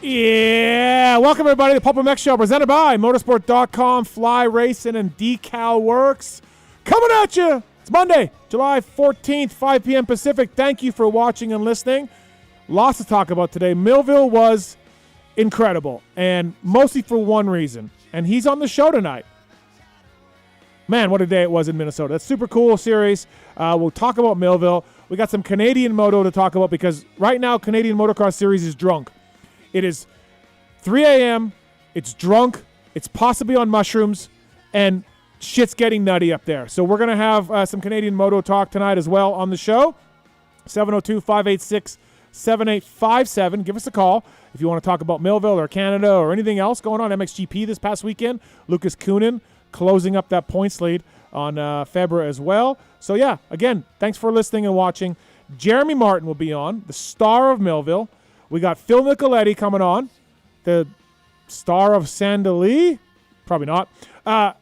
Yeah, welcome everybody to the PulpMX Show, presented by Motorsport.com, Fly Racing, and Decal Works. Coming at you. It's Monday, July 14th, 5 p.m. Pacific. Thank you for watching and listening. Lots to talk about today. Millville was incredible, and mostly for one reason, and he's on the show tonight. Man, what a day it was in Minnesota. That's super cool series. We'll talk about Millville. We got some Canadian moto to talk about because right now Canadian Motocross Series is drunk. It is 3 a.m., it's drunk, it's possibly on mushrooms, and shit's getting nutty up there. So we're going to have some Canadian moto talk tonight as well on the show. 702-586-7857. Give us a call if you want to talk about Millville or Canada or anything else going on. MXGP this past weekend. Lucas Coonan closing up that points lead on Febra as well. So, yeah, again, thanks for listening and watching. Jeremy Martin will be on, the star of Millville. We got Phil Nicoletti coming on, the star of Sandali. Probably not.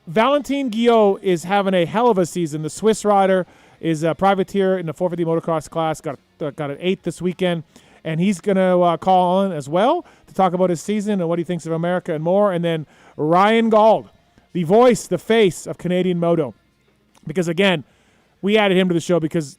Valentin Guillod is having a hell of a season. The Swiss rider is a privateer in the 450 motocross class. Got an 8th this weekend. And he's going to call on as well to talk about his season and what he thinks of America and more. And then Ryan Gauld, the voice, the face of Canadian Moto. Because, again, we added him to the show because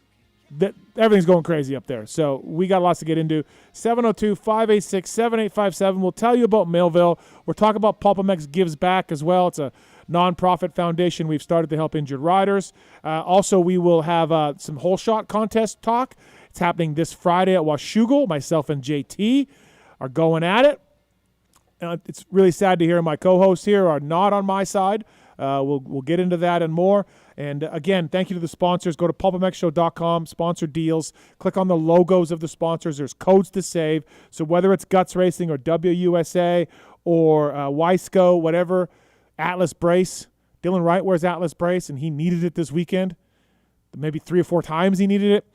everything's going crazy up there. So we got lots to get into. 702-586-7857. We'll tell you about Millville. We're talking about PulpMX Gives Back as well. It's a nonprofit foundation we've started to help injured riders. Also, we will have some whole shot contest talk. It's happening this Friday at Washougal. Myself and JT are going at it. It's really sad to hear my co-hosts here are not on my side. We'll get into that and more. And, again, thank you to the sponsors. Go to PulpMXShow.com, sponsor deals. Click on the logos of the sponsors. There's codes to save. So whether it's Guts Racing or WUSA or Wiseco, whatever, Atlas Brace. Dylan Wright wears Atlas Brace, and he needed it this weekend. Maybe 3 or 4 times he needed it.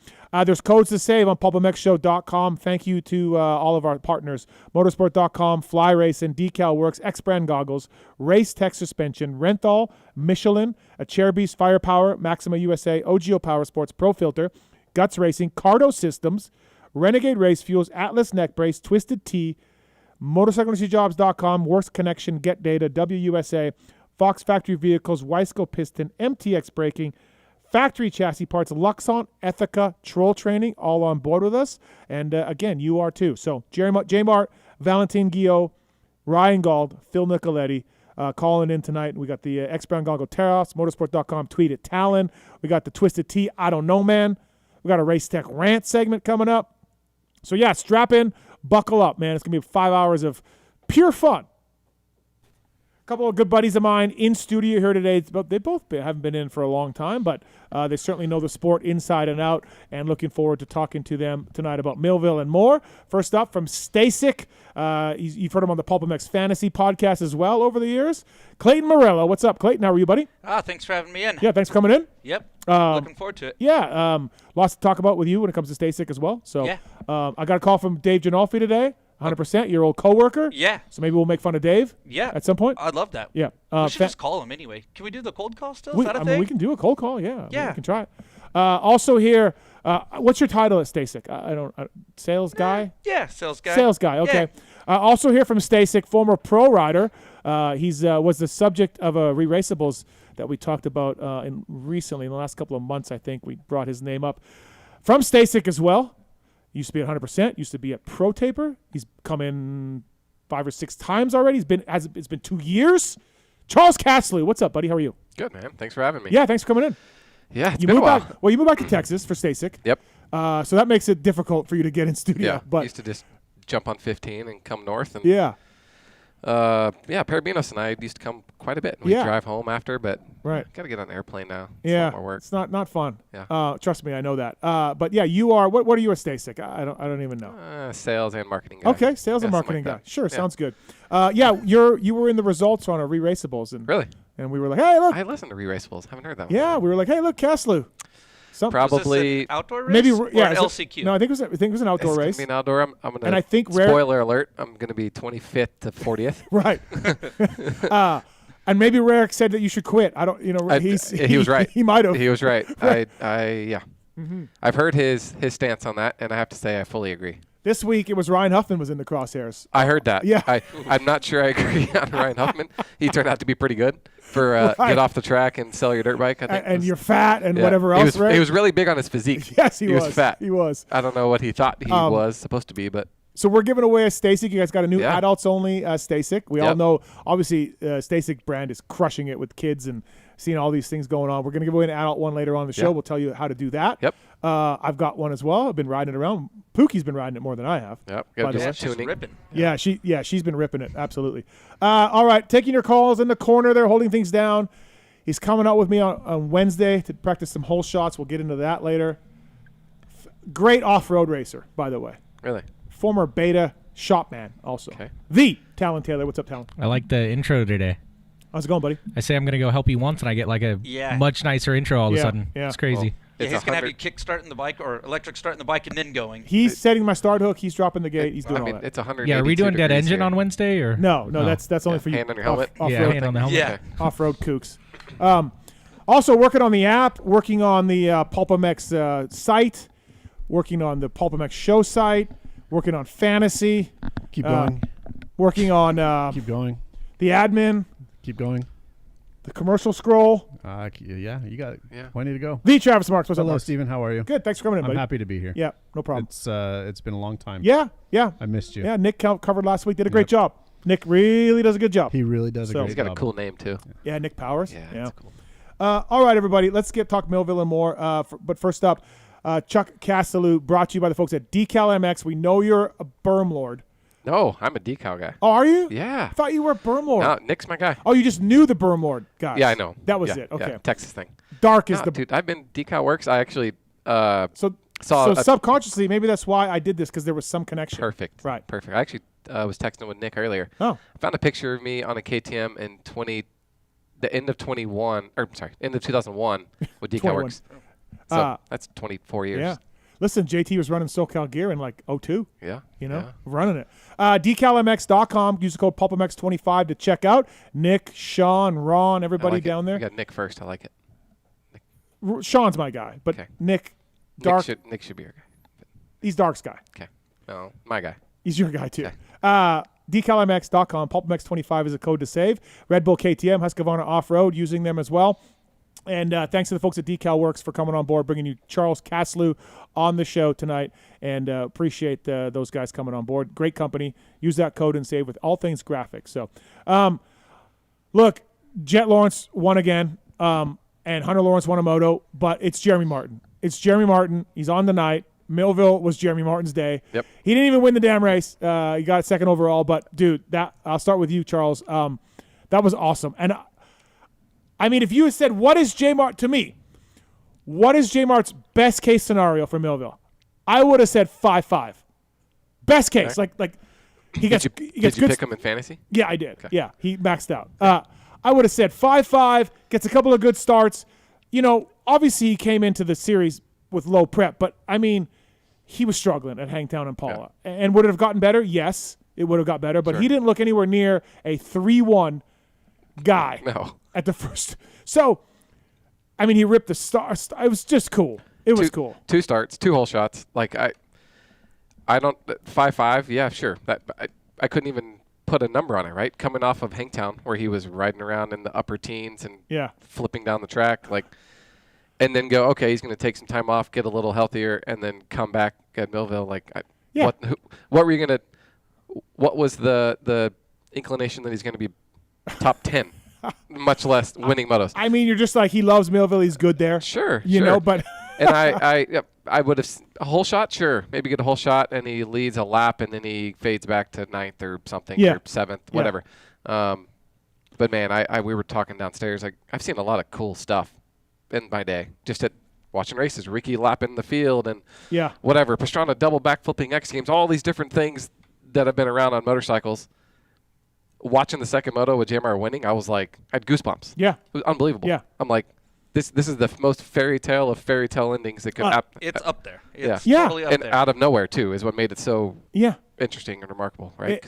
There's codes to save on PulpMXShow.com. Thank you to all of our partners. Motorsport.com, Fly Racing, Decal Works, X-Brand Goggles, Race Tech Suspension, Renthal, Michelin, a Chairbeast Firepower, Maxima USA, OGO Power Sports, Pro Filter, Guts Racing, Cardo Systems, Renegade Race Fuels, Atlas Neck Brace, Twisted Tea, MotorcycleIndustryJobs.com, Works Connection, Get Data, WUSA, Fox Factory Vehicles, Wiseco Piston, MTX Braking, Factory Chassis Parts, Luxon, Ethica, Troll Training, all on board with us. And, again, you are too. So, J Mart, Valentin Guillod, Ryan Gauld, Phil Nicoletti calling in tonight. We got the X-Brown Goggle Terras, Motorsport.com tweet at Tallon. We got the Twisted Tea, I Don't Know Man. We got a Race Tech Rant segment coming up. So, yeah, strap in, buckle up, man. It's going to be 5 hours of pure fun. Couple of good buddies of mine in studio here today. They both haven't been in for a long time, but they certainly know the sport inside and out, and looking forward to talking to them tonight about Millville and more. First up from Stacyc. You've heard him on the PulpMX Fantasy podcast as well over the years. Clayton Murillo. What's up, Clayton? How are you, buddy? Thanks for having me in. Yeah, thanks for coming in. Yep. Looking forward to it. Yeah, lots to talk about with you when it comes to Stacyc as well. So yeah. I got a call from Dave Ginolfi today. 100%, your old coworker. Yeah. So maybe we'll make fun of Dave. Yeah. At some point. I'd love that. Yeah. We should just call him anyway. Can we do the cold call still? Is that a thing? I mean, we can do a cold call. Yeah. Yeah. We can try it. Also here, what's your title at Stacyc? I don't. Sales guy. Yeah. Sales guy. Sales guy. Okay. Yeah. Also here from Stacyc, former pro rider. He's was the subject of a re-raceables that we talked about recently in the last couple of months. I think we brought his name up from Stacyc as well. Used to be at 100%. Used to be at Pro Taper. He's come in 5 or 6 times already. It's been 2 years. Charles Castloo, what's up, buddy? How are you? Good, man. Thanks for having me. Yeah, thanks for coming in. Yeah, it's been a while. You moved back to Texas for Stacyc. Yep. So that makes it difficult for you to get in studio. Yeah. But used to just jump on 15 and come north. And yeah. Parabinos and I used to come quite a bit. We'd drive home after, but right. Got to get on an airplane now. It's a lot more work. It's not fun. Yeah. Trust me, I know that. But yeah, you are. What are you at Stacyc? I don't even know. Sales and marketing guy. Okay, sales and marketing guy. That. Sure, sounds good. You were in the results on a re-raceables and really, and we were like, hey, look. I listened to re-raceables. Haven't heard that one. Yeah, we were like, hey, look, Castloo. Probably an outdoor race. Maybe or yeah. LCQ. No, I think it was an outdoor race. It's gonna be an outdoor. I'm gonna. And I think spoiler alert. I'm gonna be 25th to 40th. Right. And maybe Rarick said that you should quit. I don't. He was right. He might have. He was right. Right. Yeah. Mm-hmm. I've heard his stance on that, and I have to say I fully agree. This week it was Ryan Huffman was in the crosshairs. I heard that. Yeah. I'm not sure I agree on Ryan Huffman. He turned out to be pretty good for get off the track and sell your dirt bike, I think. And you're fat and whatever else, right? He was really big on his physique. Yes, he was. He was fat. He was. I don't know what he thought he was supposed to be, but. So we're giving away a Stacyc. You guys got a new adults-only Stacyc. We all know, obviously, Stacyc brand is crushing it with kids and seeing all these things going on. We're going to give away an adult one later on in the show. We'll tell you how to do that. Yep. I've got one as well. I've been riding it around. Pookie's been riding it more than I have. Yep. She's ripping. Yeah, she's been ripping it. Absolutely. All right, taking your calls in the corner there, holding things down. He's coming out with me on Wednesday to practice some hole shots. We'll get into that later. Great off-road racer, by the way. Really? Former beta shop man also. Okay. The Tallon Taylor. What's up, Tallon? I like the intro today. How's it going, buddy? I say I'm going to go help you once, and I get like a much nicer intro all of a sudden. Yeah. It's crazy. Well, he's going to have you kick starting the bike or electric starting the bike and then going. He's setting my start hook. He's dropping the gate. He's doing all that. It's 100. Yeah, are we doing dead engine on Wednesday? Or No, that's only for you. Hand on your helmet? Off-road hand on the helmet. Yeah. Off-road kooks. Also working on the app, working on the PulpMX site, working on the PulpMX show site, working on fantasy. Keep going. Working on Keep going. the admin, Keep going. the commercial scroll. Yeah, you got Yeah. plenty to go. The Travis Marks. What's up, Hello, Marks? Steven. How are you? Good. Thanks for coming in, I'm buddy. happy to be here. Yeah, no problem. It's been a long time. Yeah. I missed you. Yeah, Nick covered last week. Did a great job. Nick really does a good job. He really does a So- great He's got job. a cool name, too. Yeah, Nick Powers. Yeah, that's cool. All right, everybody. Let's talk Millville and more. But first up, Chuck Castloo, brought to you by the folks at Decal MX. We know you're a berm lord. No, I'm a decal guy. Oh, are you? Yeah. I thought you were a berm lord. No, Nick's my guy. Oh, you just knew the berm lord guys. Yeah, I know. That was Yeah, it. Okay. yeah, Texas thing. Dark is No, the dude, I've been decal works. I actually so saw a- subconsciously maybe that's why I did this because there was some connection. perfect. Right. Perfect. I actually was texting with Nick earlier. Oh. I found a picture of me on a KTM in the end of 2001 with decal 21. works. So that's 24 years. Yeah. Listen, JT was running SoCal gear in like 02. Yeah. You know, Yeah. running it. DecalMX.com. Use the code PulpMX25 to check out. Nick, Sean, Ron, everybody I like down it. there. We got Nick first. I like it. Sean's my guy, but Okay. Nick, dark. Nick should be your guy. He's Dark's guy. Okay. No, my guy. He's your guy too. Okay. DecalMX.com. PulpMX25 is a code to save. Red Bull KTM, Husqvarna Off-Road, using them as well. And thanks to the folks at Decal Works for coming on board, bringing you Charles Castloo on the show tonight. And appreciate those guys coming on board. Great company. Use that code and save with all things graphics. So, look, Jet Lawrence won again, and Hunter Lawrence won a moto, but it's Jeremy Martin. It's Jeremy Martin. He's on tonight. Millville was Jeremy Martin's day. Yep. He didn't even win the damn race. He got second overall. But, dude, I'll start with you, Charles. That was awesome. And I mean, if you had said, what is J Mart's best case scenario for Millville? I would have said 5-5. Best case. Okay. Like he gets Did you good. pick him in fantasy? Yeah, I did. Okay. Yeah, he maxed out. I would have said 5-5, gets a couple of good starts. You know, obviously he came into the series with low prep, but I mean, he was struggling at Hangtown and Paula. Yeah. And would it have gotten better? Yes, it would have got better, but Sure. he didn't look anywhere near a 3-1 guy No. at the first. So, I mean, he ripped the stars. It was just cool. It was cool. 2 starts, 2 hole shots. Like I don't 5-5. Yeah, sure. I couldn't even put a number on it. Right, coming off of Hangtown where he was riding around in the upper teens and flipping down the track, like, and then go, okay, he's going to take some time off, get a little healthier, and then come back at Millville. Like, what were you going to? What was the inclination that he's going to be top 10? Much less winning motos. I mean, you're just like, he loves Millville. He's good there. Sure. You know, but. And I would have a whole shot, sure, maybe get a whole shot, and he leads a lap, and then he fades back to 9th or something, or 7th, whatever. But man, we were talking downstairs. I've seen a lot of cool stuff in my day, just at watching races. Ricky lapping the field and whatever. Pastrana double back flipping X Games, all these different things that have been around on motorcycles. Watching the second moto with JMR winning, I was like, I had goosebumps. Yeah, it was unbelievable. Yeah, I'm like, this is the most fairy tale of fairy tale endings that could happen. It's up there. It's yeah, totally up and there. out of nowhere too is what made it so interesting and remarkable, right?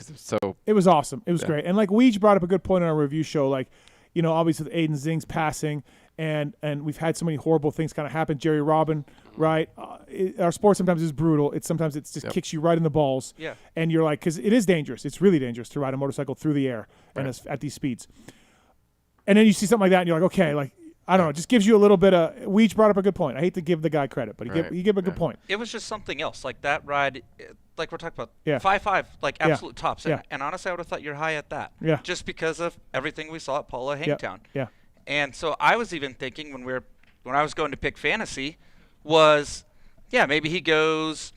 It was awesome. It was great. And like Weege brought up a good point on our review show, like, you know, obviously with Aiden Zing's passing, and we've had so many horrible things kind of happen. Jerry Robin, right? Our sport sometimes is brutal. Sometimes it just kicks you right in the balls. Yeah. And you're like, because it is dangerous. It's really dangerous to ride a motorcycle through the air and at these speeds. And then you see something like that, and you're like, okay, like, I don't know. It just gives you a little bit of – Weech brought up a good point. I hate to give the guy credit, but he gave a good point. It was just something else. Like that ride, like we're talking about, 5.5, like absolute tops. And honestly, I would have thought you're high at that. Yeah. Just because of everything we saw at Paula Hangtown. Yeah. And so I was even thinking when I was going to pick fantasy was, maybe he goes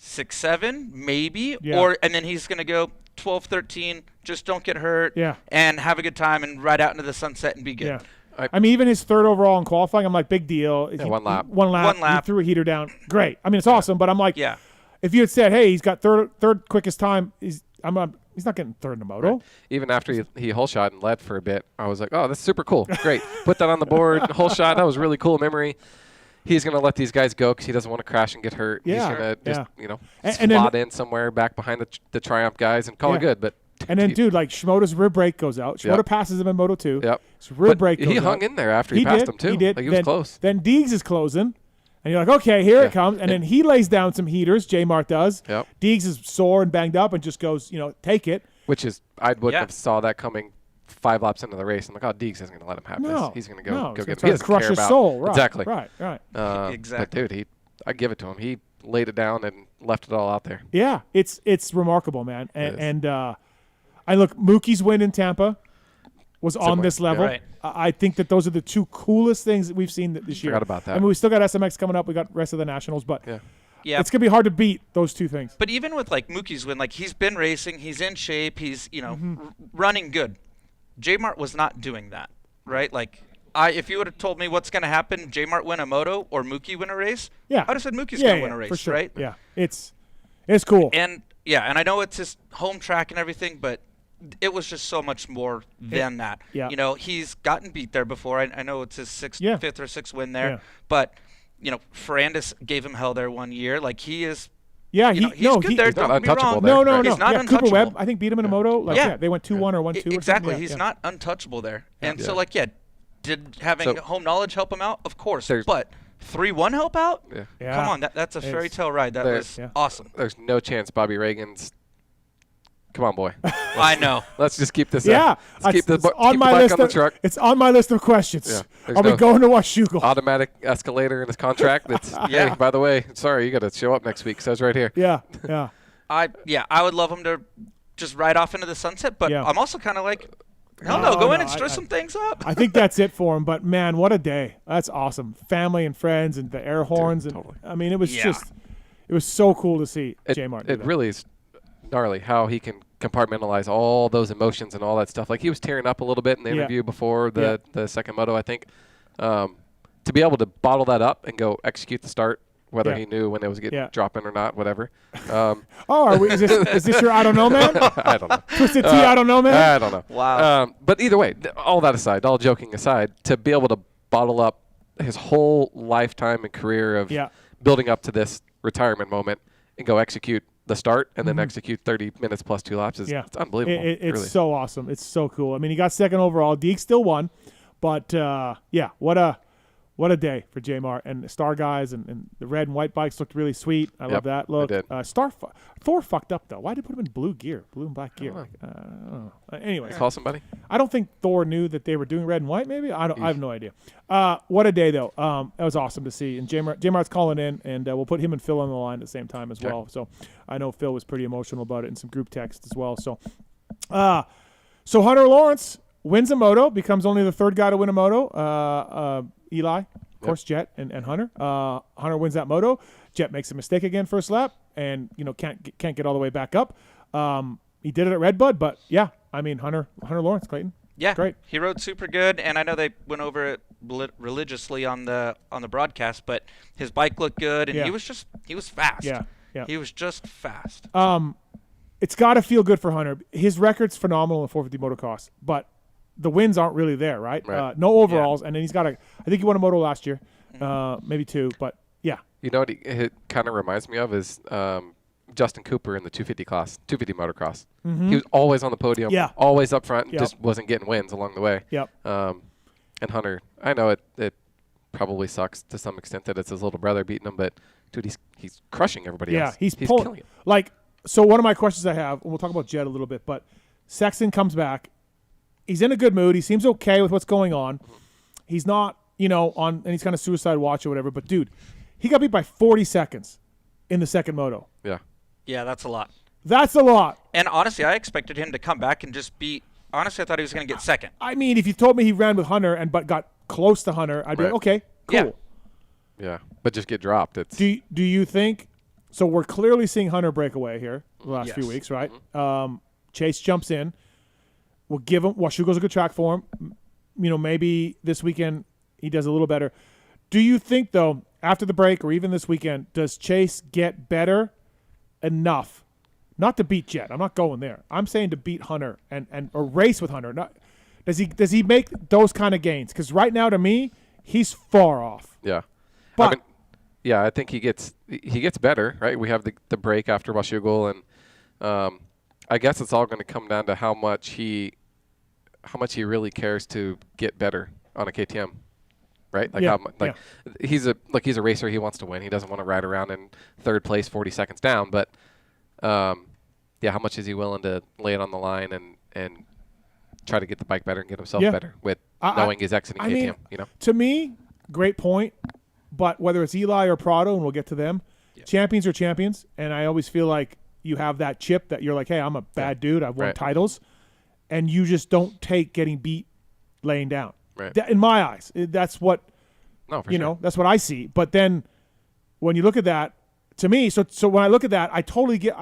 6-7, maybe, and then he's going to go 12-13, just don't get hurt and have a good time and ride out into the sunset and be good. Yeah. I mean, even his third overall in qualifying, I'm like, big deal. One lap. One lap. He threw a heater down. Great. I mean, it's awesome, but I'm like, if you had said, hey, he's got third quickest time, he's not getting third in the moto. Right. Even after he whole shot and led for a bit, I was like, oh, that's super cool. Great. Put that on the board. Whole shot. That was really cool memory. He's going to let these guys go because he doesn't want to crash and get hurt. Yeah. He's going to just slot in somewhere back behind the Triumph guys and call it good. But and then, dude, like Shimoda's rib brake goes out. Shimoda passes him in Moto 2. Yep. His rib brake goes out. He hung in there after he passed him, too. He did. Like, he was close. Then Deegs is closing. And you're like, okay, here it comes. And then he lays down some heaters. J-Mart does. Yep. Deegs is sore and banged up and just goes, take it. Which is, I wouldn't have saw that coming 5 laps into the race. I'm like, oh, Deegs isn't going to let him have this. He's going to go get it. He doesn't crush care his about soul. Right. Exactly. Right. Exactly. But, dude, I give it to him. He laid it down and left it all out there. Yeah, it's remarkable, man. And I look, Mookie's win in Tampa was on this level. Right. I think that those are the two coolest things that we've seen this year. Forgot about that. I mean, we still got SMX coming up. We got rest of the Nationals, but it's going to be hard to beat those two things. But even with like Mookie's win, like he's been racing, he's in shape, he's running good. J-Mart was not doing that, right? Like if you would have told me what's going to happen, J-Mart win a moto or Mookie win a race, I would have said Mookie's going to win a race, for sure. right? Yeah, it's cool. And I know it's his home track and everything, but it was just so much more than that. Yeah. He's gotten beat there before. I know it's his fifth or sixth win there, Yeah. but Ferrandis gave him hell there one year. Like he is. Yeah, he's good there. He's not Don't get me wrong. untouchable there. No. He's not Cooper untouchable. Webb, I think, beat him in a moto. Like, they went 2-1 or 1-2. Exactly. Or He's not untouchable there. And so, did having So- home knowledge help him out? Of course. There's- But 3-1 help out? Yeah. Come on, that's a fairy tale ride. That was awesome. There's no chance Bobby Reagan's. Come on, boy. I know. Let's just keep this. Yeah, Let's keep the it's on keep my the bike list. on the truck. It's on my list of questions. Yeah. Are we going to Washougal? Automatic escalator in his contract. That's hey, by the way, sorry, you got to show up next week. It says right here. Yeah. I would love him to just ride off into the sunset, but I'm also kind of like, hell no, go in and stir some things up. I think that's it for him. But man, what a day! That's awesome. Family and friends and the air horns, and totally. I mean, it was it was so cool to see J-Mart do It that. really is gnarly how he can compartmentalize all those emotions and all that stuff. Like he was tearing up a little bit in the interview before the second moto, I think. To be able to bottle that up and go execute the start, whether he knew when it was getting dropping or not, whatever. Is this your I don't know, man? I don't know. Twisted Tea, I don't know, man? I don't know. Wow. But either way, all that aside, all joking aside, to be able to bottle up his whole lifetime and career of building up to this retirement moment and go execute the start and then execute 30 minutes plus 2 laps is it's unbelievable. It's really. so awesome. It's so cool. I mean, he got second overall. Deke still won, but what a day for J-Mart and the Star guys and the red and white bikes looked really sweet. I love that look. Thor fucked up though. Why did they put him in blue and black gear? I don't know. Anyways, Call somebody. I don't think Thor knew that they were doing red and white. Maybe I have no idea. What a day though. That was awesome to see. And J-Mart's calling in, and we'll put him and Phil on the line at the same time as well. So I know Phil was pretty emotional about it in some group text as well. So, Hunter Lawrence wins a moto, becomes only the third guy to win a moto. Eli, of course, Jet and Hunter. Hunter wins that moto. Jet makes a mistake again first lap, and can't get all the way back up. He did it at Redbud, but I mean Hunter Lawrence, Clayton. Yeah, great. He rode super good, and I know they went over it religiously on the broadcast, but his bike looked good, and he was fast. Yeah. He was just fast. It's got to feel good for Hunter. His record's phenomenal in 450 motocross, but the wins aren't really there, right? No overalls, and then he's got I think he won a moto last year, maybe 2, but yeah. You know what it kind of reminds me of is Justin Cooper in the 250 class, 250 motocross. He was always on the podium, always up front, just wasn't getting wins along the way. Yep. And Hunter, I know it probably sucks to some extent that it's his little brother beating him, but dude, he's crushing everybody else. He's killing it. Like, so one of my questions I have, and we'll talk about Jed a little bit, but Sexton comes back. He's in a good mood. He seems okay with what's going on. He's not, and he's kind of suicide watch or whatever, but dude, he got beat by 40 seconds in the second moto. Yeah. Yeah, that's a lot. That's a lot. And honestly, I expected him to come back and just beat. Honestly, I thought he was going to get second. I mean, if you told me he ran with Hunter but got close to Hunter, I'd be like, okay, cool. Yeah, but just get dropped. It's Do you think? So we're clearly seeing Hunter break away here the last few weeks, right? Mm-hmm. Chase jumps in. We'll give him. Washugo's a good track for him. Maybe this weekend he does a little better. Do you think though, after the break or even this weekend, does Chase get better enough? Not to beat Jet. I'm not going there. I'm saying to beat Hunter and or race with Hunter. Not, does he make those kind of gains? Because right now, to me, he's far off. Yeah. But I think he gets better. Right. We have the break after Washugo, and I guess it's all going to come down to how much he really cares to get better on a KTM. Right. Like he's a racer. He wants to win. He doesn't want to ride around in third place, 40 seconds down. But how much is he willing to lay it on the line and try to get the bike better and get himself better with knowing he's exiting KTM? To me, great point. But whether it's Eli or Prado, and we'll get to them, champions are champions. And I always feel like you have that chip that you're like, hey, I'm a bad dude. I've won titles. And you just don't take getting beat laying down. Right. In my eyes, that's what, that's what I see. But then when you look at that, to me, so when I look at that, I totally get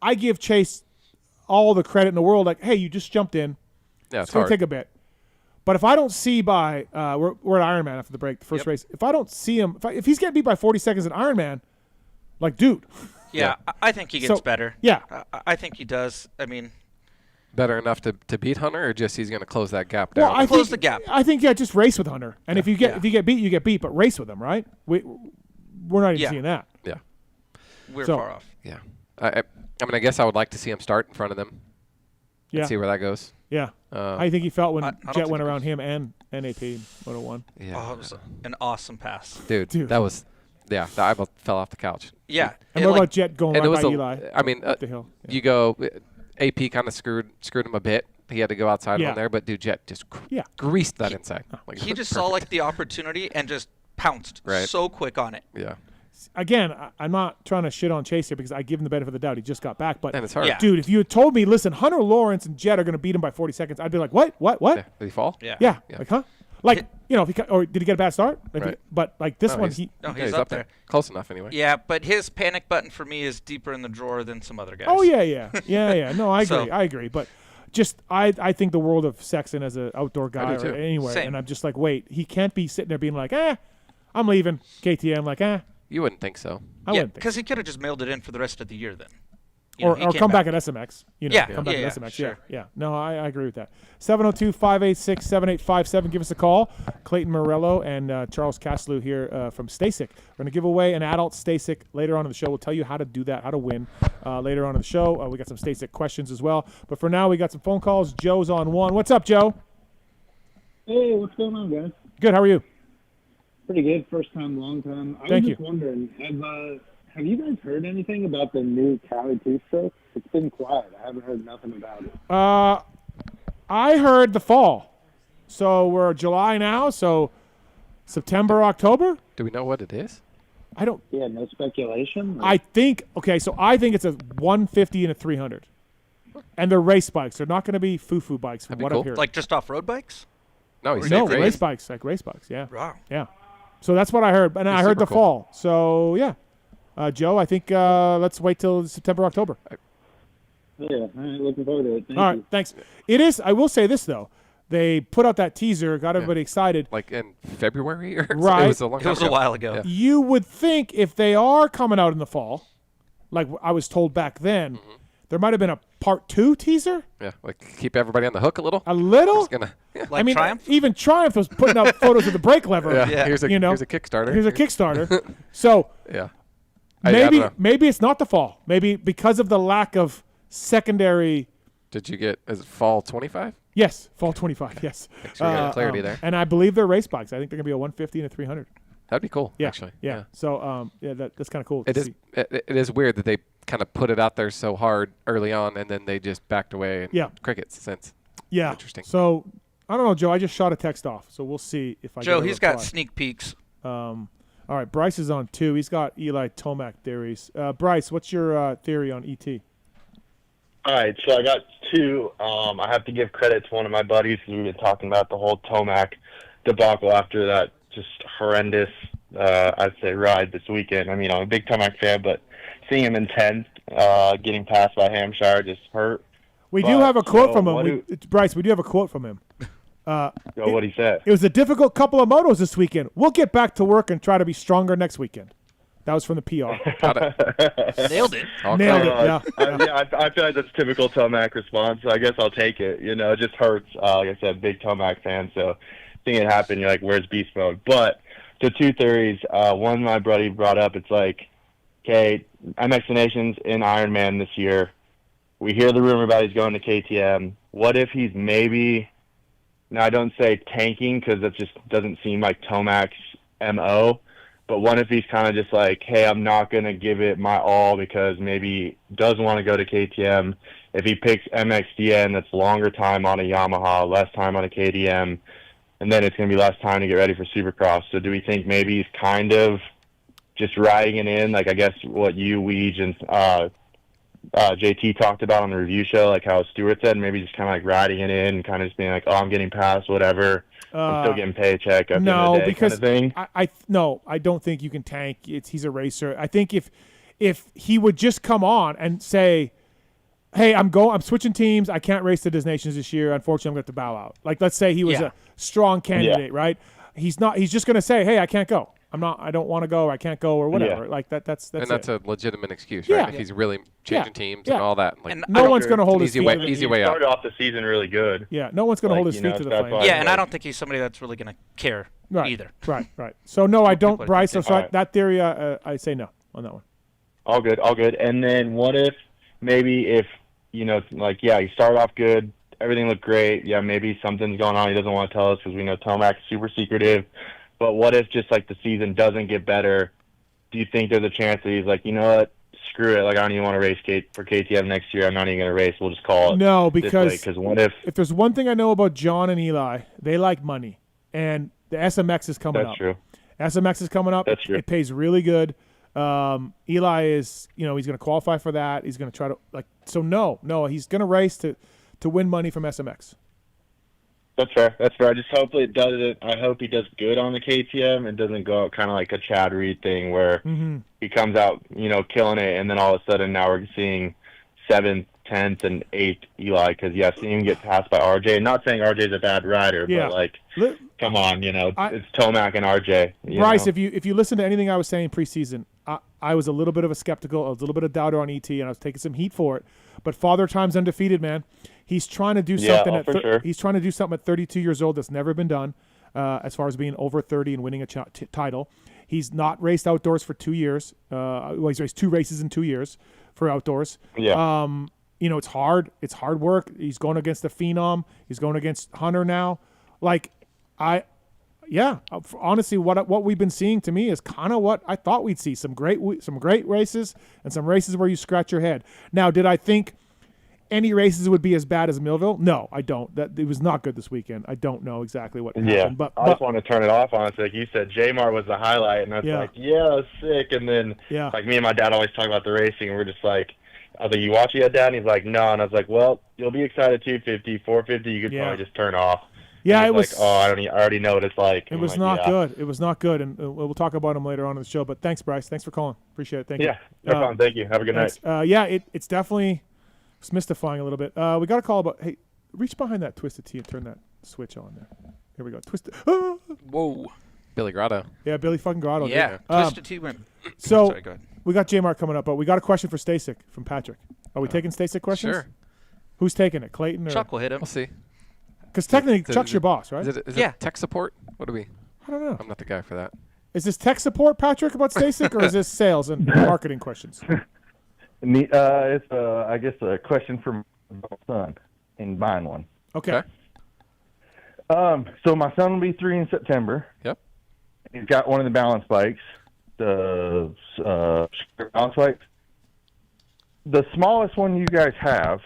I give Chase all the credit in the world. Like, hey, you just jumped in. Yeah, it's going to take a bit. But if I don't see we're at Ironman after the break, the first race. If I don't see him, if he's getting beat by 40 seconds at Ironman, like, dude. Yeah, I think he gets better. Yeah. I think he does. I mean. Better enough to beat Hunter, or just he's going to close that gap down? Well, I close the gap. I think, just race with Hunter. And if you get beat, you get beat, but race with him, right? We're not even seeing that. Yeah. We're far off. Yeah. I guess I would like to see him start in front of them. Yeah. And see where that goes. Yeah. I think he felt when Jet went around him and NAP 101. Yeah. Oh, it was an awesome pass. Dude. That was, I about fell off the couch. Yeah. And what about Jet going right by Eli? I mean, up the hill. You go, AP kind of screwed him a bit. He had to go outside on there, but dude, Jet just greased that inside. Like, he just saw the opportunity and just pounced so quick on it. Yeah. Again, I'm not trying to shit on Chase here because I give him the benefit of the doubt. He just got back. But, and it's hard. Yeah. Dude, if you had told me, listen, Hunter Lawrence and Jet are going to beat him by 40 seconds, I'd be like, what? Yeah. Did he fall? Yeah. Like, huh? Like, or did he get a bad start? But, like, this one, he's up there. Close enough, anyway. Yeah, but his panic button for me is deeper in the drawer than some other guys. Oh, yeah. No, I agree. I agree. But just, I think the world of Sexton as an outdoor guy or anywhere. Same. And I'm just like, wait, he can't be sitting there being like, I'm leaving KTM. Like, You wouldn't think so. I wouldn't think because he could have just mailed it in for the rest of the year then. Or come back at SMX. Come back at SMX. Sure. Yeah. No, I agree with that. 702-586-7857. Give us a call. Clayton Murillo and Charles Castloo here from Stacyc. We're going to give away an adult Stacyc later on in the show. We'll tell you how to do that, how to win later on in the show. We got some Stacyc questions as well. But for now, we got some phone calls. Joe's on one. What's up, Joe? Hey, what's going on, guys? Good. How are you? Pretty good. First time, long time. I was just wondering, have you guys heard anything about the new Cali two-stroke? It's been quiet. I haven't heard nothing about it. I heard the fall. So we're July now, so September, October? Do we know what it is? I don't. Yeah, no speculation? I think it's a 150 and a 300. And they're race bikes. They're not going to be foo-foo bikes from what I'm hearing. Like just off-road bikes? No, race bikes, like race bikes, yeah. Wow. Yeah. So that's what I heard. And I heard the fall. So, yeah. Joe, I think let's wait till September, October. Yeah, all right, looking forward to it. All right, thanks. It is. I will say this, though. They put out that teaser, got everybody excited. Like in February? Right. It was a while ago. Yeah. You would think if they are coming out in the fall, like I was told back then, there might have been a part 2 teaser. Yeah, like keep everybody on the hook a little. A little? Like Triumph? Even Triumph was putting out photos of the brake lever. Yeah. Here's a Kickstarter. Here's a Kickstarter. So yeah. Maybe it's not the fall. Maybe because of the lack of secondary. Did you get, is it fall 25? Yes, fall 25. Yes. Make sure you got clarity there. And I believe they're race bikes. I think they're gonna be a 150 and a 300. That'd be cool. Yeah, actually. Yeah. So that's kind of cool. It is. It is weird that they kind of put it out there so hard early on, and then they just backed away. And crickets since. Yeah. Interesting. So I don't know, Joe. I just shot a text off, so we'll see if I. Joe, get a he's reply. got sneak peeks. All right, Bryce is on 2. He's got Eli Tomac theories. Bryce, what's your theory on ET? All right, so I got 2. I have to give credit to one of my buddies because we've been talking about the whole Tomac debacle after that just horrendous, I'd say, ride this weekend. I mean, I'm a big Tomac fan, but seeing him in 10th, getting passed by Hampshire just hurt. We do have a quote from him. Bryce, we do have a quote from him. What he said. It was a difficult couple of motos this weekend. We'll get back to work and try to be stronger next weekend. That was from the PR. Nailed it. Nailed it. Yeah. I feel like that's typical Tomac response. So I guess I'll take it. You know, it just hurts. Like I said, big Tomac fan. So seeing it happen, you're like, where's beast mode? But the 2 theories. One my buddy brought up. It's like, okay, MX Nation's in Ironman this year. We hear the rumor about he's going to KTM. What if he's maybe? Now I don't say tanking because that just doesn't seem like Tomac's MO. But what if he's kind of just like, hey, I'm not going to give it my all because maybe he doesn't want to go to KTM. If he picks MXDN, that's longer time on a Yamaha, less time on a KTM, and then it's going to be less time to get ready for Supercross. So do we think maybe he's kind of just riding it in, like I guess what you, Weege, and JT talked about on the review show, like how Stewart said, maybe just kind of like riding it in and kind of just being like, oh, I'm getting past whatever. I'm still getting paycheck at the end of the day, because kind of thing. I don't think you can tank. He's a racer. I think if he would just come on and say, hey, I'm switching teams. I can't race the Des Nations this year. Unfortunately, I'm going to have to bow out. Like, let's say he was a strong candidate, right? He's not. He's just going to say, hey, I can't go. I don't want to go. Or I can't go, or whatever. Like that's and that's a legitimate excuse, right? If he's really changing teams and all that. Like, and no one's going to hold his feet. Easy way out. Started off the season really good. Yeah, no one's going to hold his feet to the flame. Yeah, and I don't think he's somebody that's really going to care either. Right. So no, I don't, Bryce. So that theory, I say no on that one. All good. And then what if maybe you start off good, everything looked great. Yeah, maybe something's going on he doesn't want to tell us because we know Tomac's super secretive. But what if just like the season doesn't get better? Do you think there's a chance that he's like, you know what, screw it, like I don't even want to race for KTM next year. I'm not even going to race. We'll just call it. No, because what if there's one thing I know about John and Eli, they like money, and the SMX is coming up. That's true. SMX is coming up. That's true. It pays really good. Eli is, he's going to qualify for that. He's going to try to no, he's going to race to win money from SMX. That's fair. I just hope it doesn't. I hope he does good on the KTM and doesn't go out kind of like a Chad Reed thing where he comes out, killing it, and then all of a sudden now we're seeing 7th, 10th, and 8th Eli because seeing him get passed by RJ. Not saying RJ's a bad rider, but like, come on, it's Tomac and RJ. Bryce, if you listen to anything I was saying preseason, I was a little bit of a skeptical, a little bit of doubter on ET, and I was taking some heat for it. But Father Time's undefeated, man. He's trying to do something. He's trying to do something at 32 years old that's never been done, as far as being over 30 and winning a title. He's not raced outdoors for 2 years. He's raced 2 races in 2 years for outdoors. Yeah. It's hard. It's hard work. He's going against a phenom. He's going against Hunter now. Honestly, what we've been seeing to me is kind of what I thought we'd see. Some great races and some races where you scratch your head. Now, did I think any races would be as bad as Millville? No, I don't. That it was not good this weekend. I don't know exactly what happened. But I just want to turn it off, honestly. Like you said, J-Mar was the highlight, and I was that's sick. And then, like me and my dad always talk about the racing, and we're just like, I was like, you watch it yet, Dad? And he's like, no. And I was like, well, you'll be excited 250, 450. You could probably just turn off. Yeah, it was. Like, I already know what it's like. It was not good. It was not good, and we'll talk about him later on in the show. But thanks, Bryce. Thanks for calling. Appreciate it. Thank you. Yeah, no problem. Thank you. Have a good night. It's definitely mystifying a little bit. We got a call about. Hey, reach behind that Twisted Tea and turn that switch on there. Here we go. Twisted. Whoa. Billy Grotto. Yeah, Billy fucking Grotto. Yeah. Twisted Tea went. So sorry, go ahead. We got J-Mark coming up, but we got a question for Stacyc from Patrick. Are we taking Stacyc questions? Sure. Who's taking it? Clayton or Chuck will hit him. We'll see. Because technically, Chuck's your boss, right? Is it tech support? What do we? I don't know. I'm not the guy for that. Is this tech support, Patrick, about Stacyc, or is this sales and marketing questions? It's I guess a question for my son, and buying one. Okay. So my son will be 3 in September. Yep. He's got one of the balance bikes, the balance bikes. The smallest one you guys have,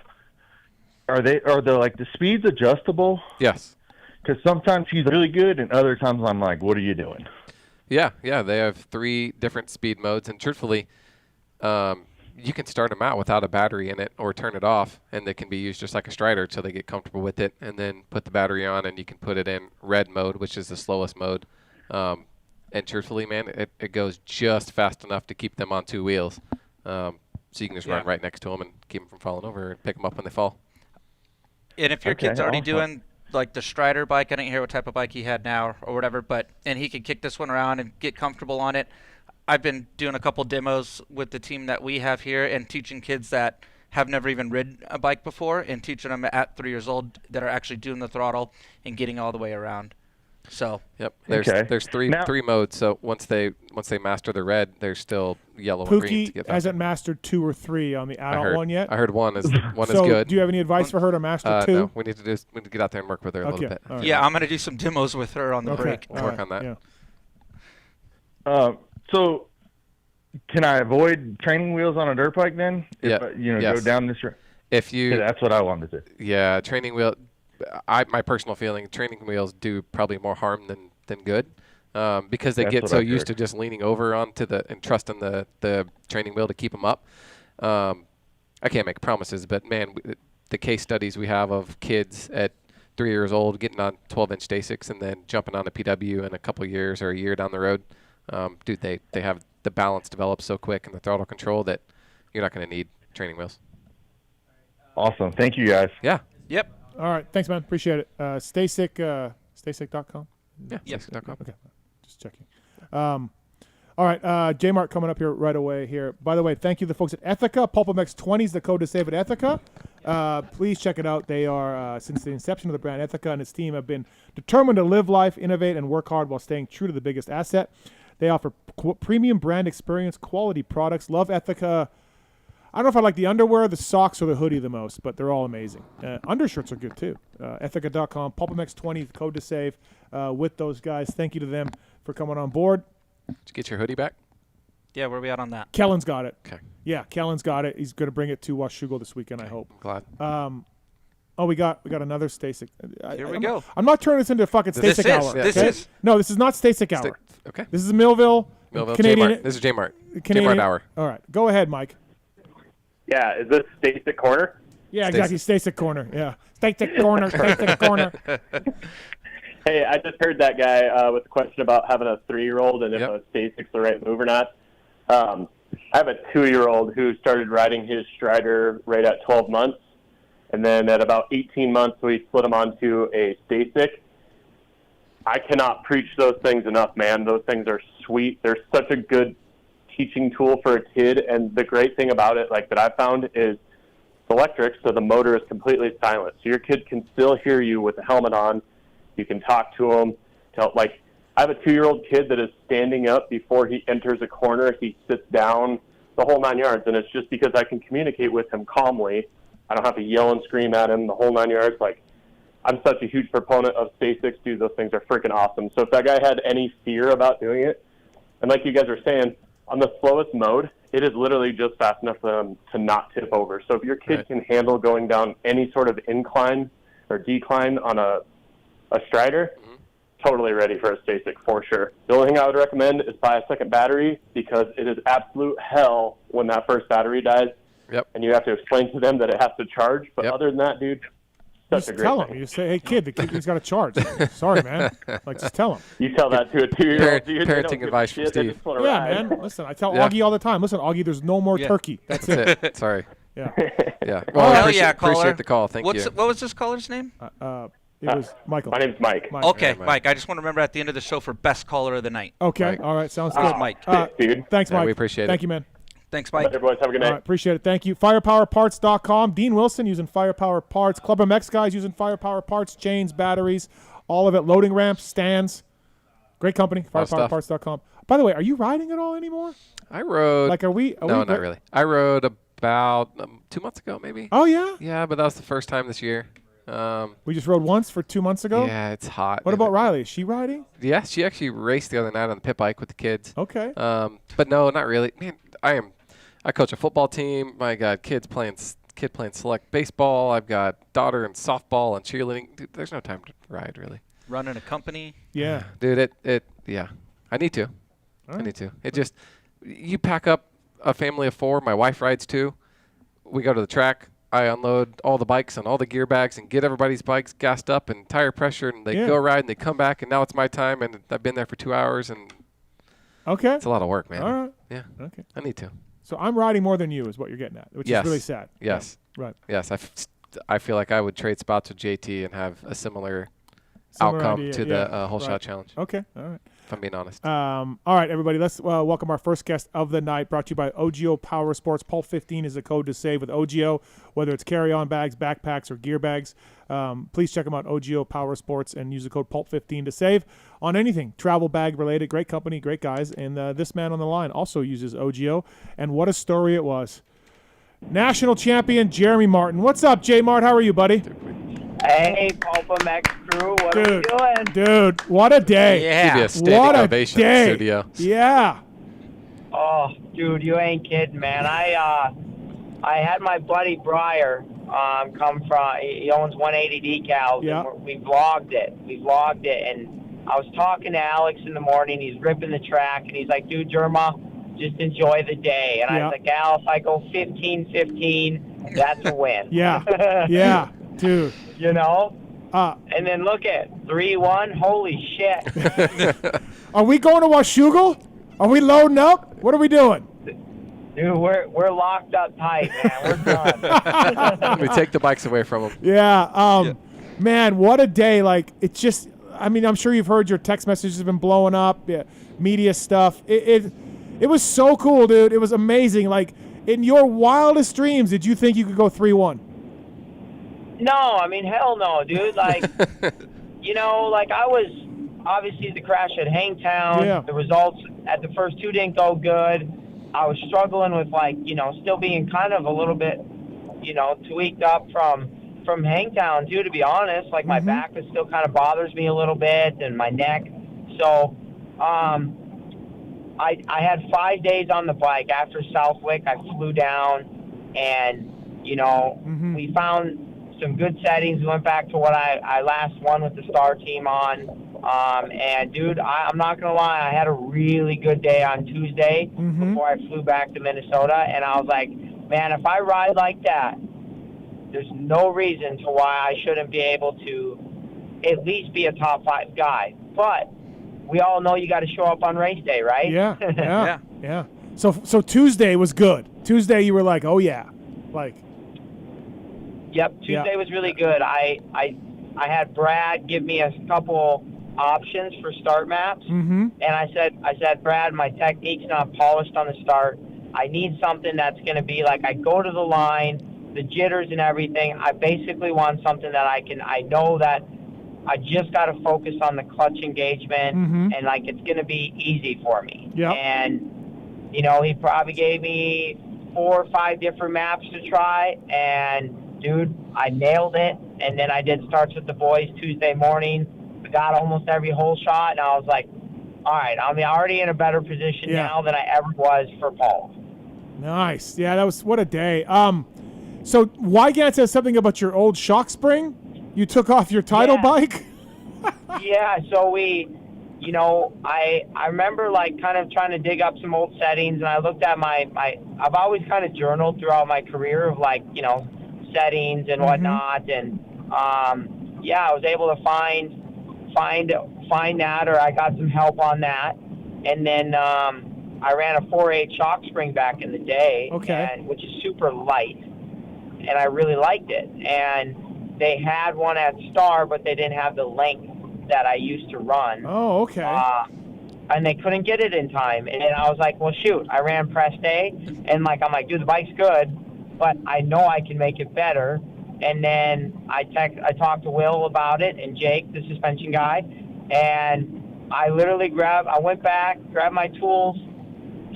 are they like the speeds adjustable? Yes. Because sometimes he's really good, and other times I'm like, what are you doing? Yeah. They have 3 different speed modes, and truthfully, you can start them out without a battery in it or turn it off, and they can be used just like a Strider until they get comfortable with it, and then put the battery on, and you can put it in red mode, which is the slowest mode. And truthfully, man, it goes just fast enough to keep them on 2 wheels. So you can just run right next to them and keep them from falling over and pick them up when they fall. And if your kid's already doing like the Strider bike, I didn't hear what type of bike he had now or whatever, and he can kick this one around and get comfortable on it. I've been doing a couple demos with the team that we have here and teaching kids that have never even ridden a bike before and teaching them at 3 years old that are actually doing the throttle and getting all the way around. So there's three modes. So once they master the red, there's still yellow and green to get Pookie hasn't mastered 2 or 3 on the adult one yet. I heard one is good. So do you have any advice for her to master 2? No, we need to get out there and work with her a little bit. Right. Yeah, I'm gonna do some demos with her on the break. We'll work on that. Yeah. So can I avoid training wheels on a dirt bike then? If go down this road. If you, that's what I wanted to do. Yeah, training wheel. My personal feeling, training wheels do probably more harm than good, because they get so used to just leaning over onto and trusting the training wheel to keep them up. I can't make promises, but man, the case studies we have of kids at 3 years old getting on 12-inch Stacycs and then jumping on a PW in a couple years or a year down the road, dude, they have the balance developed so quick and the throttle control that you're not going to need training wheels. Awesome. Thank you, guys. Yeah. Yep. All right. Thanks, man. Appreciate it. Stacyc, Stacyc.com? Yeah, Stacyc.com. Okay. Just checking. All right. J-Mart coming up here right away here. By the way, thank you to the folks at Ethica. PulpMX 20 is the code to save at Ethica. Please check it out. They are, since the inception of the brand, Ethica and its team have been determined to live life, innovate, and work hard while staying true to the biggest asset. They offer premium brand experience, quality products. Love Ethica. I don't know if I like the underwear, the socks, or the hoodie the most, but they're all amazing. Undershirts are good too. Ethica.com, PulpMX 20, the code to save with those guys. Thank you to them for coming on board. Did you get your hoodie back? Yeah, where are we at on that? Kellen's got it. Okay. Yeah, Kellen's got it. He's going to bring it to Washougal this weekend, I hope. I'm glad. We got another Stacyc. Here we go. I'm not turning this into a fucking Stacyc hour. No, this is not Stacyc hour. Okay. This is Millville Canadian. J-Mart. This is J-Mart. Canadian hour. All right. Go ahead, Mike. Yeah, is this Stacyc Corner? Yeah, exactly. Stacyc Corner. Yeah. Stacyc Corner. Stacyc Corner. Hey, I just heard that guy with a question about having a 3-year-old and if a Stacyc's the right move or not. I have a 2-year-old who started riding his Strider right at 12 months. And then at about 18 months, we split him onto a Stacyc. I cannot preach those things enough, man. Those things are sweet. They're such a good teaching tool for a kid. And the great thing about it, like that I found, is it's electric, so the motor is completely silent. So your kid can still hear you with the helmet on. You can talk to him. Like, I have a 2-year-old kid that is standing up before he enters a corner. He sits down, the whole 9 yards. And it's just because I can communicate with him calmly. I don't have to yell and scream at him the whole 9 yards. Like, I'm such a huge proponent of Stacycs, dude. Those things are freaking awesome. So if that guy had any fear about doing it, and like you guys are saying, on the slowest mode, it is literally just fast enough for them to not tip over. So if your kid can handle going down any sort of incline or decline on a Strider, totally ready for a Stacyc for sure. The only thing I would recommend is buy a second battery, because it is absolute hell when that first battery dies. Yep. And you have to explain to them that it has to charge. But other than that, dude, just tell him. You say, hey, kid, he's got to charge. Sorry, man. Like, just tell him. You tell that to a 2-year-old. Parenting advice from Steve. Yeah, man. Listen, I tell Augie all the time. Listen, Augie, there's no more turkey. That's it. Sorry. Yeah. Yeah. Well, appreciate the call. Thank you. What was this caller's name? It was Michael. My name's Mike. Okay, Mike. I just want to remember at the end of the show for best caller of the night. Okay. Right. All right. Sounds good. Mike. Dude. Thanks, Mike. We appreciate it. Thank you, man. Thanks, Mike. Later, boys. Have a good night. All right, appreciate it. Thank you. Firepowerparts.com. Dean Wilson using Firepower Parts. PulpMX guys using Firepower Parts, chains, batteries, all of it. Loading ramps, stands. Great company. Firepowerparts.com. By the way, are you riding at all anymore? I rode. Like, No, not really. I rode about 2 months ago, maybe. Oh, yeah? Yeah, but that was the first time this year. We just rode once for 2 months ago? Yeah, it's hot. What about Riley? Is she riding? Yeah, she actually raced the other night on the pit bike with the kids. Okay. But no, not really. Man, I coach a football team. I got kid playing select baseball. I've got daughter in softball and cheerleading. Dude, there's no time to ride, really. Running a company. Yeah. Dude, yeah. I need to. I need to. It just, you pack up a family of 4. My wife rides 2. We go to the track. I unload all the bikes and all the gear bags and get everybody's bikes gassed up and tire pressure, and they go ride and they come back, and now it's my time, and I've been there for 2 hours, and it's a lot of work, man. All right. Yeah. Okay. I need to. So I'm riding more than you is what you're getting at, which is really sad. Yes. Yeah. Right. Yes. I feel like I would trade spots with JT and have a similar outcome idea, to the whole shot challenge. Okay. All right. If I'm being honest. All right, everybody. Let's welcome our first guest of the night, brought to you by OGO Power Sports. Pulp15 is the code to save with OGO, whether it's carry-on bags, backpacks, or gear bags. Please check them out, OGO Power Sports, and use the code Pulp15 to save on anything travel bag related. Great company, great guys. And this man on the line also uses OGO. And what a story it was. National champion Jeremy Martin. What's up, J Mart? How are you, buddy? Hey, PulpMX crew, what are you doing? Dude, what a day. Yeah. Give you a standing ovation in the studio. Yeah. Oh, dude, you ain't kidding, man. I had my buddy Briar come from, he owns 180 Decals. Yeah. And we vlogged it, and I was talking to Alex in the morning. He's ripping the track, and he's like, dude, Jerma, just enjoy the day. And I was like, Al, if I go 15-15, that's a win. Yeah. Yeah. Dude. You know? And then look at 3-1. Holy shit. Are we going to Washougal? Are we loading up? What are we doing? Dude, we're locked up tight, man. We're done. We take the bikes away from them. Yeah. Man, what a day. Like, it's just, I mean, I'm sure you've heard your text messages have been blowing up, media stuff. It was so cool, dude. It was amazing. Like, in your wildest dreams, did you think you could go 3-1? No, I mean, hell no, dude. Like, you know, like I was, obviously the crash at Hangtown, the results at the first 2 didn't go good. I was struggling with, like, you know, still being kind of a little bit, you know, tweaked up from Hangtown, too, to be honest. Like, my back was still kind of bothers me a little bit, and my neck. So, I had 5 days on the bike. After Southwick, I flew down, and, you know, we found some good settings. We went back to what I last won with the Star team on. And, dude, I'm not going to lie, I had a really good day on Tuesday before I flew back to Minnesota. And I was like, man, if I ride like that, there's no reason to why I shouldn't be able to at least be a top 5 guy. But we all know you got to show up on race day, right? Yeah. So Tuesday was good. Tuesday you were like, oh, yeah. Like. Yep, Tuesday was really good. I had Brad give me a couple options for start maps, and I said, Brad, my technique's not polished on the start. I need something that's going to be like I go to the line, the jitters and everything. I basically want something that I know that I just got to focus on the clutch engagement, and like it's going to be easy for me. Yep. And, you know, he probably gave me 4 or 5 different maps to try, and dude, I nailed it. And then I did starts with the boys Tuesday morning. I got almost every whole shot, and I was like, all right, I'm already in a better position now than I ever was for Paul. Nice. Yeah, that was, what a day. So Wygant says something about your old shock spring. You took off your title bike? Yeah, so we, you know, I remember like kind of trying to dig up some old settings, and I looked at I've always kind of journaled throughout my career of like, you know, settings and whatnot, and I was able to find that, or I got some help on that, and then I ran a 4.8 shock spring back in the day, which is super light, and I really liked it. And they had one at Star, but they didn't have the length that I used to run. Oh, okay. And they couldn't get it in time, and I was like, well, shoot, I ran press day, and I'm like, dude, the bike's good, but I know I can make it better. And then I talked to Will about it, and Jake, the suspension guy, and I literally went back, grabbed my tools,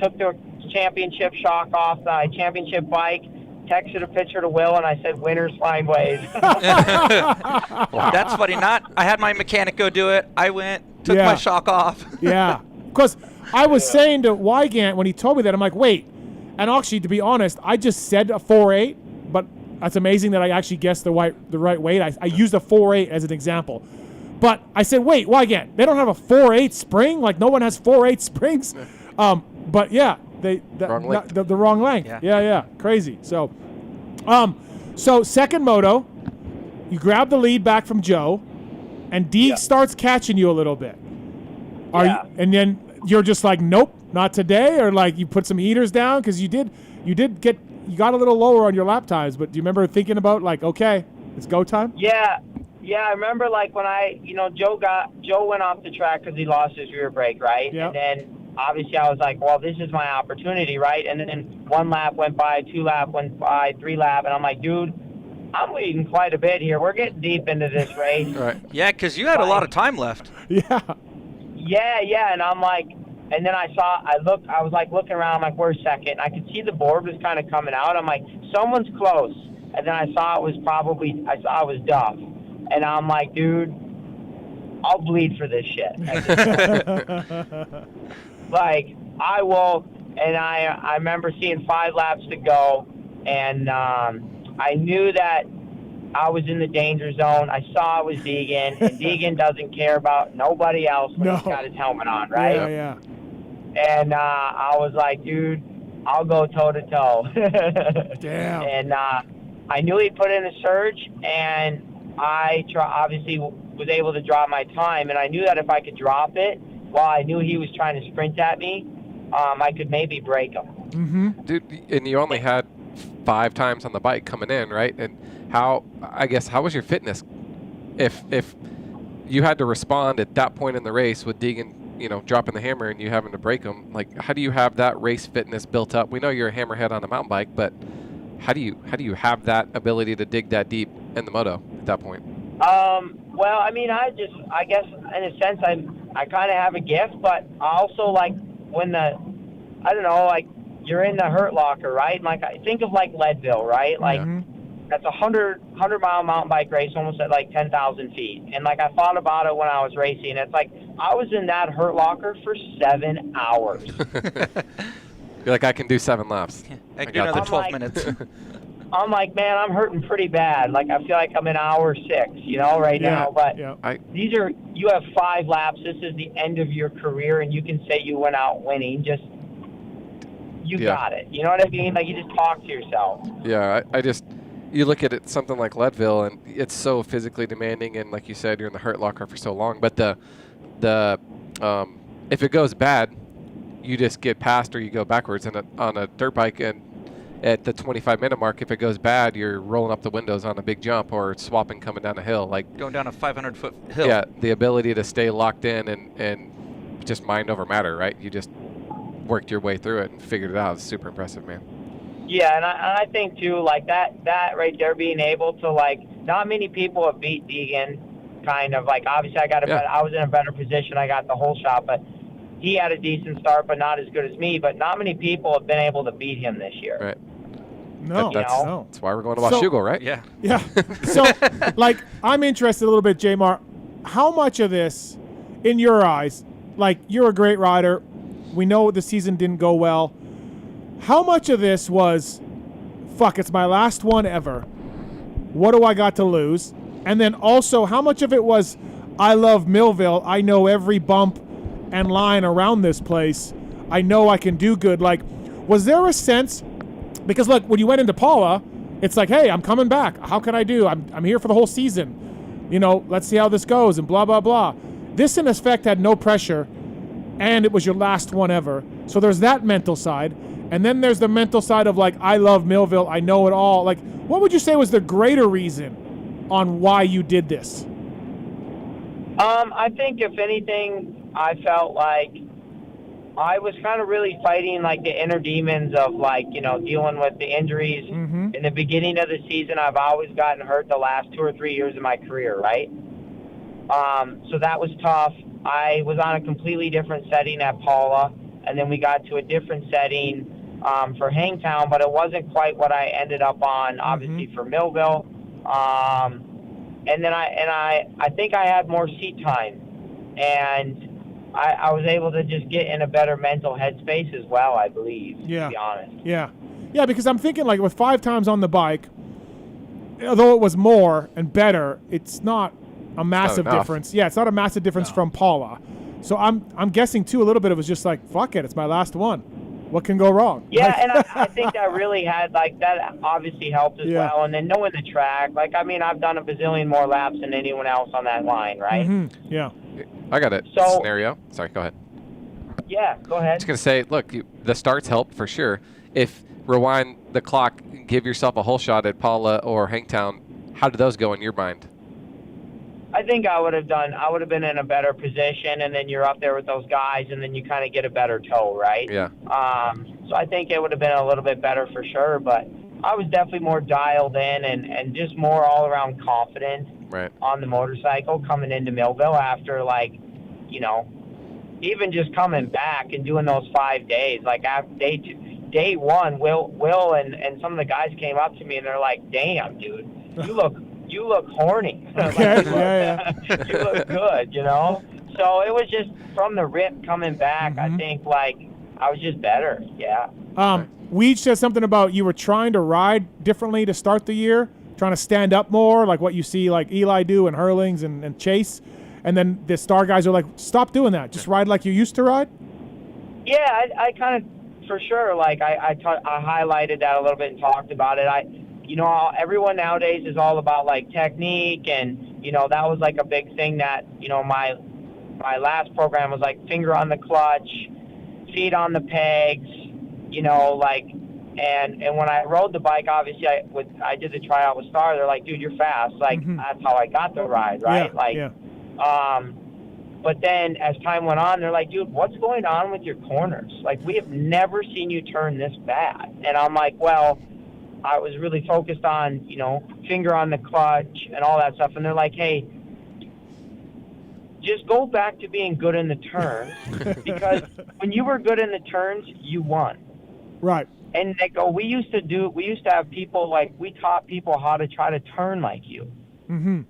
took the championship shock off the championship bike, texted a picture to Will, and I said, winners find ways. That's funny. I had my mechanic go do it. I went, took my shock off. Yeah. Because I was saying to Wygant when he told me that, I'm like, wait. And actually, to be honest, I just said a 4.8, but that's amazing that I actually guessed the right weight. I used a 4.8 as an example. But I said, wait, Wygant, they don't have a 4.8 spring? Like, no one has 4.8 springs? But, yeah. The wrong length. Yeah. Crazy. So, second moto, you grab the lead back from Joe, and Deeg starts catching you a little bit. And then you're just like, nope, not today, or like you put some heaters down because you got a little lower on your lap times. But do you remember thinking about like, okay, it's go time? Yeah. I remember like when Joe went off the track because he lost his rear brake, right? Yep. And then. Obviously, I was like, well, this is my opportunity, right? And then 1 lap went by, 2 lap went by, 3 lap, and I'm like, dude, I'm leading quite a bit here. We're getting deep into this race. Right. Yeah, because you had a lot of time left. Yeah. Yeah, and I'm like, and then I was like looking around, I'm like, where's second? I could see the board was kind of coming out. I'm like, someone's close. And then I saw it was Duff. And I'm like, dude, I'll bleed for this shit. Like, I will, and I remember seeing 5 laps to go, and I knew that I was in the danger zone. I saw it was Deegan, and Deegan doesn't care about nobody else when he's got his helmet on, right? Yeah. And I was like, dude, I'll go toe-to-toe. Damn. And I knew he'd put in a surge, and I obviously was able to drop my time, and I knew that if I could drop it, while I knew he was trying to sprint at me, I could maybe break him. Mm-hmm. Dude, and you only had 5 times on the bike coming in, right? And how was your fitness? If you had to respond at that point in the race with Deegan, dropping the hammer and you having to break him, like how do you have that race fitness built up? We know you're a hammerhead on a mountain bike, but how do you have that ability to dig that deep in the moto at that point? Well, I mean, I guess in a sense I kind of have a gift, but also like when you're in the hurt locker, right? Like I think of like Leadville, right? Like that's a 100-mile mountain bike race, almost at like 10,000 feet. And like I thought about it when I was racing. It's like I was in that hurt locker for 7 hours. You're like, I can do 7 laps. I can do another 12 minutes. I'm like, man, I'm hurting pretty bad. Like, I feel like I'm in hour 6, right now. But you have 5 laps. This is the end of your career, and you can say you went out winning. Just, got it. You know what I mean? Like, you just talk to yourself. Yeah, you look at it, something like Leadville, and it's so physically demanding, and like you said, you're in the hurt locker for so long. But if it goes bad, you just get past or you go backwards. And on a dirt bike, and at the 25-minute mark, if it goes bad, you're rolling up the windows on a big jump or swapping coming down a hill. Like going down a 500-foot hill. Yeah, the ability to stay locked in and just mind over matter, right? You just worked your way through it and figured it out. It's super impressive, man. Yeah, and I think, too, like that right there, being able to, like, not many people have beat Deegan, kind of. Like, obviously, I was in a better position. I got the whole shot, but he had a decent start, but not as good as me. But not many people have been able to beat him this year. Right. No. That's why we're going to Washougal, right? Yeah. Yeah. So, like, I'm interested a little bit, J-Mar. How much of this, in your eyes, like, you're a great rider. We know the season didn't go well. How much of this was, fuck, it's my last one ever. What do I got to lose? And then also, how much of it was, I love Millville. I know every bump and line around this place. I know I can do good. Like, was there a sense, because look, when you went into Paula, it's like, hey, I'm coming back. How can I do? I'm here for the whole season. Let's see how this goes and blah, blah, blah. This, in effect, had no pressure, and it was your last one ever. So there's that mental side. And then there's the mental side of, like, I love Millville. I know it all. Like, what would you say was the greater reason on why you did this? I think, if anything, I felt like I was kind of really fighting, like, the inner demons of, like, dealing with the injuries. Mm-hmm. In the beginning of the season, I've always gotten hurt the last 2 or 3 years of my career, right? So that was tough. I was on a completely different setting at Paula, and then we got to a different setting for Hangtown, but it wasn't quite what I ended up on, obviously, for Millville. And then I think I had more seat time, and I was able to just get in a better mental headspace as well, I believe, to be honest. Yeah, because I'm thinking, like, with 5 times on the bike, although it was more and better, it's not a massive difference. Yeah, it's not a massive difference from Paula. So I'm guessing, too, a little bit it was just like, fuck it, it's my last one. What can go wrong? Yeah, and I think that really had, like, that obviously helped as well. And then knowing the track, like, I mean, I've done a bazillion more laps than anyone else on that line, right? Mm-hmm. Yeah. I got a scenario. Sorry, go ahead. Yeah, go ahead. I was going to say, look, the starts help for sure. If rewind the clock, give yourself a whole shot at Paula or Hangtown, how did those go in your mind? I think I would have been in a better position, and then you're up there with those guys, and then you kind of get a better toe, right? Yeah. So I think it would have been a little bit better for sure, but I was definitely more dialed in and just more all-around confident on the motorcycle coming into Millville after, like, you know, even just coming back and doing those 5 days. Like, after day one, Will and some of the guys came up to me, and they're like, damn, dude, you look horny. Okay. You look good, you know? So it was just from the rip coming back, I think, like, I was just better, Weege said something about you were trying to ride differently to start the year, trying to stand up more, like what you see like Eli do and Hurlings and Chase. And then the Star guys are like, stop doing that. Just ride like you used to ride? Yeah, I kind of, for sure, like, I highlighted that a little bit and talked about it. You know, everyone nowadays is all about, like, technique, and, you know, that was, like, a big thing that, you know, my last program was, like, finger on the clutch, feet on the pegs, you know, like, and when I rode the bike, obviously, I did the tryout with Star, they're like, dude, you're fast. Like, that's how I got the ride, right? But then as time went on, they're like, dude, what's going on with your corners? Like, we have never seen you turn this bad. And I'm like, well, I was really focused on, you know, finger on the clutch and all that stuff. And they're like, hey, just go back to being good in the turns because when you were good in the turns, you won. Right. And they go, we used to have people, like, we taught people how to try to turn like you. Mm-hmm.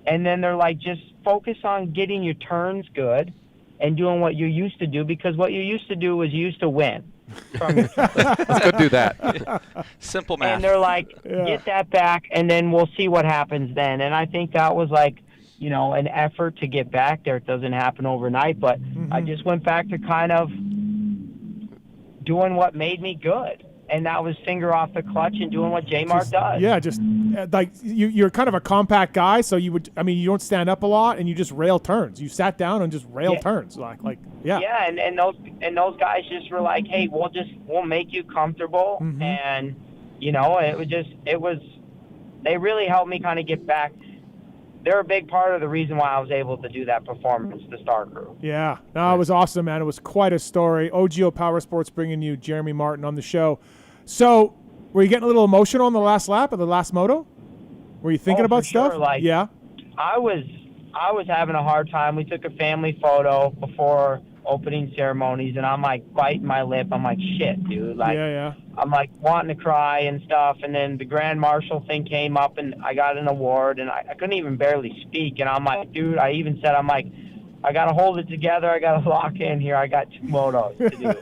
And then they're like, just focus on getting your turns good and doing what you used to do, because what you used to do was you used to win. Let's go do that. Simple math. And they're like, get that back, and then we'll see what happens then. And I think that was, like, you know, an effort to get back there. It doesn't happen overnight, but I just went back to kind of doing what made me good. And that was finger off the clutch and doing what J-Mark does. Yeah, just like you're kind of a compact guy, so you don't stand up a lot and you just rail turns. You sat down and just rail turns, Yeah, and those guys just were like, hey, we'll make you comfortable, and you know, they really helped me kind of get back. They're a big part of the reason why I was able to do that performance, the Star Crew. Yeah, no, it was awesome, man. It was quite a story. OGO Power Sports bringing you Jeremy Martin on the show. So, were you getting a little emotional on the last lap of the last moto? Were you thinking about stuff? Sure. Like, yeah. I was having a hard time. We took a family photo before opening ceremonies, and I'm like biting my lip. I'm like, shit, dude. Like, I'm like wanting to cry and stuff. And then the Grand Marshal thing came up, and I got an award, and I couldn't even barely speak. And I'm like, dude, I even said, I'm like, I got to hold it together. I got to lock in here. I got 2 motos to do.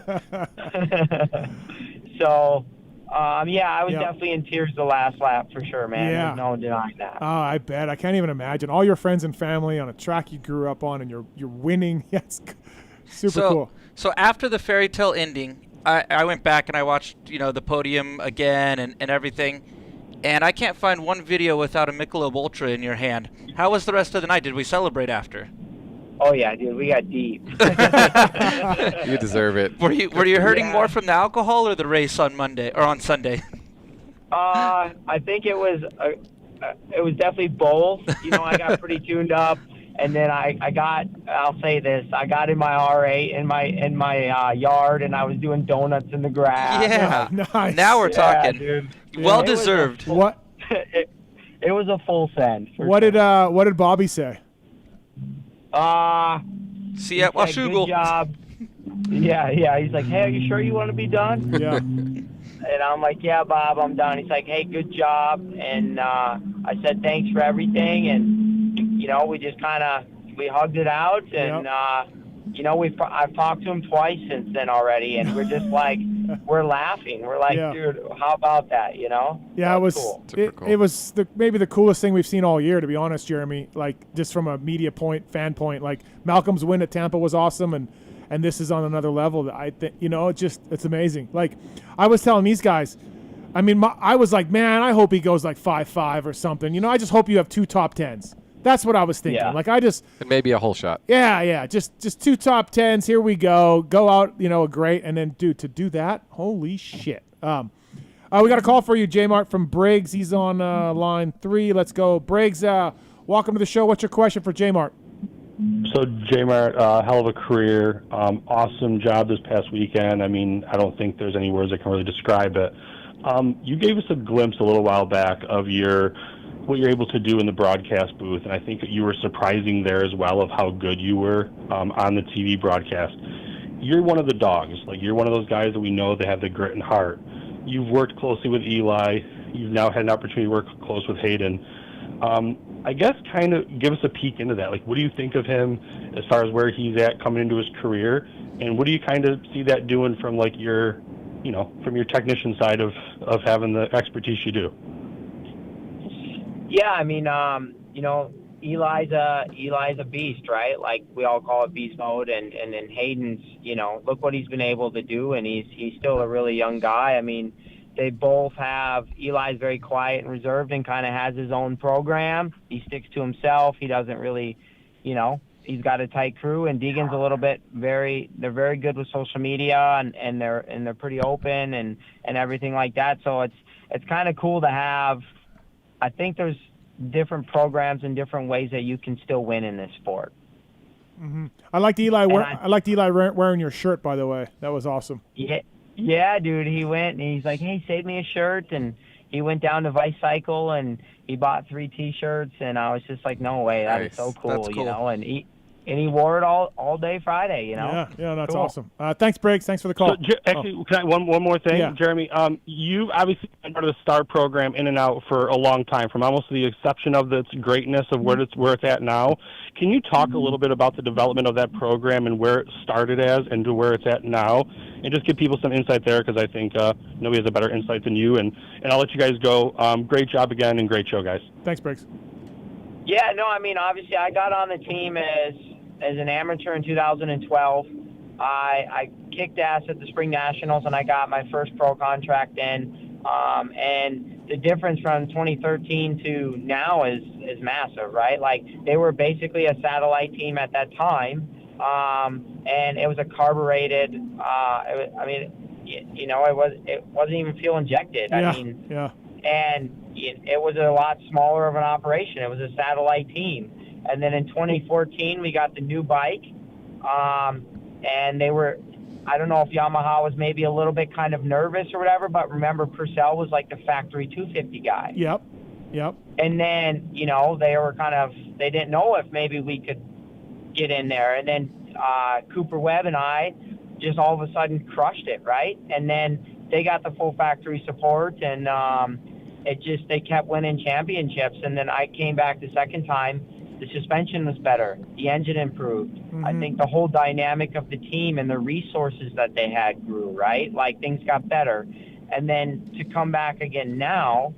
So, I was definitely in tears the last lap for sure, man. Yeah. There's no denying that. Oh, I bet. I can't even imagine. All your friends and family on a track you grew up on, and you're winning. Yes. Super cool. So after the fairy tale ending, I went back and I watched, you know, the podium again and everything, and I can't find one video without a Michelob Ultra in your hand. How was the rest of the night? Did we celebrate after? Oh yeah, dude, we got deep. You deserve it. Were you hurting more from the alcohol or the race on Monday or on Sunday? I think it was definitely both. You know, I got pretty tuned up. And then I'll say this, I got in my R8 in my yard, and I was doing donuts in the grass. Yeah, nice. Now we're talking. Dude. Well deserved. What? It was a full send. What did Bobby say? See you at Washougal. Good job. Yeah. He's like, hey, are you sure you want to be done? Yeah. And I'm like, yeah, Bob, I'm done. He's like, hey, good job. And I said, thanks for everything. And, we just we hugged it out. And, I've talked to him twice since then already. And we're just like, we're laughing. We're like, dude, how about that, Yeah, That's it was cool. it was maybe the coolest thing we've seen all year, to be honest, Jeremy. Like, just from a media fan point. Like, Malcolm's win at Tampa was awesome, and this is on another level. That I think, it's amazing. Like, I was telling these guys, I mean, I was like, man, I hope he goes like 5.5 or something. I just hope you have 2 top 10s. That's what I was thinking. Yeah. Like, and maybe a whole shot. Yeah. Just 2 top 10s. Here we go. Go out, great. And then, dude, to do that, holy shit. We got a call for you, J-Mart from Briggs. He's on line 3. Let's go. Briggs, welcome to the show. What's your question for J-Mart? So, J-Mart, hell of a career. Awesome job this past weekend. I mean, I don't think there's any words that can really describe it. You gave us a glimpse a little while back of what you're able to do in the broadcast booth, and I think that you were surprising there as well of how good you were on the TV broadcast. You're one of the dogs. Like, you're one of those guys that we know that have the grit and heart. You've worked closely with Eli. You've now had an opportunity to work close with Hayden. I guess kind of give us a peek into that. Like, what do you think of him as far as where he's at coming into his career, and what do you kind of see that doing from like your, from your technician side of having the expertise you do? Yeah, I mean, Eli's a beast, right? Like, we all call it beast mode, and then Hayden's, look what he's been able to do, and he's still a really young guy. I mean, they both have, Eli's very quiet and reserved and kind of has his own program. He sticks to himself. He doesn't really, he's got a tight crew, and Deegan's a little bit they're very good with social media, and they're pretty open and everything like that. So it's kind of cool to have. I think there's different programs and different ways that you can still win in this sport. Mm-hmm. I liked Eli wearing your shirt, by the way. That was awesome. Yeah, dude. He went and he's like, "Hey, save me a shirt," and he went down to Vice Cycle and he bought 3 T-shirts, and I was just like, "No way, that is so cool," And he wore it all day Friday, Yeah, that's awesome. Thanks, Briggs. Thanks for the call. So, actually, can I one more thing, Yeah. Jeremy? You obviously been part of the STAR program in and out for a long time, from almost the exception of its greatness of where it's at now. Can you talk a little bit about the development of that program and where it started as and to where it's at now, and just give people some insight there, because I think nobody has a better insight than you. And I'll let you guys go. Great job again, and great show, guys. Thanks, Briggs. Yeah, no, I mean, obviously, I got on the team as an amateur in 2012. I kicked ass at the Spring Nationals, and I got my first pro contract then. And the difference from 2013 to now is massive, right? Like, they were basically a satellite team at that time, and it was a carbureted. It wasn't even fuel injected. Yeah. And it was a lot smaller of an operation. It was a satellite team. And then in 2014, we got the new bike, and they were, I don't know if Yamaha was maybe a little bit kind of nervous or whatever, but remember, Purcell was like the factory 250 guy. Yep. And then, they didn't know if maybe we could get in there. And then Cooper Webb and I just all of a sudden crushed it, right? And then they got the full factory support, and they kept winning championships. And then I came back the second time. The suspension was better. The engine improved. Mm-hmm. I think the whole dynamic of the team and the resources that they had grew, right? Like, things got better. And then to come back again now,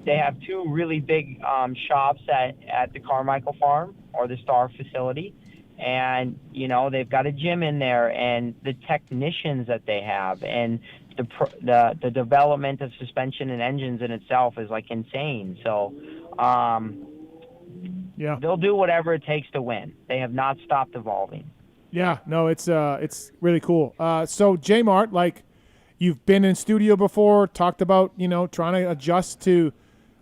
they have 2 really big shops at the Carmichael Farm or the Star facility. And, they've got a gym in there, and the technicians that they have, and the development of suspension and engines in itself is like insane. So, yeah, they'll do whatever it takes to win. They have not stopped evolving. Yeah, no, it's really cool. So J-Mart, like, you've been in studio before, talked about, trying to adjust to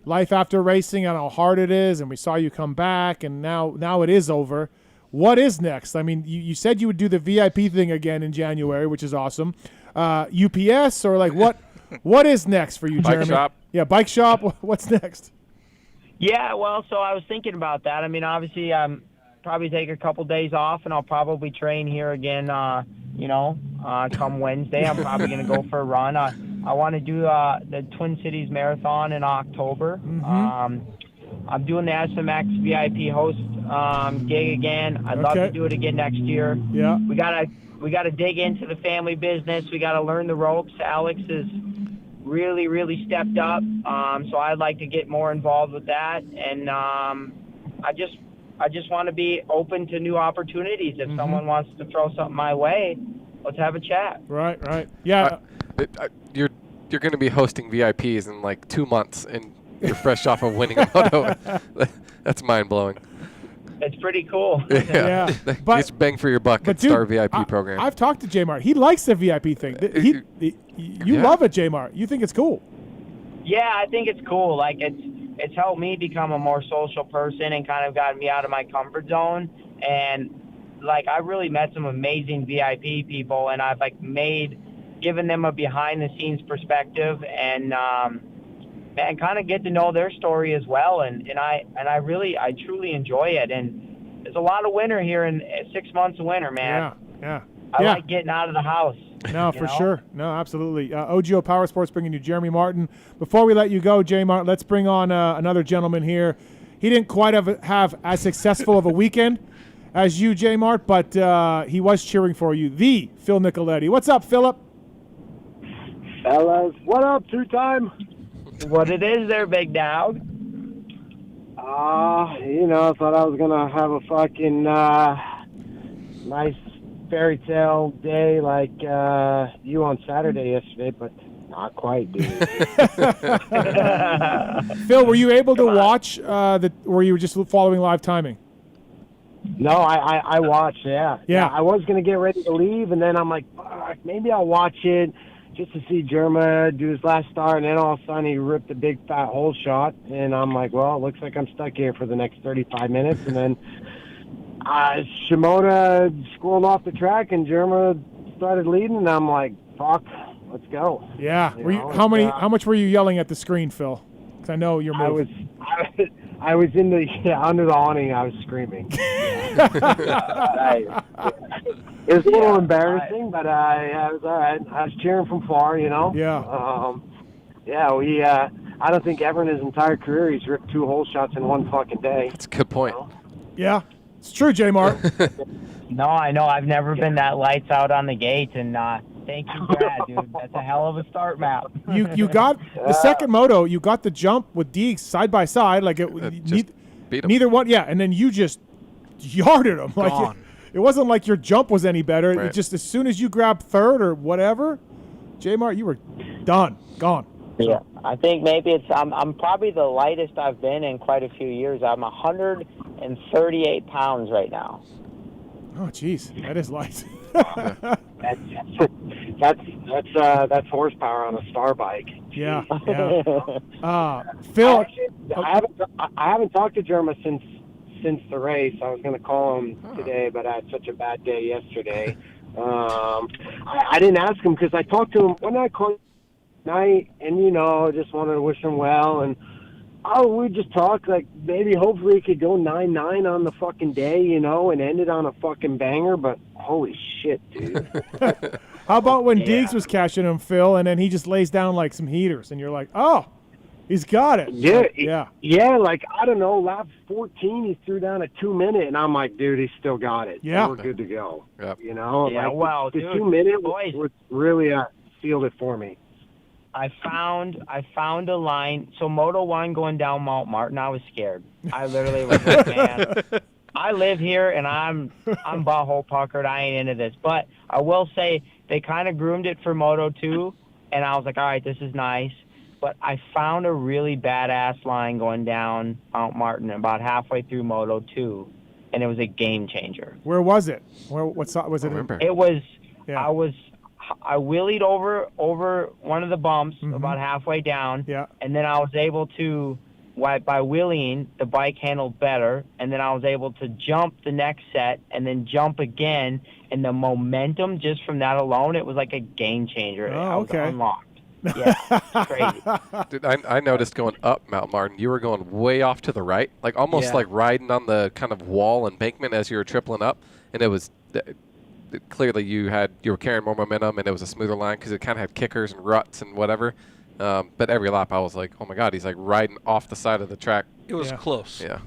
life after racing and how hard it is, and we saw you come back, and now it is over. What is next? I mean, you said you would do the VIP thing again in January, which is awesome. UPS, or like what is next for you, Jeremy? Bike shop. Yeah, bike shop. What's next? Yeah, well, so I was thinking about that. I mean, obviously, probably take a couple days off, and I'll probably train here again, come Wednesday. I'm probably going to go for a run. I want to do the Twin Cities Marathon in October. I'm doing the SMX VIP host gig again. I'd love to do it again next year. Yeah. We gotta dig into the family business. We gotta learn the ropes. Alex is really, really stepped up. So I'd like to get more involved with that. And I just want to be open to new opportunities. If someone wants to throw something my way, let's have a chat. Right. Yeah. You're going to be hosting VIPs in like 2 months, and you're fresh off of winning a moto. That's mind-blowing. It's pretty cool. Yeah. But it's bang for your buck at Star VIP program. I've talked to J-Mart. He likes the VIP thing. You love it, J-Mart. You think it's cool. Yeah, I think it's cool. Like, it's helped me become a more social person and kind of gotten me out of my comfort zone. And, like, I really met some amazing VIP people, and I've, like, given them a behind-the-scenes perspective and kind of get to know their story as well. And I truly enjoy it. And there's a lot of winter here in 6 months of winter, man. Yeah. I like getting out of the house. No, for sure. No, absolutely. OGO Power Sports bringing you Jeremy Martin. Before we let you go, J. Martin, let's bring on another gentleman here. He didn't quite have as successful of a weekend as you, J. Mart, but he was cheering for you. The Phil Nicoletti. What's up, Philip? Fellas, what up, two-time? What it is there, big dog? I thought I was going to have a fucking nice fairy tale day like you on Saturday yesterday, but not quite, dude. Phil, were you able to watch or you were just following live timing? No, I watched, yeah. I was going to get ready to leave, and then I'm like, fuck, maybe I'll watch it just to see Jerma do his last start, and then all of a sudden he ripped a big fat hole shot, and I'm like, well, it looks like I'm stuck here for the next 35 minutes, and then Shimoda squirreled off the track, and Jerma started leading, and I'm like, fuck, let's go. Yeah. How much were you yelling at the screen, Phil? Because I know you're moving. I was under the awning. I was screaming. It was a little embarrassing, but it was all right. I was cheering from far, Yeah. I don't think ever in his entire career he's ripped 2 hole shots in one fucking day. That's a good point. Yeah, it's true, J. Mart. No, I know. I've never been that lights out on the gate, and thank you, Brad, dude. That's a hell of a start map. You got the second moto. You got the jump with Deeks side by side, like neither one. Yeah, and then you just yarded them. Like it wasn't like your jump was any better. Right. It just as soon as you grabbed third or whatever, J. Mart, you were gone. Yeah, I think maybe I'm probably the lightest I've been in quite a few years. I'm 138 pounds right now. Oh, geez, that is light. That's horsepower on a star bike. Yeah. Phil, I haven't talked to Jerma since the race. I was going to call him today, but I had such a bad day yesterday. I didn't ask him because I talked to him when I called night, and just wanted to wish him well, and we just talked like maybe hopefully it could go 9-9 on the fucking day, and end it on a fucking banger. But holy shit, dude! How about when Deeks was catching him, Phil, and then he just lays down like some heaters, and you're like, oh, he's got it. Yeah. Like I don't know, lap 14 he threw down a 2-minute, and I'm like, dude, he's still got it. Yeah, we're good to go. Yep. The 2-minute was really sealed it for me. I found a line. So Moto 1 going down Mount Martin, I was scared. I literally was like, man, I live here and I'm butthole puckered. I ain't into this. But I will say they kind of groomed it for Moto 2, and I was like, all right, this is nice. But I found a really badass line going down Mount Martin about halfway through Moto 2, and it was a game changer. Where was it? What was it? It was. Yeah. I wheelied over one of the bumps about halfway down, and then I was able to, by wheeling, the bike handled better, and then I was able to jump the next set and then jump again, and the momentum just from that alone, it was like a game changer. I was unlocked. Yeah, it's crazy. Dude, I noticed going up Mount Martin, you were going way off to the right, like almost like riding on the kind of wall embankment as you were tripling up, and it was clearly you were carrying more momentum, and it was a smoother line because it kind of had kickers and ruts and whatever. But every lap I was like, oh my God, he's like riding off the side of the track. It was close. Yeah.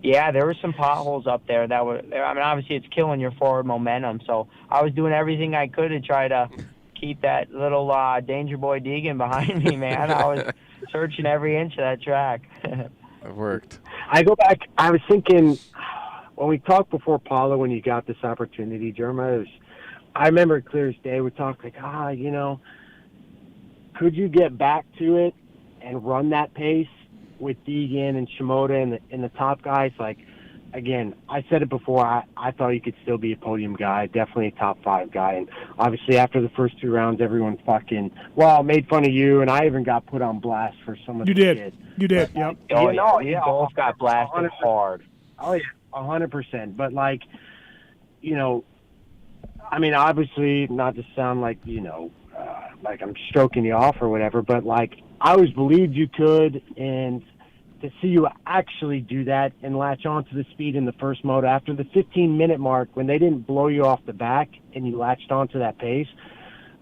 Yeah, there were some potholes up there that were. I mean, obviously it's killing your forward momentum. So I was doing everything I could to try to keep that little Danger Boy Deegan behind me, man. I was searching every inch of that track. It worked. I go back. I was thinking when we talked before Paulo, when you got this opportunity, Jeremiah, I remember it clear as day. We talked like, could you get back to it and run that pace with Deegan and Shimoda and the top guys? Like, again, I said it before, I thought you could still be a podium guy, definitely a top 5 guy. And obviously after the first 2 rounds, everyone made fun of you, and I even got put on blast for some of the kids. You did, yep. You both got blasted hard. Oh, yeah, 100%. But, like, I mean, obviously, not to sound like, like I'm stroking you off or whatever, but, like, I always believed you could, and to see you actually do that and latch on to the speed in the first moto after the 15-minute mark when they didn't blow you off the back and you latched onto that pace,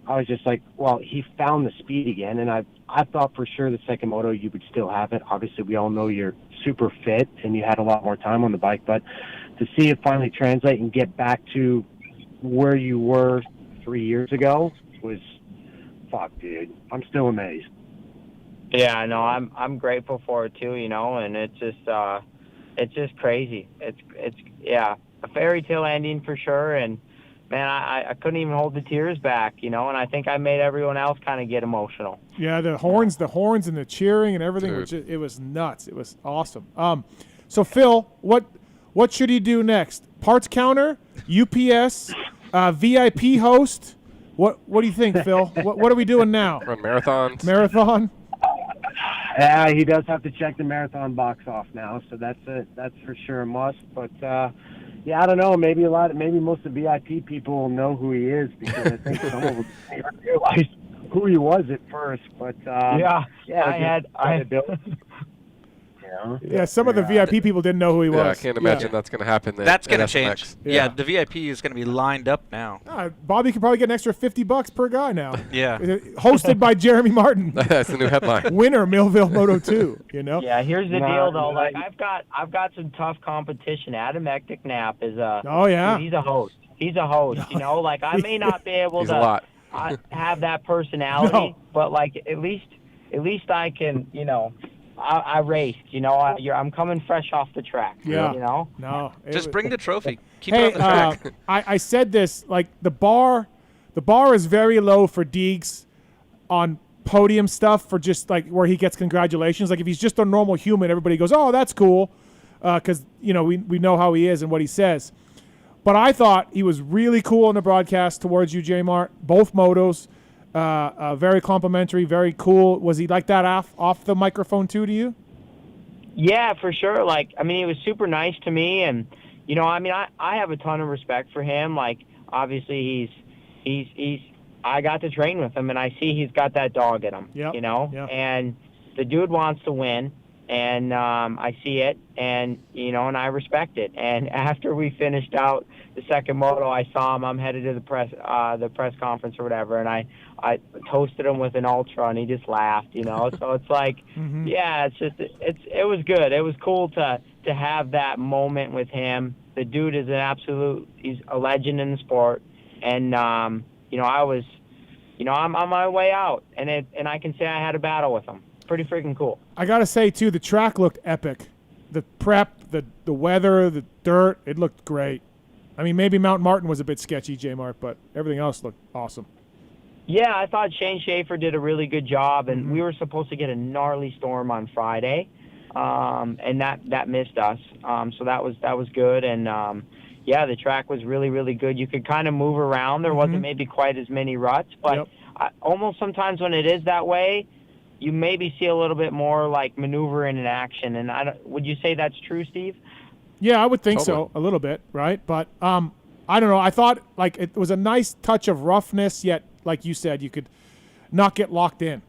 I was just like, well, he found the speed again, and I thought for sure the second moto you would still have it. Obviously, we all know you're super fit and you had a lot more time on the bike, but to see it finally translate and get back to where you were 3 years ago was, fuck, dude. I'm still amazed. Yeah, no, I'm grateful for it too, and it's just crazy. It's a fairy tale ending for sure, and man, I couldn't even hold the tears back, and I think I made everyone else kind of get emotional. Yeah, the horns and the cheering and everything, it was nuts. It was awesome. So Phil, what should he do next? Parts counter, UPS, VIP host. What do you think, Phil? What are we doing now? Run marathons. Marathon. Yeah, he does have to check the marathon box off now, so that's for sure a must. But I don't know. Maybe most of the VIP people will know who he is because I think some of them didn't realize who he was at first. But I had some of the VIP people didn't know who he was. Yeah, I can't imagine that's going to happen. That's going to change. Yeah, the VIP is going to be lined up now. Bobby could probably get an extra $50 per guy now. Yeah. Hosted by Jeremy Martin. That's the new headline. Winner, Millville Moto 2, Yeah, here's the deal, though. Like, I've got some tough competition. Adam Ektik-Knapp is he's a host. He's a host, Like, I may not be able to have that personality, but, like, at least I can, I raced, I'm coming fresh off the track. No. Just bring the trophy. Keep it on the track. I said this, like the bar is very low for Deegs on podium stuff for just like where he gets congratulations. Like if he's just a normal human, everybody goes, "Oh, that's cool," because we know how he is and what he says. But I thought he was really cool in the broadcast towards you, J-Mart. Both motos. Very complimentary, very cool. Was he like that off the microphone too to you? Yeah, for sure. Like, I mean, he was super nice to me, and I have a ton of respect for him. Like, obviously, he's I got to train with him, and I see he's got that dog in him. Yep. And the dude wants to win, and I see it, and and I respect it. And after we finished out the second moto, I saw him. I'm headed to the press conference or whatever, and I toasted him with an ultra, and he just laughed, So it's like, it was good. It was cool to have that moment with him. The dude is he's a legend in the sport, and I was, I'm on my way out, and I can say I had a battle with him. Pretty freaking cool. I gotta say too, the track looked epic. The prep, the weather, the dirt, it looked great. I mean, maybe Mount Martin was a bit sketchy, J-Mart, but everything else looked awesome. Yeah, I thought Shane Schaefer did a really good job, and we were supposed to get a gnarly storm on Friday, and that missed us. So that was good, and the track was really, really good. You could kind of move around. There wasn't maybe quite as many ruts, but almost sometimes when it is that way, you maybe see a little bit more like maneuvering in action. And would you say that's true, Steve? Yeah, I would think so, a little bit, right? But I don't know. I thought like it was a nice touch of roughness, yet like you said, you could not get locked in,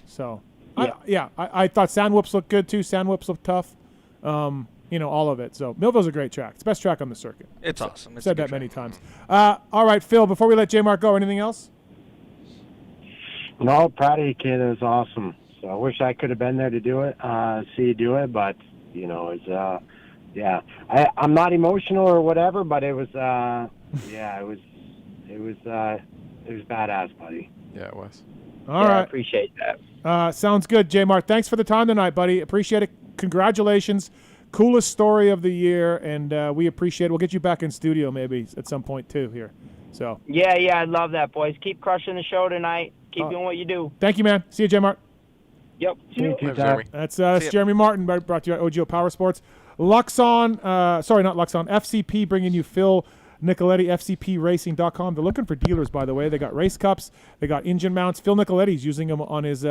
So, I thought Sand Whoops looked good too. Sand Whoops looked tough. All of it. So Millville's a great track. It's the best track on the circuit. It's awesome. Said that many times. All right, Phil, before we let J-Mark go, anything else? No, proud of you, kid. It was awesome. So I wish I could have been there to do it, see you do it, but, it's, yeah. I'm not emotional or whatever, but it was, it was badass, buddy. Yeah, it was. All right. I appreciate that. Sounds good, J-Mark. Thanks for the time tonight, buddy. Appreciate it. Congratulations. Coolest story of the year, and we appreciate it. We'll get you back in studio maybe at some point, too, here. So. Yeah, I'd love that, boys. Keep crushing the show tonight. Keep doing what you do. Thank you, man. See you, J-Mark. Yep. Jeremy. That's Jeremy Martin, brought to you by OGO Power Sports. Luxon, not Luxon, FCP bringing you Phil Nicoletti, FCPRacing.com. They're looking for dealers, by the way. They got race cups. They got engine mounts. Phil Nicoletti's using them on his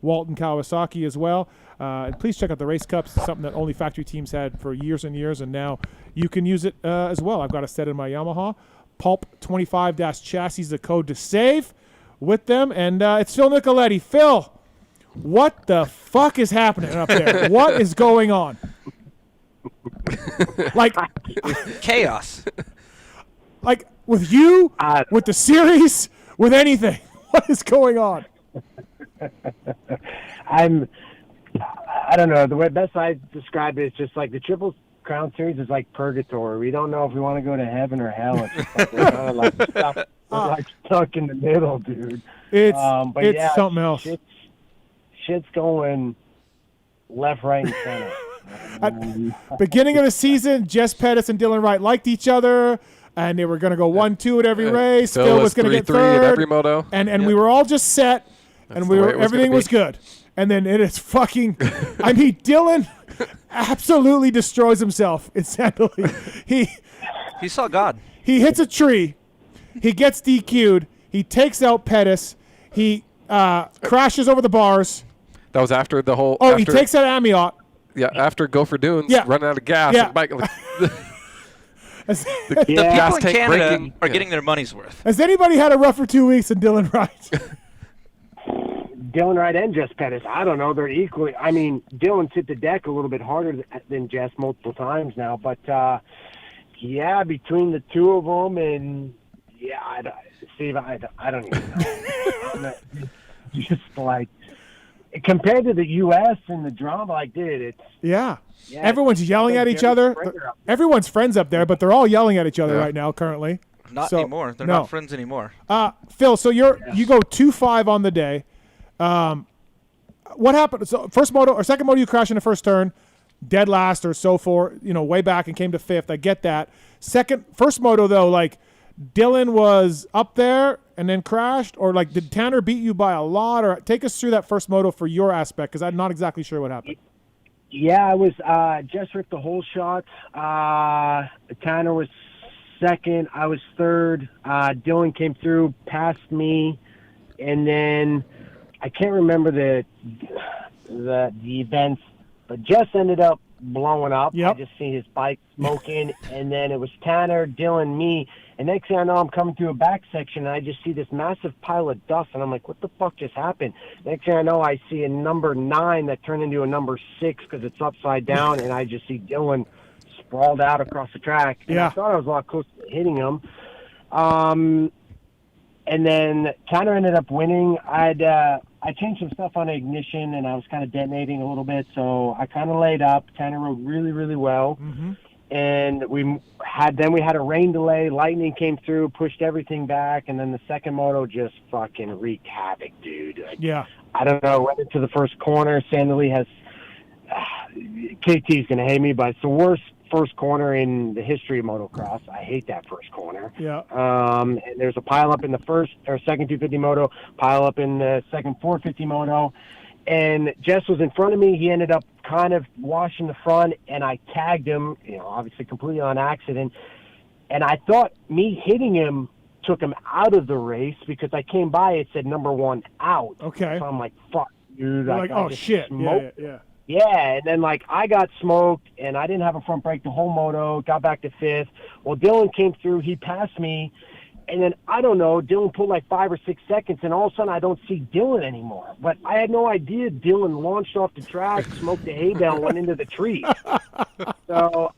Walton Kawasaki as well. And please check out the race cups. It's something that only factory teams had for years and years, and now you can use it as well. I've got a set in my Yamaha. PulpMX-chassis is the code to save with them. And it's Phil Nicoletti. Phil, what the fuck is happening up there? What is going on? Like chaos. Like with you, with the series, with anything. What is going on? I don't know. The way best I describe it is just like the Triple Crown Series is like purgatory. We don't know if we want to go to heaven or hell. It's just like we're kind of like stuck in the middle, dude. It's something else. Shit's going left, right, and center. At beginning of the season, Jess Pettis and Dylan Wright liked each other, and they were going to go 1-2 at every race. Phil was going to get third, at every moto, and we were all just set, and everything was good. And then it is fucking. I mean, Dylan absolutely destroys himself in Sandley. He saw God. He hits a tree. He gets DQ'd. He takes out Pettis. He crashes over the bars. That was after the whole. Oh, he takes out Amiot. Yeah, after Gopher Dunes, running out of gas. Yeah. And bike, the people in Canada are getting their money's worth. Has anybody had a rougher 2 weeks than Dylan Wright? Dylan Wright and Jess Pettis, I don't know. They're equally. I mean, Dylan's hit the deck a little bit harder than Jess multiple times now. But, between the two of them and, Steve, I don't even know. Just like, compared to the U.S. and the drama, like, dude, it's... Yeah. Everyone's yelling at each other. Everyone's friends up there, but they're all yelling at each other right now currently. Not anymore. They're not friends anymore. Phil, so you go 2-5 on the day. What happened? So first moto or second moto, you crash in the first turn, dead last or so forth, way back and came to fifth. I get that. First moto though, like Dylan was up there and then crashed, or like did Tanner beat you by a lot? Or take us through that first moto for your aspect, because I'm not exactly sure what happened. Yeah, I was just ripped the whole shot. Tanner was second. I was third. Dylan came through, passed me, and then I can't remember the events, but Jess ended up blowing up. Yep. I just see his bike smoking, and then it was Tanner, Dylan, me, and next thing I know, I'm coming through a back section, and I just see this massive pile of dust, and I'm like, what the fuck just happened? Next thing I know, I see a number 9 that turned into a number 6 because it's upside down, and I just see Dylan sprawled out across the track. And I thought I was a lot closer to hitting him. And then Tanner ended up winning. I changed some stuff on the ignition, and I was kind of detonating a little bit, so I kind of laid up. Tanner rode really, really well. Mm-hmm. And we had a rain delay. Lightning came through, pushed everything back, and then the second moto just fucking wreaked havoc, dude. I don't know. Went into the first corner. Sandley has KT's gonna hate me, but it's the worst first corner in the history of motocross. I hate that first corner. Yeah. And there's a pile up in the first or second 250 moto, pile up in the second 450 moto, and Jess was in front of me. He ended up kind of washing the front, and I tagged him, obviously completely on accident. And I thought me hitting him took him out of the race because I came by, it said number 1 out. Okay. So I'm like, fuck, dude. You're like, oh shit. Yeah. Yeah, and then, I got smoked, and I didn't have a front brake the whole moto, got back to 5th. Well, Dylan came through, he passed me, And then, I don't know, Dylan pulled like 5 or 6 seconds, and all of a sudden I don't see Dylan anymore. But I had no idea Dylan launched off the track, smoked the hay bale, and went into the tree. So,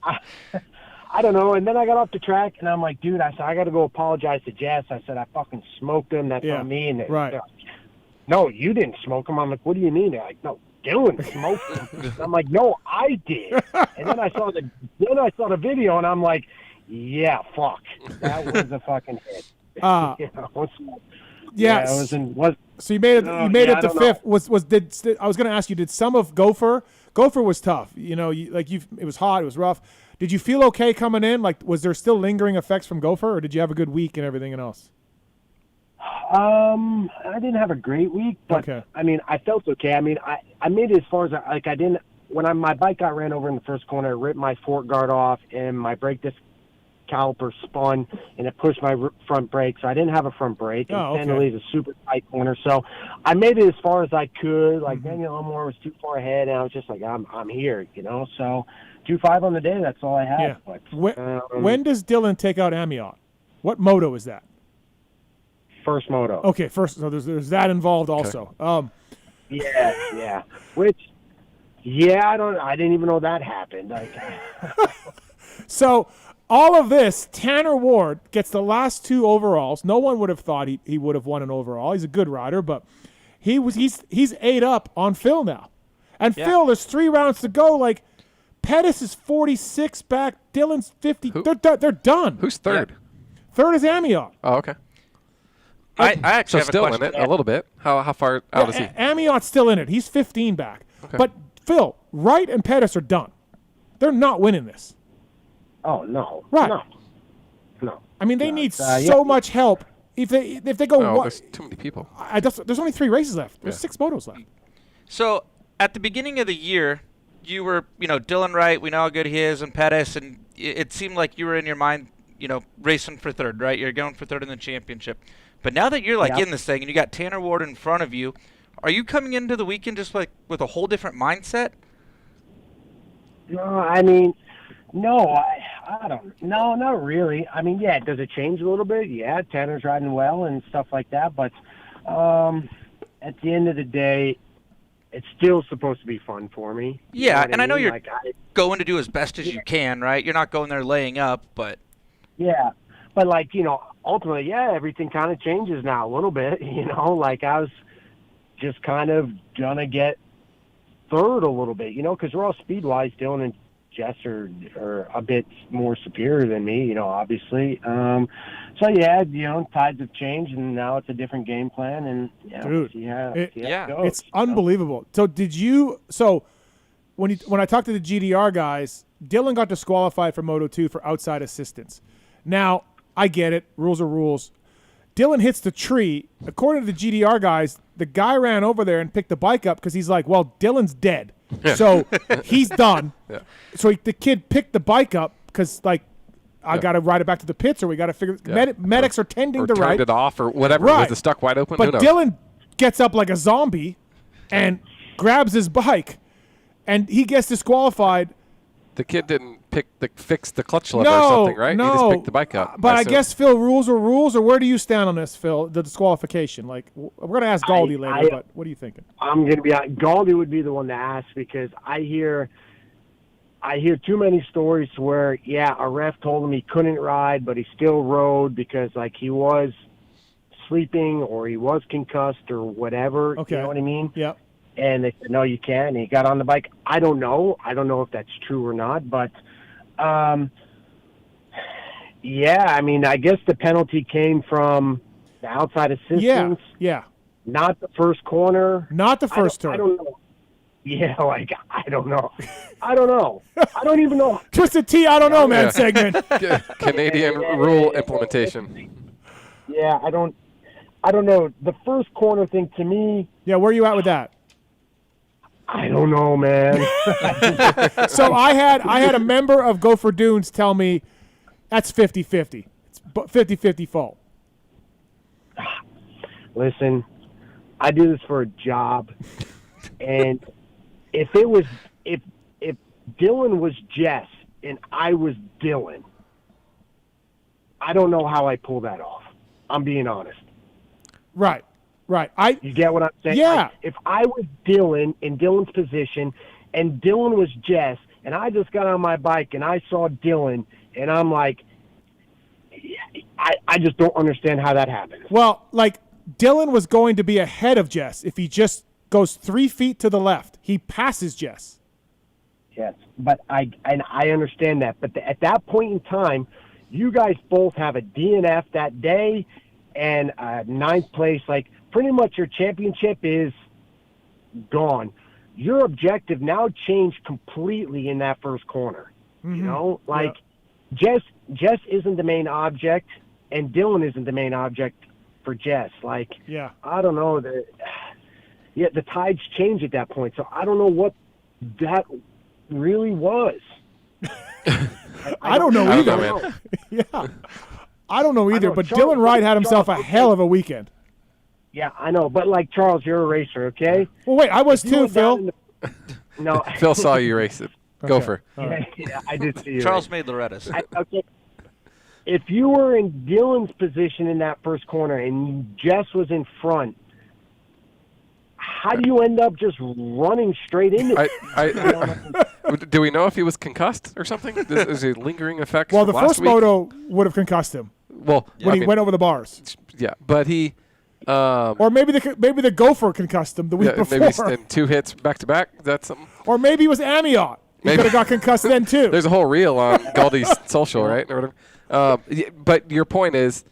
I don't know. And then I got off the track, and I'm like, dude, I said, I got to go apologize to Jess. I said, I fucking smoked him. That's on me. And they're like, no, you didn't smoke him. I'm like, what do you mean? They're like, no, Dylan smoked him. I'm like, no, I did. And then I saw the video, and I'm like, yeah, fuck. That was a fucking hit. You know, so you made it. You made it to fifth. I was going to ask you? Did some of Gopher was tough? You know, it was hot. It was rough. Did you feel okay coming in? Like, was there still lingering effects from Gopher, or did you have a good week and everything else? I didn't have a great week, but I mean, I felt okay. I mean, I made it as far as I didn't. When my bike got ran over in the first corner, I ripped my fork guard off, and my brake disc caliper spun, and it pushed my front brake, so I didn't have a front brake. And Sandal is a super tight corner, so I made it as far as I could. Like Daniel Elmore was too far ahead, and I was just like, I'm here, you know. So 2.5 on the day. That's all I had. Yeah. But, when does Dylan take out Amiot? What moto is that? First moto. Okay, first. So there's that involved also. Yeah. Which, I didn't even know that happened. Like, so. All of this, Tanner Ward gets the last 2 overalls. No one would have thought he would have won an overall. He's a good rider, but he's 8 up on Phil now. And Phil, there's 3 rounds to go. Like, Pettis is 46 back. Dylan's 50. They're done. Who's third? Yeah. Third is Amiot. Oh, okay. I actually have still a question. In it a little bit. How far out is he? Amiot's still in it. He's 15 back. Okay. But Phil, Wright and Pettis are done. They're not winning this. Oh no! Right? No. I mean, they need so much help. If they go, there's too many people. There's only 3 races left. There's 6 motos left. So at the beginning of the year, you were, Dylan Wright. We know how good he is, and Pettis, and it seemed like you were in your mind, racing for third, right? You're going for third in the championship. But now that you're in this thing, and you got Tanner Ward in front of you, are you coming into the weekend just like with a whole different mindset? No, I mean. No, I don't. No, not really. I mean, does it change a little bit? Yeah, Tanner's riding well and stuff like that. But at the end of the day, it's still supposed to be fun for me. Yeah, and I know you're going to do as best as you can, right? You're not going there laying up, but. Yeah, but ultimately, everything kind of changes now a little bit. Like I was just kind of gonna get third a little bit, because we're all speed-wise, Dylan and Jess are a bit more superior than me, obviously. Tides have changed, and now it's a different game plan. And dude, it's unbelievable. So when I talked to the GDR guys, Dylan got disqualified for Moto2 for outside assistance. Now I get it, rules are rules. Dylan hits the tree. According to the GDR guys, the guy ran over there and picked the bike up because he's like, well, Dylan's dead. So he's done. Yeah. So the kid picked the bike up because, I got to ride it back to the pits, or we got to figure medics are tending to ride it off or whatever. Right. Was it stuck wide open? But Dylan gets up like a zombie and grabs his bike, and he gets disqualified. The kid didn't fix the clutch lever or something, right? No, he just picked the bike up. But I guess, Phil, rules are rules, or where do you stand on this, Phil, the disqualification? We're going to ask Gauldy later, but what are you thinking? I'm going to be Gauldy would be the one to ask, because I hear too many stories where, a ref told him he couldn't ride, but he still rode because, he was sleeping or he was concussed or whatever. Okay. You know what I mean? Yeah. And they said, no, you can't. And he got on the bike. I don't know if that's true or not, but I mean, I guess the penalty came from the outside assistance. Yeah. Not the first corner. Not the first turn. I don't know. Yeah, I don't know. I don't even know. Twisted T, I don't know, man, segment. Canadian rule implementation. Yeah, I don't know. The first corner thing to me. Yeah, where are you at with that? I don't know, man. So I had a member of Gopher Dunes tell me that's 50-50. It's 50-50 fault. Listen, I do this for a job, and if Dylan was Jess and I was Dylan, I don't know how I pull that off. I'm being honest. Right. You get what I'm saying? Yeah. Like, if I was Dylan in Dylan's position and Dylan was Jess and I just got on my bike and I saw Dylan and I'm like, I just don't understand how that happened. Well, like Dylan was going to be ahead of Jess if he just goes 3 feet to the left. He passes Jess. Yes, but I understand that. But at that point in time, you guys both have a DNF that day and ninth place. Like, pretty much your championship is gone. Your objective now changed completely in that first corner. Mm-hmm. You know, like Jess isn't the main object, and Dylan isn't the main object for Jess. Like, I don't know. The tides change at that point, so I don't know what that really was. I don't know either. Man. Yeah, I don't know either. But Charles, Dylan Wright had himself a hell of a weekend. Yeah, I know. But like Charles, you're a racer, okay? Well, wait, I was too, Phil. No, Phil saw you race it. Gopher. Right. Yeah, I did see you. Charles made Loretta's. Okay. If you were in Dylan's position in that first corner and Jess was in front, how do you end up just running straight into it? Do we know if he was concussed or something? Is he lingering effects? Well, the last first week? moto would have concussed him. Well, when he went over the bars. Yeah, but he. Or maybe the Gopher concussed him the week before. Maybe and 2 hits back to back. That's something. Or maybe it was Amiot. He could have got concussed then too. There's a whole reel on Gauldy's social, right, or whatever. But your point is,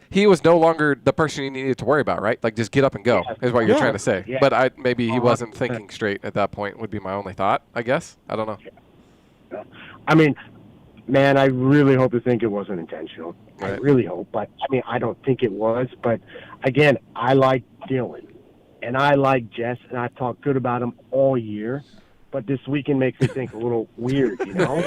he was no longer the person you needed to worry about, right? Like, just get up and go is what you're trying to say. Yeah. But maybe he wasn't thinking straight at that point would be my only thought, I guess. I don't know. I mean, man, I really hope to think it wasn't intentional. Right. I really hope. But, I mean, I don't think it was. But, again, I like Dylan. And I like Jess. And I talk good about him all year. But this weekend makes me think a little weird, you know?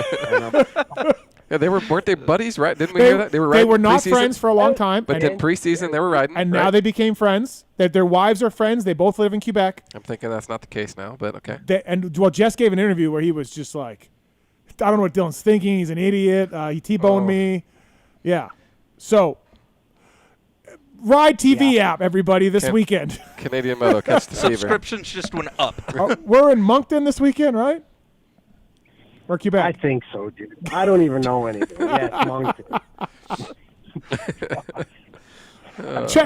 Yeah, weren't they buddies, right? Didn't we hear that? They were riding. They were not pre-season? Friends for a long time. But then preseason they were riding. And now they became friends. Their wives are friends. They both live in Quebec. I'm thinking that's not the case now, but okay. Jess gave an interview where he was just like, I don't know what Dylan's thinking. He's an idiot. He T-boned me. Yeah. So, Ride TV app, everybody, this weekend. Canadian Moto catch the fever. Subscriptions just went up. We're in Moncton this weekend, right? Or Quebec? I think so, dude. I don't even know anything. Yeah, Moncton.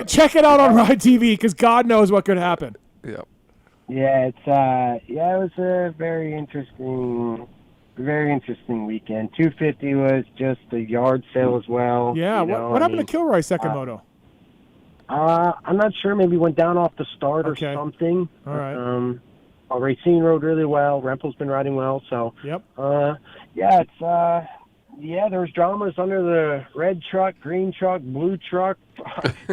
Check it out on Ride TV because God knows what could happen. Yeah. Yeah, it was a very interesting weekend. 250 was just a yard sale as well. Yeah. What happened to Kilroy's second moto? I'm not sure. Maybe went down off the start or something. All right. Racine rode really well. Rempel's been riding well. So. Yep. There's dramas under the red truck, green truck, blue truck.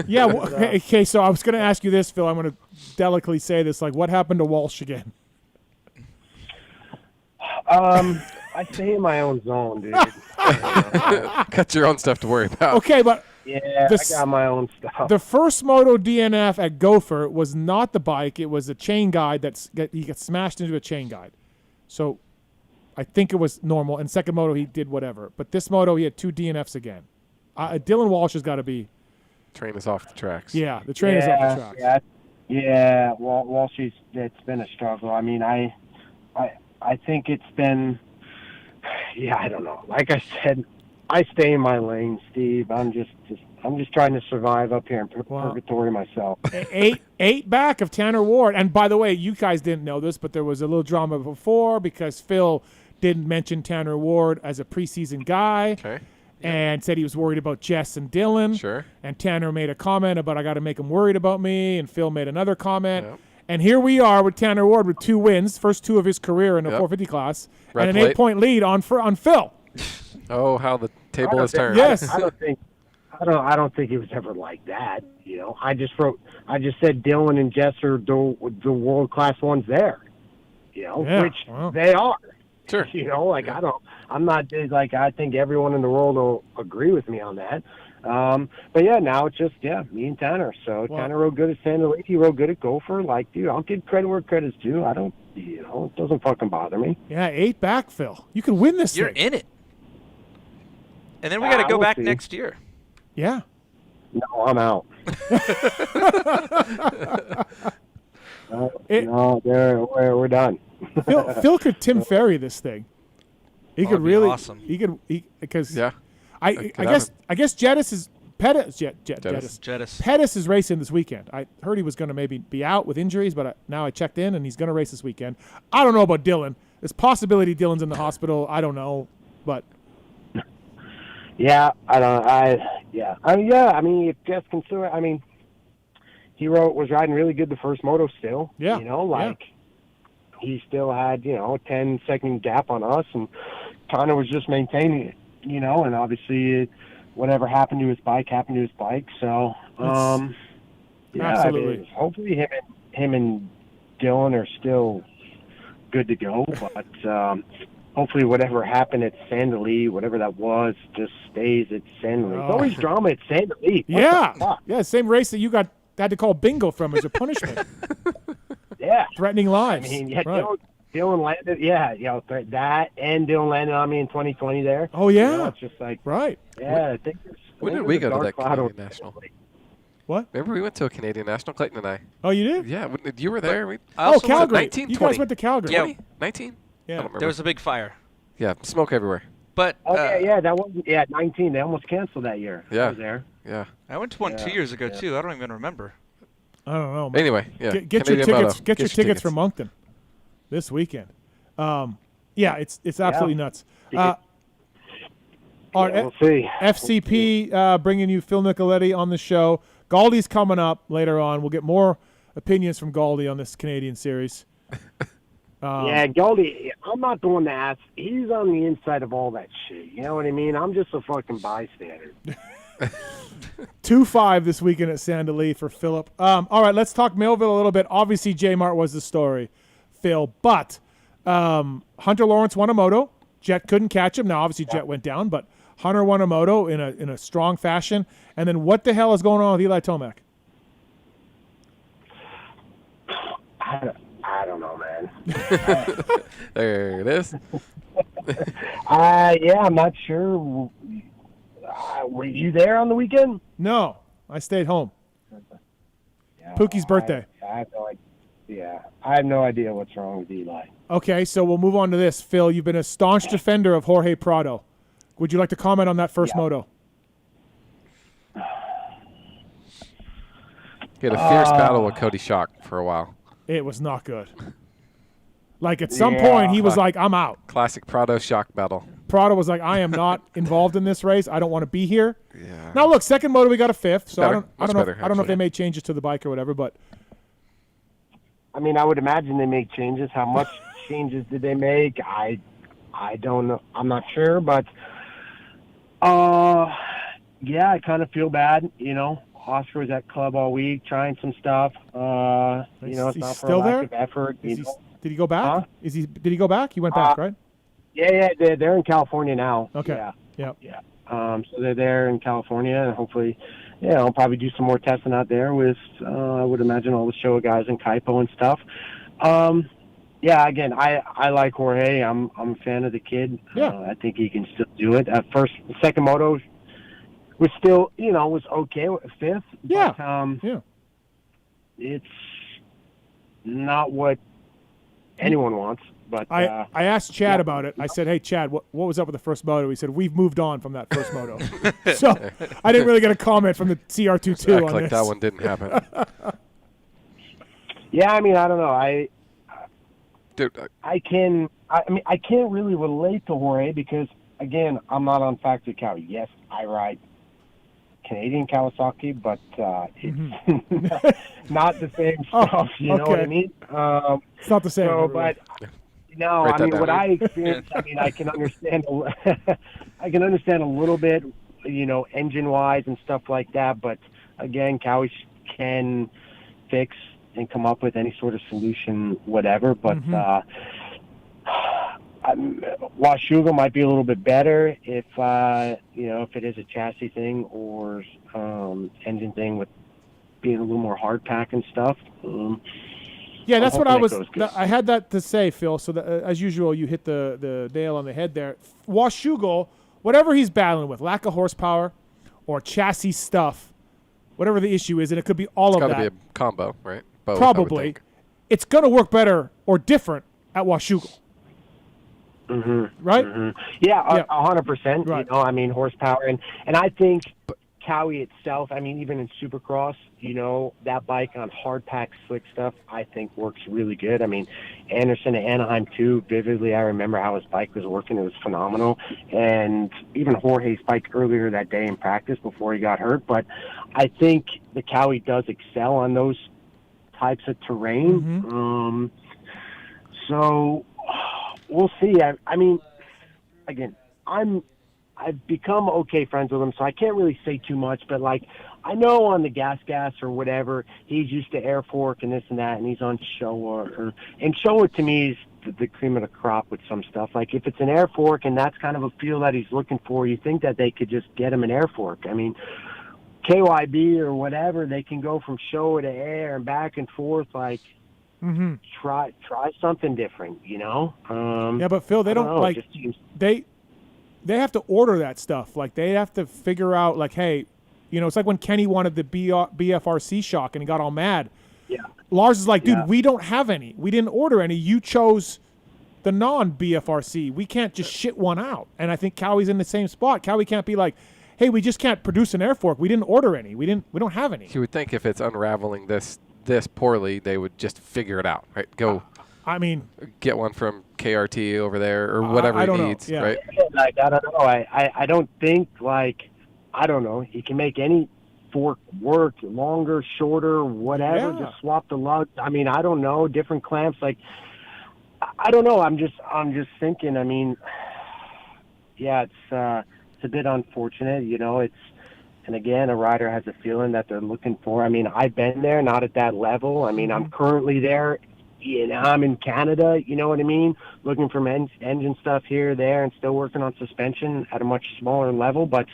Yeah. Okay. So I was going to ask you this, Phil. I'm going to delicately say this. Like, what happened to Walsh again? I stay in my own zone, dude. Got your own stuff to worry about. Okay, but I got my own stuff. The first moto DNF at Gopher was not the bike; it was a chain guide he got smashed into a chain guide. So, I think it was normal. And second moto he did whatever, but this moto he had 2 DNFs again. Dylan Walsh has got to be. Train is off the tracks. Yeah, the train is off the tracks. Yeah. Walsh, it's been a struggle. I mean, I think it's been. Yeah, I don't know. Like I said, I stay in my lane, Steve. I'm just trying to survive up here in purgatory myself. 8 back of Tanner Ward. And by the way, you guys didn't know this, but there was a little drama before because Phil didn't mention Tanner Ward as a preseason guy. Okay. And said he was worried about Jess and Dylan. Sure. And Tanner made a comment about I got to make him worried about me. And Phil made another comment. Yep. And here we are with Tanner Ward with 2 wins, first 2 of his career in the 450 class, and an 8-point lead on Phil. Oh, how the table has turned. Yes. I don't think it was ever like that. You know, I just said Dylan and Jess are the world class ones there. You know, which they are. Sure. You know, like I'm not like I think everyone in the world will agree with me on that. But yeah, now it's just me and Tanner. So Tanner rode good at Sand Lake. He rode good at Gopher. Like, dude, I'll give credit where credit's due. I don't, it doesn't fucking bother me. Yeah, 8 back, Phil. You can win this. You're in it. And then we got to go back next year. Yeah. No, I'm out. We're done. Phil could Tim Ferry this thing. He could really be awesome. Because I guess Jettis is Pettis is racing this weekend. I heard he was going to maybe be out with injuries, but now I checked in and he's going to race this weekend. I don't know about Dylan. There's possibility Dylan's in the hospital. I don't know, but yeah, I don't. I mean, if Jess consider, I mean, he was riding really good the first moto still. Yeah, he still had a 10-second gap on us, and kind of was just maintaining it. And obviously, whatever happened to his bike happened to his bike. So, absolutely. I mean, hopefully him and Dylan are still good to go, but hopefully whatever happened at Sandali, whatever that was, just stays at Sandali. There's always drama at Sandali. Yeah, same race that you had to call bingo from as a punishment. Yeah. Threatening lives. I mean, right. Dylan landed, that, and Dylan landed on me in 2020 there. Oh, yeah. It's just like, right. Yeah, when did we go to that Canadian National? What? Remember we went to a Canadian National, Clayton and I. Oh, you did? Yeah, you were there. Calgary. 19, you 20. guys went to Calgary. Yeah. 19? Yeah. There was a big fire. Yeah, smoke everywhere. But that was 19. They almost canceled that year. Yeah. I was there. Yeah. I went to one 2 years ago too. I don't even remember. I don't know. Man. Anyway, yeah. Get your tickets. Get your tickets for Moncton this weekend. It's absolutely nuts. We'll see. FCP bringing you Phil Nicoletti on the show. Gauldy's coming up later on. We'll get more opinions from Gauldy on this Canadian series. Gauldy, I'm not the one to ask. He's on the inside of all that shit. You know what I mean? I'm just a fucking bystander. 2-5 this weekend at Sandali for Philip. All right, let's talk Millville a little bit. Obviously, J-Mart was the story, Phil. But Hunter Lawrence won a moto. Jet couldn't catch him. Now, obviously, Jet went down, but Hunter won a moto in a strong fashion. And then what the hell is going on with Eli Tomac? I don't know, man. There it is. I'm not sure. Were you there on the weekend? No, I stayed home. Pookie's birthday. I have no idea. I have no idea what's wrong with Eli. Okay, so we'll move on to this. Phil, you've been a staunch defender of Jorge Prado. Would you like to comment on that first moto? He had a fierce battle with Cody Schock for a while. It was not good. Like, at some point, he was like, I'm out. Classic Prado Schock battle. Prado was like, I am not involved in this race. I don't want to be here. Yeah. Now, look, second moto, we got a fifth. So I don't know if they made changes to the bike or whatever, but. I mean, I would imagine they make changes. How much changes did they make? I don't know. I'm not sure, but I kind of feel bad, Oscar was at club all week trying some stuff. It's not for a lack of effort. Did he go back? Huh? Did he go back? He went back, right? Yeah, they're in California now. Okay. Yeah. So they're there in California, and hopefully, I'll probably do some more testing out there with, I would imagine, all the Showa guys in Kaipo and stuff. Again, I like Jorge. I'm a fan of the kid. Yeah. I think he can still do it. Second moto was still, was okay with fifth. Yeah. But, it's not what anyone wants. But I asked Chad about it. I said, "Hey, Chad, what was up with the first moto?" He said, "We've moved on from that first moto." So I didn't really get a comment from the CR22 on this. That one didn't happen. I mean, I don't know. I can't really relate to Jorge because, again, I'm not on Factory Cow. Yes, I ride Canadian Kawasaki, but it's not the same stuff. You know what I mean? It's not the same. So, but no, I mean, what I experienced. I mean, I can understand. I can understand a little bit, engine-wise and stuff like that. But again, Cowies can fix and come up with any sort of solution, whatever. But Washuga might be a little bit better if if it is a chassis thing or engine thing with being a little more hard pack and stuff. That's what I had that to say, Phil. So that, as usual, you hit the nail on the head there. Washuga, whatever he's battling with, lack of horsepower or chassis stuff, whatever the issue is, and it could be all of that. It's got to be a combo, right? Both, probably. It's going to work better or different at Washougal. Mm-hmm. Right? Mm-hmm. Yeah, 100%. Right. You know, I mean, horsepower. And I think Cowie itself, I mean, even in Supercross, you know, that bike on hard pack slick stuff, I think works really good. I mean, Anderson at Anaheim, too, vividly, I remember how his bike was working. It was phenomenal. And even Jorge's bike earlier that day in practice before he got hurt. But I think the Cowie does excel on those types of terrain. Mm-hmm. So we'll see. I mean, again, I've become okay friends with him, so I can't really say too much. But like, I know on the gas or whatever, he's used to air fork and this and that, and he's on Showa. And Showa to me is the cream of the crop with some stuff. Like if it's an air fork and that's kind of a feel that he's looking for, you think that they could just get him an air fork. I mean, KYB or whatever, they can go from Showa to air and back and forth. Like, try something different, you know? Yeah, but Phil, they don't like they have to order that stuff. Like they have to figure out like, hey, you know, it's like when Kenny wanted the BFRC shock and he got all mad. Yeah. Lars is like, dude, we don't have any. We didn't order any. You chose the non-BFRC. We can't just shit one out. And I think Cowie's in the same spot. Cowie can't be like, hey, we just can't produce an air fork. We didn't order any. We don't have any. You would think if it's unraveling this poorly, they would just figure it out, right? Go. I mean, get one from KRT over there or whatever he needs, right? Like, I don't know. I don't think, like, I don't know. He can make any fork work, longer, shorter, whatever. Yeah. Just swap the lugs. I mean, I don't know. Different clamps. Like, I don't know. I'm just thinking. I mean, yeah, it's a bit unfortunate. You know, and again, a rider has a feeling that they're looking for. I mean, I've been there, not at that level. I mean, I'm currently there. I'm in Canada, you know what I mean? Looking for engine stuff here, there, and still working on suspension at a much smaller level. But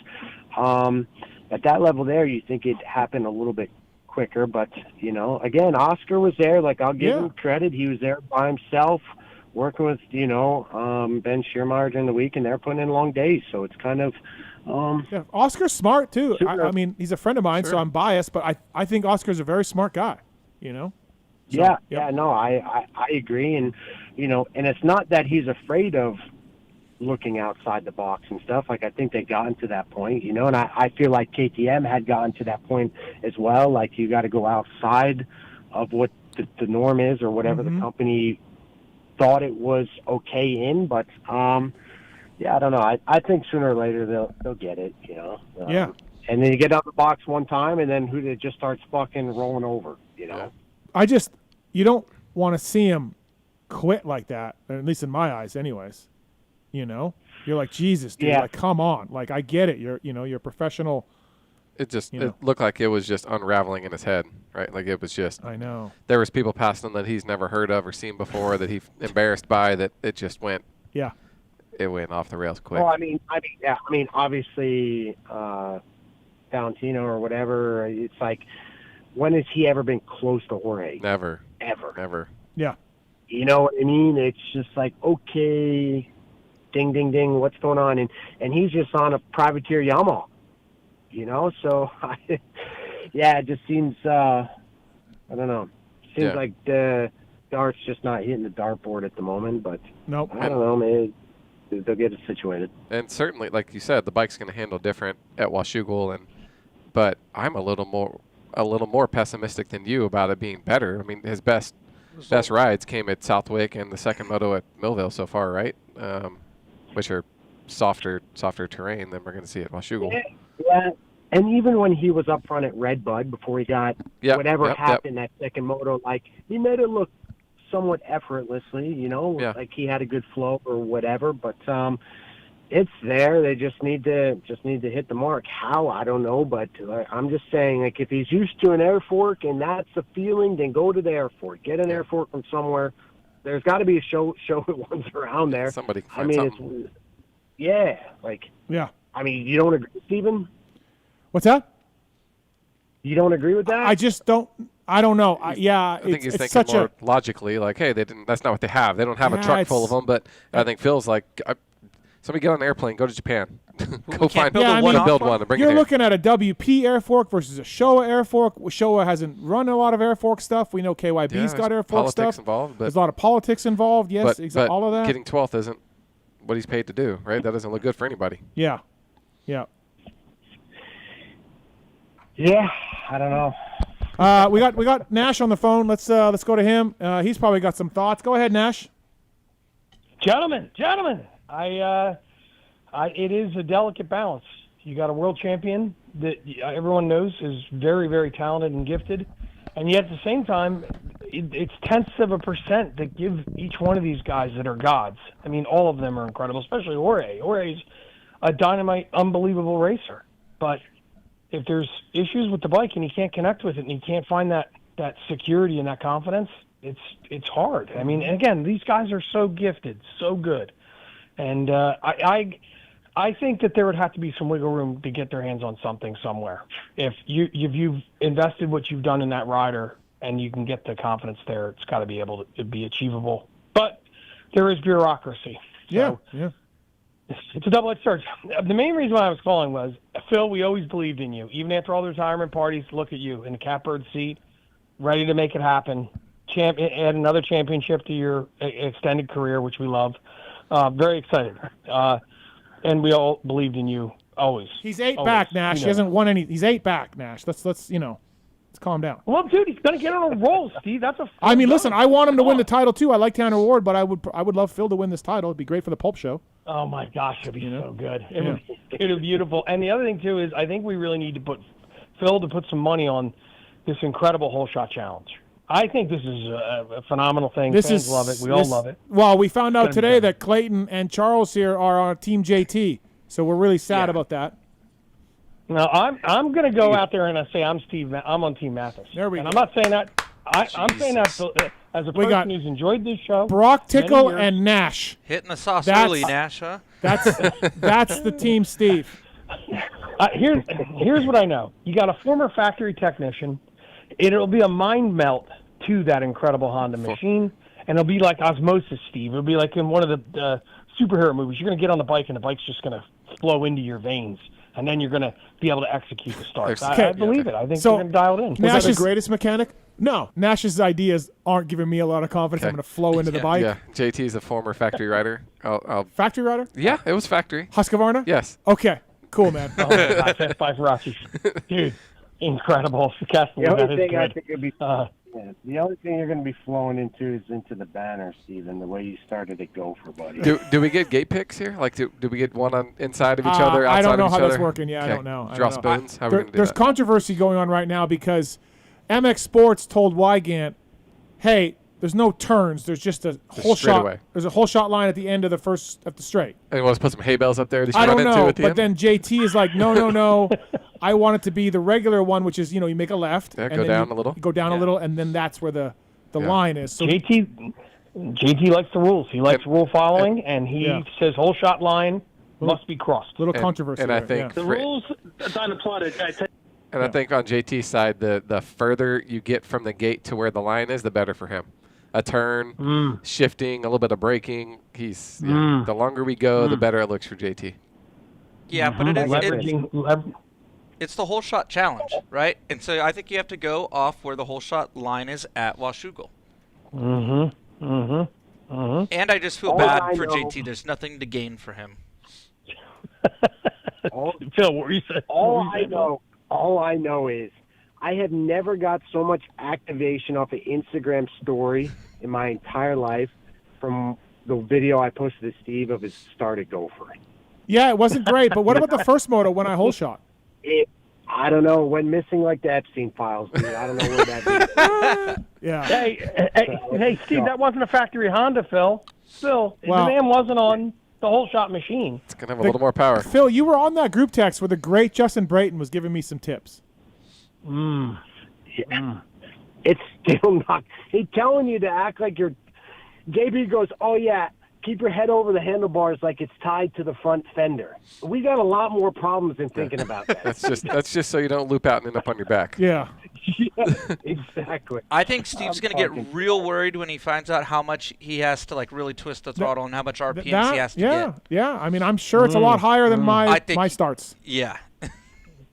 at that level there, you think it'd happen a little bit quicker. But, you know, again, Oscar was there. Like, I'll give him credit. He was there by himself working with, you know, Ben Schiermeyer during the week, and they're putting in long days. So it's kind of Oscar's smart, too. Sure. I mean, he's a friend of mine, so I'm biased. But I think Oscar's a very smart guy, you know? So, no, I agree. And, you know, and it's not that he's afraid of looking outside the box and stuff. Like, I think they've gotten to that point, you know, and I feel like KTM had gotten to that point as well. Like, you got to go outside of what the norm is or whatever the company thought it was okay in. But, I don't know. I think sooner or later they'll get it, you know. And then you get out the box one time, and then it just starts fucking rolling over, you know. You don't want to see him quit like that, at least in my eyes anyways. You know? You're like, Jesus, dude, like, come on. Like, I get it. You're a professional. It looked like it was just unraveling in his head, right? Like, it was just. I know. There was people passing him that he's never heard of or seen before that he's embarrassed by, that it just went. Yeah. It went off the rails quick. Well, I mean, obviously, Valentino or whatever, it's like, when has he ever been close to Jorge? Never. Ever. Never. Yeah. You know what I mean? It's just like, okay, ding, ding, ding, what's going on? And he's just on a privateer Yamaha, you know? So, it just seems, I don't know. Seems like the dart's just not hitting the dartboard at the moment, but nope. I don't know, maybe they'll get it situated. And certainly, like you said, the bike's going to handle different at Washougal, but I'm a little more pessimistic than you about it being better. I mean, his best rides came at Southwick and the second moto at Millville so far, right? Which are softer terrain than we're going to see at Washougal. Yeah, and even when he was up front at Redbud before he got whatever happened that second moto, like, he made it look somewhat effortlessly, you know, like he had a good flow or whatever. But it's there. They just need to hit the mark. How, I don't know, but I'm just saying, like, if he's used to an air fork and that's the feeling, then go to the air fork. Get an air fork from somewhere. There's got to be a show ones around there. Somebody can find something. I mean, you don't agree, Steven? What's that? You don't agree with that? I just don't. I don't know. I think he's thinking more logically, like, hey, that's not what they have. They don't have a truck full of them. But I think Phil's like, Somebody get on an airplane, go to Japan. Go find build one and bring it You're here. looking at a WP air fork versus a Showa air fork. Showa hasn't run a lot of air fork stuff. We know KYB's got air fork stuff. Involved, there's a lot of politics involved. Yes, but all of that. Getting 12th isn't what he's paid to do, right? That doesn't look good for anybody. Yeah. Yeah, I don't know. We got Nash on the phone. Let's go to him. He's probably got some thoughts. Go ahead, Nash. Gentlemen, it is a delicate balance. You got a world champion that everyone knows is very, very talented and gifted, and yet at the same time, it's tenths of a percent that give each one of these guys that are gods. I mean, all of them are incredible, especially Jorge. Jorge's a dynamite, unbelievable racer. But if there's issues with the bike and he can't connect with it and he can't find that security and that confidence, it's hard. I mean, again, these guys are so gifted, so good. And I think that there would have to be some wiggle room to get their hands on something somewhere. If you've invested what you've done in that rider and you can get the confidence there, it's got to be able to be achievable. But there is bureaucracy. So yeah. It's a double-edged sword. The main reason why I was calling was, Phil, we always believed in you. Even after all the retirement parties, look at you in the catbird seat, ready to make it happen. Add another championship to your extended career, which we love. Very excited. And we all believed in you always. He's 8 back, Nash. He hasn't won any. He's 8 back, Nash. Let's calm down. Well, dude, he's gonna get on a roll, Steve. That's a. I mean, listen, I want him to win the title too. I like Tanner Ward, but I would love Phil to win this title. It'd be great for the Pulp Show. Oh my gosh, it'd be so good. It would be beautiful. And the other thing too is, I think we really need to put Phil to put some money on this incredible hole shot challenge. I think this is a phenomenal thing. Fans love it. We all love it. Well, we found out today that Clayton and Charles here are on Team JT, so we're really sad about that. Now, I'm going to go out there and I say I'm on Team Matthes. There we go. I'm not saying that. I'm saying that as a person who's enjoyed this show. Brock Tickle and Nash. Hitting the sauce early, Nash, huh? That's the team, Steve. Here's what I know. You got a former factory technician. It'll be a mind melt to that incredible Honda machine, and it'll be like osmosis, Steve. It'll be like in one of the superhero movies. You're going to get on the bike, and the bike's just going to flow into your veins, and then you're going to be able to execute the starts. I believe it. I think you're going to dial it in. Nash is the greatest mechanic? No. Nash's ideas aren't giving me a lot of confidence. I'm going to flow into the bike. Yeah, JT's a former factory rider. Factory rider? Yeah, it was factory. Husqvarna? Yes. Okay, cool, man. Five Rossi. Dude. Incredible. Castloo, the only thing good. I think would be the only thing you're going to be flowing into is into the banner, Steven, the way you started at Gopher, buddy. Do we get gate picks here? Like, do we get one on inside of each other, outside of each other? I don't know how that's working. Yeah, I don't know. Draw spoons? How are we going to do There's that? controversy going on right now because MX Sports told Wygant, hey, there's no turns. There's just a whole shot. Away. There's a whole shot line at the end of the straight. And you want to put some hay bales up there that you I don't run into know, at the but end? then JT is like, no. I want it to be the regular one, which is, you make a left. Yeah, and go then down a little. Go down a little, and then that's where the line is. So JT likes the rules. He likes rule following, and he says whole shot line must be crossed. Little controversy. And I think the rules are applauded. And I think on JT's side, the further you get from the gate to where the line is, the better for him. A turn, shifting, a little bit of braking. The longer we go, the better it looks for JT. Yeah, but it's the whole shot challenge, right? And so I think you have to go off where the whole shot line is at Washougal. And I just feel bad for JT. There's nothing to gain for him. Phil, what were you saying? All I know is I have never got so much activation off an Instagram story in my entire life from the video I posted to Steve of his start at Gopher. Yeah, it wasn't great, but what about the first moto when I whole shot? I don't know. Went missing like the Epstein files, dude. I don't know where that is. Yeah. Hey, Steve, that wasn't a factory Honda, Phil. The man wasn't on the whole shot machine. It's going to have a little more power. Phil, you were on that group text where the great Justin Brayton was giving me some tips. Yeah. It's still not. He's telling you to act like you're. JB goes, oh, yeah, keep your head over the handlebars like it's tied to the front fender. We got a lot more problems than thinking about that. That's just so you don't loop out and end up on your back. Yeah. Yeah, exactly. I think Steve's going to get real worried when he finds out how much he has to really twist the throttle and how much RPMs he has to get. Yeah. I mean, I'm sure it's a lot higher than my starts. Yeah.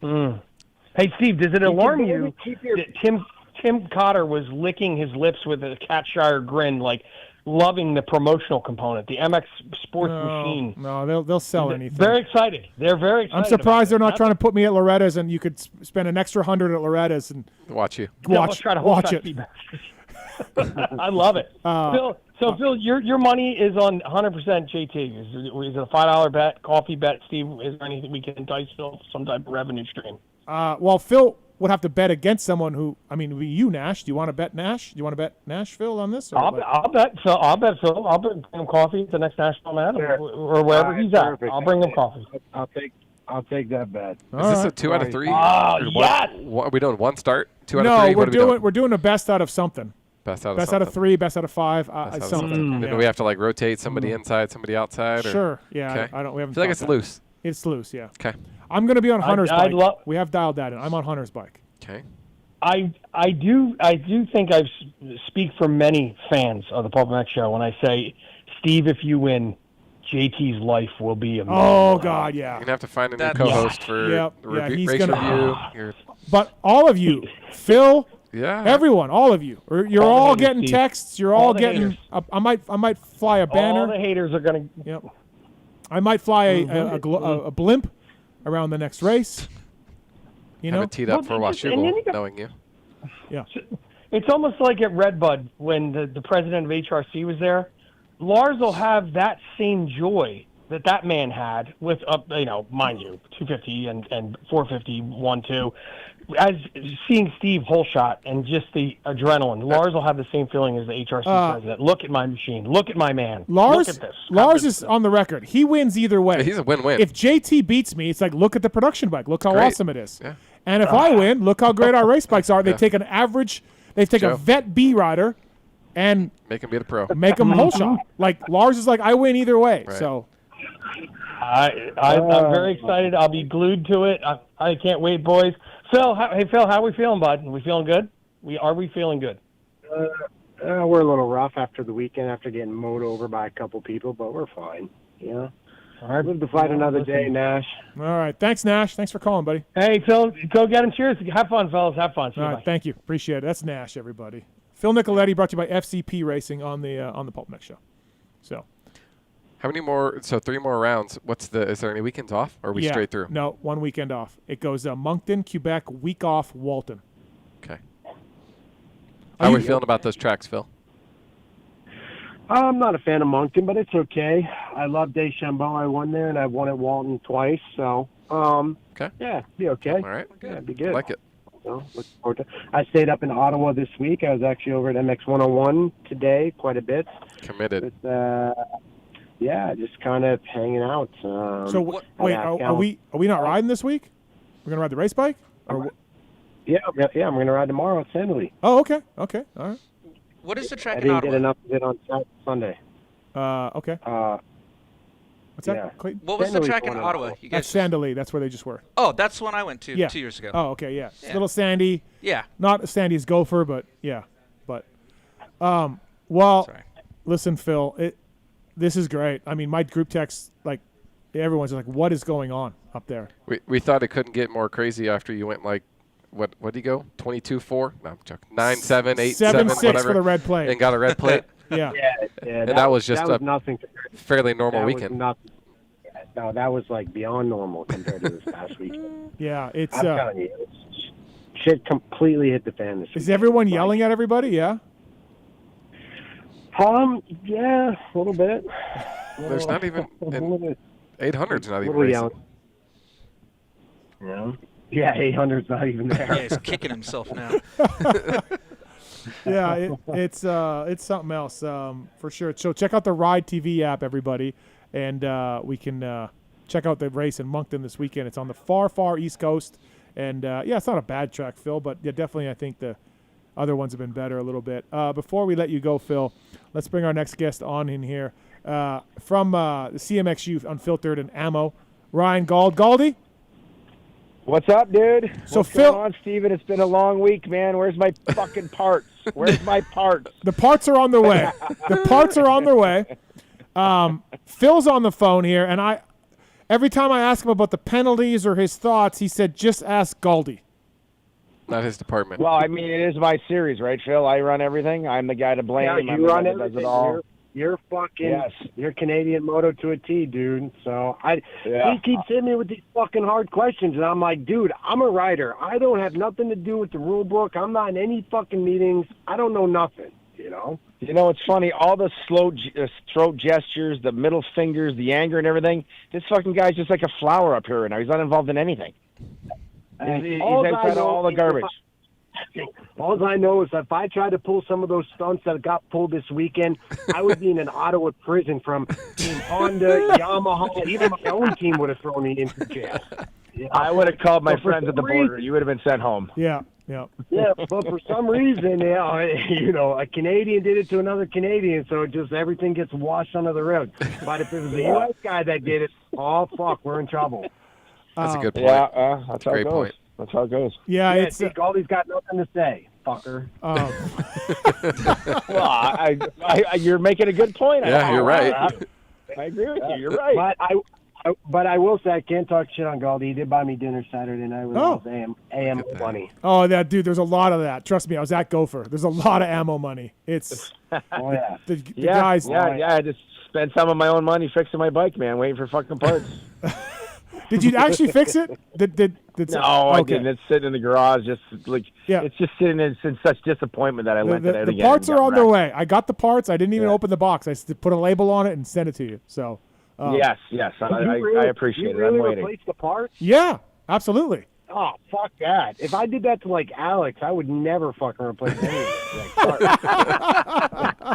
Hey, Steve, does it alarm you that Tim Cotter was licking his lips with a Catshire grin, like loving the promotional component, the MX Sports machine? No, they'll sell anything. Very excited. They're very excited. I'm surprised they're not trying to put me at Loretta's, and you could spend an extra $100 at Loretta's and watch you. Watch it. I love it. Phil, your money is on 100% JT. Is it a $5 bet, coffee bet, Steve? Is there anything we can entice Phil, some type of revenue stream? Well, Phil would have to bet against someone who, you, Nash. Do you want to bet Nash? Do you want to bet Nash, Phil, on this? I'll bet Phil. I'll bring him coffee at the next National Man or wherever he's at. Perfect. I'll bring him coffee. I'll take that bet. Is this a 2 out of 3? Oh, yes. Are we doing one start? 2 out of 3? No, we're doing the best out of something. Best out of 3, best out of 5, something. Do we have to rotate somebody inside, somebody outside? Sure. Yeah. Okay. We haven't. I feel like it's loose. It's loose. Yeah. Okay. I'm going to be on Hunter's bike. We have dialed that in. I'm on Hunter's bike. Okay. I do think I speak for many fans of the PulpMX show when I say, Steve, if you win, JT's life will be amazing. Oh God, yeah. You're gonna have to find a new co-host for he's race gonna, review. But all of you, Phil, yeah, everyone, all of you, you're all getting texts. You're all getting. I might fly a banner. All the haters are gonna. Yep. I might fly a blimp around the next race. Have it teed up for Washougal, knowing you. Yeah. It's almost like at Redbud when the president of HRC was there. Lars will have that same joy that man had with, mind you, 250 and 450, 1-2, as seeing Steve Holshot and just the adrenaline. Lars will have the same feeling as the HRC president. Look at my machine. Look at my man. Lars, look at this. Lars is on the record. He wins either way. He's a win-win. If JT beats me, it's like, look at the production bike. Look how awesome it is. Yeah. And if I win, look how great our race bikes are. They take an average, they take a vet B rider and make him be the pro. Make him whole shot. Like Lars is like, I win either way. Right. So I'm very excited. I'll be glued to it. I can't wait, boys. Phil, how are we feeling, bud? Are we feeling good? Are we feeling good? We're a little rough after the weekend, after getting mowed over by a couple people, but we're fine. Yeah. All right. Live to fight another day, Nash. All right. Thanks, Nash. Thanks for calling, buddy. Hey, Phil, go get him. Cheers. Have fun, fellas. Have fun. All right. Thank you. Appreciate it. That's Nash, everybody. Phil Nicoletti, brought to you by FCP Racing on the PulpMX show. So, how many more? So 3 more rounds. Is there any weekends off, or are we straight through? No, 1 weekend off. It goes Moncton, Quebec, week off, Walton. Okay. How are we feeling about those tracks, Phil? I'm not a fan of Moncton, but it's okay. I love Deschambault. I won there, and I've won at Walton twice. So, okay. Yeah, be okay. All right. Good. Yeah, be good. I like it. So, look forward to. I stayed up in Ottawa this week. I was actually over at MX 101 today, quite a bit. Committed. Yeah, just kind of hanging out. Wait, are we not riding this week? We're gonna ride the race bike? Yeah, I'm gonna ride tomorrow at Sandley. Oh, okay, all right. What is the track I in didn't Ottawa? get enough of it on Sunday. Okay. What's that, yeah. Clayton? What was the track in Ottawa? You guys That's Sandley. That's where they just were. Oh, that's the one I went to 2 years ago. Oh, okay, yeah. Little sandy. Yeah. Not as sandy as Gopher, but yeah. But, well, Sorry. Listen, Phil, this is great. I mean, my group text, like, everyone's like, what is going on up there? We thought it couldn't get more crazy after you went like, what did you go? 22-4? No, I'm joking. 9-7, 8-7, 7-6 whatever. for the red plate. And got a red plate. Yeah. And that was just a nothing fairly normal weekend. No, that was like beyond normal compared to this past weekend. Yeah, it's. I'm telling you, shit completely hit the fan this weekend. Is everyone yelling at everybody? Yeah. Yeah, a little bit. There's not even 800's not even racing. Yelling. Yeah, 800's not even there. Yeah, he's kicking himself now. Yeah, it's something else for sure. So check out the Ride TV app, everybody, and we can check out the race in Moncton this weekend. It's on the far East Coast, and it's not a bad track, Phil, but yeah, definitely I think the other ones have been better a little bit. Before we let you go, Phil, let's bring our next guest on in here from the CMX Youth Unfiltered and Ammo, Ryan Gauld. Gauldy? What's up, dude? So What's Phil, going on, Steven? It's been a long week, man. Where's my fucking parts? Where's my parts? The parts are on their way. The parts are on their way. Phil's on the phone here, and every time I ask him about the penalties or his thoughts, he said, just ask Gauld. Not his department. Well, I mean, it is my series, right, Phil? I run everything. I'm the guy to blame. Yeah, I'm you the run guy that does everything. it all. You're fucking, you're Canadian moto to a T, dude. So Yeah. he keeps hitting me with these fucking hard questions, and I'm like, dude, I'm a rider. I don't have nothing to do with the rule book. I'm not in any fucking meetings. I don't know nothing, you know? You know, it's funny, all the slow throat gestures, the middle fingers, the anger and everything, this fucking guy's just like a flower up here right now. He's not involved in anything. He's outside of all the garbage. All I know is if I tried to pull some of those stunts that got pulled this weekend, I would be in an Ottawa prison from Team Honda, Yamaha, even my own team would have thrown me into jail. Yeah. I would have called my friends at the border. You would have been sent home. Yeah. Yeah, but for some reason, you know, a Canadian did it to another Canadian, so just everything gets washed under the rug. But if it was a U.S. guy that did it, oh, fuck, we're in trouble. That's a good point. Yeah, that's how it goes. Point. That's how it goes. Yeah, it's Gauldy's got nothing to say, fucker. Well, you're making a good point. Yeah, you're right. I agree with you. You're right. But I will say I can't talk shit on Gauld. He did buy me dinner Saturday night with his AM money. Oh, that dude, there's a lot of that. Trust me, I was at Gopher. There's a lot of ammo money. It's the guys. I just spent some of my own money fixing my bike, man, waiting for fucking parts. Did you actually fix it? No, I didn't. It's sitting in the garage, it's just sitting in such disappointment that I lent it out again. The parts are on their way. I got the parts. I didn't even open the box. I put a label on it and sent it to you. So. Yes. I appreciate it. Really I'm waiting. replace the parts? Yeah, absolutely. Oh, fuck that. If I did that to, like, Alex, I would never fucking replace any of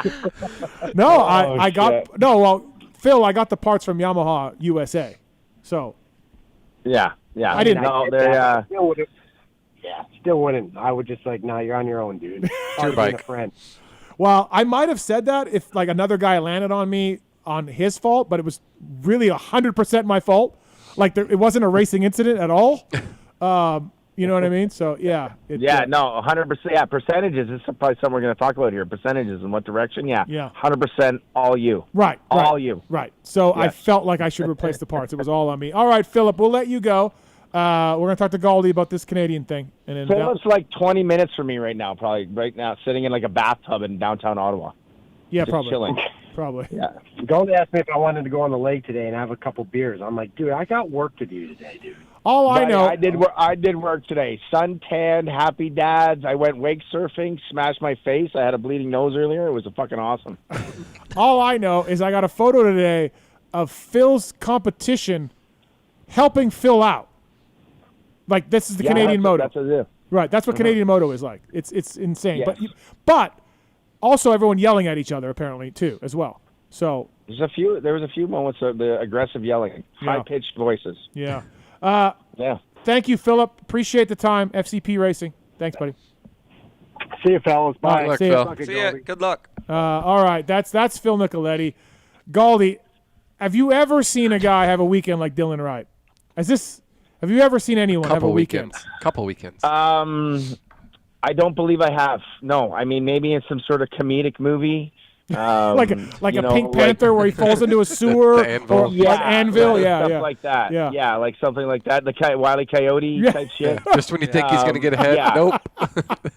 it. No, I got... No, well, Phil, I got the parts from Yamaha USA. So... Yeah. I didn't know. Still wouldn't. I would just like, nah, you're on your own, dude. It's your bike. A friend. Well, I might have said that if, like, another guy landed on me on his fault, but it was really 100% my fault. Like, it wasn't a racing incident at all. You know what I mean? So, yeah. 100%. Yeah, percentages. This is probably something we're going to talk about here. Percentages in what direction? Yeah. 100% all you. Right. All you. Right. So I felt like I should replace the parts. It was all on me. All right, Philip, we'll let you go. We're going to talk to Gauld about this Canadian thing. And then Philip's like 20 minutes from me right now, sitting in like a bathtub in downtown Ottawa. Yeah, just probably. Chilling. Probably. Yeah. Gauld asked me if I wanted to go on the lake today and have a couple beers. I'm like, dude, I got work to do today, dude. All I know. I did work today. Suntanned, happy dads. I went wake surfing, smashed my face. I had a bleeding nose earlier. It was fucking awesome. All I know is I got a photo today of Phil's competition helping Phil out. Like, this is the Canadian Moto. That's what it is. Right. That's what Canadian Moto is like. It's insane. Yes. But also everyone yelling at each other apparently too as well. So there was a few moments of the aggressive yelling, high-pitched voices. Yeah. Yeah. Thank you, Philip. Appreciate the time. FCP Racing. Thanks, buddy. See you, fellas. Bye. Good luck, See Phil. See ya. Good luck. All right. That's Phil Nicoletti. Gauld, have you ever seen a guy have a weekend like Dylan Wright? Have you ever seen anyone have a weekend? Couple weekends. I don't believe I have. No. I mean, maybe in some sort of comedic movie. like a Pink Panther where he falls into a sewer Anvil. or an anvil, stuff like that. Yeah, like something like that. The Wile E. Coyote type shit. Just when you think he's gonna get ahead, nope.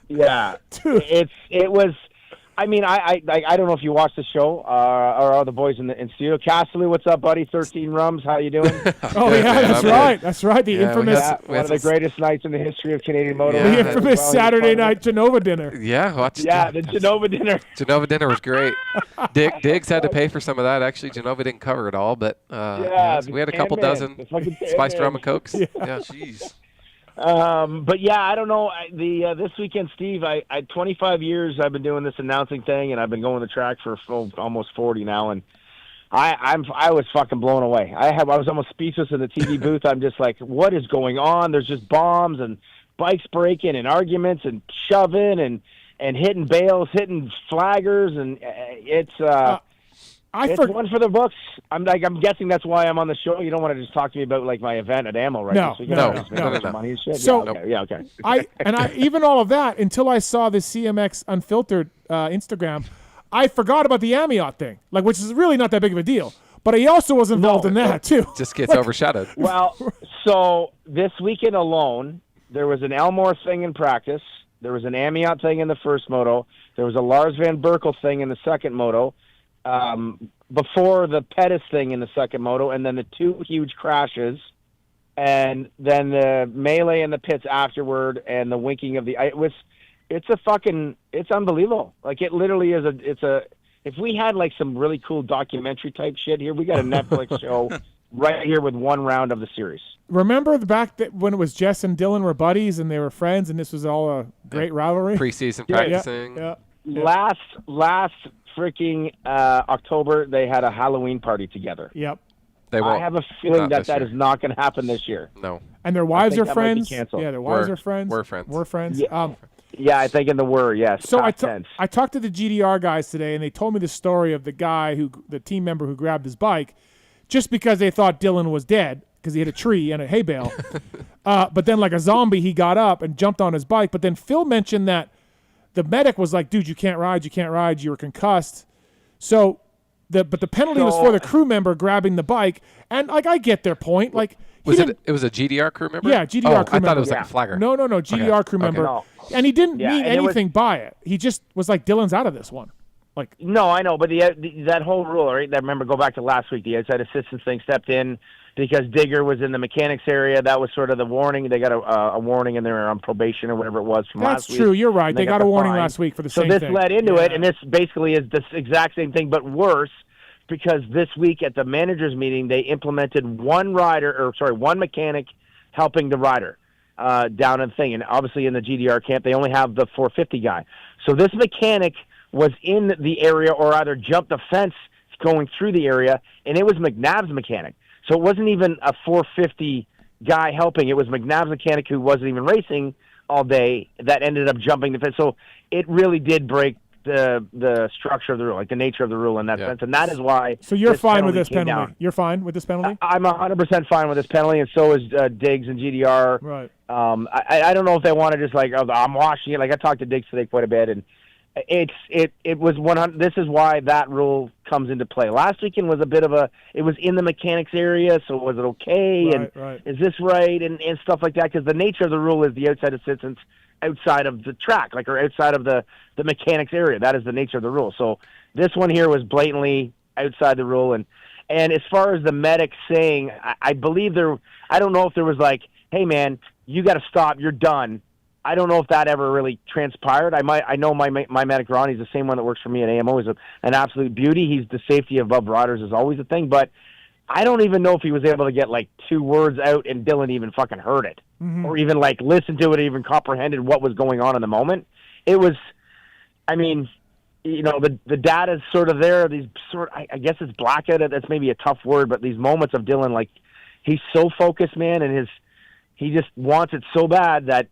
Yeah, it was. I mean, I don't know if you watched the show or all the boys in studio. Castloo, what's up, buddy? 13 Rums, how you doing? Oh yeah, that's right. That's right. The infamous one of the greatest nights in the history of Canadian moto. The infamous Saturday night Genova dinner. Yeah, the Genova dinner. Genova dinner was great. Diggs had to pay for some of that. Actually, Genova didn't cover it all, but we had a couple dozen spiced rum and cokes. Yeah, jeez. But yeah, I don't know. This weekend, Steve, I 25 years I've been doing this announcing thing, and I've been going the track for almost 40 now, and I was fucking blown away. I was almost speechless in the TV booth. I'm just like, what is going on? There's just bombs and bikes breaking and arguments and shoving and hitting bales, hitting flaggers, and it's It's one for the books. I'm guessing that's why I'm on the show. You don't want to just talk to me about like my event at Ammo, right? No. Money and shit. So okay. I even all of that until I saw the CMX Unfiltered Instagram, I forgot about the Amiot thing, like which is really not that big of a deal. But he also was involved in that too. Just gets overshadowed. Well, so this weekend alone, there was an Elmore thing in practice. There was an Amiot thing in the first moto. There was a Lars Van Berkel thing in the second moto. Before the Pettis thing in the second moto, and then the two huge crashes, and then the melee in the pits afterward, and the winking of it's unbelievable. Like it literally is if we had like some really cool documentary type shit here, we got a Netflix show right here with one round of the series. Remember when it was Jess and Dylan were buddies and they were friends, and this was all a great rivalry? Preseason practicing. Yeah. Last freaking October, they had a Halloween party together. Yep. I have a feeling that is not going to happen this year. No. And their wives are friends. Yeah, their wives are friends. We're friends. We're friends. Yeah, I think in the were, yes. So I talked to the GDR guys today, and they told me the story of the team member who grabbed his bike just because they thought Dylan was dead because he hit a tree and a hay bale. But then like a zombie, he got up and jumped on his bike. But then Phil mentioned that the medic was like, dude, you can't ride, you were concussed. So, the penalty was for the crew member grabbing the bike, and like I get their point. Like, it was a GDR crew member? Yeah, GDR crew member. I thought it was like a flagger. No, GDR crew member. No. And he didn't mean anything by it. He just was like, Dylan's out of this one. Like, no, I know, but that whole rule, right? That remember, go back to last week. The outside assistance thing stepped in because Digger was in the mechanics area. That was sort of the warning. They got a warning, and they were on probation or whatever it was from last week. That's true. You're right. They got a warning last week for the same thing. So this led into it, and this basically is the exact same thing, but worse, because this week at the managers' meeting, they implemented one mechanic helping the rider down in the thing. And obviously in the GDR camp, they only have the 450 guy. So this mechanic was in the area or either jumped the fence going through the area, and it was McNabb's mechanic. So it wasn't even a 450 guy helping. It was McNabb's mechanic who wasn't even racing all day that ended up jumping the fence. So it really did break the structure of the rule, like the nature of the rule in that sense. And that is why. So you're fine with this penalty? Down. You're fine with this penalty? I'm 100% fine with this penalty, and so is Diggs and GDR. Right. I don't know if they want to just like, I'm watching it. Like I talked to Diggs today quite a bit, and it was 100. This is why that rule comes into play. Last weekend was a bit of it was in the mechanics area, so was it okay? Right. Is this right? And stuff like that, because the nature of the rule is the outside assistance outside of the track, like, or outside of the mechanics area. That is the nature of the rule. So this one here was blatantly outside the rule. And as far as the medic saying, I believe I don't know if there was like, hey man, you got to stop, you're done. I don't know if that ever really transpired. I know my medic Ron, he's the same one that works for me at AMO. He's an absolute beauty. He's the safety above riders is always a thing, but I don't even know if he was able to get like 2 words out and Dylan even fucking heard it, or even like listened to it, or even comprehended what was going on in the moment. It was, I mean, you know, the data's sort of there. These I guess it's blackout. That's maybe a tough word, but these moments of Dylan, like he's so focused, man, and he just wants it so bad that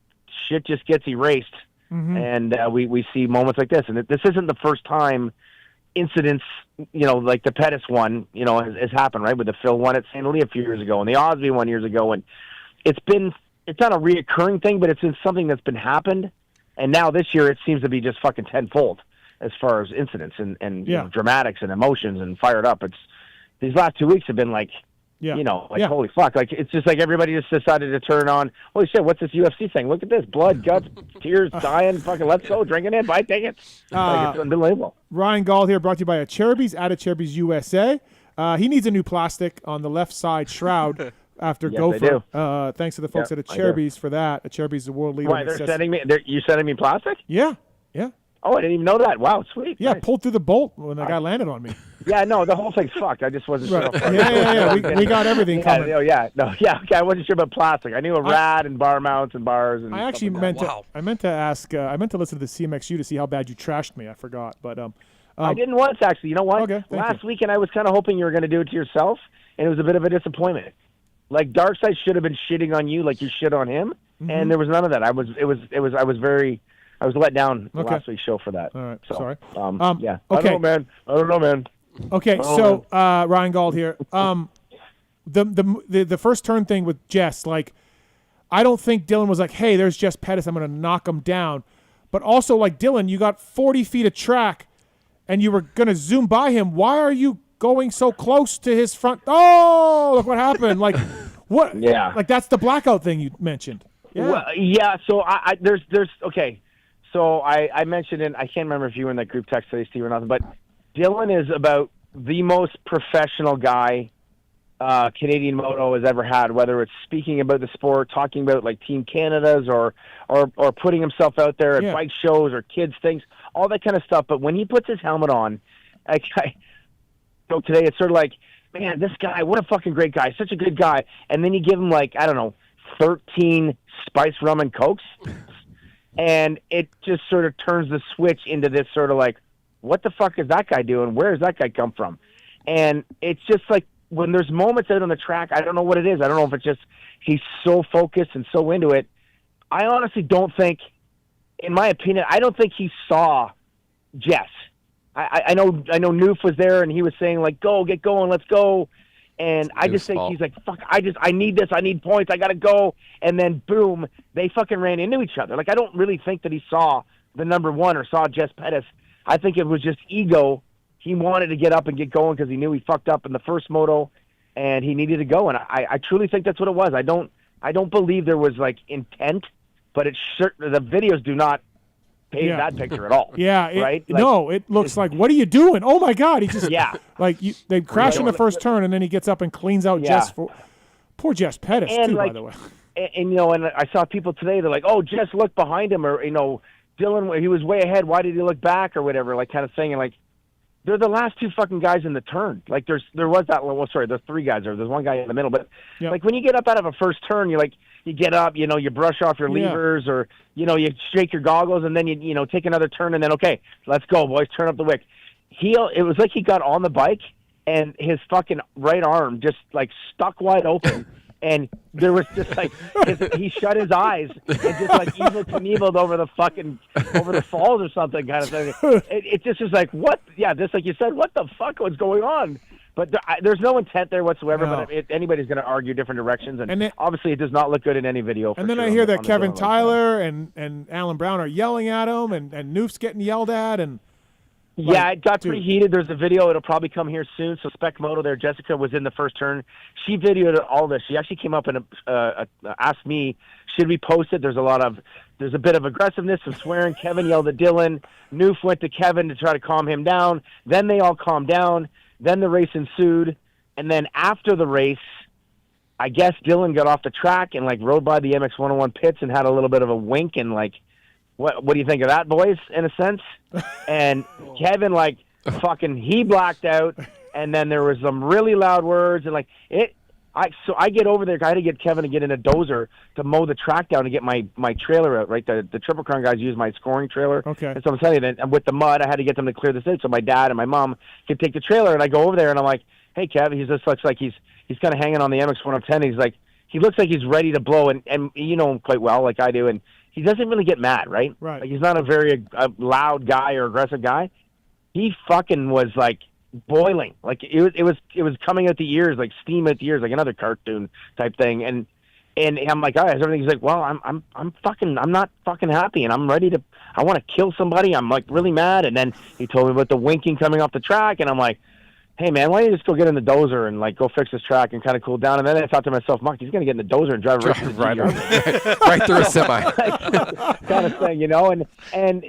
shit just gets erased. And we see moments like this, and this isn't the first time incidents, you know, like the Pettis one, you know, has happened, right? With the Phil one at St. Louis a few years ago, and the Osby one years ago, and it's not a reoccurring thing, but it's been something that's been happened, and now this year it seems to be just fucking tenfold as far as incidents and you know, dramatics and emotions and fired up. It's these last 2 weeks have been like, you know, like holy fuck, like it's just like everybody just decided to turn on. Holy shit, what's this UFC thing? Look at this, blood, guts, tears, dying, fucking let's go, drinking it, buy tickets. Like, it's unbelievable. Ryan Gauld here, brought to you by Acherbys, at Acherbys USA. He needs a new plastic on the left side shroud after Gopher. Thanks to the folks at Acherbys for that. Acherbys is the world leader. Why, you're sending me plastic? Yeah. Oh, I didn't even know that. Wow, sweet. Yeah, nice. Pulled through the bolt when the guy landed on me. Yeah, no, the whole thing's fucked. I just wasn't sure. Yeah. We got everything covered. Okay, I wasn't sure about plastic. I knew a rad and bar mounts and bars. And I actually meant to. I meant to ask. I meant to listen to the CMXU to see how bad you trashed me. I forgot, but I didn't once actually. You know what? Okay, Last weekend I was kind of hoping you were going to do it to yourself, and it was a bit of a disappointment. Like Darkside should have been shitting on you like you shit on him, and there was none of that. I was let down last week's show for that. All right, so, sorry. Yeah. Okay. I don't know, man. Okay, so Ryan Gauld here. The first turn thing with Jess, like, I don't think Dylan was like, hey, there's Jess Pettis, I'm going to knock him down. But also, like, Dylan, you got 40 feet of track, and you were going to zoom by him. Why are you going so close to his front? Oh, look what happened. Like, what? Yeah. Like, that's the blackout thing you mentioned. Yeah. Well, yeah, so there's okay. So I mentioned it, I can't remember if you were in that group text today, Steve, or nothing, but Dylan is about the most professional guy Canadian Moto has ever had, whether it's speaking about the sport, talking about like Team Canada's or putting himself out there at bike shows or kids things, all that kind of stuff. But when he puts his helmet on, so today it's sort of like, man, this guy, what a fucking great guy, such a good guy. And then you give him like, I don't know, 13 spiced rum and cokes, and it just sort of turns the switch into this sort of like, what the fuck is that guy doing? Where does that guy come from? And it's just like, when there's moments out on the track, I don't know what it is. I don't know if it's just he's so focused and so into it. I honestly don't think, in my opinion, I don't think he saw Jess. I know Noof was there and he was saying like, go, get going, let's go. And I just think he's like, fuck, I need this, I need points, I gotta go. And then boom, they fucking ran into each other. Like, I don't really think that he saw the number one or saw Jess Pettis. I think it was just ego. He wanted to get up and get going because he knew he fucked up in the first moto and he needed to go. And I truly think that's what it was. I don't believe there was like intent, but it's sure the videos do not paint that picture at all. Yeah, right? Like, no, it looks like, what are you doing? Oh my God, he just like they crash in the first turn and then he gets up and cleans out Jess. Poor Jess Pettis too, like, by the way. And you know, and I saw people today. They're like, oh, Jess looked behind him, or Dylan, he was way ahead. Why did he look back, or whatever, like kind of thing. And like, they're the last two fucking guys in the turn. Like there's three guys there. There's one guy in the middle, but like when you get up out of a first turn, you get up, you brush off your levers or, you shake your goggles and then you take another turn and then, okay, let's go, boys, turn up the wick. It was like he got on the bike and his fucking right arm just like stuck wide open. And there was just like, he shut his eyes and just like Evel Knievel'd over the falls or something kind of thing. It just is like, what? Yeah, just like you said, what the fuck was going on? But there's no intent there whatsoever. No. But anybody's going to argue different directions, and obviously it does not look good in any video. And then I hear that Kevin Tyler and Alan Brown are yelling at him, and Noof's getting yelled at, and. Yeah, it got pretty heated. There's a video. It'll probably come here soon. So Spec Moto there, Jessica was in the first turn. She videoed all this. She actually came up and asked me, should we post it? There's a bit of aggressiveness and swearing. Kevin yelled at Dylan. Noof went to Kevin to try to calm him down. Then they all calmed down. Then the race ensued. And then after the race, I guess Dylan got off the track and like rode by the MX 101 pits and had a little bit of a wink and like, what do you think of that, boys, in a sense? And Kevin, like, fucking, he blacked out, and then there was some really loud words, and, like, so I get over there. I had to get Kevin to get in a dozer to mow the track down to get my trailer out, right? The Triple Crown guys use my scoring trailer. Okay. And so I'm telling you, and with the mud, I had to get them to clear this out so my dad and my mom could take the trailer, and I go over there, and I'm like, hey, Kev, he just looks like he's kind of hanging on the MX 110. He's like, he looks like he's ready to blow, and you know him quite well, like I do, and he doesn't really get mad, right? Right. Like, he's not a very loud guy or aggressive guy. He fucking was like boiling, like it was coming out the ears, like steam out the ears, like another cartoon type thing. And I'm like, all right, everything. He's like, well, I'm not fucking happy, and I'm ready to. I want to kill somebody. I'm like really mad. And then he told me about the winking coming off the track, and I'm like, hey, man, why don't you just go get in the dozer and, like, go fix this track and kind of cool down? And then I thought to myself, Mark, he's going to get in the dozer and drive right through a semi. Kind of thing, And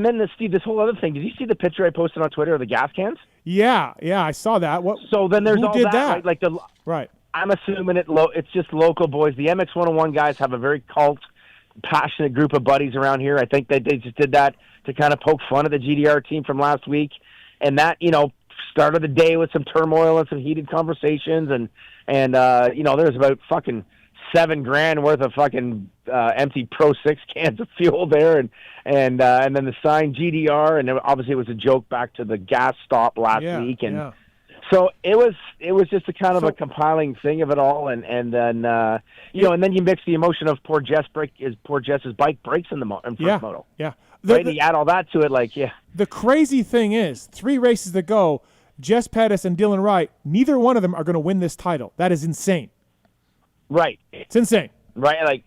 then, Steve, this whole other thing. Did you see the picture I posted on Twitter of the gas cans? Yeah, I saw that. So then there's who all did that. Right? Like right. I'm assuming it's just local boys. The MX 101 guys have a very passionate group of buddies around here. I think they just did that to kind of poke fun at the GDR team from last week. And that, started the day with some turmoil and some heated conversations, and there's about fucking $7,000 worth of fucking empty Pro 6 cans of fuel there, and then the signed GDR, and obviously it was a joke back to the gas stop last week, and so it was just a kind of a compiling thing of it all, and then and then you mix the emotion of poor Jess's bike breaks in the first moto, right? And you add all that to it, like The crazy thing is, 3 races to go. Jess Pettis and Dylan Wright, neither one of them are going to win this title. That is insane. Right. It's insane. Right. Like,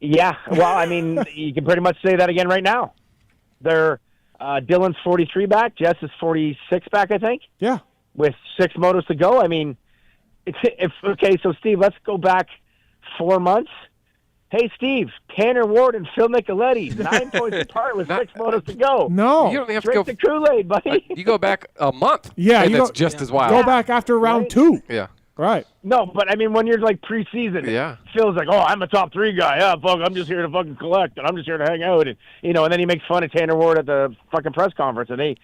yeah. Well, I mean, you can pretty much say that again right now. They're Dylan's 43 back. Jess is 46 back, I think. Yeah. With 6 motos to go. I mean, okay, so Steve, let's go back 4 months. Hey, Steve, Tanner Ward and Phil Nicoletti, 9 points apart with 6 motos to go. No. You don't have Drink to go. the Kool-Aid, buddy. You go back a month. Yeah. And it's just as wild. Go back after round 2. Yeah. Right. No, but I mean, when you're like preseason, Phil's like, "Oh, I'm a top 3 guy. Yeah, fuck, I'm just here to fucking collect, and I'm just here to hang out." And and then he makes fun of Tanner Ward at the fucking press conference, and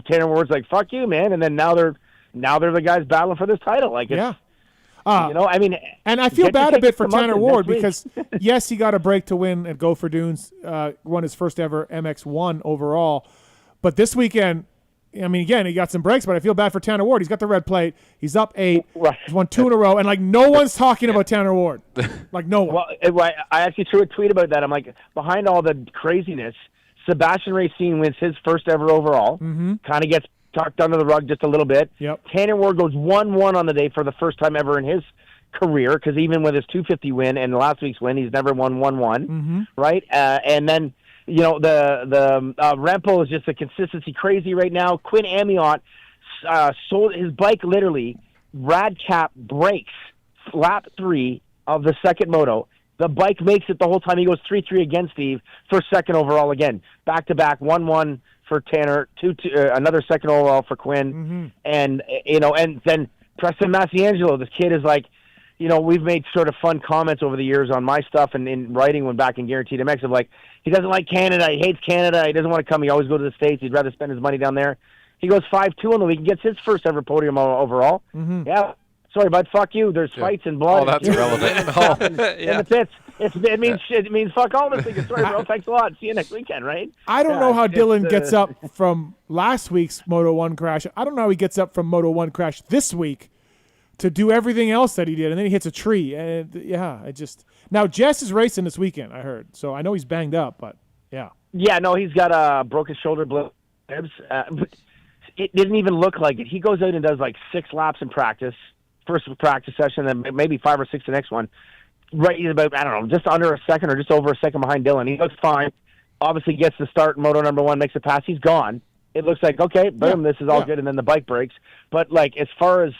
Tanner Ward's like, "Fuck you, man." And then now they're the guys battling for this title. Like, it's, I mean, and I feel bad a bit for Tanner Ward because yes, he got a break to win at Go for Dunes, won his first ever MX1 overall, but this weekend. I mean, again, he got some breaks, but I feel bad for Tanner Ward. He's got the red plate. He's up 8. Right. He's won 2 in a row, and like no one's talking about Tanner Ward. Like no one. Well, I actually threw a tweet about that. I'm like, behind all the craziness, Sebastian Racine wins his first ever overall. Kind of gets tucked under the rug just a little bit. Yep. Tanner Ward goes 1-1 on the day for the first time ever in his career, because even with his 250 win and last week's win, he's never won 1-1. Right? And then. The Rempo is just a consistency crazy right now. Quinn Amiot sold his bike literally. Radcap breaks lap 3 of the second moto. The bike makes it the whole time. He goes 3-3 against Steve for second overall again. Back-to-back, 1-1 for Tanner, 2-2, another second overall for Quinn. And then Preston Masiangelo, this kid is like, we've made sort of fun comments over the years on my stuff and in writing when back in Guaranteed MX of like, he doesn't like Canada, he hates Canada, he doesn't want to come, he always go to the States, he'd rather spend his money down there. He goes 5-2 on the week and gets his first ever podium overall. Yeah, sorry, bud, fuck you. There's fights and blood. Oh, that's irrelevant. In the pits. It means fuck all this thing. Sorry, bro, thanks a lot. See you next weekend, right? I don't know how Dylan gets up from last week's Moto 1 crash. I don't know how he gets up from Moto 1 crash this week to do everything else that he did, and then he hits a tree. And now Jess is racing this weekend, I heard. So I know he's banged up, but yeah. Yeah, no, he's got a broken shoulder blade. But it didn't even look like it. He goes out and does like 6 laps in practice, first practice session, then maybe 5 or 6 the next one. Right, he's about, I don't know, just under a second or just over a second behind Dylan. He looks fine. Obviously gets the start in Moto number 1, makes a pass. He's gone. It looks like, okay, boom, this is all good, and then the bike breaks. But like, as far as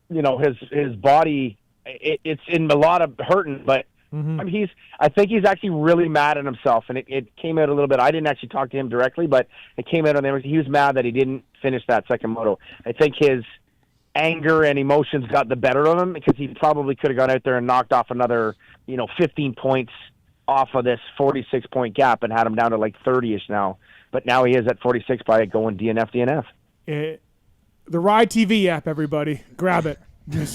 his body, it's in a lot of hurting, but I mean, I think he's actually really mad at himself, and it came out a little bit. I didn't actually talk to him directly, but it came out on there. He was mad that he didn't finish that second moto. I think his anger and emotions got the better of him, because he probably could have gone out there and knocked off another, 15 points off of this 46-point gap and had him down to like 30-ish now. But now he is at 46 by going DNF. The Ride TV app, everybody. Grab it. You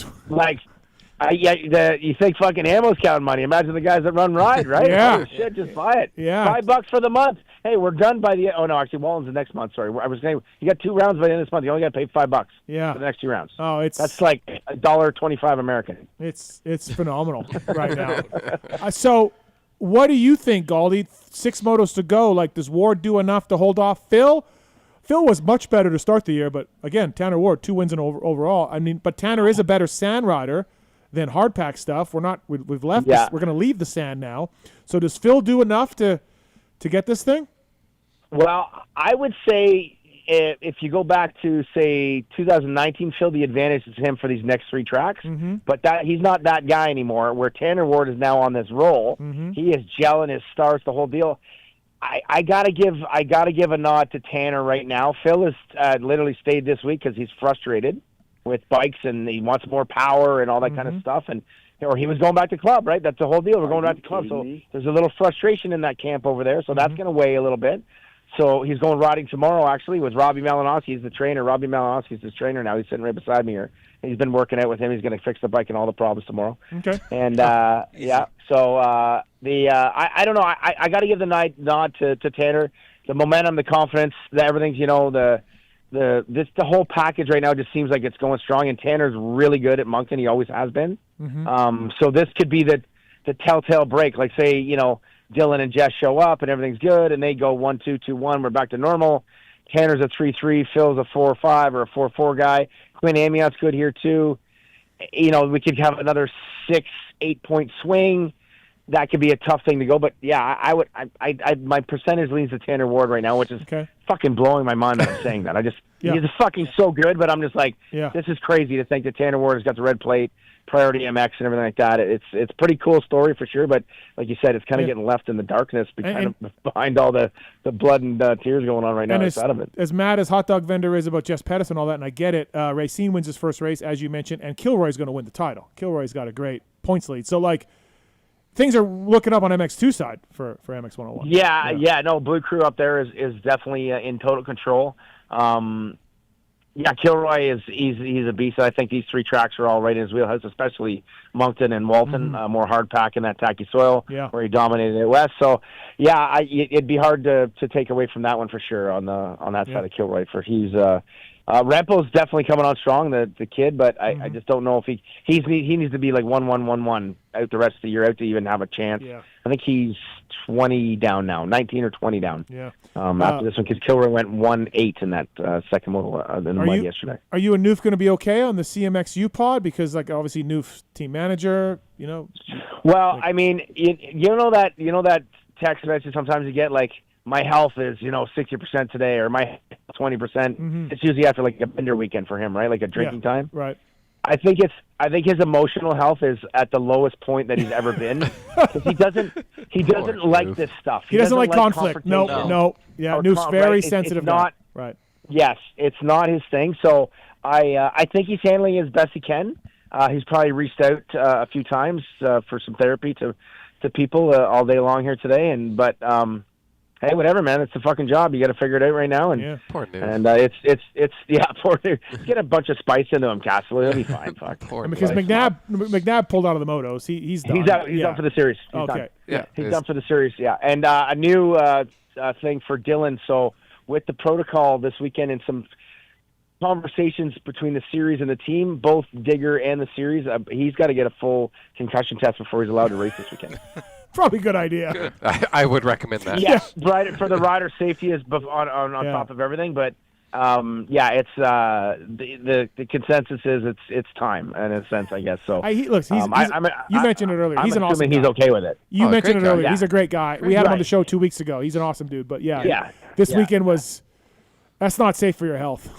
think fucking ammo's counting money. Imagine the guys that run Ride, right? Yeah. Oh, shit, just buy it. Yeah. $5 for the month. Hey, we're done by the... Oh, no, actually, Wallen's the next month. Sorry. I was saying, you got 2 rounds by the end of this month. You only got to pay $5 for the next 2 rounds. Oh, That's like $1.25 American. It's phenomenal right now. So what do you think, Gauldy? 6 motos to go. Like, does Ward do enough to hold off Phil? Phil was much better to start the year, but again, Tanner Ward, 2 wins in overall. I mean, but Tanner is a better sand rider than hardpack stuff. We've left this. We're going to leave the sand now. So does Phil do enough to get this thing? Well, I would say if you go back to, say, 2019, Phil, the advantage is him for these next 3 tracks. But he's not that guy anymore, where Tanner Ward is now on this roll. He is gelling his stars, the whole deal. I gotta give a nod to Tanner right now. Phil has literally stayed this week because he's frustrated with bikes and he wants more power and all that kind of stuff. Or he was going back to club, right? That's the whole deal. We're going back to club, so there's a little frustration in that camp over there. So that's going to weigh a little bit. So he's going riding tomorrow, actually, with Robbie Malinowski. He's the trainer. Robbie Malinowski is his trainer now. He's sitting right beside me here. He's been working out with him. He's going to fix the bike and all the problems tomorrow. Okay. And so I don't know. I got to give the nod to Tanner. The momentum, the confidence, everything's the whole package right now just seems like it's going strong. And Tanner's really good at Moncton. He always has been. So this could be the telltale break. Like, say, Dylan and Jess show up and everything's good and they go 1-2, 2-1. We're back to normal. Tanner's a 3-3, Phil's a 4-5 or a 4-4 guy. Quinn Amiot's good here too. We could have another 6-8 point swing. That could be a tough thing to go, but yeah, I would. My percentage leans to Tanner Ward right now, which is fucking blowing my mind that I'm saying that. He's fucking so good, but I'm just like, this is crazy to think that Tanner Ward has got the red plate, priority MX, and everything like that. It's pretty cool story for sure, but like you said, it's kind of getting left in the darkness behind all the blood and tears going on right now outside of it. As mad as Hot Dog Vendor is about Jess Pettis and all that, and I get it, Racine wins his first race, as you mentioned, and Kilroy's going to win the title. Kilroy's got a great points lead. So, like, things are looking up on MX2 side for MX 101. Yeah. No, Blue Crew up there is definitely in total control. Kilroy he's a beast. I think these 3 tracks are all right in his wheelhouse, especially Moncton and Walton, more hard pack in that tacky soil where he dominated it west. So it'd be hard to take away from that one for sure on that side of Kilroy. Rempo's definitely coming on strong, the kid, but I just don't know if he needs to be like 1-1-1-1 out the rest of the year out to even have a chance. Yeah. I think he's 20 down now, 19 or 20 down. Yeah. After this one, because Kilroy went 1-8 in that second modal in the mud yesterday. Are you and Noof going to be okay on the CMXU pod? Because like obviously Noof's team manager, Well, I mean, you know that text message sometimes you get like, my health is 60% today, or my 20%. It's usually after like a bender weekend for him, right? Like a drinking time. Right. I think his emotional health is at the lowest point that he's ever been, because he doesn't like this stuff. He doesn't like conflict. No. Yeah, Noof's very sensitive. It's not right. Yes, it's not his thing. So I think he's handling it as best he can. He's probably reached out a few times for some therapy to people all day long here today, but. Hey, whatever, man. It's a fucking job. You got to figure it out right now. And poor dude. And poor dude. Get a bunch of spice into him, Castloo. He'll be fine. Fuck. Because McNabb pulled out of the motos. He's done. He's out. He's done for the series. He's done. Yeah, he's done for the series. Yeah, and a new thing for Dylan. So with the protocol this weekend and some conversations between the series and the team, both Digger and the series, he's got to get a full concussion test before he's allowed to race this weekend. Probably a good idea. Good. I would recommend that. Yes, right. For the rider safety is on top of everything. But it's the consensus is it's time in a sense, I guess. So you mentioned it earlier. He's an awesome guy. He's okay with it. You mentioned it earlier. He's a great guy. We had him on the show 2 weeks ago. He's an awesome dude. But this weekend that's not safe for your health.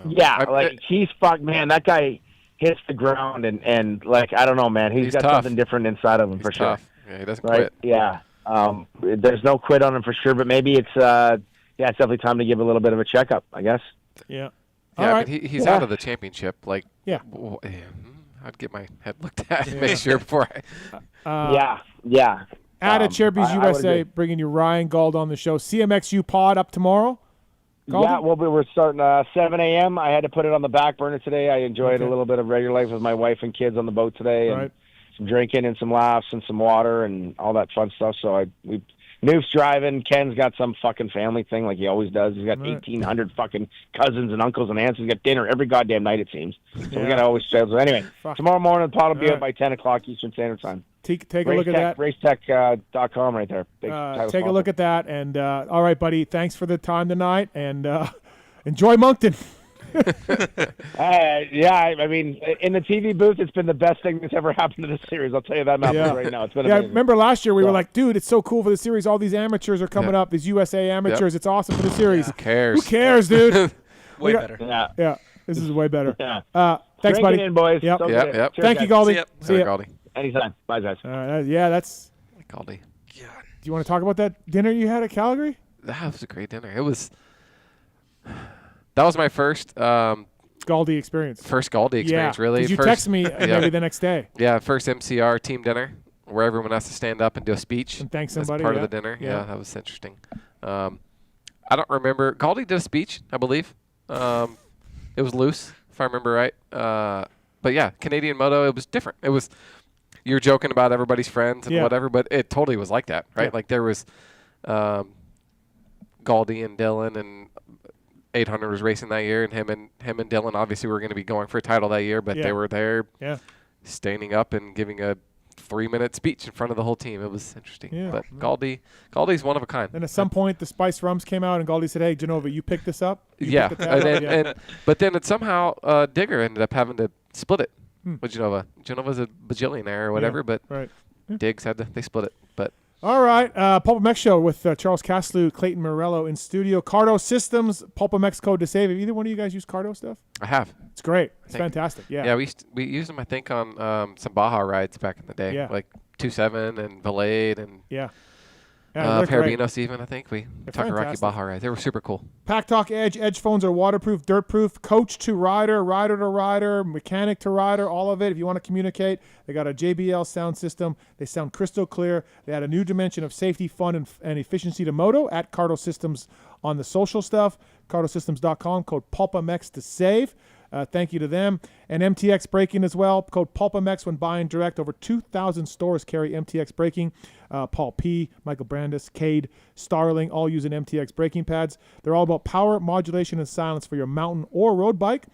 No. He's fucked, man. That guy hits the ground and like I don't know, man. He's got tough. Something different inside of him for sure. Tough. Yeah, he doesn't quit. Yeah. There's no quit on him for sure, but maybe it's definitely time to give a little bit of a checkup, I guess. Yeah. Yeah, I mean, he's out of the championship. Like, I'd get my head looked at and make sure before I. At Cherby's USA, bringing you Ryan Gauld on the show. CMXU pod up tomorrow. Gauld? Yeah, well, we were starting 7 a.m. I had to put it on the back burner today. I enjoyed a little bit of regular life with my wife and kids on the boat today. And some drinking and some laughs and some water and all that fun stuff. So Noof's driving. Ken's got some fucking family thing like he always does. He's got 1,800 fucking cousins and uncles and aunts. He's got dinner every goddamn night, it seems. So we got to always trail. So anyway, tomorrow morning, the pod will be out by 10 o'clock Eastern Standard Time. Take a look at that. Racetech.com right there. Take a look at that. And all right, buddy, thanks for the time tonight. And enjoy Moncton. I mean, in the TV booth, it's been the best thing that's ever happened to the series. I'll tell you that right now. It's been amazing. Remember last year we were like, dude, it's so cool for the series. All these amateurs are coming up. These USA amateurs. It's awesome for the series. Who cares? Who cares, dude? Way better. Yeah. This is way better. Thanks, buddy. In, boys. Yep. Yep. Thank you, Gauldy. See ya. Gauldy. Anytime. Bye, guys. That's Gauldy. God. Do you want to talk about that dinner you had at Calgary? That was a great dinner. That was my first Gauldy experience. First Gauldy experience, really. Because you text me maybe the next day. Yeah, first MCR team dinner where everyone has to stand up and do a speech. And thank somebody. As part of the dinner. Yeah, that was interesting. I don't remember. Gauldy did a speech, I believe. It was loose, if I remember right. But yeah, Canadian Moto, it was different. It was, you're joking about everybody's friends and whatever, but it totally was like that, right? Like there was Gauldy and Dylan and 800 was racing that year, and him and Dylan obviously were going to be going for a title that year, but they were there standing up and giving a 3-minute speech in front of the whole team. It was interesting. Yeah. But Gauldy's one of a kind. And at some point, the Spice Rums came out, and Gauldy said, "Hey, Genova, you picked this up." But then it somehow Digger ended up having to split it with Genova. Genova's a bajillionaire or whatever, but Diggs they split it. But all right, PulpMX show with Charles Castloo, Clayton Murillo in studio. Cardo Systems, PulpMX code to save. Have either one of you guys used Cardo stuff? I have. It's great. It's fantastic. Yeah. Yeah, we used them, I think, on some Baja rides back in the day. Yeah. Like 2.7 and Valade and Parabinos even, I think. We took a Rocky Baja ride. They were super cool. Pack Talk Edge. Edge phones are waterproof, dirt-proof. Coach to rider, rider to rider, mechanic to rider, all of it. If you want to communicate, they got a JBL sound system. They sound crystal clear. They add a new dimension of safety, fun, and efficiency to moto at Cardo Systems on the social stuff. CardoSystems.com, code PulpMX to save. Thank you to them. And MTX Braking as well. Code PulpMX when buying direct. Over 2,000 stores carry MTX Braking. Paul P., Michael Brandis, Cade, Starling, all using MTX braking pads. They're all about power, modulation, and silence for your mountain or road bike.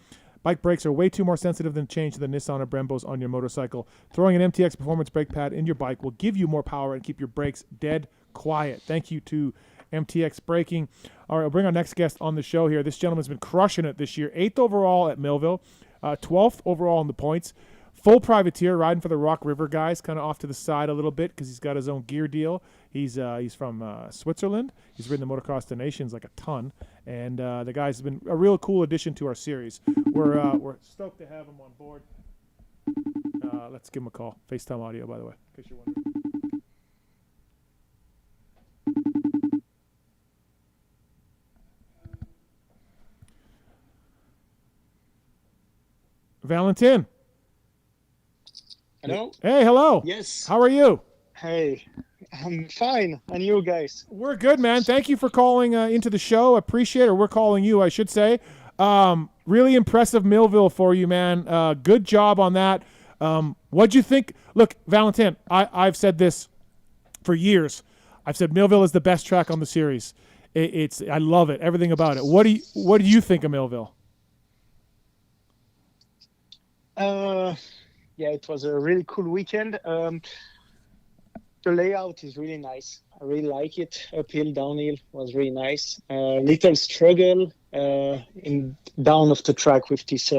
Bike brakes are way too more sensitive than change to the Nissan or Brembos on your motorcycle. Throwing an MTX Performance brake pad in your bike will give you more power and keep your brakes dead quiet. Thank you to MTX Braking. All right, we'll bring our next guest on the show here. This gentleman's been crushing it this year. 8th overall at Millville, 12th overall in the points. Full privateer, riding for the Rock River guys, kind of off to the side a little bit because he's got his own gear deal. He's from Switzerland. He's ridden the Motocross the Nations like a ton, and the guy's been a real cool addition to our series. We're stoked to have him on board. Let's give him a call. FaceTime audio, by the way, in case you're wondering. Valentin. Hello? Hey, hello. Yes. How are you? Hey, I'm fine. And you guys? We're good, man. Thank you for calling into the show. Appreciate it. We're calling you, I should say. Really impressive Millville for you, man. Good job on that. What'd you think? Look, Valentin, I've said this for years. I've said Millville is the best track on the series. I love it. Everything about it. What do you think of Millville? Yeah, it was a really cool weekend. The layout is really nice. I really like it. Uphill, downhill was really nice. Little struggle in down of the track with this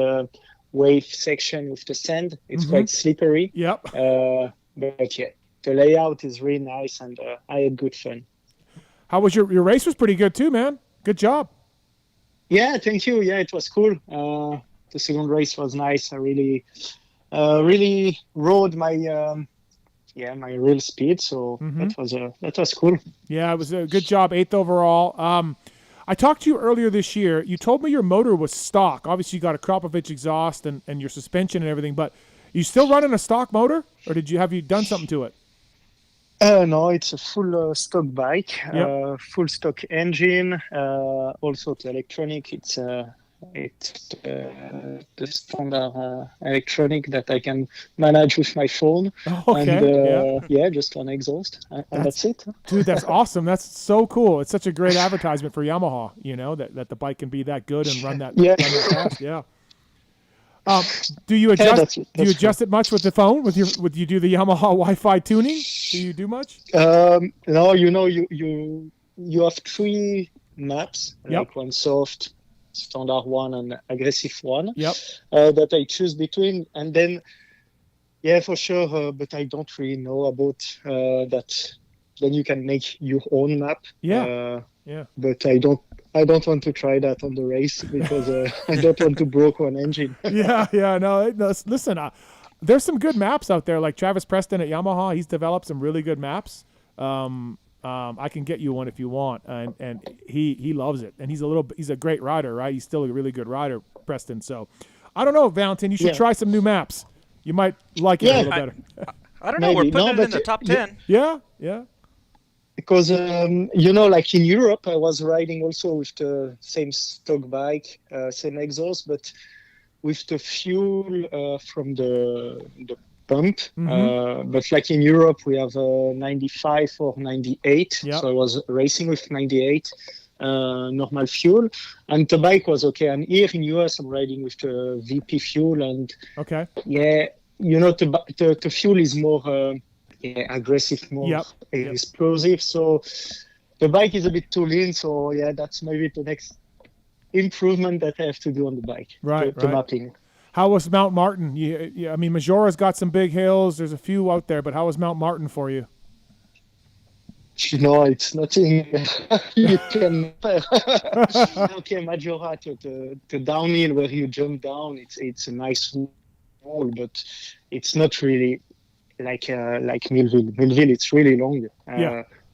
wave section with the sand. It's quite slippery. Yep. But yeah, the layout is really nice, and I had good fun. How was your race? Was pretty good too, man. Good job. Yeah, thank you. Yeah, it was cool. The second race was nice. I really rode my my real speed. So that was cool. Yeah, it was a good job. 8th overall. I talked to you earlier this year. You told me your motor was stock. Obviously, you got a Kropovich exhaust and your suspension and everything. But you still running a stock motor, or have you done something to it? No, it's a full stock bike. Full stock engine. Also, the electronic. It's the standard electronic that I can manage with my phone. And just on exhaust. And that's it. Dude, that's awesome. That's so cool. It's such a great advertisement for Yamaha, you know, that the bike can be that good and run that, run that fast. Yeah. Do you adjust adjust it much with the phone? Would you do the Yamaha Wi-Fi tuning? Do you do much? No, you have 3 maps, like one soft, standard one, and aggressive one. That I choose between, and then for sure. But I don't really know about that. Then you can make your own map. But I don't want to try that on the race because I don't want to break one engine. No. Listen, there's some good maps out there. Like Travis Preston at Yamaha, he's developed some really good maps. I can get you one if you want, and he loves it. And he's a great rider, right? He's still a really good rider, Preston. So, I don't know, Valentin. You should try some new maps. You might like it a little better. I don't know. We're putting it in the top 10. Yeah. Because like in Europe, I was riding also with the same stock bike, same exhaust, but with the fuel from the pump. But like in Europe, we have 95 or 98. So I was racing with 98 normal fuel, and the bike was okay. And here in US, I'm riding with the VP fuel, and the fuel is more aggressive, more explosive. So the bike is a bit too lean. So that's maybe the next improvement that I have to do on the bike. The mapping. How was Mount Martin? I mean, Majora's got some big hills. There's a few out there, but how was Mount Martin for you? It's nothing you can. Okay, Majora to downhill where you jump down. It's a nice wall, but it's not really like Millville. Millville, it's really long.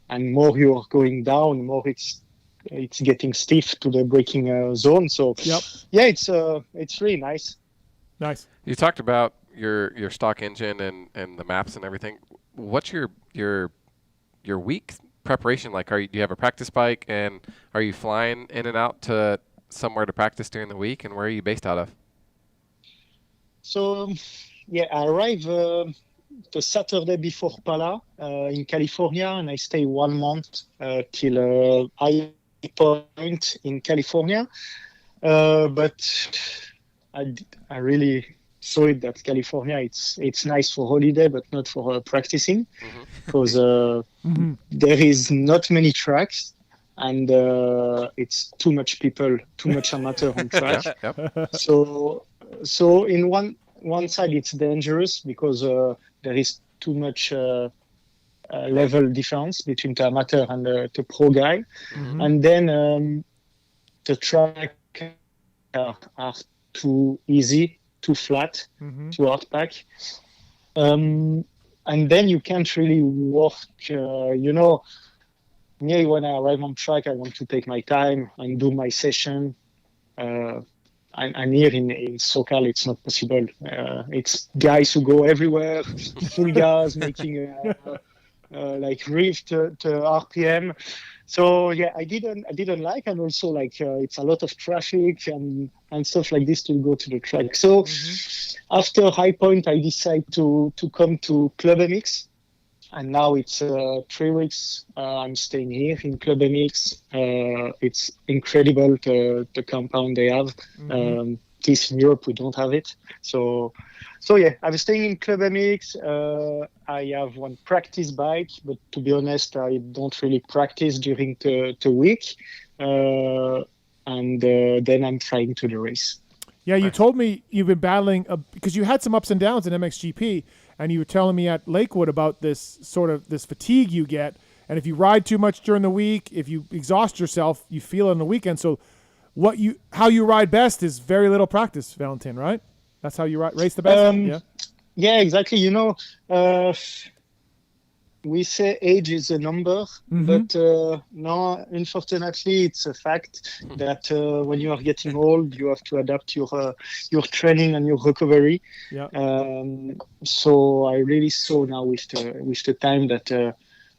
And more you're going down, more it's getting stiff to the braking zone. So it's really nice. Nice. You talked about your stock engine and the maps and everything. What's your week preparation like? Do you have a practice bike, and are you flying in and out to somewhere to practice during the week, and where are you based out of? So I arrive the Saturday before Pala in California, and I stay 1 month till High Point in California. But I really saw it that California it's nice for holiday, but not for practicing, because there is not many tracks, and it's too much people, too much amateur on track. So in one side it's dangerous because there is too much level difference between the amateur and the pro guy, and then the track are too easy, too flat, too hard pack. And then you can't really work, me, when I arrive on track, I want to take my time and do my session. And here in SoCal, it's not possible. It's guys who go everywhere, full gas, making like rev to RPM. So I didn't like, and also it's a lot of traffic and stuff like this to go to the track. So after High Point, I decided to come to PulpMX, and now it's 3 weeks. I'm staying here in PulpMX. It's incredible the compound they have. This in Europe we don't have it. So I'm staying in PulpMX. I have one practice bike, but to be honest, I don't really practice during the week. And then I'm trying to the race. Yeah, you told me you've been battling because you had some ups and downs in MXGP, and you were telling me at Lakewood about this fatigue you get, and if you ride too much during the week, if you exhaust yourself, you feel it on the weekend. So how you ride best is very little practice, Valentin, right? That's how you race the best? Yeah, exactly. We say age is a number, but no, unfortunately, it's a fact that when you are getting old, you have to adapt your training and your recovery. So I really saw now with the time that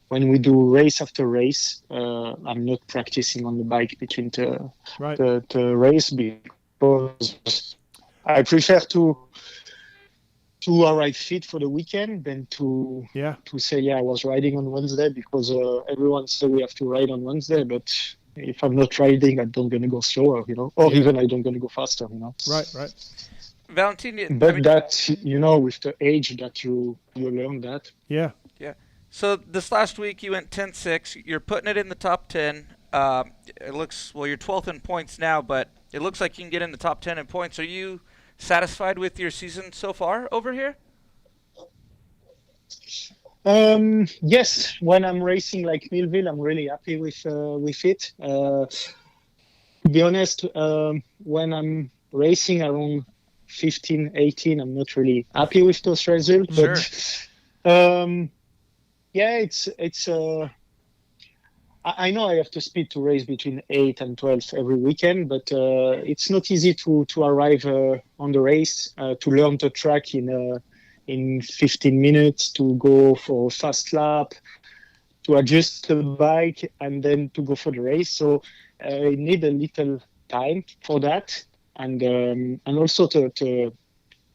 when we do race after race, I'm not practicing on the bike between the race, because I prefer to arrive fit for the weekend than to say I was riding on Wednesday, because everyone said we have to ride on Wednesday, but if I'm not riding, I'm not going to go slower, or even I don't going to go faster, Right. Valentin, but that's with the age that you learn that. Yeah. So this last week you went 10-6. You're putting it in the top 10. It looks you're 12th in points now, but it looks like you can get in the top 10 in points. Are you satisfied with your season so far over here? Yes, when I'm racing like Millville, I'm really happy with it. To be honest, when I'm racing around 15, 18, I'm not really happy with those results. Sure. But it's I know I have to speed to race between 8 and 12 every weekend, but it's not easy to arrive on the race, to learn the track in 15 minutes, to go for a fast lap, to adjust the bike, and then to go for the race. So I need a little time for that, and also the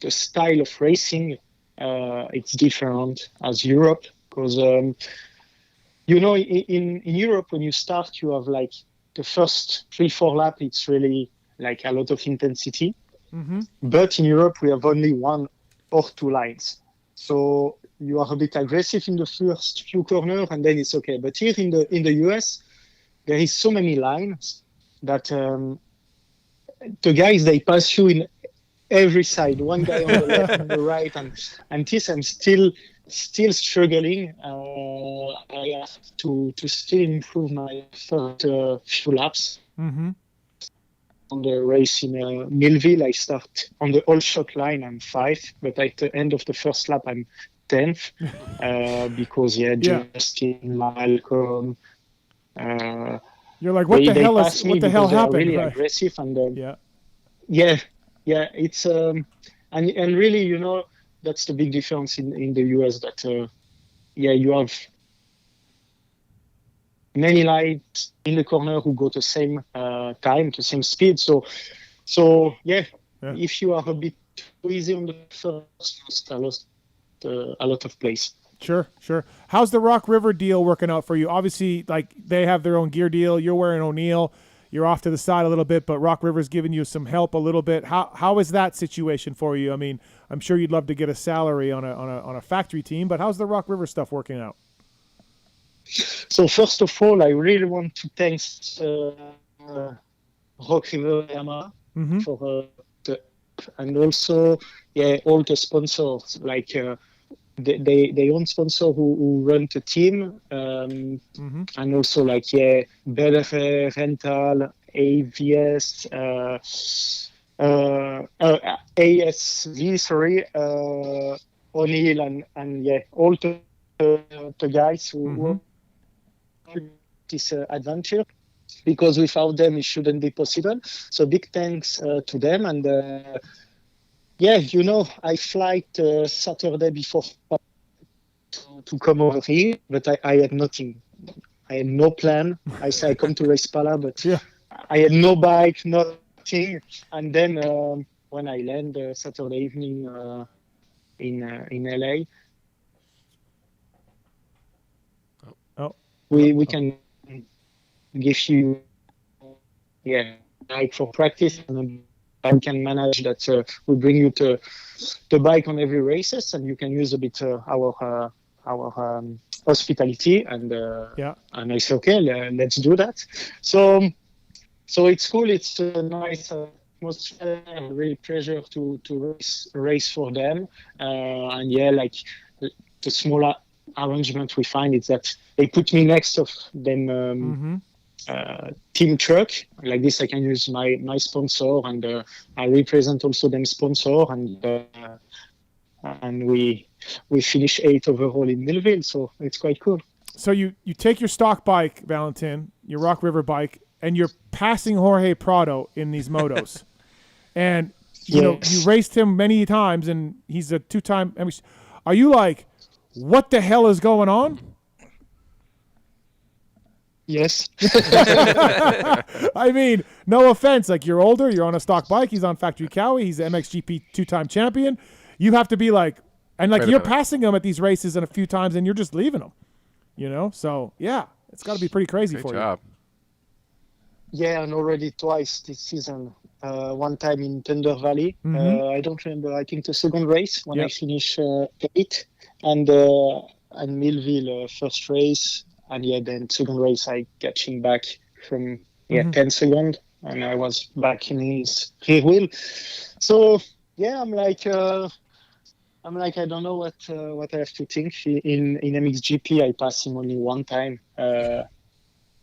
style of racing, it's different as Europe, because in Europe, when you start, you have like the first 3-4 laps, it's really like a lot of intensity. But in Europe, we have only one or 2 lines. So you are a bit aggressive in the first few corners, and then it's okay. But here in the US, there is so many lines that the guys, they pass you in every side. One guy on the left and the right, and this I'm still struggling. I have to still improve my first few laps. Mm-hmm. On the race in Millville, I start on the all shot line. I'm 5, but at the end of the first lap, I'm 10th because Justin, Malcolm. You're like, what the hell happened? Really aggressive and yeah. It's and really, that's the big difference in the US. That you have many lights in the corner who go the same time, the same speed. So if you are a bit too easy on the first, a lot of place. Sure. How's the Rock River deal working out for you? Obviously, like they have their own gear deal. You're wearing O'Neill. You're off to the side a little bit, but Rock River's giving you some help a little bit. How is that situation for you? I mean, I'm sure you'd love to get a salary on a factory team, but how's the Rock River stuff working out? So first of all, I really want to thank Rock River Yamaha for and also all the sponsors, like they own sponsor who run the team, and also like Bellefer, Rental, AVS, ASV, O'Neill, and all the guys who this adventure, because without them it shouldn't be possible. So big thanks to them. And I fly Saturday before to come over here, but I had nothing. I had no plan. I said I come to race Pala, but I had no bike, nothing. And then when I land Saturday evening in LA, we can give you bike for practice, and I can manage that. We bring you the bike on every races, and you can use a bit our hospitality, and I say okay, let's do that. So it's cool. It's a nice atmosphere. Really pleasure to race for them, and like the smaller arrangement we find is that they put me next of them team truck. Like this I can use my sponsor, and I represent also them sponsor, and we finish 8th overall in Millville, so it's quite cool. So you take your stock bike, Valentin, your Rock River bike, and you're passing Jorge Prado in these motos. And you raced him many times, and he's a 2-time. Are you like, what the hell is going on? Yes. I mean, no offense. Like, you're older, you're on a stock bike, he's on Factory Cowie, he's an MXGP 2-time champion. You have to be like, and like you're passing him at these races and a few times, and you're just leaving him. So it's got to be pretty crazy for you. Yeah, and already twice this season. One time in Thunder Valley. I don't remember. I think the second race when I finished 8th, and Millville first race, and then second race I catching back from 10 seconds, and I was back in his rear wheel. So I'm like I don't know what I have to think. In MXGP I passed him only one time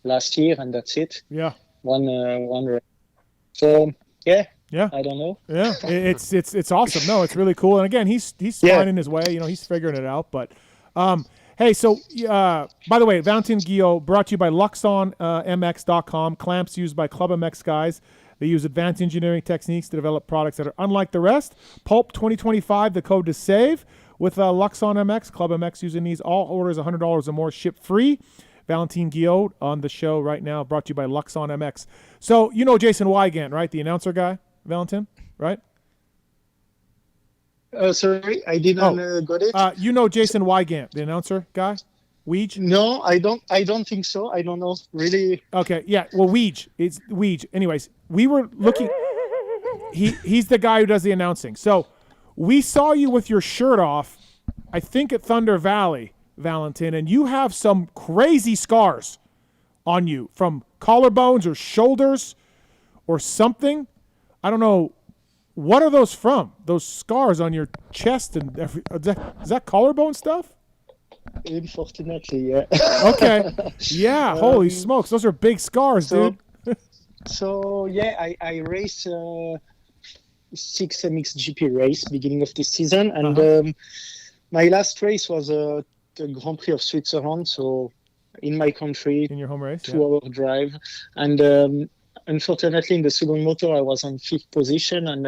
last year, and that's it. One race. So I don't know. It's awesome. No, it's really cool. And again, he's finding his way. He's figuring it out. But hey, so by the way, Valentin Guillod brought to you by LuxonMX.com. Clamps used by PulpMX guys. They use advanced engineering techniques to develop products that are unlike the rest. Pulp 2025, the code to save with Luxon MX. PulpMX using these. All orders $100 or more ship free. Valentin Guillod on the show right now, brought to you by Luxon MX. So Jason Wygant, right? The announcer guy, Valentin, right? Sorry, I didn't got it. Jason Wygant, the announcer guy? Weege? No, I don't think so. I don't know. Really? Okay, yeah. Well, Weege. It's Weege. Anyways, we were looking. He's the guy who does the announcing. So we saw you with your shirt off, I think at Thunder Valley, Valentin, and you have some crazy scars on you from collarbones or shoulders or something. I don't know. What are those from? Those scars on your chest and is that collarbone stuff? Unfortunately, yeah. Okay. Yeah. Holy smokes, those are big scars, dude. So yeah, I race 6 MXGP race beginning of this season, and my last race was the Grand Prix of Switzerland. So in my country, in your home race, 2-hour drive, and unfortunately in the second motor I was on 5th position, and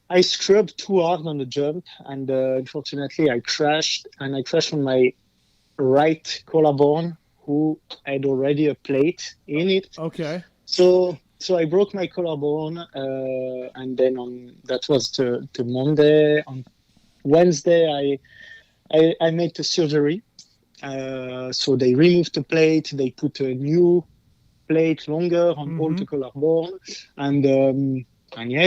I scrubbed too hard on the jump, and unfortunately I crashed on my right collarbone, who had already a plate in it. Okay. So I broke my collarbone, and then that was the Monday. On Wednesday, I made the surgery. So they removed the plate. They put a new plate, longer, on all the collarbone, and yeah,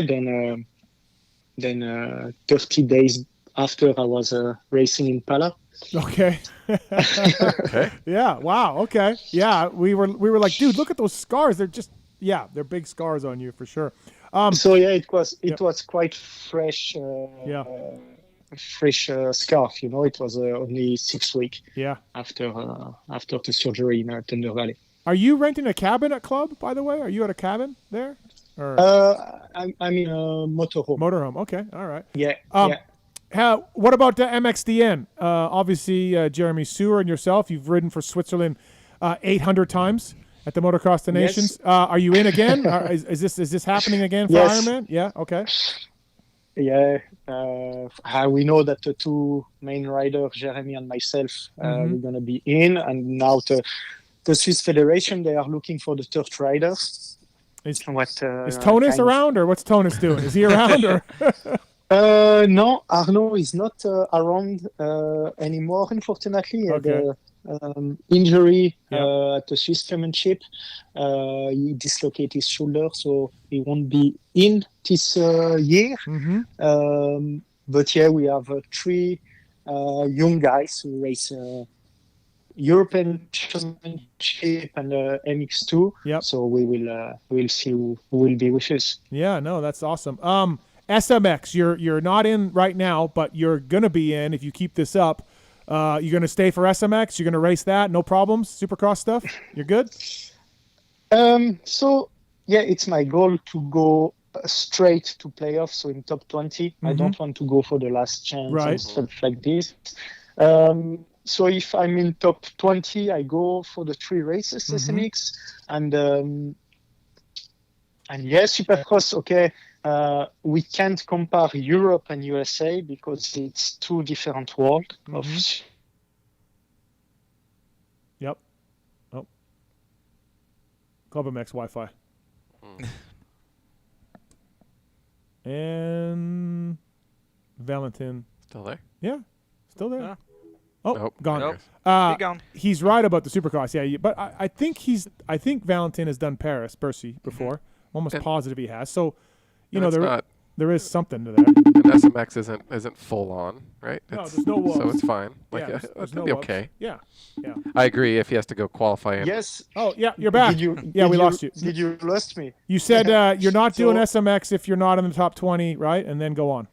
then 30 days after I was racing in Pala. Okay. Okay. Yeah. Wow. Okay. Yeah. We were like, dude, look at those scars. They're just, they're big scars on you for sure. So yeah, it was quite fresh. Fresh scarf. You know, it was only 6 weeks. Yeah. After the surgery in Thunder Valley. Are you renting a cabin at club? By the way, are you at a cabin there? Or? I'm in a motorhome. Motorhome. Okay. All right. Yeah. What about the MXDN? Obviously, Jeremy Sewer and yourself, you've ridden for Switzerland 800 times at the Motocross the Nations. Yes. Are you in again? Is this happening again for Yes. Ironman? Yeah. Okay. Yeah. We know that the two main riders, Jeremy and myself, we're going to be in, and now the Swiss Federation, they are looking for the third rider. Is Tonus around, or what's Tonus doing? Is he around? Or? No, Arnaud is not around anymore, unfortunately. He had an injury at the Swiss Championship. He dislocated his shoulder, so he won't be in this year. But yeah, we have 3 young guys who race European Championship and MX2. Yep. So we'll see who will be with us. Yeah, no, that's awesome. SMX, you're not in right now, but you're gonna be in if you keep this up. You're gonna stay for SMX. You're gonna race that, no problems. Supercross stuff, you're good. So yeah, it's my goal to go straight to playoffs, so in top 20. I don't want to go for the last chance and stuff like this. So if I'm in top 20, I go for the 3 races SMX, and yeah, Supercross. Okay, we can't compare Europe and USA because it's 2 different worlds. Yep. Oh. PulpMX Wi-Fi. And Valentin. Still there? Yeah, still there. Oh, nope. Gone. Nope. Gone. He's right about the Supercross. Yeah, but I think Valentin has done Bercy before. I'm almost positive he has. So, you know, there is something to that. And SMX isn't full on, right? No, there's no walls. So it's fine. Like, yeah, it'll be okay. Yeah. I agree. If he has to go qualify in. Yes. Oh, yeah, you're back. We lost you. Did you lost me? You said you're not doing SMX if you're not in the top 20, right? And then go on.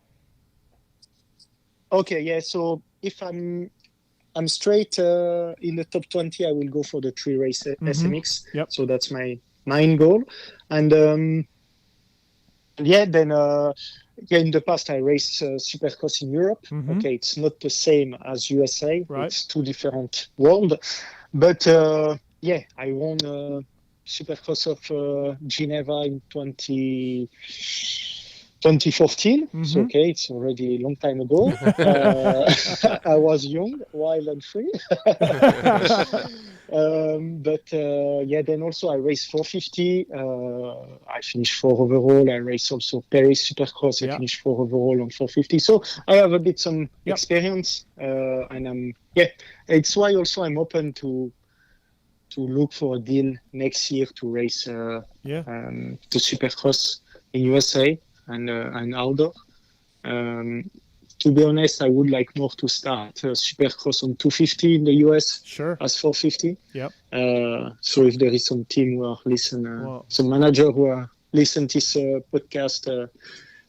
Okay, yeah. So if I'm straight in the top 20, I will go for the 3 race SMX. Yep. So that's my main goal. And then in the past I raced Supercross in Europe. Okay, it's not the same as USA. Right. It's 2 different worlds. But I won Supercross of Geneva in 2014. So okay, it's already a long time ago. I was young, wild and free. Then also I raced 450. I finished 4 overall. I raced also Paris Supercross. I finished 4 overall on 450. So I have a bit some experience, and it's why also I'm open to look for a deal next year to race the Supercross in USA. and outdoor. To be honest, I would like more to start Supercross on 250 in the US as 450. Yep. So if there is some team who are listen, some manager who are listen to this podcast,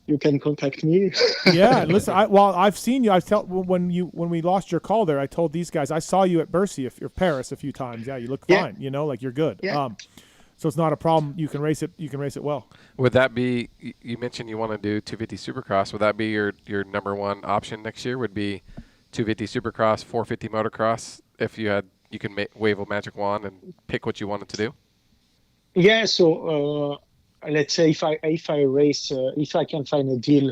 you can contact me. Yeah, listen. I've seen you. When we lost your call there, I told these guys I saw you at Bercy, Paris, a few times. Yeah, you look fine. You know, like you're good. Yeah. So it's not a problem. You can race it. You can race it well. Would that be? You mentioned you want to do 250 Supercross. Would that be your number one option next year? Would be 250 Supercross, 450 Motocross? If you can wave a magic wand and pick what you wanted to do. Yeah. So let's say if I race, if I can find a deal,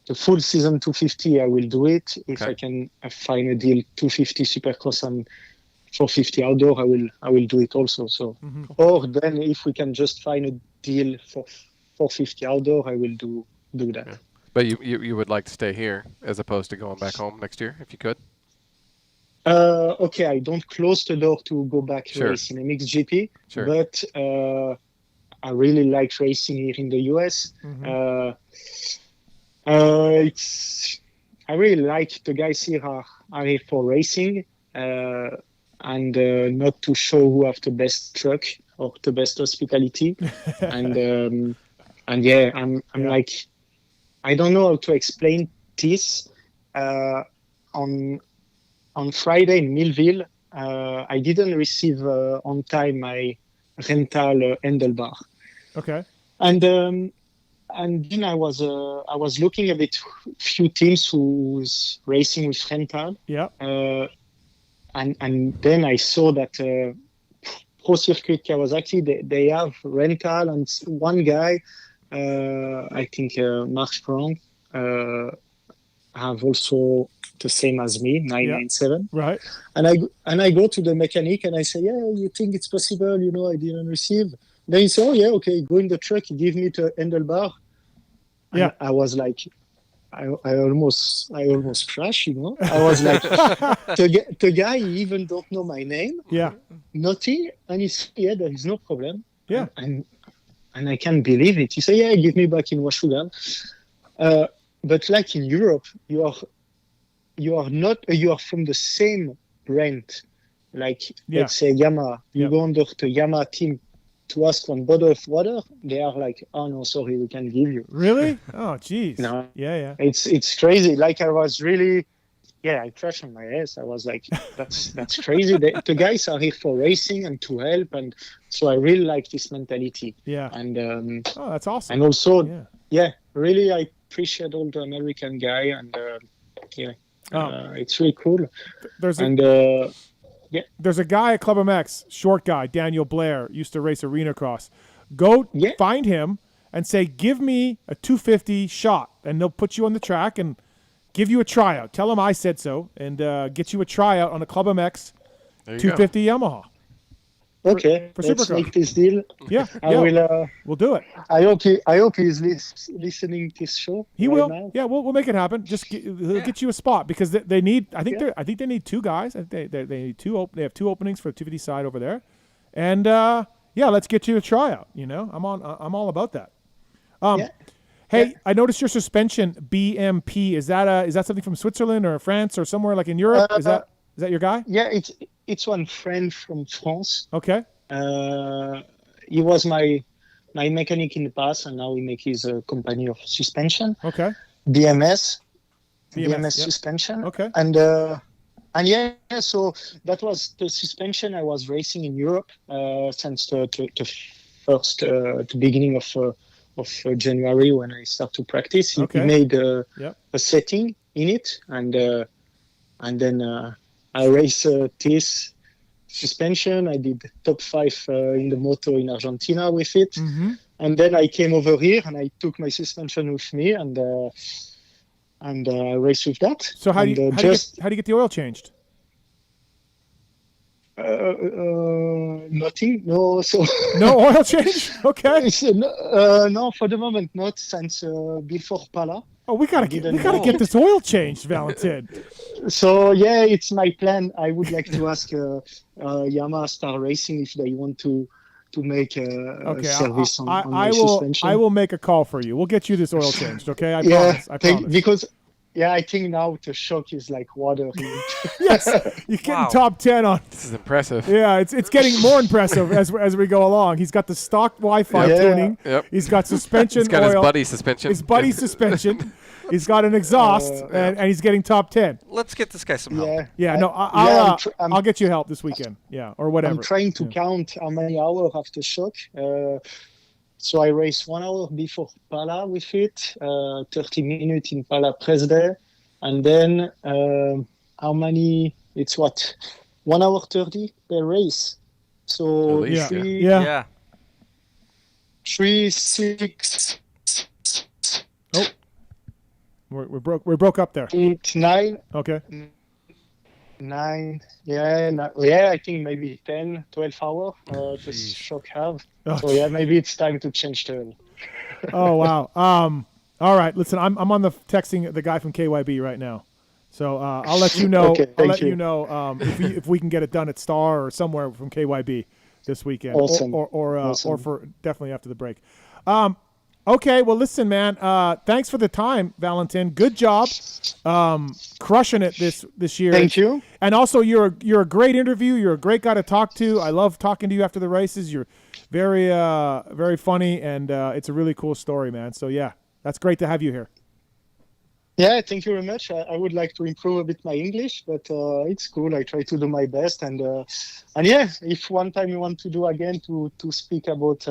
the full season 250, I will do it. If I can find a deal 250 Supercross and 450 outdoor, I will do it also. So, or then if we can just find a deal for 450 outdoor, I will do that. Yeah. But you would like to stay here as opposed to going back home next year, if you could. Okay, I don't close the door to go back racing MXGP, but I really like racing here in the US. I really like the guys here are here for racing. And not to show who have the best truck or the best hospitality, and yeah, I'm like, I don't know how to explain this. On Friday in Millville, I didn't receive on time my rental handlebar. Okay. And then I was looking at few teams who's racing with rental. Yeah. And then I saw that Pro Circuit Kawasaki, they have rental, and one guy, I think Mark Sprong, have also the same as me, 997. Right. And I go to the mechanic and I say, yeah, you think it's possible? You know, I didn't receive. Then he said, oh yeah, okay, go in the truck, give me the handlebar. Yeah. And I was like, I almost crashed, you know. I was like, the guy even don't know my name. Yeah. Nothing. And he said, yeah, there is no problem. Yeah. And I can't believe it. He said, yeah, give me back in Washugan. But like in Europe, you are from the same brand. Like, let's say Yamaha. You go under the Yamaha team to ask one bottle of water, they are like, oh no, sorry, we can't give you. Really? Oh, geez. No. Yeah. It's crazy. Like I was really, I crashed on my ass. I was like, that's crazy. The guys are here for racing and to help, and so I really like this mentality. Yeah. And oh, that's awesome. And also, really, I appreciate all the American guy, and it's really cool. There's a guy at PulpMX, short guy, Daniel Blair, used to race arena cross. Go find him and say, give me a 250 shot, and they'll put you on the track and give you a tryout. Tell him I said so, and get you a tryout on a PulpMX 250 Yamaha. Okay, for let's Supercross. make this deal. Yeah, we'll do it. I hope he's listening to this show. He right will. now. Yeah, we'll make it happen. Just he'll get you a spot because they need. I think they need two guys. They need two. They have two openings for the 250 side over there, and let's get you a tryout. You know, I'm all about that. Hey, I noticed your suspension BMP. Is that something from Switzerland or France or somewhere like in Europe? Is that your guy? Yeah, it's one friend from France. Okay. He was my mechanic in the past, and now we make his company of suspension. Okay. BMS suspension. Okay. And so that was the suspension I was racing in Europe since the beginning of January when I start to practice. He made a setting in it, and then I race this suspension. I did top 5 in the moto in Argentina with it. Mm-hmm. And then I came over here and I took my suspension with me and I raced with that. So how do you get the oil changed? Nothing. No. So no oil change. Okay. No, for the moment not, since before Pala. Oh, we gotta get this oil changed, Valentin. So it's my plan. I would like to ask Yamaha Star Racing if they want to to make a service on my will, suspension. I will make a call for you. We'll get you this oil changed, okay? I promise. Because I think now the shock is like water. Yes, you're getting top 10 on. This is impressive. Yeah, it's getting more impressive as we go along. He's got the stock Wi-Fi tuning. Yep. He's got suspension. He's got oil. his buddy suspension. His buddy suspension. He's got an exhaust, and he's getting top 10. Let's get this guy some help. I'll get you help this weekend. Yeah, or whatever. I'm trying to count how many hours after shock. So I race 1 hour before Pala with it, 30 minutes in Pala press day, and then how many? It's 1 hour 30 per race. So 3, 6. Oh, we're broke up there. 8, 9. Okay. 9. Yeah. I think maybe 10, 12 hours. Just shock have. So maybe it's time to change turn. Oh wow. All right. Listen, I'm on the texting the guy from KYB right now, so I'll let you know. Okay, I'll let you know if we can get it done at Star or somewhere from KYB this weekend. Awesome. Or for definitely after the break. Okay. Well, listen, man. Thanks for the time, Valentin. Good job. Crushing it this year. Thank you. And also, you're a great interview. You're a great guy to talk to. I love talking to you after the races. You're very very funny, and it's a really cool story, man. So yeah, that's great to have you here. Yeah, thank you very much. I would like to improve a bit my English, but it's cool. I try to do my best, and yeah, if one time you want to do again to speak about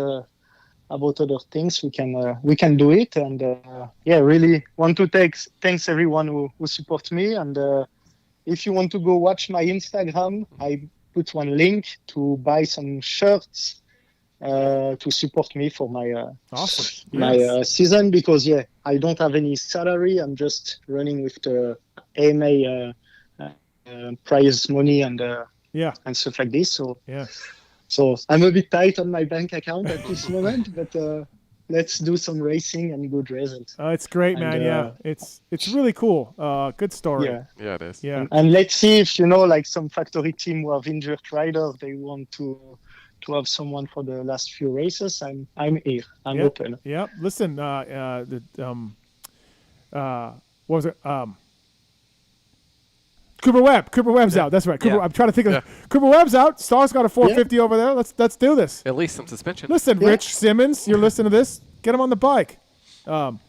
other things, we can do it. And really want to thanks everyone who supports me. And if you want to go watch my Instagram, I put one link to buy some shirts to support me for my season, because I don't have any salary. I'm just running with the AMA prize money and stuff like this. So I'm a bit tight on my bank account at this moment, but let's do some racing and good results. It's great, man. It's really cool. Good story. Yeah, it is. Yeah. And let's see if like some factory team who have injured riders, they want to have someone for the last few races. I'm here. I'm open. Yeah. Listen, what was it? Cooper Webb's out. That's right. I'm trying to think of Cooper Webb's out. Star's got a 450 over there. Let's do this. At least some suspension. Listen, Rich Simmons, you're listening to this. Get him on the bike. All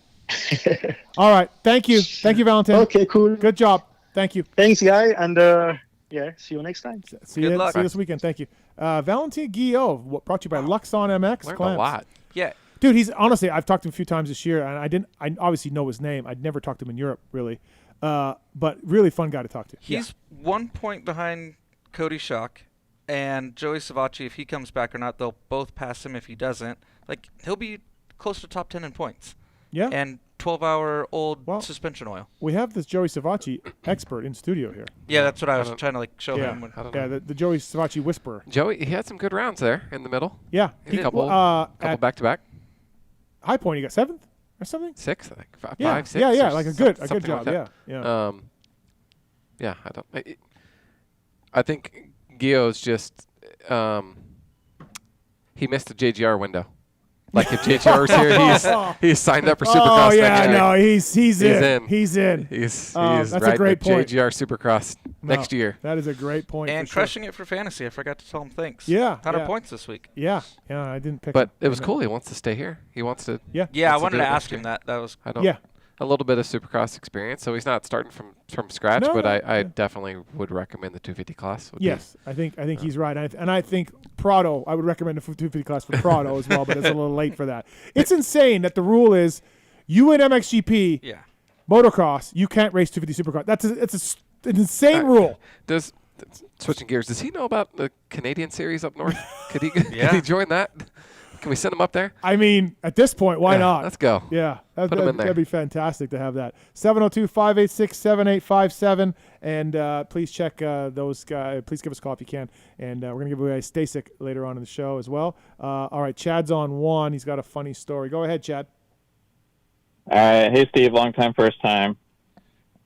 right. Thank you, Valentin. Okay, cool. Good job. Thank you. Thanks, guy, and see you next time. See you this weekend. Thank you. Valentin Guillod, brought to you by Luxon MX. Learned a lot. Yeah. Dude, he's honestly, I've talked to him a few times this year, and I obviously know his name. I'd never talked to him in Europe, really. But really fun guy to talk to. He's 1 point behind Cody Schock and Joey Savacci. If he comes back or not, they'll both pass him. If he doesn't, he'll be close to top 10 in points. Yeah. And 12-hour-old suspension oil. We have this Joey Savacci expert in studio here. Yeah, that's what I was trying to show him. The Joey Savacci whisperer. Joey, he had some good rounds there in the middle. Yeah. He couple back-to-back. High point, he got 7th or something? 6th, I think. 5, 6. Yeah, like a good job. Like Yeah. I think Guillod's just he missed the JGR window. Like if JGR was here, he's signed up for Supercross. Oh yeah, no, he's in. He's in. He's that's right a great point. JGR Supercross next year. That is a great point. And crushing it for fantasy. I forgot to tell him thanks. Yeah, 100 points this week. Yeah, I didn't pick. But it was cool. He wants to stay here. He wants to. Yeah, I wanted to ask him that. That was. A little bit of Supercross experience, so he's not starting from scratch. I definitely would recommend the 250 class. I think he's right, and I think Prado. I would recommend the 250 class for Prado as well, but it's a little late for that. It's insane that the rule is, you in MXGP, motocross, you can't race 250 Supercross. It's an insane rule. Switching gears, does he know about the Canadian series up north? Could he join that? Can we send him up there? I mean, at this point, why not? Let's go. Yeah, Put him in there. That'd be fantastic to have that. 702-586-7857, and please check those guys. Please give us a call if you can, and we're gonna give away Stacyc later on in the show as well. All right, Chad's on one. He's got a funny story. Go ahead, Chad. Hey, Steve. Long time, first time.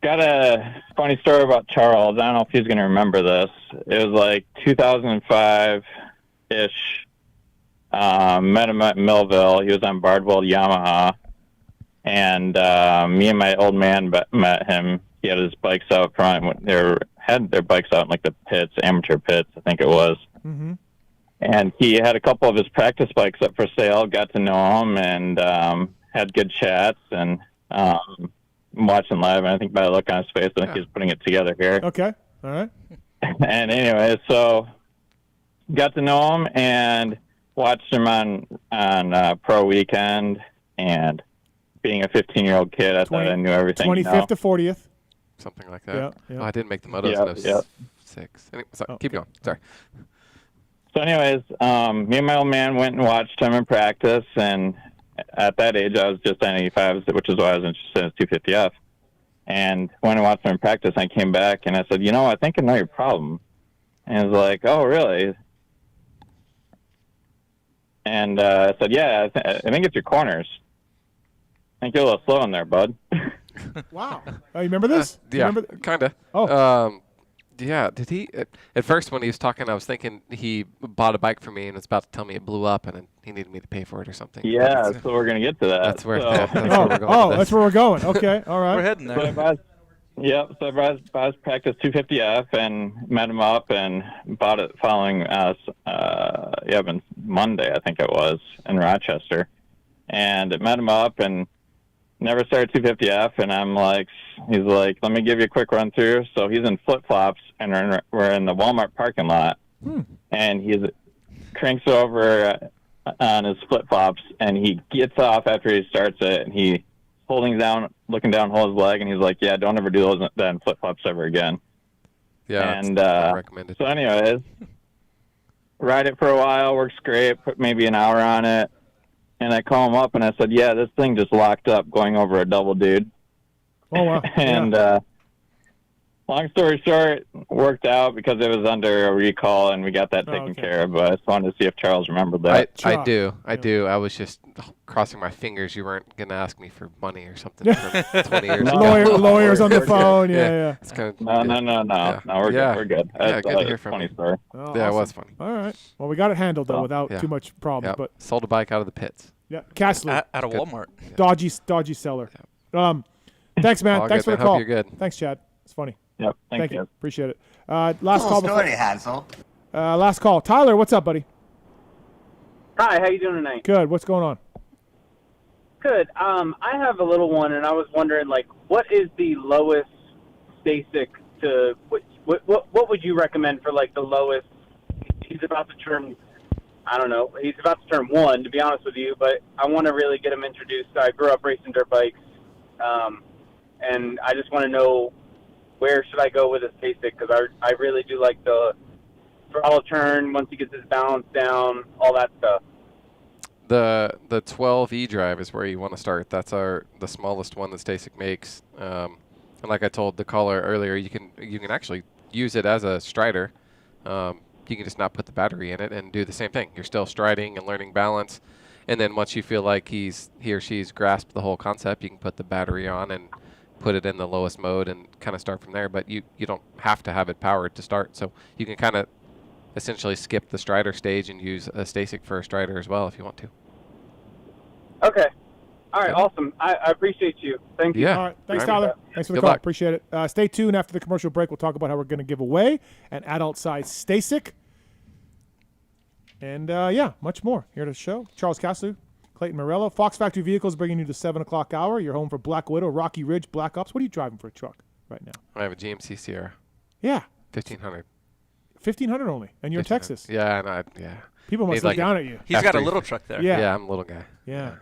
Got a funny story about Charles. I don't know if he's gonna remember this. It was like 2005-ish. Met him at Millville. He was on Bardwell Yamaha. And me and my old man met him. He had his bikes out front. They had their bikes out in like the pits, amateur pits, I think it was. Mm-hmm. And he had a couple of his practice bikes up for sale. Got to know him and had good chats. And I'm watching live. And I think by the look on his face, I think he's putting it together here. Okay. All right. And anyway, so got to know him and watched him on Pro Weekend. And being a 15-year-old kid, I thought I knew everything. 25th to 40th. Something like that. Yeah. Oh, I didn't make the motos in 06. Anyway, keep going. Sorry. So anyways, me and my old man went and watched him in practice, and at that age, I was just on 85s, which is why I was interested in his 250F. And when I watched him in practice, I came back, and I said, I think I know your problem. And he was like, oh, really? And I said, yeah, I think it's your corners. I think you're a little slow in there, bud. Wow. You remember this? Yeah, kind of. Oh. Yeah, did he? At first, when he was talking, I was thinking he bought a bike for me and was about to tell me it blew up and he needed me to pay for it or something. Yeah, so we're going to get to that. That's where, so. that's where we're going. That's where we're going. Okay, all right. We're heading there. So I bought his practice 250F and met him up and bought it following us, Monday, I think it was, in Rochester. And met him up and never started 250F, and he's like, let me give you a quick run through. So he's in flip-flops, and we're in the Walmart parking lot, and he cranks over on his flip-flops, and he gets off after he starts it, and he looking down, hold his leg, and he's like, yeah, don't ever do those in flip-flops ever again. Yeah, and recommended. So anyways, ride it for a while, works great, put maybe an hour on it. And I call him up and I said, yeah, this thing just locked up going over a double, dude. Oh, wow. And long story short, worked out because it was under a recall and we got that taken care of. But I just wanted to see if Charles remembered that. I do. I was just crossing my fingers you weren't going to ask me for money or something from 20 years ago. Lawyers on the phone. Yeah. It's kind of, No, we're good. We're good. Yeah, good to hear from you. Story. Oh, yeah, awesome. It was funny. All right. Well, we got it handled, though, without too much problem. Yep. But sold a bike out of the pits. Yeah, Castloo. At a Walmart. Dodgy seller. Thanks, man. Thanks for the call. Hope you're good. Thanks, Chad. It's funny. Yep. Thank you. Appreciate it. Last call. Story, Hansel. Last call. Tyler, what's up, buddy? Hi, how you doing tonight? Good. What's going on? Good. I have a little one, and I was wondering, what is the lowest Stacyc to what would you recommend for the lowest? He's about to turn, I don't know. He's about to turn 1, to be honest with you, but I want to really get him introduced. I grew up racing dirt bikes, and I just want to know where should I go with a Stacyc, because I really do like the throttle turn once he gets his balance down, all that stuff. The 12 E-Drive is where you want to start. That's the smallest one that Stacyc makes. And like I told the caller earlier, you can actually use it as a strider. You can just not put the battery in it and do the same thing. You're still striding and learning balance. And then once you feel like he or she's grasped the whole concept, you can put the battery on and put it in the lowest mode and kind of start from there. But you don't have to have it powered to start. So you can kind of essentially skip the strider stage and use a Stacyc for a strider as well if you want to. Okay. All right, awesome. I appreciate you. Thank you. Yeah. All right. Thanks, Tyler. Thanks for the Good call. luck. Appreciate it. Stay tuned after the commercial break. We'll talk about how we're going to give away an adult-sized Stacyc. And, much more here at the show. Charles Castloo, Clayton Murillo. Fox Factory Vehicles bringing you the 7 o'clock hour. You're home for Black Widow, Rocky Ridge, Black Ops. What are you driving for a truck right now? I have a GMC Sierra. Yeah. 1500. 1500 only. And you're in Texas. Yeah, People must look down at you. He's got a little truck there. Yeah, I'm a little guy. Yeah.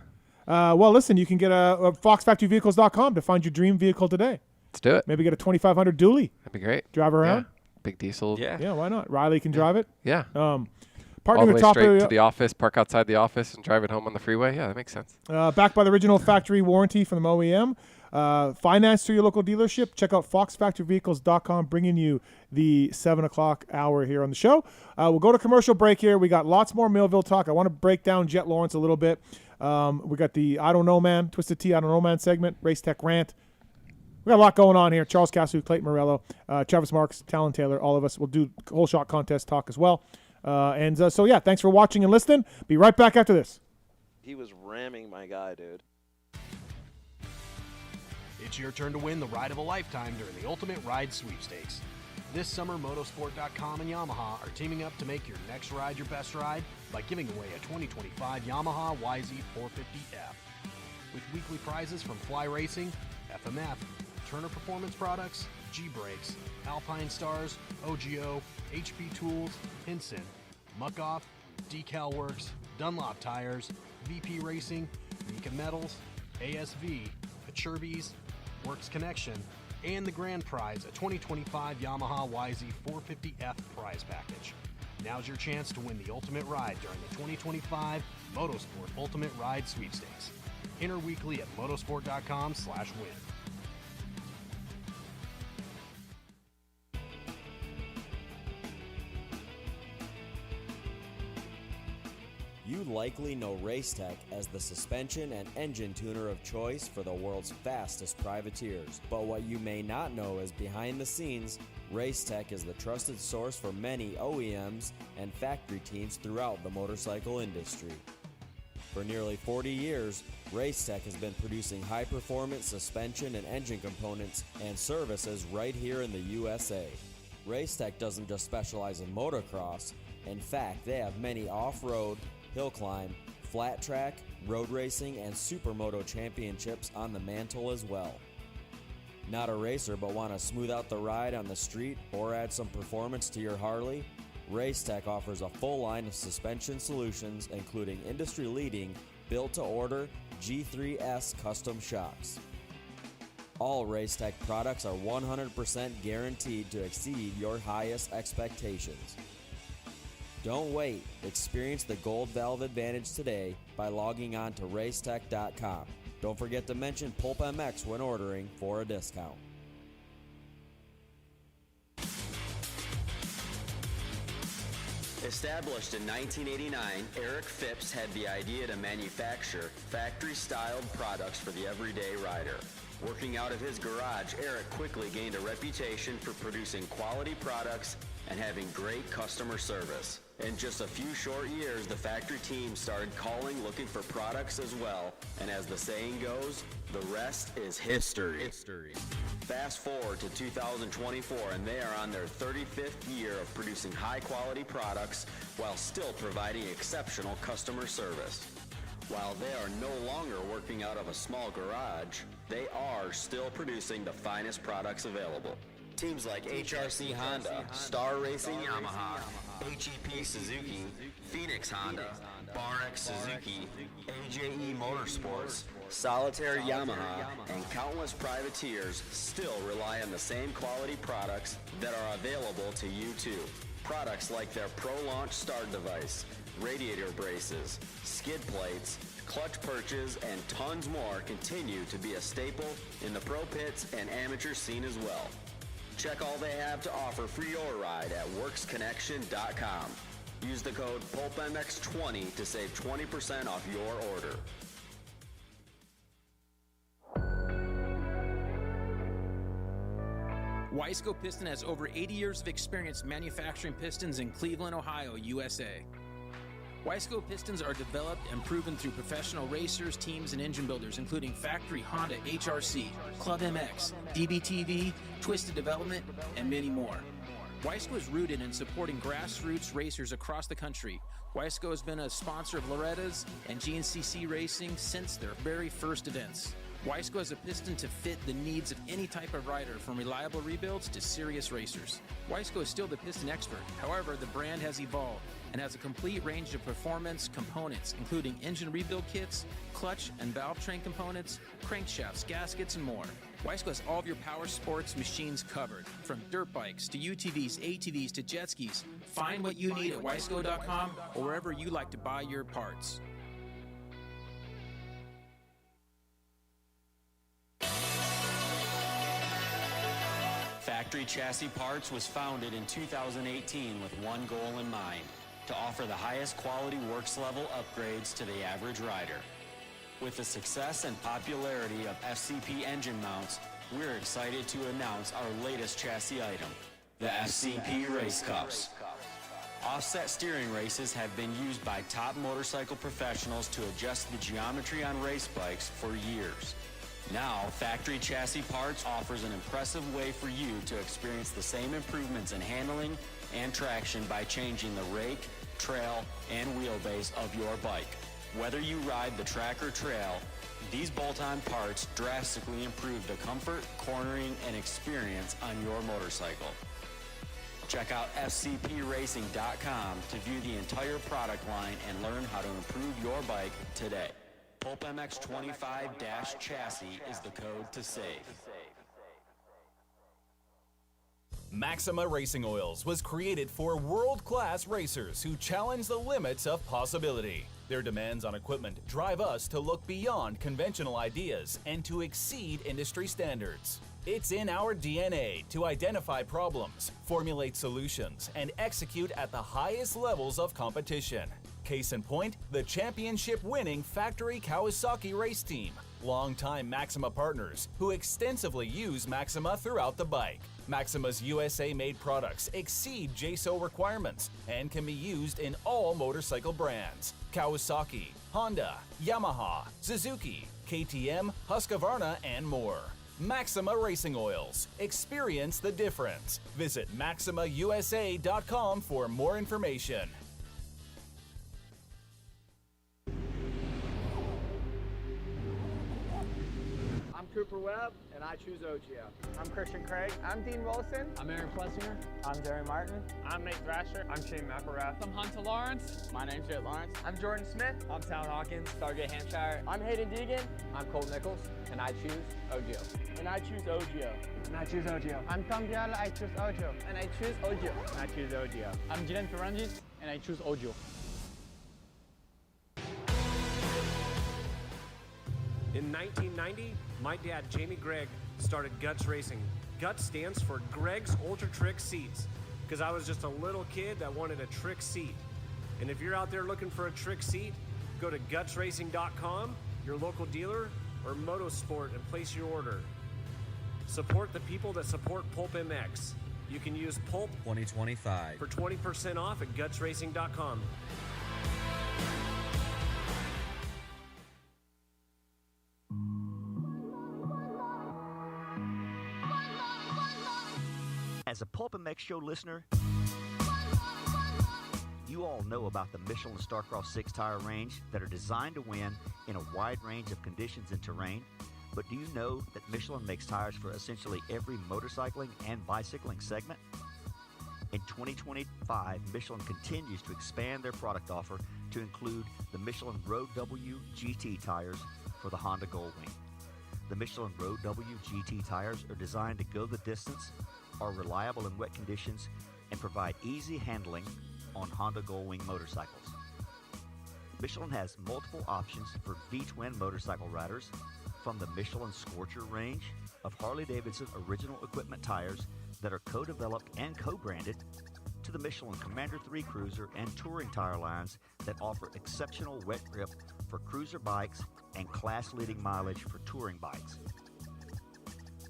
Well, listen, you can get a foxfactoryvehicles.com to find your dream vehicle today. Let's do it. Maybe get a 2500 dually. That'd be great. Drive around. Yeah. Big diesel. Yeah, why not? Riley can drive it. Yeah. Parking all the the way top straight area. to the office, park outside the office, and drive it home on the freeway. Yeah, that makes sense. Backed by the original factory warranty from the OEM. Finance through your local dealership. Check out foxfactoryvehicles.com, bringing you the 7 o'clock hour here on the show. We'll go to commercial break here. We got lots more Millville talk. I want to break down Jet Lawrence a little bit. We got the I Don't Know Man, Twisted Tea I Don't Know Man segment, Race Tech Rant. We got a lot going on here. Charles Castloo, Clayton Murillo, Travis Marks, Tallon Taylor, all of us. We'll do whole shot contest talk as well. So, yeah, thanks for watching and listening. Be right back after this. He was ramming my guy, dude. It's your turn to win the ride of a lifetime during the Ultimate Ride Sweepstakes. This summer, Motorsport.com and Yamaha are teaming up to make your next ride your best ride by giving away a 2025 Yamaha YZ450F. With weekly prizes from Fly Racing, FMF, Turner Performance Products, G-Brakes, Alpine Stars, OGO, HP Tools, Hinson, Muck-Off, Decal Works, Dunlop Tires, VP Racing, Mika Metals, ASV, Achurbis, Works Connection, and the grand prize, a 2025 Yamaha YZ450F prize package. Now's your chance to win the ultimate ride during the 2025 Motorsport Ultimate Ride Sweepstakes. Enter weekly at motorsport.com/win. You likely know Racetech as the suspension and engine tuner of choice for the world's fastest privateers. But what you may not know is behind the scenes, Racetech is the trusted source for many OEMs and factory teams throughout the motorcycle industry. For nearly 40 years, Racetech has been producing high-performance suspension and engine components and services right here in the USA. Racetech doesn't just specialize in motocross. In fact, they have many off-road, hill climb, flat track, road racing, and supermoto championships on the mantle as well. Not a racer but want to smooth out the ride on the street or add some performance to your Harley? Racetech offers a full line of suspension solutions including industry-leading built-to-order G3S custom shocks. All Racetech products are 100% guaranteed to exceed your highest expectations. Don't wait. Experience the Gold Valve advantage today by logging on to racetech.com. Don't forget to mention PulpMX when ordering for a discount. Established in 1989, Eric Phipps had the idea to manufacture factory-styled products for the everyday rider. Working out of his garage, Eric quickly gained a reputation for producing quality products and having great customer service. In just a few short years, the factory team started calling looking for products as well, and as the saying goes, the rest is history. Fast forward to 2024, and they are on their 35th year of producing high-quality products while still providing exceptional customer service. While they are no longer working out of a small garage, they are still producing the finest products available. Teams like HRC Honda, Star Racing Yamaha, HEP Suzuki, Phoenix Honda, Bar-X Suzuki, AJE Motorsports, Solitaire Yamaha, and countless privateers still rely on the same quality products that are available to you too. Products like their Pro Launch start device, radiator braces, skid plates, clutch perches, and tons more continue to be a staple in the pro pits and amateur scene as well. Check all they have to offer for your ride at worksconnection.com. Use the code PulpMX20 to save 20% off your order. Wiseco Piston has over 80 years of experience manufacturing pistons in Cleveland, Ohio, USA. Wiseco pistons are developed and proven through professional racers, teams, and engine builders, including factory Honda HRC, Club MX, DBTV, Twisted Development, and many more. Wiseco is rooted in supporting grassroots racers across the country. Wiseco has been a sponsor of Loretta's and GNCC Racing since their very first events. Wiseco has a piston to fit the needs of any type of rider, from reliable rebuilds to serious racers. Wiseco is still the piston expert. However, the brand has evolved and has a complete range of performance components, including engine rebuild kits, clutch and valve train components, crankshafts, gaskets, and more. Wiseco has all of your power sports machines covered, from dirt bikes to UTVs, ATVs to jet skis. Find what you need at wiseco.com or wherever you like to buy your parts. Factory Chassis Parts was founded in 2018 with one goal in mind: to offer the highest quality works level upgrades to the average rider. With the success and popularity of FCP engine mounts, we're excited to announce our latest chassis item, the FCP Race Cups. Offset steering races have been used by top motorcycle professionals to adjust the geometry on race bikes for years. Now, Factory Chassis Parts offers an impressive way for you to experience the same improvements in handling and traction by changing the rake, trail, and wheelbase of your bike. Whether you ride the track or trail, these bolt-on parts drastically improve the comfort, cornering, and experience on your motorcycle. Check out fcpracing.com to view the entire product line and learn how to improve your bike today. PulpMX 25-chassis is the code to save. Maxima Racing Oils was created for world-class racers who challenge the limits of possibility. Their demands on equipment drive us to look beyond conventional ideas and to exceed industry standards. It's in our DNA to identify problems, formulate solutions, and execute at the highest levels of competition. Case in point, the championship-winning Factory Kawasaki race team, longtime Maxima partners who extensively use Maxima throughout the bike. Maxima's USA-made products exceed JSO requirements and can be used in all motorcycle brands: Kawasaki, Honda, Yamaha, Suzuki, KTM, Husqvarna, and more. Maxima Racing Oils. Experience the difference. Visit MaximaUSA.com for more information. I'm Cooper Webb, and I choose OGO. I'm Christian Craig. I'm Dean Wilson. I'm Aaron Plessinger. I'm Jerry Martin. I'm Nate Thrasher. I'm Shane McElrath. I'm Hunter Lawrence. My name's Jett Lawrence. I'm Jordan Smith. I'm Talon Hawkins. Stargate Hampshire. I'm Hayden Deegan. I'm Colt Nichols, and I choose OGO. And I choose OGO. And I choose OGO. I'm Tom Biala. I choose OGO. And I choose OGO. And I choose OGO. I'm Jiren Ferrandis, and I choose OGO. In 1990, my dad, Jamie Gregg, started Guts Racing. Guts stands for Greg's Ultra Trick Seats, because I was just a little kid that wanted a trick seat. And if you're out there looking for a trick seat, go to gutsracing.com, your local dealer, or Motosport, and place your order. Support the people that support PulpMX. You can use Pulp 2025 for 20% off at gutsracing.com. As a PulpMX show listener, you all know about the Michelin Starcross 6-tire range that are designed to win in a wide range of conditions and terrain. But do you know that Michelin makes tires for essentially every motorcycling and bicycling segment? In 2025, Michelin continues to expand their product offer to include the Michelin Road W GT tires for the Honda Goldwing. The Michelin Road W GT tires are designed to go the distance, are reliable in wet conditions, and provide easy handling on Honda Goldwing motorcycles. Michelin has multiple options for V-twin motorcycle riders, from the Michelin Scorcher range of Harley-Davidson original equipment tires that are co-developed and co-branded, to the Michelin Commander 3 Cruiser and touring tire lines that offer exceptional wet grip for cruiser bikes and class-leading mileage for touring bikes.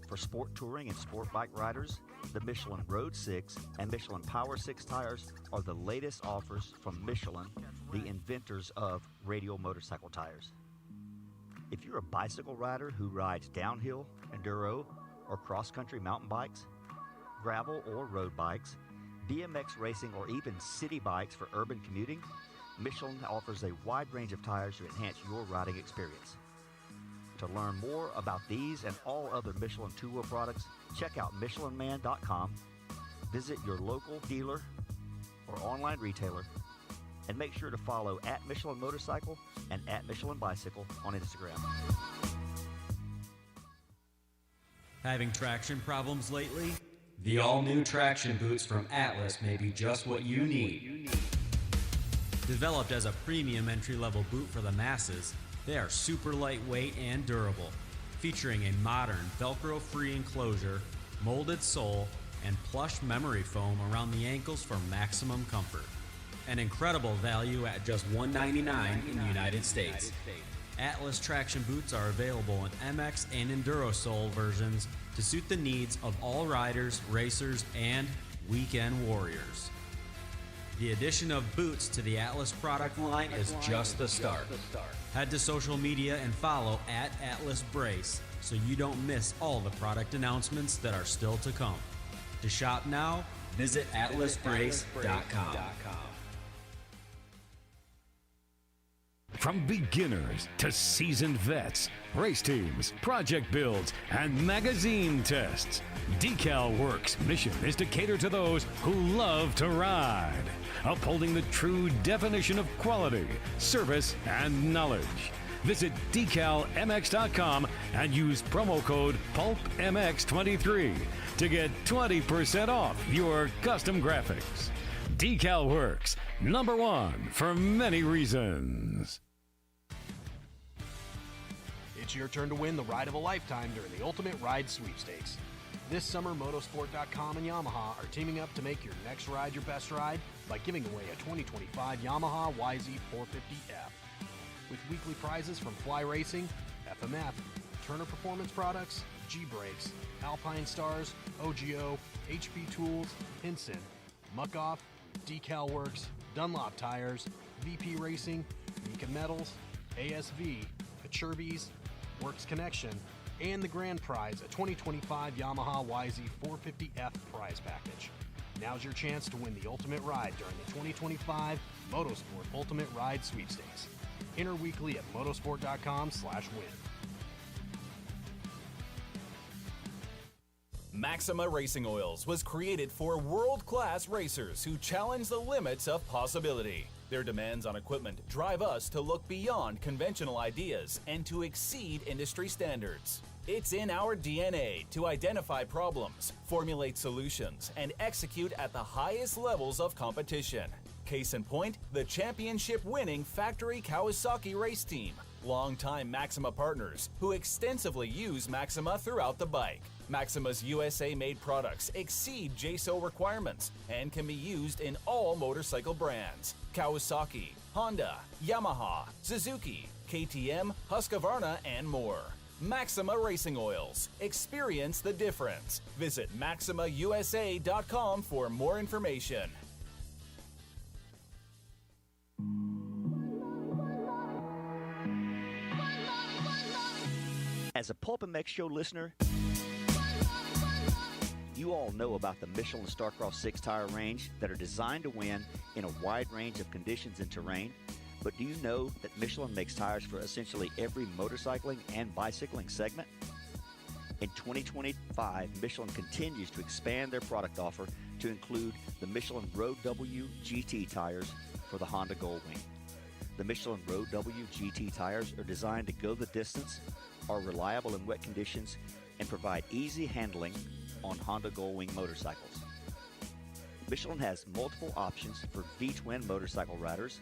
For sport touring and sport bike riders, the Michelin Road 6 and Michelin Power 6 tires are the latest offers from Michelin, the inventors of radial motorcycle tires. If you're a bicycle rider who rides downhill, enduro, or cross-country mountain bikes, gravel or road bikes, BMX racing, or even city bikes for urban commuting, Michelin offers a wide range of tires to enhance your riding experience. To learn more about these and all other Michelin two-wheel products, check out MichelinMan.com, visit your local dealer or online retailer, and make sure to follow at Michelin Motorcycle and at Michelin Bicycle on Instagram. Having traction problems lately? The all-new traction boots from Atlas may be just what you need. Developed as a premium entry-level boot for the masses, they are super lightweight and durable, featuring a modern Velcro-free enclosure, molded sole, and plush memory foam around the ankles for maximum comfort. An incredible value at just $199 in the United States. Atlas traction boots are available in MX and Enduro sole versions to suit the needs of all riders, racers, and weekend warriors. The addition of boots to the Atlas product line is just the start. Head to social media and follow @AtlasBrace so you don't miss all the product announcements that are still to come. To shop now, visit atlasbrace.com. From beginners to seasoned vets, race teams, project builds, and magazine tests, Decal Works' mission is to cater to those who love to ride, upholding the true definition of quality, service, and knowledge. Visit decalmx.com and use promo code PulpMX23 to get 20% off your custom graphics. Decal Works, #1 for many reasons. It's your turn to win the ride of a lifetime during the Ultimate Ride Sweepstakes. This summer, Motorsport.com and Yamaha are teaming up to make your next ride your best ride by giving away a 2025 Yamaha YZ450F. With weekly prizes from Fly Racing, FMF, Turner Performance Products, G-Brakes, Alpine Stars, OGO, HP Tools, Hinson, Muck-Off, Decal Works, Dunlop Tires, VP Racing, Mika Metals, ASV, Kacherby's, Works Connection, and the grand prize, a 2025 Yamaha YZ450F prize package. Now's your chance to win the ultimate ride during the 2025 Motorsport Ultimate Ride Sweepstakes. Enter weekly at motorsport.com/win. Maxima Racing Oils was created for world-class racers who challenge the limits of possibility. Their demands on equipment drive us to look beyond conventional ideas and to exceed industry standards. It's in our DNA to identify problems, formulate solutions, and execute at the highest levels of competition. Case in point, the championship-winning Factory Kawasaki race team, longtime Maxima partners who extensively use Maxima throughout the bike. Maxima's USA-made products exceed JSO requirements and can be used in all motorcycle brands: Kawasaki, Honda, Yamaha, Suzuki, KTM, Husqvarna, and more. Maxima Racing Oils. Experience the difference. Visit MaximaUSA.com for more information. As a PulpMX show listener, you all know about the Michelin Starcross 6-tire range that are designed to win in a wide range of conditions and terrain. But do you know that Michelin makes tires for essentially every motorcycling and bicycling segment? In 2025, Michelin continues to expand their product offer to include the Michelin Road W GT tires for the Honda Goldwing. The Michelin Road W GT tires are designed to go the distance, are reliable in wet conditions, and provide easy handling on Honda Goldwing motorcycles. Michelin has multiple options for V-twin motorcycle riders,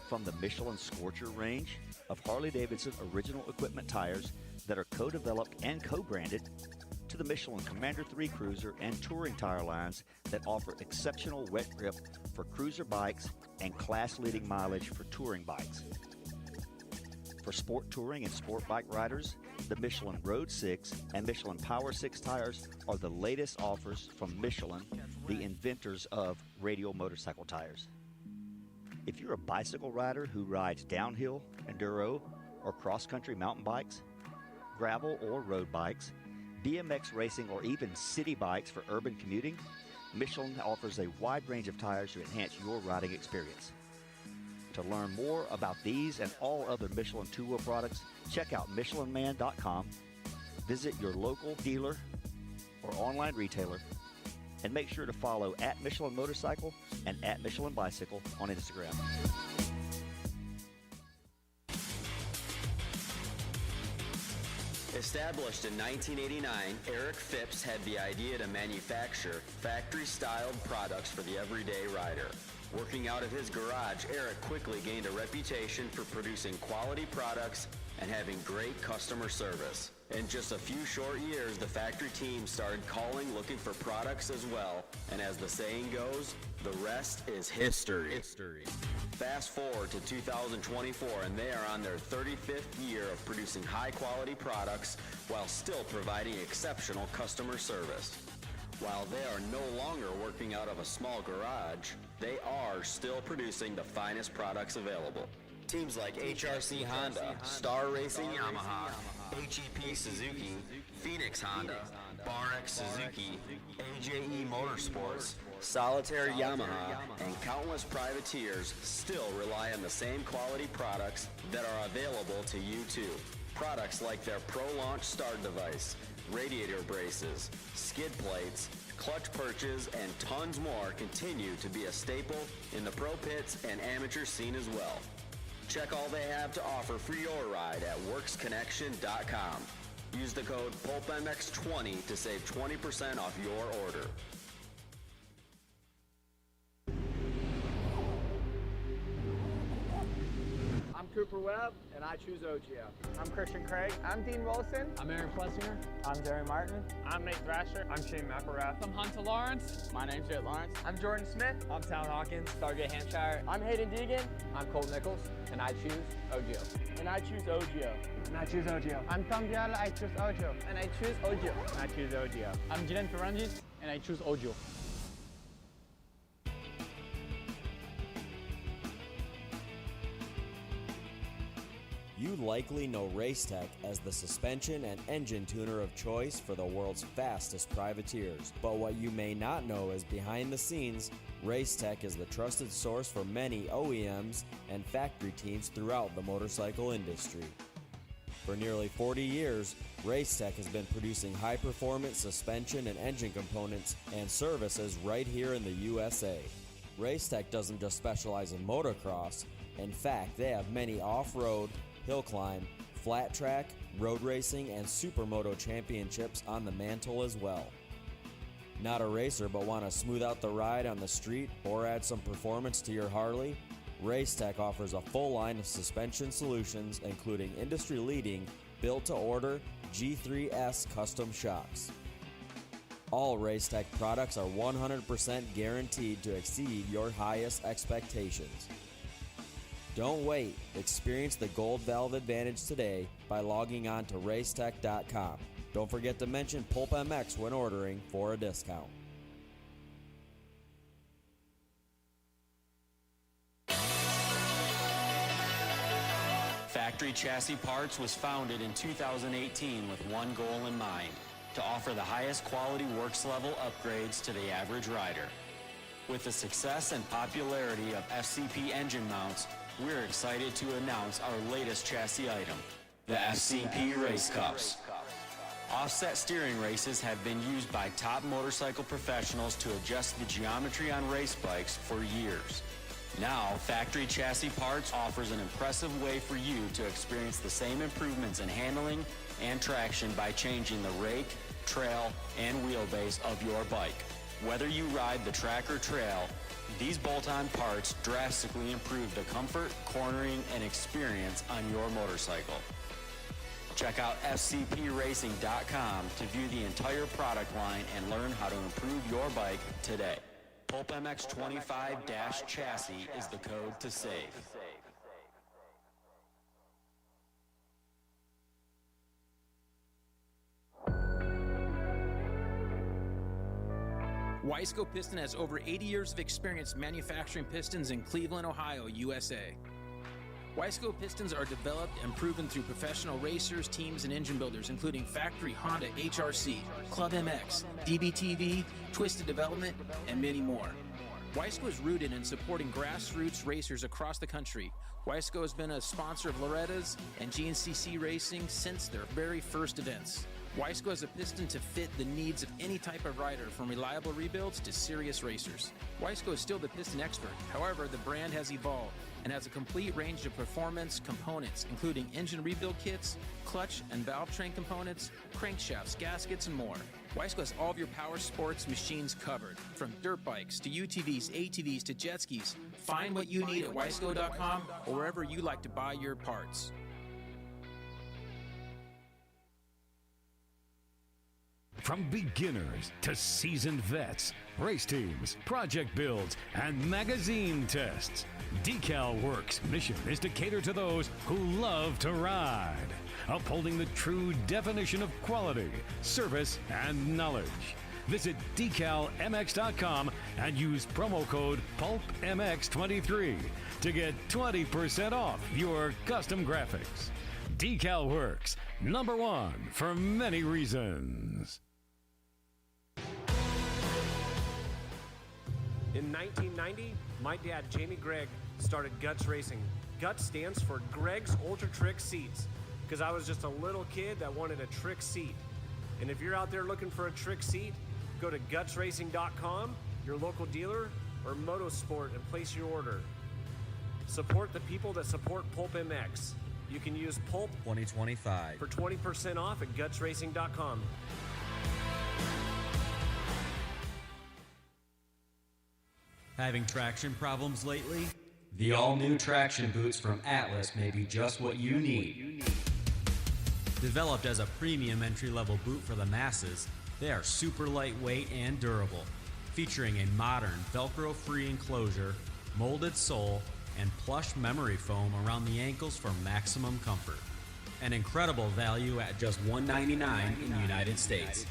from the Michelin Scorcher range of Harley-Davidson original equipment tires that are co-developed and co-branded, to the Michelin Commander 3 Cruiser and touring tire lines that offer exceptional wet grip for cruiser bikes and class-leading mileage for touring bikes. For sport touring and sport bike riders, the Michelin Road 6 and Michelin Power 6 tires are the latest offers from Michelin, the inventors of radial motorcycle tires. If you're a bicycle rider who rides downhill, enduro, or cross-country mountain bikes, gravel or road bikes, BMX racing, or even city bikes for urban commuting, Michelin offers a wide range of tires to enhance your riding experience. To learn more about these and all other Michelin two-wheel products, check out MichelinMan.com, visit your local dealer or online retailer, and make sure to follow @Michelin Motorcycle and @Michelin Bicycle on Instagram. Established in 1989, Eric Phipps had the idea to manufacture factory-styled products for the everyday rider. Working out of his garage, Eric quickly gained a reputation for producing quality products and having great customer service. In just a few short years, the factory team started calling looking for products as well, and as the saying goes, the rest is history. Fast forward to 2024, and they are on their 35th year of producing high-quality products while still providing exceptional customer service. While they are no longer working out of a small garage, they are still producing the finest products available. Teams like HRC Honda, Star Racing Yamaha, HEP Suzuki, Phoenix Honda, BarX Suzuki, AJE Motorsports, Solitaire Yamaha, and countless privateers still rely on the same quality products that are available to you too. Products like their Pro Launch start device, radiator braces, skid plates, clutch perches, and tons more continue to be a staple in the pro pits and amateur scene as well. Check all they have to offer for your ride at WorksConnection.com. Use the code PulpMX20 to save 20% off your order. I'm Cooper Webb, and I choose OGO. I'm Christian Craig. I'm Dean Wilson. I'm Aaron Plessinger. I'm Jerry Martin. I'm Nate Thrasher. I'm Shane McElrath. I'm Hunter Lawrence. My name's Jet Lawrence. I'm Jordan Smith. I'm Town Hawkins. Stargate Hampshire. I'm Hayden Deegan. I'm Colt Nichols, and I choose OGO. And I choose OGO. And I choose OGO. I'm Tom Diallo. I choose OGO. And I choose OGO. And I choose OGO. I'm Jiren Ferrangis, and I choose OGO. You likely know Racetech as the suspension and engine tuner of choice for the world's fastest privateers. But what you may not know is behind the scenes, Racetech is the trusted source for many OEMs and factory teams throughout the motorcycle industry. For nearly 40 years, Racetech has been producing high-performance suspension and engine components and services right here in the USA. Racetech doesn't just specialize in motocross. In fact, they have many off-road, hill climb, flat track, road racing, and supermoto championships on the mantle as well. Not a racer but want to smooth out the ride on the street or add some performance to your Harley? Racetech offers a full line of suspension solutions including industry-leading, built-to-order G3S custom shocks. All Racetech products are 100% guaranteed to exceed your highest expectations. Don't wait. Experience the Gold Valve advantage today by logging on to racetech.com. Don't forget to mention PulpMX when ordering for a discount. Factory Chassis Parts was founded in 2018 with one goal in mind: to offer the highest quality works level upgrades to the average rider. With the success and popularity of FCP engine mounts, we're excited to announce our latest chassis item, the FCP Race Cups. Offset steering races have been used by top motorcycle professionals to adjust the geometry on race bikes for years. Now, Factory Chassis Parts offers an impressive way for you to experience the same improvements in handling and traction by changing the rake, trail, and wheelbase of your bike. Whether you ride the track or trail, these bolt-on parts drastically improve the comfort, cornering, and experience on your motorcycle. Check out fcpracing.com to view the entire product line and learn how to improve your bike today. PulpMX25-chassis is the code to save. Wiseco Piston has over 80 years of experience manufacturing pistons in Cleveland, Ohio, USA. Wiseco pistons are developed and proven through professional racers, teams, and engine builders, including factory Honda HRC, Club MX, DBTV, Twisted Development, and many more. Wiseco is rooted in supporting grassroots racers across the country. Wiseco has been a sponsor of Loretta's and GNCC Racing since their very first events. Wiseco has a piston to fit the needs of any type of rider, from reliable rebuilds to serious racers. Wiseco is still the piston expert. However, the brand has evolved and has a complete range of performance components, including engine rebuild kits, clutch and valve train components, crankshafts, gaskets, and more. Wiseco has all of your power sports machines covered, from dirt bikes to UTVs, ATVs to jet skis. Find what you need at wiseco.com or wherever you like to buy your parts. From beginners to seasoned vets, race teams, project builds, and magazine tests, Decal Works' mission is to cater to those who love to ride, upholding the true definition of quality, service, and knowledge. Visit decalmx.com and use promo code PulpMX23 to get 20% off your custom graphics. Decal Works, #1 for many reasons. In 1990, my dad, Jamie Gregg, started Guts Racing. Guts stands for Greg's Ultra Trick Seats, because I was just a little kid that wanted a trick seat. And if you're out there looking for a trick seat, go to gutsracing.com, your local dealer, or Motosport and place your order. Support the people that support PulpMX. You can use Pulp 2025 for 20% off at gutsracing.com. Having traction problems lately? The all-new traction boots from Atlas may be just what you need. Developed as a premium entry-level boot for the masses, they are super lightweight and durable, featuring a modern Velcro-free enclosure, molded sole, and plush memory foam around the ankles for maximum comfort. An incredible value at just $199 in the United States.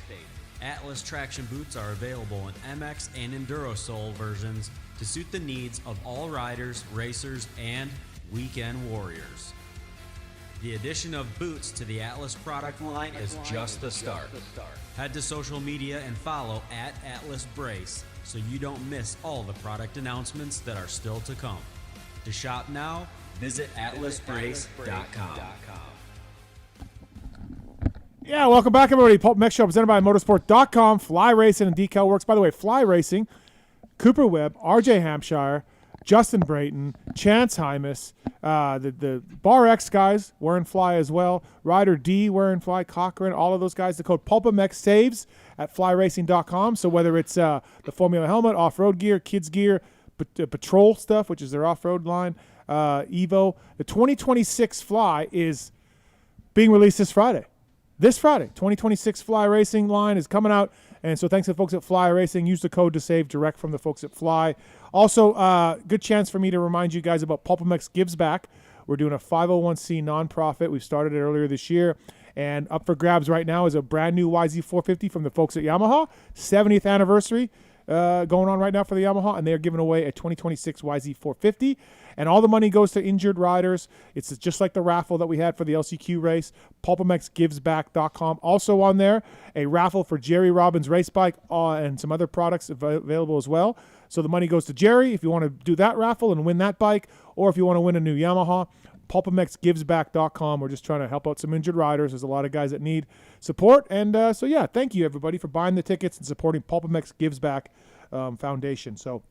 Atlas traction boots are available in MX and Enduro sole versions to suit the needs of all riders, racers, and weekend warriors. The addition of boots to the Atlas product line is just the start. Head to social media and follow @AtlasBrace so you don't miss all the product announcements that are still to come. To shop now, visit atlasbrace.com. Yeah, welcome back, everybody. PulpMX Show presented by Motorsport.com, Fly Racing, and Decal Works. By the way, Fly Racing, Cooper Webb, RJ Hampshire, Justin Brayton, Chance Hymas, the Bar X guys wearing Fly as well, Ryder D wearing Fly, Cochran, all of those guys. The code PulpMX saves at flyracing.com. So whether it's the Formula helmet, off-road gear, kids gear, patrol stuff, which is their off-road line, Evo, the 2026 Fly is being released this Friday. This Friday, 2026 Fly Racing line is coming out. And so thanks to the folks at Fly Racing. Use the code to save direct from the folks at Fly. Also, good chance for me to remind you guys about PulpMX Gives Back. We're doing a 501c nonprofit. We started it earlier this year. And up for grabs right now is a brand new YZ450 from the folks at Yamaha. 70th anniversary going on right now for the Yamaha. And they're giving away a 2026 YZ450. And all the money goes to injured riders. It's just like the raffle that we had for the LCQ race. PulpMXGivesBack.com. Also on there, a raffle for Jerry Robbins' race bike and some other products available as well. So the money goes to Jerry if you want to do that raffle and win that bike, or if you want to win a new Yamaha. PulpMXGivesBack.com. We're just trying to help out some injured riders. There's a lot of guys that need support. And so, yeah, thank you, everybody, for buying the tickets and supporting PulpMX Gives Back Foundation. So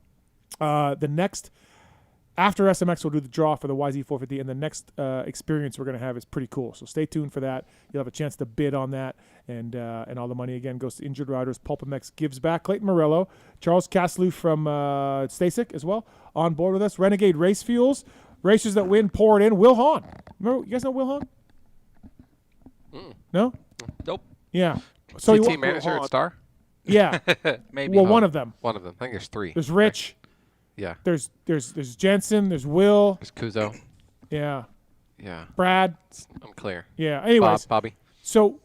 the next... After SMX, we'll do the draw for the YZ450, and the next experience we're going to have is pretty cool. So stay tuned for that. You'll have a chance to bid on that, and all the money, again, goes to injured riders. PulpMX Gives Back. Clayton Murillo, Charles Castloo from Stacyc as well, on board with us. Renegade Race Fuels, racers that win, pour it in. Will Hahn. Remember, you guys know Will Hahn? No? Nope. Yeah. So CT manager at Star? Yeah. Maybe. Well, one of them. One of them. I think there's three. There's Rich. Yeah. There's Jensen. There's Will. There's Kuzo. Yeah. Yeah. Brad. It's unclear. Yeah. Anyways. Bobby. So,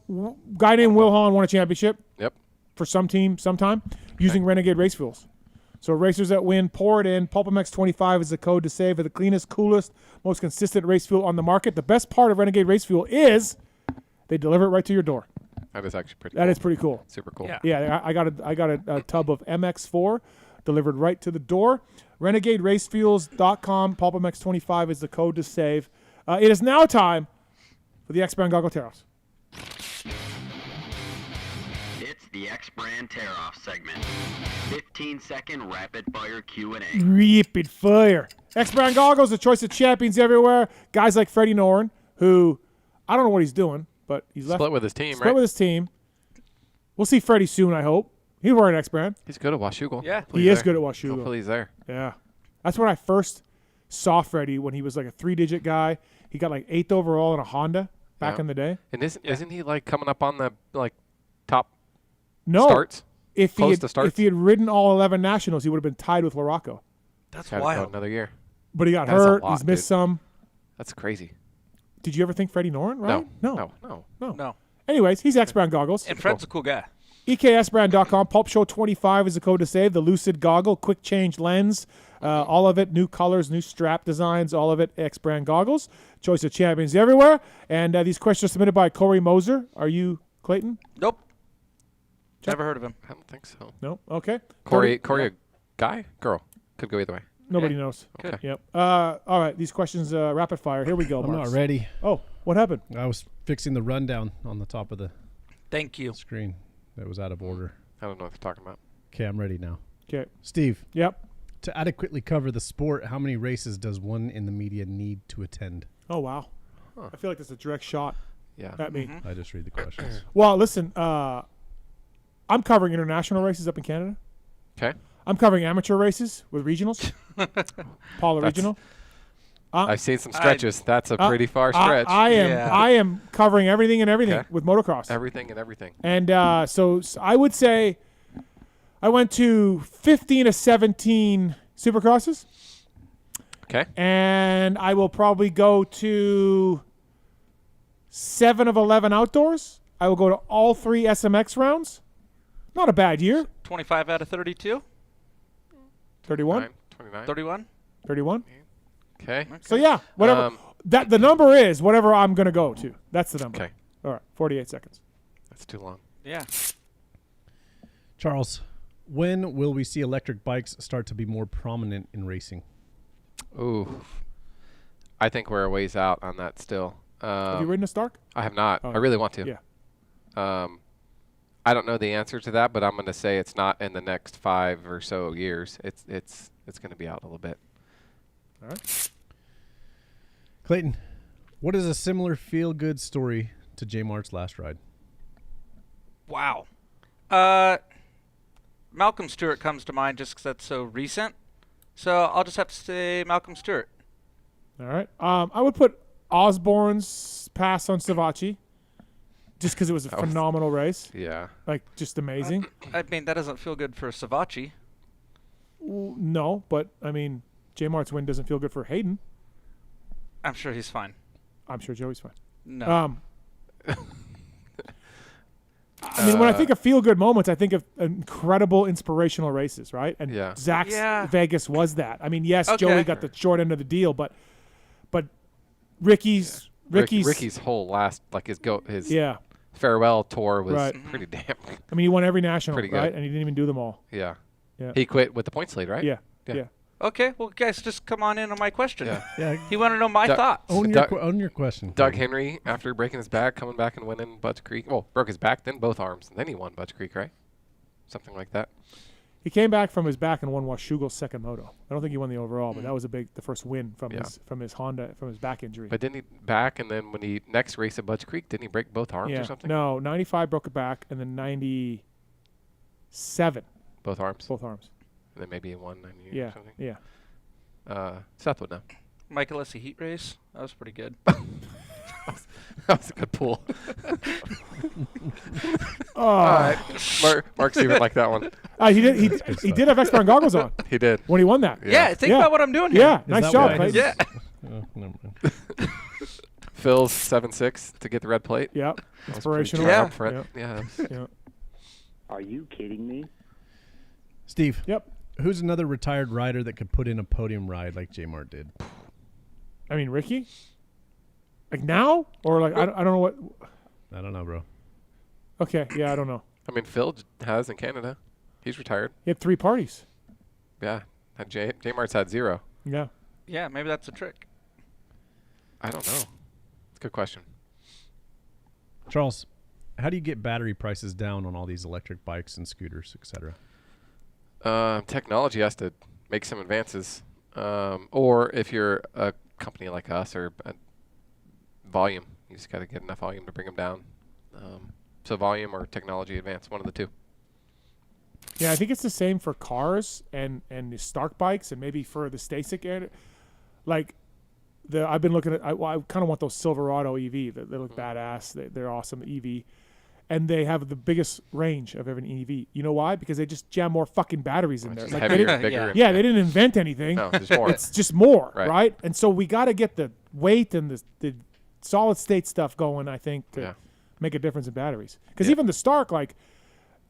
guy named Will Hahn won a championship. Yep. For some team, sometime, using Renegade Race Fuels. So racers that win, pour it in. PulpMX25 is the code to save for the cleanest, coolest, most consistent race fuel on the market. The best part of Renegade Race Fuel is they deliver it right to your door. That is actually pretty. That is pretty cool. Super cool. Yeah. I got a tub of MX4 delivered right to the door. RenegadeRaceFuels.com. PulpMX25 is the code to save. It is now time for the X-Brand Goggle Tear-Offs. It's the X-Brand Tear-Off segment. 15-second rapid-fire Q&A. Rapid fire. X-Brand Goggles, the choice of champions everywhere. Guys like Freddie Noren, who I don't know what he's doing, but he's split with his team, split with his team. We'll see Freddie soon, I hope. He's wearing X-Brand. He's good at Washougal. Yeah. He is good at Washougal. Hopefully he's there. Yeah. That's when I first saw Freddie, when he was like a 3-digit guy. He got like 8th overall in a Honda back in the day. And isn't he like coming up on the top starts? If he had ridden all 11 nationals, he would have been tied with LaRocco. That's wild. Another year. But he got hurt. He's missed some. That's crazy. Did you ever think Freddie Noren, right? No. No. Anyways, he's X-Brand Goggles. And Fred's a cool guy. EKSbrand.com. Pulp Show 25 is the code to save. The Lucid Goggle, quick change lens, all of it, new colors, new strap designs, all of it, X brand goggles. Choice of champions everywhere. And these questions are submitted by Corey Moser. Are you Clayton? Nope. Never heard of him. I don't think so. No? Okay. Corey, a guy? Girl? Could go either way. Nobody knows. Okay. Yep. All right. These questions, rapid fire. Here we go, I'm Marks. not ready. Oh, what happened? I was fixing the rundown on the top of the Thank you. screen. That was out of order. I don't know what you're talking about. Okay, I'm ready now. Okay. Steve. Yep. To adequately cover the sport, how many races does one in the media need to attend? Oh, wow. I feel like that's a direct shot at me. I just read the questions. Well, listen, I'm covering international races up in Canada. Okay. I'm covering amateur races with regionals. Paula Regional. I've seen some stretches. That's a pretty far stretch. I am covering everything and everything with motocross. Everything and everything. And so I would say I went to 15 to 17 supercrosses. Okay. And I will probably go to 7 of 11 outdoors. I will go to all 3 SMX rounds. Not a bad year. 25 out of 32? 31? 29. 31? 31? Okay. So, yeah, whatever. The number is whatever I'm going to go to. That's the number. Okay. All right, 48 seconds. That's too long. Yeah. Charles, when will we see electric bikes start to be more prominent in racing? Ooh. I think we're a ways out on that still. Have you ridden a Stark? I have not. Oh, I really want to. Yeah. I don't know the answer to that, but I'm going to say it's not in the next 5 or so years. It's going to be out a little bit. All right. Clayton, what is a similar feel-good story to J Mart's last ride? Wow. Malcolm Stewart comes to mind just because that's so recent. So I'll just have to say Malcolm Stewart. All right. I would put Osborne's pass on Savachi just because it was a phenomenal race. Yeah. Like, just amazing. I mean, that doesn't feel good for Savachi. No, but, I mean, J Mart's win doesn't feel good for Hayden. I'm sure he's fine. I'm sure Joey's fine. No. I mean, when I think of feel-good moments, I think of incredible inspirational races, right? And Zach's Vegas was that. I mean, yes, Joey got the short end of the deal, but Ricky's whole last, like his yeah. farewell tour was pretty damn. I mean, he won every national, Pretty right? good. And he didn't even do them all. Yeah. Yeah. He quit with the points lead, right? Yeah. Okay, well, guys, just come on in on my question. Yeah. He wanted to know my thoughts. Own your question. Doug Henry, after breaking his back, coming back and winning Butch Creek. Well, broke his back, then both arms, and then he won Butch Creek, right? Something like that. He came back from his back and won Washugal's second moto. I don't think he won the overall, but that was the first win from his Honda, from his back injury. But didn't he back, and then when he next raced at Butch Creek, didn't he break both arms or something? No, 95 broke a back, and then 97. Both arms? Both arms. And then maybe he won 98 Yeah, or something? yeah. Seth would know. Michaelissi heat race. That was pretty good. That was a good pull. All right. Mark's even like that one. He did have X-Brand goggles on. He did. When he won that. Yeah, think about what I'm doing here. Yeah, nice job, Clayton. Yeah. Never mind. Phil's 7.6 to get the red plate. Yep. That was pretty Inspirational. triumphant. Yeah. Are you kidding me? Steve. Yep. Who's another retired rider that could put in a podium ride like J Mart did? I mean, Ricky? Like now? Or like, I don't know what. I don't know, bro. Okay, yeah, I don't know. I mean, Phil has in Canada. He's retired. He had 3 parties. Yeah. J Mart's had 0. Yeah. Yeah, maybe that's a trick. I don't know. It's a good question. Charles, how do you get battery prices down on all these electric bikes and scooters, etc.? Technology has to make some advances. Or if you're a company like us or volume, you just got to get enough volume to bring them down. So volume or technology advance, one of the two. Yeah, I think it's the same for cars and the Stark bikes and maybe for the Stacyc. Like, I've been looking at, I kind of want those Silverado EV. They look badass. They're awesome EV. And they have the biggest range of an EV. You know why? Because they just jam more fucking batteries in there. Just Like heavier, bigger. Yeah, they didn't invent anything. No, just more. It's just more, Right. right? And so we got to get the weight and the solid state stuff going, I think, to make a difference in batteries. Because even the Stark, like,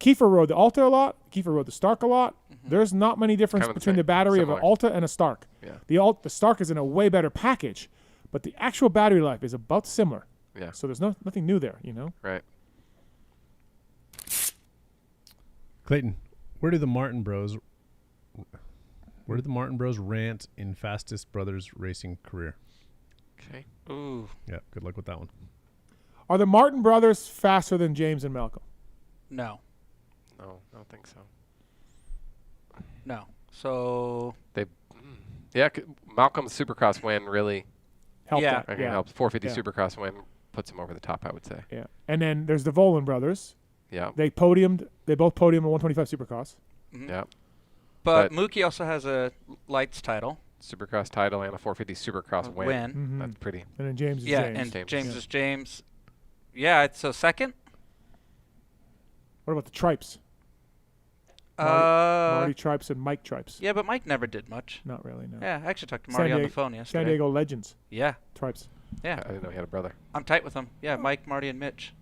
Kiefer rode the Alta a lot. Kiefer rode the Stark a lot. Mm-hmm. There's not many difference Kind of the between same, the battery of similar. an Alta and a Stark. Yeah. The Stark is in a way better package, but the actual battery life is about similar. Yeah. So there's nothing new there, Right. Clayton, where do the Martin Bros rant in fastest brothers racing career? Okay. Ooh. Yeah, good luck with that one. Are the Martin brothers faster than James and Malcolm? No. No, I don't think so. No. So Yeah, Malcolm's Supercross win really Helped Yeah. that, I think yeah. helps. 450 Yeah. Supercross win puts him over the top, I would say. Yeah. And then there's the Volan brothers. Yeah. They both podiumed in 125 Supercross. Mhm. Yeah. But Mookie also has a lights title. Supercross title and a 450 Supercross win. Mhm. That's pretty. And then James is Yeah, James. and James is James. Yeah, so second? What about the Tripes? Marty Tripes and Mike Tripes. Yeah, but Mike never did much. Not really, no. Yeah, I actually talked to Marty on the phone yesterday. San Diego legends. Yeah. Tripes. Yeah. I didn't know he had a brother. I'm tight with him. Yeah, Mike, Marty, and Mitch.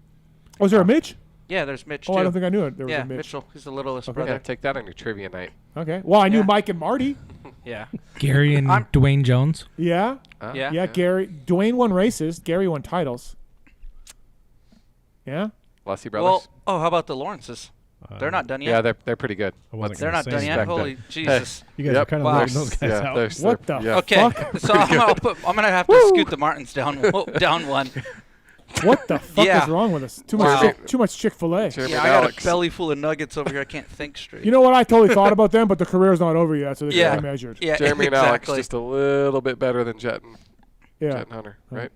Oh, is there a Mitch? Yeah, there's Mitch, Oh, too. I don't think I knew it. There was yeah, a Mitch. Mitchell. He's the littlest Okay. brother. Yeah, take that on your trivia night. Okay. Well, I knew Mike and Marty. Yeah. Gary and Dwayne Jones. Yeah. Yeah. Yeah, Gary. Dwayne won races. Gary won titles. Yeah. Lassie Well, brothers. how about the Lawrences? They're not done yet. Yeah, they're pretty good. They're not done yet. Holy Jesus! You guys are kind of letting those guys out. What the Okay, fuck? so I'm gonna have to scoot the Martins down one. What the fuck Yeah. is wrong with us? Too Wow. much Chick-fil-A. Yeah, I got a belly full of nuggets over here. I can't think straight. You know what? I totally thought about them, but the career's not over yet, so they Yeah. can be measured. Yeah, Jeremy and Alex exactly. just a little bit better than Jet and, Yeah. Jet and Hunter, right?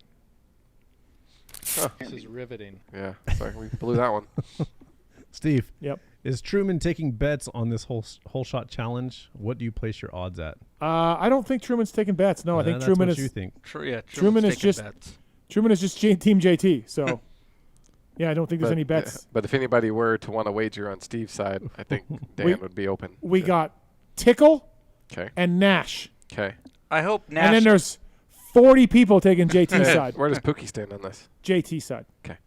Huh. This is riveting. Yeah, sorry, we blew that one. Steve. Yep. Is Truman taking bets on this whole shot challenge? What do you place your odds at? I don't think Truman's taking bets. No, I think that's Truman what is. you think. Truman is taking just. bets. Truman is just Team JT. So, yeah, I don't think there's any bets. But if anybody were to want to wager on Steve's side, I think Dan would be open. We got Tickle. 'Kay. And Nash. Okay. I hope Nash. And then there's 40 people taking JT's side. Where does Pookie stand on this? JT side. Okay.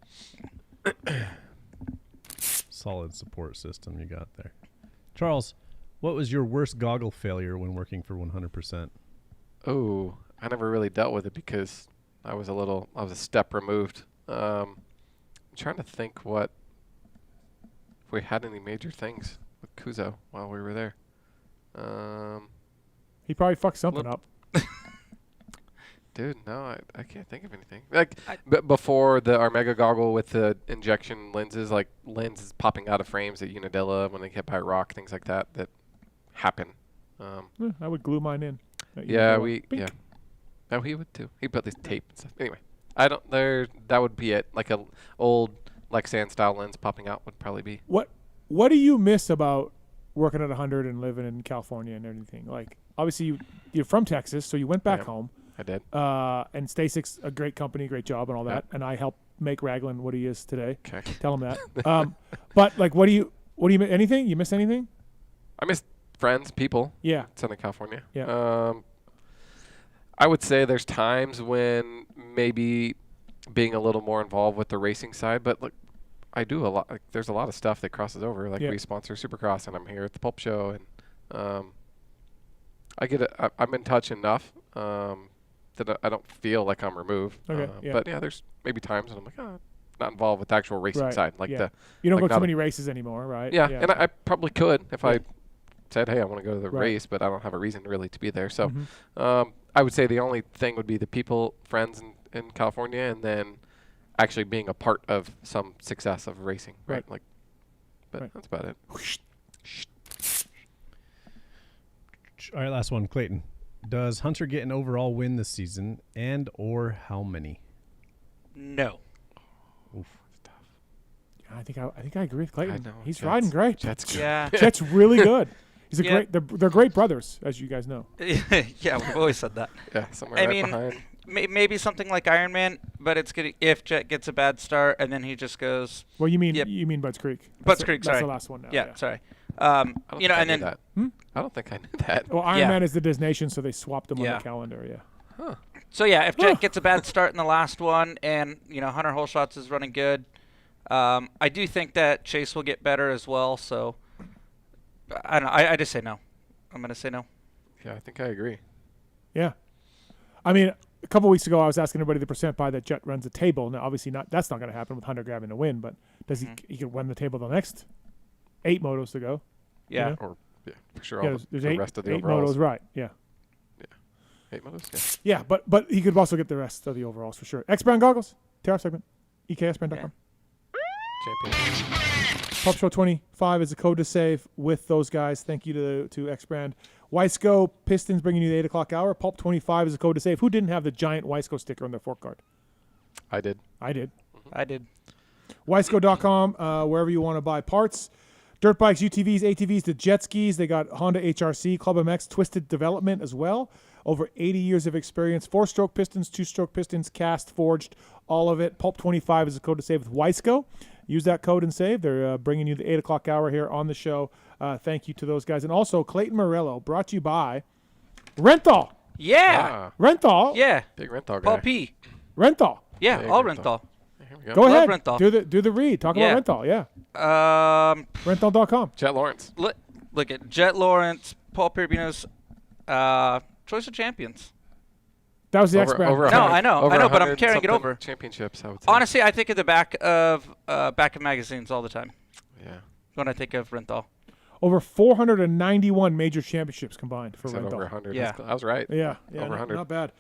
Solid support system you got there. Charles, what was your worst goggle failure when working for 100%? Oh, I never really dealt with it because I was a step removed. I'm trying to think if we had any major things with Kuzo while we were there. He probably fucked something up. Dude, no, I can't think of anything. Like before the Armega goggle with the injection lenses, like lenses popping out of frames at Unadilla when they hit by a rock, things like that happen. I would glue mine in. Yeah, Bink. yeah. No, he would too. He put this tape and stuff. Anyway, that would be it. Like a old Lexan style lens popping out would probably be. What do you miss about working at 100 and living in California and everything? Like, obviously you're from Texas, so you went back home. I did. And Stacyc's a great company, great job, and all that. And I helped make Raglan what he is today. Okay. Tell him that. But like, what do you miss? Anything? You miss anything? I miss friends, people. Yeah. Southern California. Yeah. I would say there's times when maybe being a little more involved with the racing side, but look, I do a lot. Like, there's a lot of stuff that crosses over. Like we sponsor Supercross, and I'm here at the Pulp Show, and I'm in touch enough that I don't feel like I'm removed. Okay. But yeah, there's maybe times when I'm like, not involved with the actual racing side. Like you don't like go too many races anymore, right? Yeah, and I probably could if I said, hey, I want to go to the race, but I don't have a reason really to be there. So I would say the only thing would be the people, friends in California, and then actually being a part of some success of racing, right? Like, but that's about it. All right, last one, Clayton. Does Hunter get an overall win this season, and or how many? No. Oof. I think I agree with Clayton. I know. He's riding great. Jet's good. Yeah. Jet's really good. He's a great. They're great brothers, as you guys know. Yeah, we've always said that. Yeah, somewhere behind. Maybe something like Iron Man, but it's good if Jet gets a bad start and then he just goes. Well, you mean Budds Creek? Budds Creek, sorry. That's the last one now. Yeah, sorry. I don't think I and knew then that. I don't think I knew that. Well, Iron Man is the designation, so they swapped them on Yeah. the calendar. Yeah. Huh. So yeah, if Jet gets a bad start in the last one, and Hunter Holshots is running good, I do think that Chase will get better as well. So I don't know. I just say no. I'm gonna say no. Yeah, I think I agree. Yeah. I mean, a couple weeks ago, I was asking everybody the percent buy that Jet runs a table. Now, obviously, that's not going to happen with Hunter grabbing the win, but does he could run the table the next 8 motos to go? Yeah. You know? Or for sure. Yeah, All there's the 8, rest of the 8 overalls. motos, right? Yeah. 8 motos. Yeah. Yeah, but he could also get the rest of the overalls for sure. X Brand goggles, TR segment, EKSbrand.com. Champion. Pulp Show 25 is the code to save with those guys. Thank you to X Brand. Wiseco Pistons bringing you the 8 o'clock hour. Pulp 25 is the code to save. Who didn't have the giant Wiseco sticker on their fork card? I did. I did. Wiseco.com, wherever you want to buy parts. Dirt bikes, UTVs, ATVs, the jet skis. They got Honda HRC, PulpMX, Twisted Development as well. Over 80 years of experience. 4-stroke pistons, 2-stroke pistons, cast, forged, all of it. Pulp 25 is the code to save with Wiseco. Use that code and save. They're bringing you the 8 o'clock hour here on the show. Thank you to those guys. And also, Clayton Murillo, brought to you by Renthal. Yeah. Renthal. Yeah. Big Renthal guy. Paul P. Renthal. Yeah, Big all Renthal. Renthal. Go ahead. Renthal. Do the read. Talk about Renthal. Yeah. Renthal.com. Jet Lawrence. Look at Jet Lawrence, Paul Pierbino's Choice of Champions. That was the X Brand. No, I know, but I'm carrying it over. Championships, I would say. Honestly, I think of the back of magazines all the time. Yeah. When I think of Renthal. Over 491 major championships combined for Renthal. Over 100. Yeah. I was right. Yeah. Over 100. Not bad.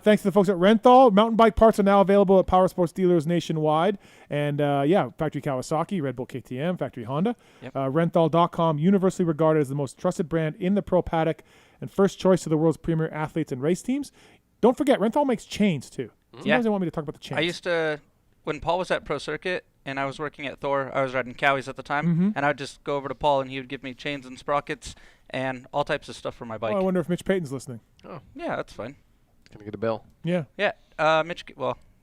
Thanks to the folks at Renthal. Mountain bike parts are now available at power sports dealers nationwide. And, Factory Kawasaki, Red Bull KTM, Factory Honda. Yep. Renthal.com, universally regarded as the most trusted brand in the pro paddock and first choice of the world's premier athletes and race teams. Don't forget, Renthal makes chains, too. Sometimes they want me to talk about the chains. I used to, when Paul was at Pro Circuit and I was working at Thor, I was riding Cowies at the time, and I would just go over to Paul and he would give me chains and sprockets and all types of stuff for my bike. I wonder if Mitch Payton's listening. Oh. Yeah, that's fine. Can I get a bill? Yeah. Yeah. Mitch,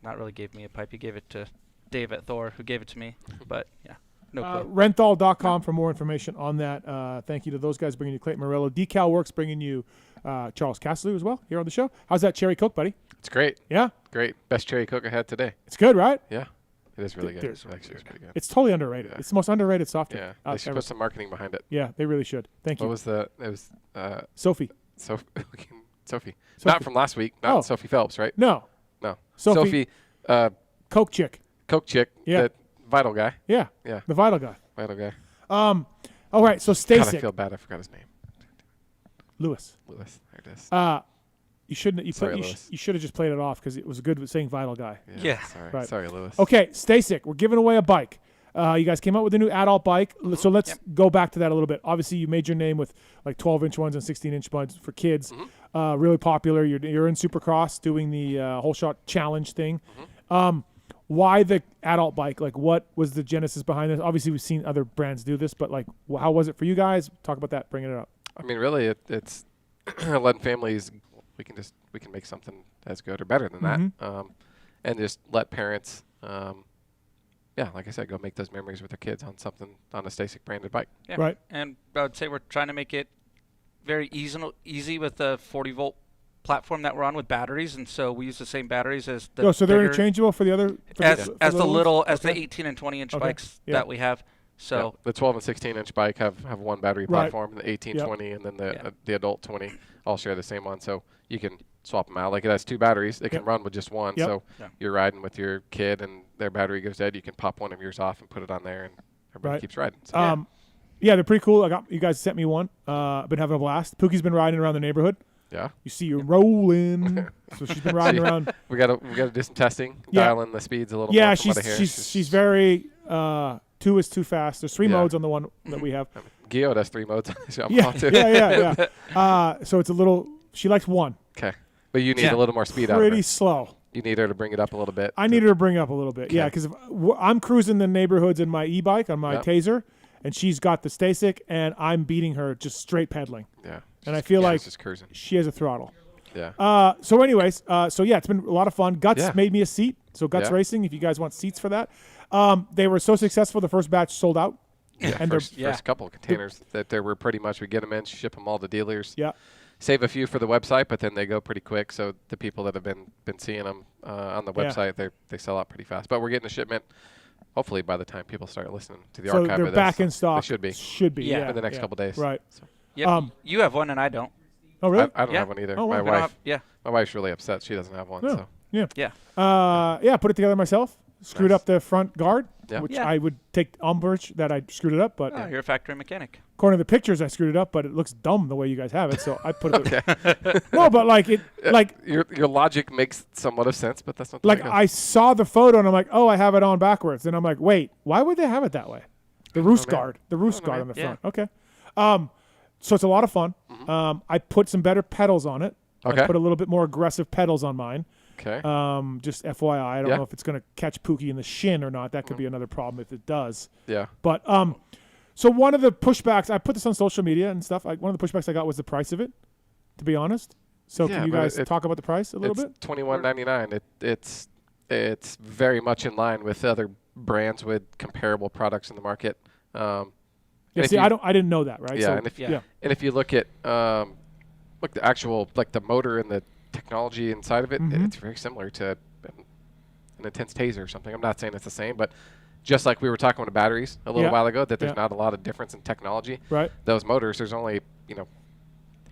not really gave me a pipe. He gave it to Dave at Thor, who gave it to me. But, yeah, no clue. Renthal.com for more information on that. Thank you to those guys bringing you Clayton Murillo. Decal Works bringing you Charles Castloo as well here on the show. How's that cherry Coke, buddy? It's great. Yeah? Great. Best cherry Coke I had today. It's good, right? Yeah. It is really good. Actually, it's pretty good. It's totally underrated. Yeah. It's the most underrated soft drink. Yeah. They should put some marketing behind it. Yeah, they really should. Thank you. What was it was Sophie. Sophie. Not from last week. Not Sophie Phelps, right? No. Sophie. Coke chick. Coke chick. Yeah. That Vital guy. Yeah. Yeah. The Vital guy. Vital guy. All right, so Stacyc. God, I feel bad. I forgot his name. Lewis. There it is. You shouldn't. You Lewis. should have just played it off because it was good with saying Vital guy. Yeah. Sorry. Right. Sorry, Lewis. Okay, Stacyc. We're giving away a bike. You guys came out with a new adult bike, so let's go back to that a little bit. Obviously, you made your name with like 12-inch ones and 16-inch ones for kids. Really popular. You're in Supercross doing the whole shot challenge thing. Why the adult bike? Like, what was the genesis behind this? Obviously, we've seen other brands do this, but like, how was it for you guys? Talk about that. Bringing it up. I mean, really, it's letting families. We can make something as good or better than that, and just let parents. Like I said, go make those memories with their kids on a Stacyc branded bike. Yeah. Right. And I would say we're trying to make it very easy with the 40-volt platform that we're on with batteries, and so we use the same batteries as the. So they're interchangeable for the other. The 18 and 20-inch bikes that we have. So the 12 and 16-inch bike have one battery platform, and the 18, 20, and then the adult 20 all share the same one. So you can swap them out. Like it has 2 batteries. They can run with just one. So you're riding with your kid and their battery goes dead. You can pop one of yours off and put it on there, and everybody keeps riding. So, they're pretty cool. You guys sent me one. I've been having a blast. Pookie's been riding around the neighborhood. Yeah. You see you rolling. So she's been riding around. We gotta do some testing. Dial in the speeds a little more. Yeah, she's very 2 is too fast. There's 3 modes on the one that we have. Guillod has 3 modes. Yeah. So it's a little. She likes 1. Okay, but you need a little more speed out of her. Pretty slow. You need her to bring it up a little bit. I need her to bring it up a little bit. Okay. Yeah, because I'm cruising the neighborhoods in my e-bike on my Taser, and she's got the Stacyc, and I'm beating her just straight pedaling. Yeah. And I feel like just cruising. She has a throttle. Yeah. So anyways, it's been a lot of fun. Guts made me a seat. So Guts Racing, if you guys want seats for that. They were so successful, the first batch sold out. Yeah, and first couple of containers that there were pretty much, we get them in, ship them all to dealers. Yeah. Save a few for the website, but then they go pretty quick. So the people that have been seeing them on the website, they sell out pretty fast. But we're getting a shipment hopefully by the time people start listening to the so archive they're of this, back in stock. They should be. Yeah. In the next couple days. Right. So. Yep. You have one and I don't. Oh, really? I don't have one either. Oh, My wow. wife. My wife's really upset. She doesn't have one. Yeah. So. Yeah. Yeah. Yeah. Put it together myself. Screwed up the front guard, Yeah. which Yeah. I would take umbrage that I screwed it up. But Oh, you're a factory mechanic. according to the pictures, I screwed it up. But it looks dumb the way you guys have it. So I put it. No, but like it, like your logic makes somewhat of sense, but that's not the like way it I saw the photo and I'm like, oh, I have it on backwards, and I'm like, wait, why would they have it that way? The roost guard, on the front. Okay. So it's a lot of fun. I put some better pedals on it. Okay. I put a little bit more aggressive pedals on mine. Okay. Just FYI, I don't know if it's going to catch Pookie in the shin or not. That could be another problem if it does. Yeah. But so one of the pushbacks, I put this on social media and stuff. One of the pushbacks I got was the price of it, to be honest. So can you guys talk about the price a little bit? It's $21.99. It's very much in line with other brands with comparable products in the market. Yeah. See, I didn't know that, right? Yeah. So, and if you look at look the actual the motor and the technology inside of it, it's very similar to an intense taser or something. I'm not saying it's the same, but just like we were talking about batteries a little while ago, that there's not a lot of difference in technology. Right. Those motors, there's only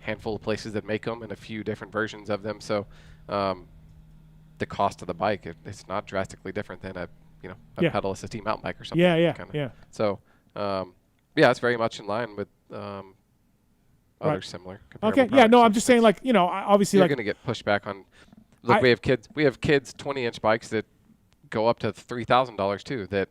handful of places that make them and a few different versions of them. So the cost of the bike, it's not drastically different than a pedal assist mountain bike or something. Yeah. So it's very much in line with other similar. Okay. Yeah. No, I'm just saying, obviously, you're going to get pushback on. Look, we have kids 20-inch bikes that go up to $3,000 too. That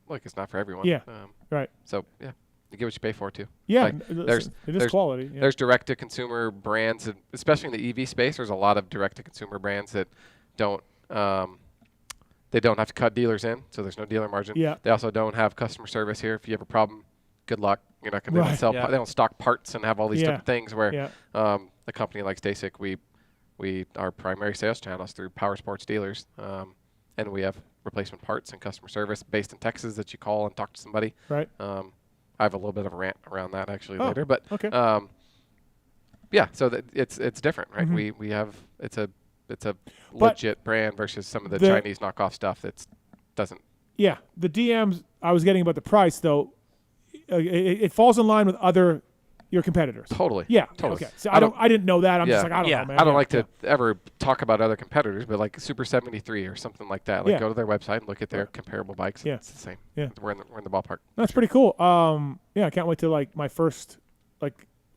it's not for everyone. Yeah. Right. So you get what you pay for too. Yeah. There's quality. Yeah. There's direct-to-consumer brands, especially in the EV space. There's a lot of direct-to-consumer brands that don't. They don't have to cut dealers in, so there's no dealer margin. Yeah. They also don't have customer service here. If you have a problem, good luck. You're not going to sell. They don't stock parts and have all these different things. Where a company like Stacyc, our primary sales channel is through power sports dealers, and we have replacement parts and customer service based in Texas that you call and talk to somebody. Right. I have a little bit of a rant around that actually later, but okay. So it's different, right? We have it's a legit brand versus some of the Chinese knockoff stuff that doesn't. Yeah, the DMs I was getting about the price though. It falls in line with your competitors. Totally. Yeah. Totally. Okay. So I didn't know that. I'm just like, I don't know, man. I don't like to ever talk about other competitors, but like Super 73 or something like that. Like go to their website and look at their comparable bikes. Yeah. It's the same. Yeah. We're in the ballpark. That's pretty cool. I can't wait to my first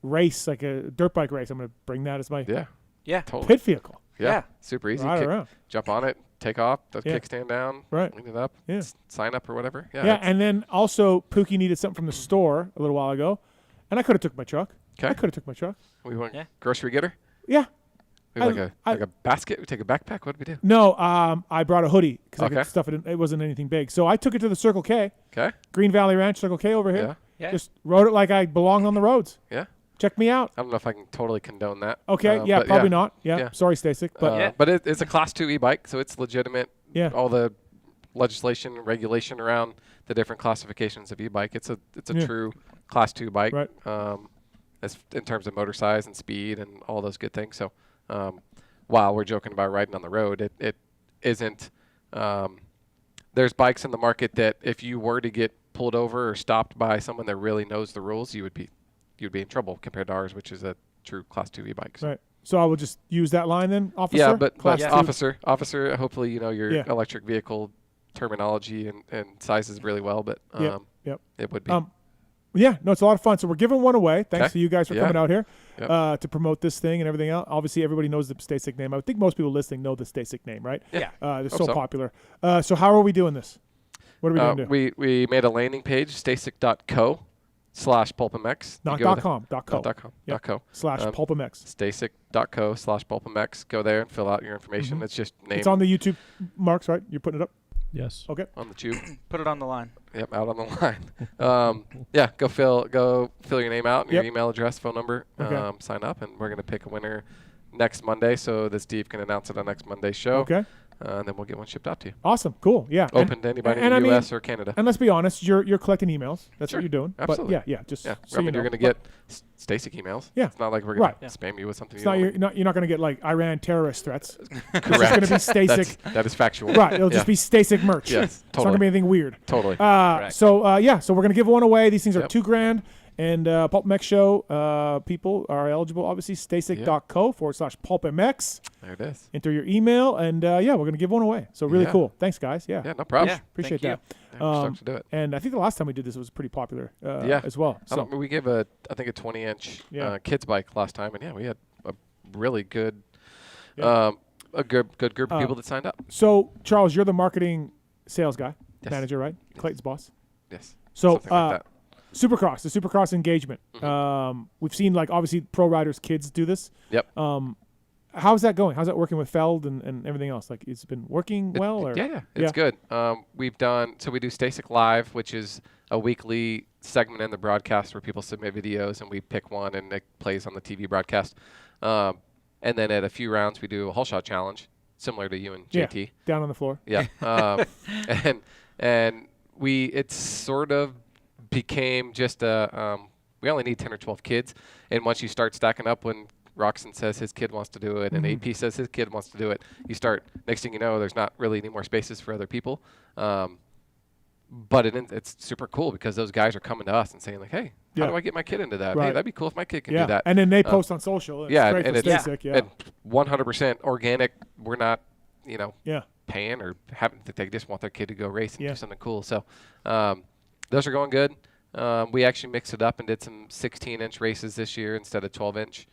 race, like a dirt bike race. I'm gonna bring that as my totally. pit vehicle. Yeah. Super easy. Ride around. Jump on it, take off, kickstand down, lean it up, sign up or whatever. Yeah. And then also Pookie needed something from the store a little while ago, and I could have took my truck. Okay. I could have took my truck. We went grocery getter. Yeah. Like a basket. We take a backpack. What did we do? No, I brought a hoodie because I could stuff it in. It wasn't anything big, so I took it to the Circle K. Okay. Green Valley Ranch, Circle K over here. Yeah. Just rode it like I belonged on the roads. Yeah. Check me out. I don't know if I can totally condone that. Okay. Probably not. Yeah. Sorry, Stacyc. But it's a Class 2 e-bike, so it's legitimate. Yeah. All the legislation, regulation around the different classifications of e-bike. It's a true Class 2 bike. Right. As in terms of motor size and speed and all those good things. So while we're joking about riding on the road, it isn't. There's bikes in the market that if you were to get pulled over or stopped by someone that really knows the rules, you'd be in trouble compared to ours, which is a true Class 2 e-bike. So. Right. So I will just use that line then, officer? Yeah, but Class 2. Officer, hopefully you know your electric vehicle terminology and sizes really well, but it would be. Yeah, no, it's a lot of fun. So we're giving one away. Thanks to you guys for coming out here to promote this thing and everything else. Obviously, everybody knows the Stacyc name. I think most people listening know the Stacyc name, right? Yeah. They're so popular. So how are we doing this? What are we going to do? We made a landing page, stacyc.co/PulpMX. Not .com. .co. .co. /PulpMX. Stacyc.co/PulpMX. Go there and fill out your information. It's just name. It's on the YouTube marks, right? You're putting it up? Yes. Okay. On the tube. Put it on the line. Yep, out on the line. Go fill your name out and your email address, phone number. Sign up, and we're gonna pick a winner next Monday, so that Steve can announce it on next Monday's show. Okay. and then we'll get one shipped out to you. Awesome. Cool. Yeah. Open to anybody in the U.S. or Canada. And let's be honest, you're collecting emails. That's Sure. what you're doing. Absolutely. But yeah. Just so I mean, you're going to get Stacyc emails. Yeah. It's not like we're going Right. to spam you with something. It's not you're not going to get like Iran terrorist threats. Correct. It's just going to be Stacyc. That is factual. Right. It'll just be Stacyc merch. Yes. It's not going to be anything weird. Totally. So we're going to give one away. These things are $2,000. And PulpMX show people are eligible, obviously, stacyc.co/PulpMX. There it is. Enter your email, and we're going to give one away. So really cool. Thanks, guys. Yeah, no problem. Yeah, appreciate that. I'm stoked to do it. And I think the last time we did this was pretty popular as well. So we gave I think a 20-inch kids bike last time, and we had a really good, a good group of people that signed up. So Charles, you're the marketing sales guy, manager, right? Yes. Clayton's boss. Yes. So something like that. Supercross, the Supercross engagement. We've seen obviously pro riders' kids do this. Yep. How's that going? How's that working with Feld and everything else? Like, it's been working well? Or? It's good. We do Stacyc Live, which is a weekly segment in the broadcast where people submit videos and we pick one and it plays on the TV broadcast. And then at a few rounds we do a whole shot challenge, similar to you and JT. Yeah, down on the floor. Yeah. and it's sort of became just we only need 10 or 12 kids, and once you start stacking up, when Roxon says his kid wants to do it and AP says his kid wants to do it, you start, next thing you know, there's not really any more spaces for other people, but it's super cool because those guys are coming to us and saying like, hey, how do I get my kid into that? Hey, that'd be cool if my kid can do that. And then they post on social. It's great and for Stacyc, and 100% organic. We're not paying or having, they just want their kid to go race and do something cool. So those are going good. We actually mixed it up and did some 16-inch races this year instead of 12-inch.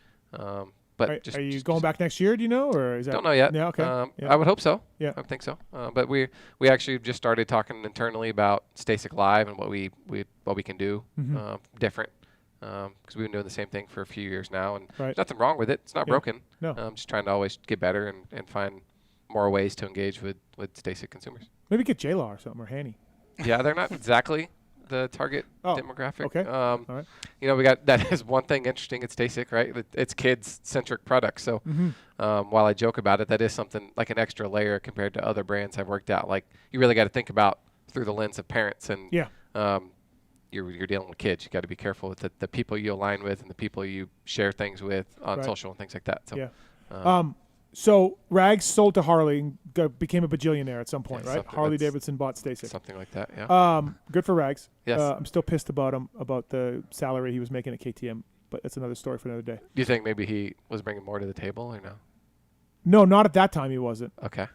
But are you going back next year? Do you know, or is that? Don't know yet. Yeah, okay. I would hope so. Yeah, I would think so. But we actually just started talking internally about Stacyc Live and what we can do different. Because we've been doing the same thing for a few years now, and there's nothing wrong with it. It's not broken. No. Just trying to always get better and find more ways to engage with Stacyc consumers. Maybe get J-Law or something, or Hanny. Yeah, they're not exactly the target demographic. Okay. All right. We got that is one thing interesting at Stacyc, right? It's kids-centric products. So while I joke about it, that is something like an extra layer compared to other brands I've worked out. Like, you really got to think about through the lens of parents, and you're dealing with kids. You got to be careful with the people you align with and the people you share things with on social and things like that. So So Rags sold to Harley and became a bajillionaire at some point, right? Harley Davidson bought Stacyc. Something like that, yeah. Good for Rags. Yes. I'm still pissed about him, about the salary he was making at KTM, but that's another story for another day. Do you think maybe he was bringing more to the table or no? No, not at that time he wasn't. Okay.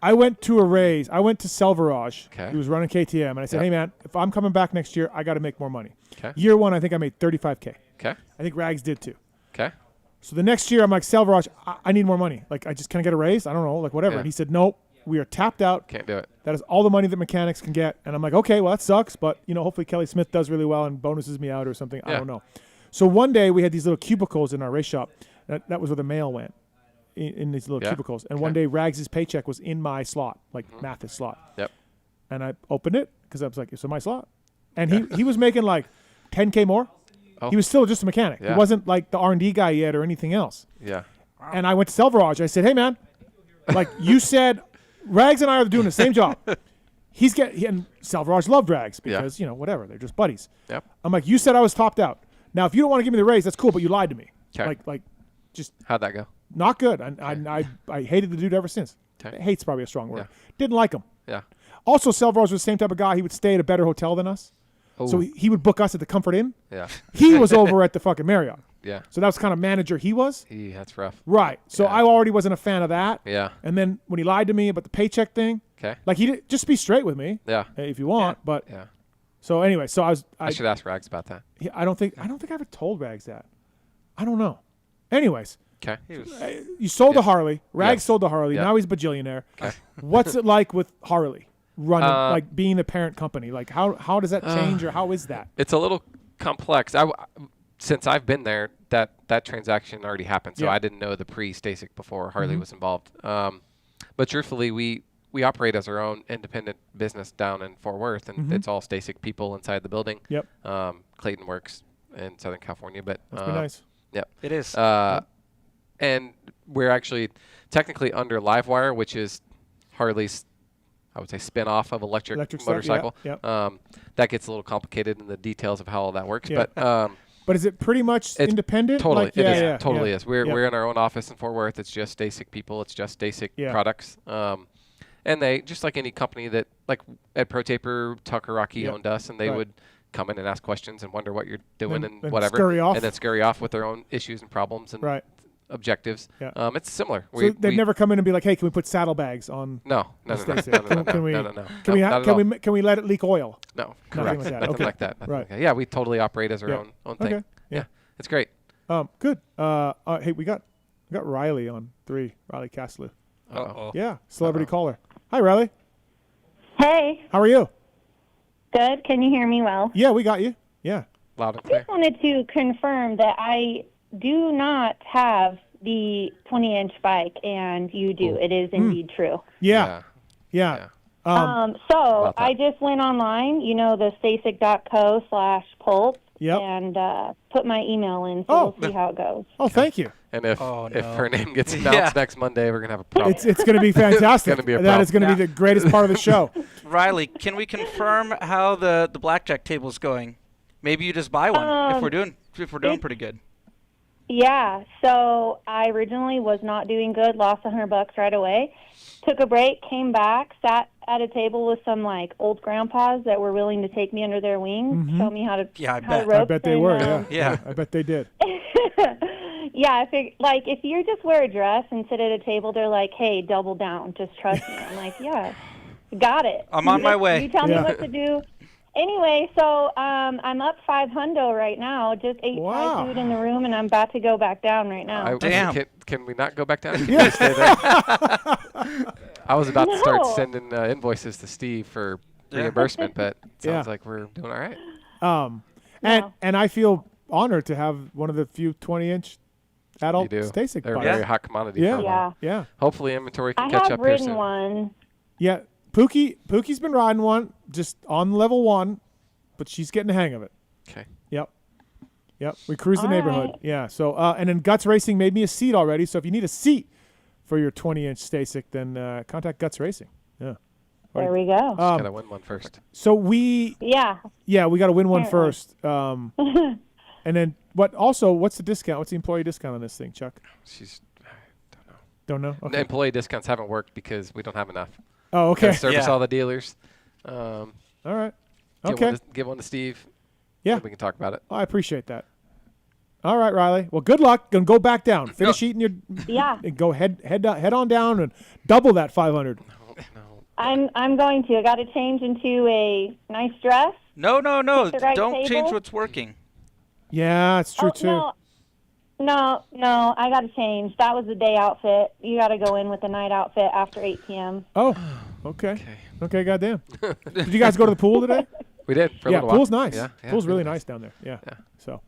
I went to a raise. I went to Selvaraj. Okay. He was running KTM, and I said, hey, man, if I'm coming back next year, I got to make more money. Okay. Year one, I think I made $35K. Okay. I think Rags did too. Okay. So the next year, I'm like, Selvaraj, I need more money. Like, can I get a raise? I don't know, like whatever. Yeah. And he said, nope, we are tapped out. Can't do it. That is all the money that mechanics can get. And I'm like, okay, well, that sucks. But, hopefully Kelly Smith does really well and bonuses me out or something. I don't know. So one day we had these little cubicles in our race shop. That was where the mail went, in these little cubicles. And one day Rags' paycheck was in my slot, like Matthes slot. Yep. And I opened it because I was like, it's in my slot. And he was making like $10K more. Oh. He was still just a mechanic. Yeah. He wasn't like the R&D guy yet or anything else. Yeah. And I went to Selvaraj. I said, hey, man, like you said, Rags and I are doing the same job. And Selvaraj loved Rags because, whatever. They're just buddies. Yep. I'm like, you said I was topped out. Now, if you don't want to give me the raise, that's cool, but you lied to me. Okay. Like, just. How'd that go? Not good. I hated the dude ever since. Okay. Hate's probably a strong word. Yeah. Didn't like him. Yeah. Also, Selvaraj was the same type of guy. He would stay at a better hotel than us. Oh. So he would book us at the Comfort Inn. Yeah. He was over at the fucking Marriott. Yeah. So that was kind of manager he was. That's rough. Right. So I already wasn't a fan of that. Yeah. And then when he lied to me about the paycheck thing, like he did, just be straight with me. Yeah. If you want, but yeah. So anyway, so I should ask Rags about that. I don't think I ever told Rags that. I don't know. Anyways. Okay. You sold to Harley. Rags sold to Harley. Yep. Now he's a bajillionaire. Okay. What's it like with Harley running, like being the parent company? Like how does that change or how is that? It's a little complex. Since I've been there, that transaction already happened, so I didn't know the pre-Stacyc before Harley was involved. But truthfully, we operate as our own independent business down in Fort Worth, and it's all Stacyc people inside the building. Yep. Clayton works in Southern California, but must be nice. Yep. It is. And we're actually technically under Livewire, which is Harley's, I would say, spin-off of electric motorcycle. Stuff, yeah. That gets a little complicated in the details of how all that works. Yeah. But is it pretty much independent? Totally. Like, Totally is. We're in our own office in Fort Worth. It's just Stacyc people. It's just Stacyc products. And they, just like any company that, like at Pro Taper, Tucker Rocky owned us, and they would come in and ask questions and wonder what you're doing and whatever. Scurry off. And then scurry off with their own issues and problems and objectives. Yeah. It's similar. So they've never come in and be like, hey, can we put saddlebags on? No. Can we let it leak oil? No. Correct. Nothing like that. Yeah, we totally operate as our own thing. Okay. Yeah. It's great. Good. Hey, we got Riley on 3. Riley Castloo. Uh-oh. Yeah. Celebrity caller. Hi, Riley. Hey. How are you? Good. Can you hear me well? Yeah, we got you. Yeah. Loud and I clear. just wanted to confirm that I do not have the 20-inch bike, and you do. It is indeed true. Yeah. So I just went online, the stacyc.co/pulp, and put my email in, so we'll see how it goes. Oh, thank you. And if her name gets announced next Monday, we're going to have a problem. It's going to be fantastic. It's gonna be a that is going to be the greatest part of the show. Riley, can we confirm how the blackjack table's going? Maybe you just buy one if we're doing pretty good. Yeah, so I originally was not doing good, lost $100 right away. Took a break, came back, sat at a table with some old grandpas that were willing to take me under their wings, show me how to I bet they were. Yeah, I bet they did. Yeah, I figured, if you just wear a dress and sit at a table, they're like, hey, double down, just trust me. I'm like, yeah, got it. I'm on my way. You tell me what to do. Anyway, so I'm up $500 right now. Just ate Thai food in the room, and I'm about to go back down right now. Damn. Can we not go back down? Yeah. Stay there. I was about to start sending invoices to Steve for reimbursement, but it sounds like we're doing all right. And I feel honored to have one of the few 20-inch adult Stacyc They're bikes. a very hot commodity for a while. Yeah. Hopefully inventory can catch up here soon. I have ridden one. Yeah. Pookie's been riding one, just on level 1, but she's getting the hang of it. Okay. Yep. We cruise the neighborhood. Right. Yeah. So and then Guts Racing made me a seat already. So if you need a seat for your 20-inch Stacyc, then contact Guts Racing. Yeah. There we go. Just gotta win one first. So we. Yeah, we got to win one first. And then what's the discount? What's the employee discount on this thing, Chuck? I don't know. Okay. The employee discounts haven't worked because we don't have enough. Oh, okay. Service all the dealers. All right. Okay. Give one to Steve. Yeah. We can talk about it. I appreciate that. All right, Riley. Well, good luck. Gonna go back down. Finish eating your. And go head on down and double that 500. No. I'm going to. I got to change into a nice dress. No. Right Don't table. change what's working. Yeah, it's true too. No, I got to change. That was the day outfit. You got to go in with the night outfit after 8 p.m. Oh, okay. Goddamn. Did you guys go to the pool today? We did. For a little pool's while. nice. Yeah, pool's really nice down there. Yeah. So,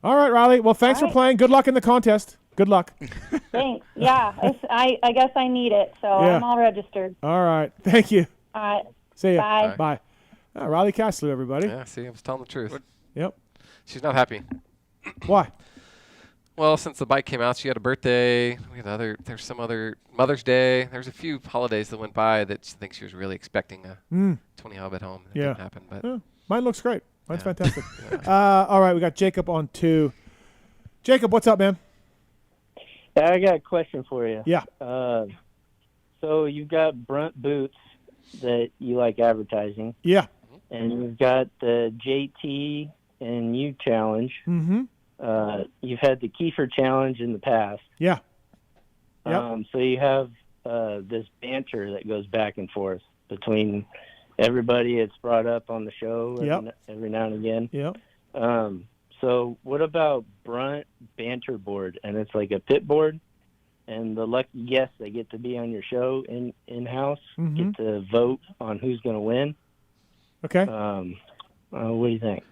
all right, Riley. Well, thanks for playing. Good luck in the contest. Good luck. Thanks. Yeah, I guess I need it, so I'm all registered. All right. Thank you. All right. See ya. Bye. Bye. Riley Castloo, everybody. Yeah, see, I was telling the truth. Yep. She's not happy. Why? Well, since the bike came out, she had a birthday. There's some other Mother's Day. There's a few holidays that went by that she thinks she was really expecting a 20 hub at home. It didn't happen. But mine looks great. Mine's fantastic. All right, we got Jacob on 2. Jacob, what's up, man? I got a question for you. Yeah. So you've got Brunt boots that you like advertising. Yeah. And you've got the JT and U challenge. Mm-hmm. You've had the Kiefer challenge in the past. Yeah. Yep. So you have this banter that goes back and forth between everybody. It's brought up on the show every now and again. Yep. So what about Brunt banter board? And it's like a pit board, and the lucky guests that get to be on your show in-house get to vote on who's going to win. Okay. What do you think?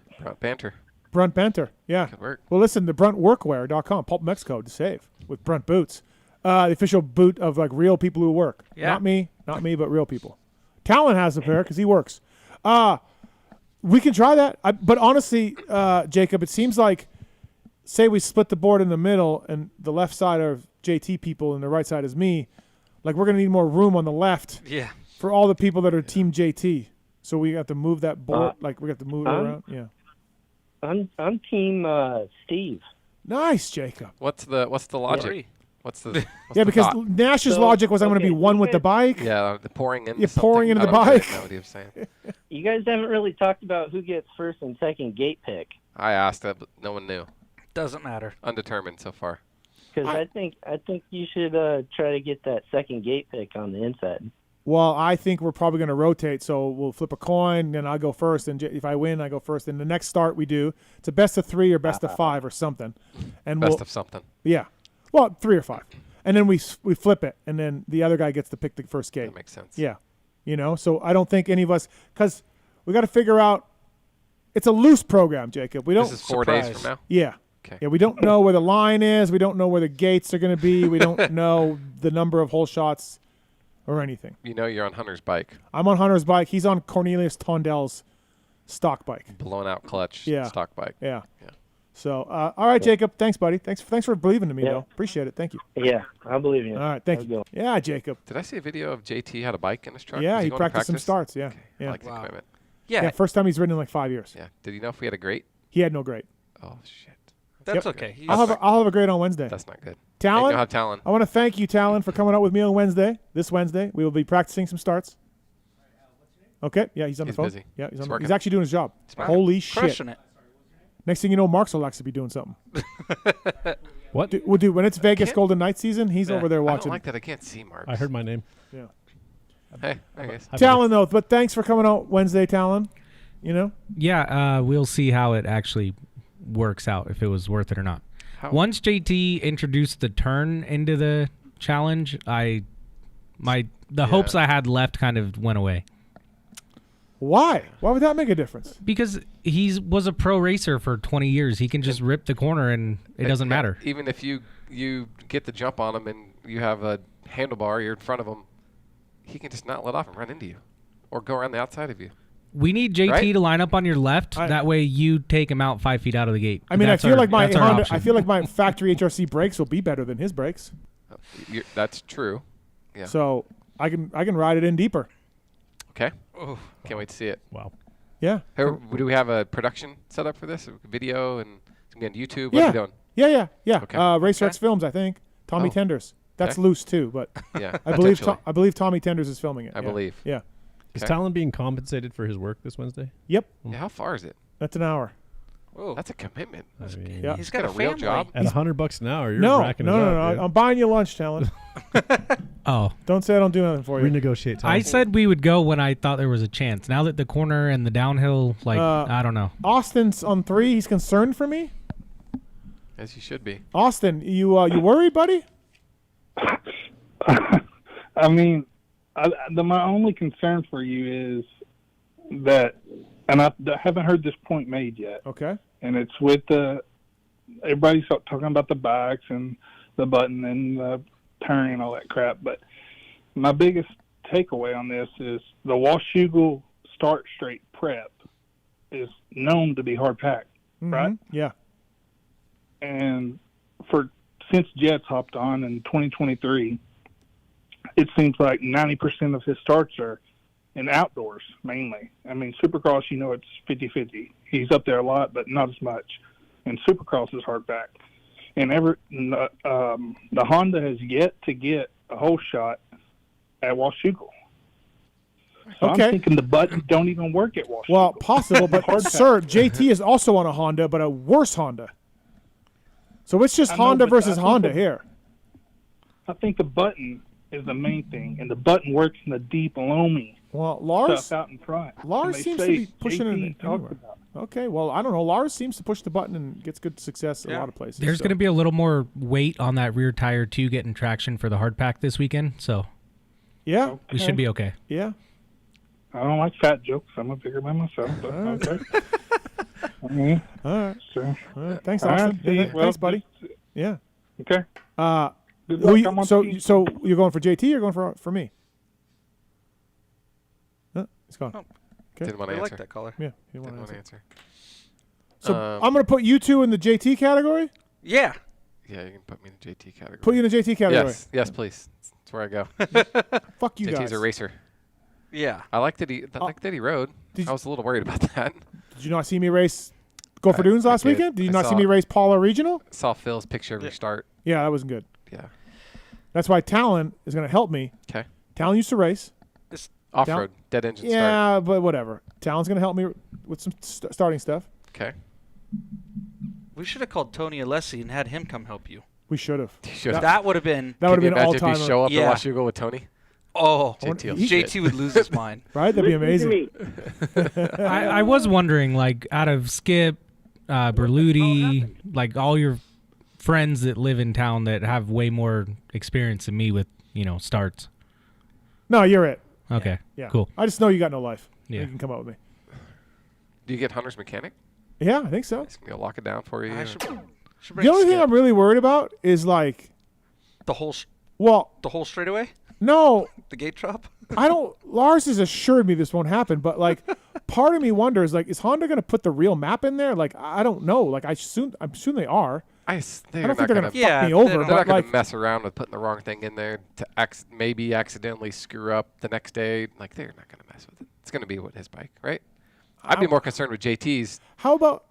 Brunt banter. Yeah. Could work. Well, listen, the BruntWorkwear.com, PulpMX code to save with Brunt boots. The official boot of real people who work. Yeah. Not me, but real people. Tallon has a pair because he works. We can try that. But honestly, Jacob, it seems like, say we split the board in the middle and the left side are JT people and the right side is me. Like we're gonna need more room on the left. Yeah. For all the people that are Team JT, so we have to move that board. Like we have to move it around. Yeah. I'm Team Steve. Nice, Jacob. What's the logic? What's the because thought? Nash's logic was I'm going to be one with the bike. Yeah, the pouring in. You're pouring into the bike. I know what he was saying. You guys haven't really talked about who gets first and second gate pick. I asked that, but no one knew. Doesn't matter. Undetermined so far. Because I think you should try to get that second gate pick on the inside. Well, I think we're probably going to rotate, so we'll flip a coin, and I'll go first, and if I win, I go first. And the next start we do, it's a best of 3 or best of 5 or something. And best of something. Yeah. Well, 3 or 5. And then we flip it, and then the other guy gets to pick the first gate. That makes sense. Yeah. So I don't think any of us – because we got to figure out – it's a loose program, Jacob. We don't. This is 4 days from now? Yeah. Okay. Yeah, we don't know where the line is. We don't know where the gates are going to be. We don't know the number of hole shots or anything. You're on Hunter's bike. I'm on Hunter's bike. He's on Cornelius Tondel's stock bike. Blown out clutch stock bike. Yeah. So, all right, Jacob. Thanks, buddy. Thanks for believing in me, though. Appreciate it. Thank you. Yeah, I believe in you. All right, thank you. Yeah, Jacob. Did I see a video of JT had a bike in his truck? Yeah, Was he going to practiced some practice? starts. Yeah. Okay. Yeah. I like the equipment. Yeah. First time he's ridden in like 5 years. Yeah. Did you know if we had a grate? He had no grate. Oh, shit. That's okay. I'll have a grade on Wednesday. That's not good. Tallon? You'll have Tallon. I want to thank you, Tallon, for coming out with me on Wednesday. This Wednesday, we will be practicing some starts. Okay. Yeah, he's on the phone. Busy. Yeah, He's he's actually doing his job. Holy shit! Crushing it. Next thing you know, Mark's will actually be doing something. What? Dude, when it's Vegas Golden Knight season, he's over there watching. I don't like that. I can't see Mark. I heard my name. Yeah. Hey, I guess. Tallon, though, but thanks for coming out Wednesday, Tallon. Yeah, we'll see how it actually works out, if it was worth it or not. Once JT introduced the turn into the challenge, the hopes I had left kind of went away. Why? Why would that make a difference? Because he was a pro racer for 20 years. He can just rip the corner and it doesn't matter. Even if you get the jump on him and you have a handlebar, you're in front of him, he can just not let off and run into you or go around the outside of you. We need JT to line up on your left. That way you take him out 5 feet out of the gate. I mean, I feel like my factory HRC brakes will be better than his brakes. That's true. Yeah. So I can ride it in deeper. Okay. Can't wait to see it. Wow. Yeah. Do we have a production set up for this? A video and it's going to be on YouTube? What are we doing? Yeah. Okay. Racer X Films, I think. Tommy Tenders. That's loose too, but yeah, I believe Tommy Tenders is filming it. I believe. Yeah. Is Tallon being compensated for his work this Wednesday? Yep. Yeah, how far is it? That's an hour. Whoa, that's a commitment. Yeah. He's got a real job. At $100 an hour, you're racking no, it no, up. no. I'm buying you lunch, Tallon. Oh. Don't say I don't do nothing for you. Renegotiate time. I said we would go when I thought there was a chance. Now that the corner and the downhill, I don't know. Austin's on 3. He's concerned for me. As you should be. Austin, you worried, buddy? I mean, my only concern for you is that, and I haven't heard this point made yet. Okay. And it's with everybody's talking about the bikes and the button and the turn and all that crap. But my biggest takeaway on this is the Washougal Start Straight Prep is known to be hard packed, right? Yeah. And since Jet's hopped on in 2023, it seems like 90% of his starts are in outdoors mainly. I mean, Supercross, it's 50-50. He's up there a lot, but not as much. And Supercross is hard packed. And the Honda has yet to get a hole shot at Washougal. So Okay. I'm thinking the buttons don't even work at Washougal. Well, possible, but Hard sir, pack. JT is also on a Honda, but a worse Honda. So it's just Honda versus Honda here. I think the button is the main thing, and the button works in the deep, loamy stuff out in front. Lars And they seems to say be pushing JT it talks anywhere. about Okay, well, I don't know. Lars seems to push the button and gets good success a lot of places. There's going to be a little more weight on that rear tire, too, getting traction for the hard pack this weekend. So yeah, we should be okay. Yeah. I don't like fat jokes. I'm a bigger man myself. But okay. All right. So, All right. Thanks, all right, Austin. see, Thanks, well, buddy. Yeah. Okay. Good who luck, you- I'm on so the team. so you're going for JT or going for me? It's gone. Okay. Didn't want to I answer. like that caller. Yeah. He Didn't didn't want wanna to answer. So I'm going to put you two in the JT category. Yeah. Yeah, you can put me in the JT category. Put you in the JT category. Yes, please. That's where I go. Fuck you JT's guys. a racer. Yeah. I like that he rode. I was a little worried about that. Did you not see me race Go for Dunes last weekend? Did you not see me race Paula Regional? Saw Phil's picture of your start. Yeah, that wasn't good. Yeah. That's why Tallon is going to help me. Okay. Tallon used to race. Off-road, dead engine start. Yeah, but whatever. Tallon's going to help me with some starting stuff. Okay. We should have called Tony Alessi and had him come help you. We should have. That would have been. That would have been all time. If you show up and watch you go with Tony? Oh, JT would lose his mind. Right? That'd be amazing. I was wondering, like, out of Skip, Berluti, like all your friends that live in town that have way more experience than me with, starts. No, you're it. Okay. Yeah. Cool. I just know you got no life. Yeah. You can come out with me. Do you get Hunter's mechanic? Yeah, I think so. He'll lock it down for you. The only thing I'm really worried about is like the whole. The whole straightaway. No. The gate drop. Lars has assured me this won't happen, but like, part of me wonders, like, is Honda going to put the real map in there? Like, I don't know. Like, I assume they are. I don't think they're going to fuck me over. They're but not going like, to mess around with putting the wrong thing in there to maybe accidentally screw up the next day. Like, they're not going to mess with it. It's going to be with his bike, right? I'd be more concerned with JT's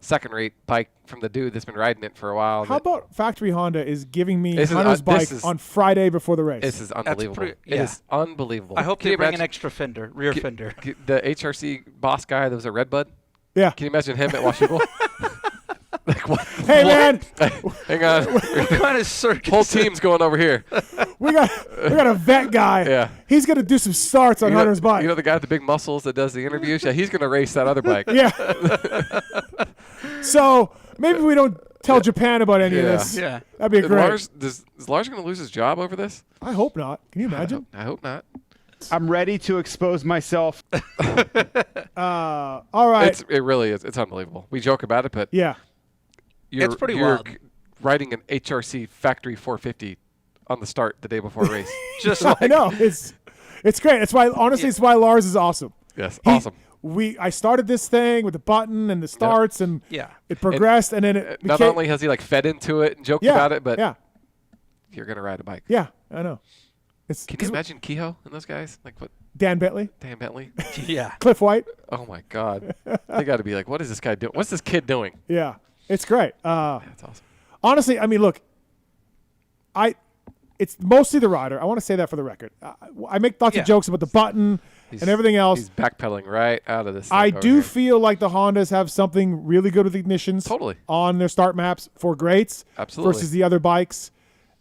second-rate bike from the dude that's been riding it for a while. How about Factory Honda is giving me Hunter's bike on Friday before the race? This is unbelievable. It is unbelievable. I hope they bring an extra fender, rear fender. The HRC boss guy that was a Redbud. Yeah. Can you imagine him at Washougal? Like, what? Hey, man. Hang on. What kind of circus? Whole team's going over here. we got a vet guy. Yeah. He's going to do some starts on Hunter's bike. You know the guy with the big muscles that does the interviews? Yeah, he's going to race that other bike. Yeah. So maybe we don't tell Japan about any of this. Yeah. That'd be great. Is Lars going to lose his job over this? I hope not. Can you imagine? I hope not. I'm ready to expose myself. All right. It really is. It's unbelievable. We joke about it, but yeah. It's pretty wild. Riding an HRC Factory 450 on the start the day before a race. Just I know. It's great. It's why it's why Lars is awesome. Yes, awesome. I started this thing with the button and the starts and it progressed and then it not only has he like fed into it and joked about it, but you're gonna ride a bike. Yeah, I know. Can you imagine Kehoe and those guys? Like what? Dan Bentley. Yeah. Cliff White. Oh my God. They got to be like, what is this guy doing? What's this kid doing? Yeah. It's great. That's awesome. Honestly, I mean, look, it's mostly the rider. I want to say that for the record. I make lots of jokes about the button and everything else. He's backpedaling right out of this. I do feel like the Hondas have something really good with ignitions on their start maps for greats versus the other bikes.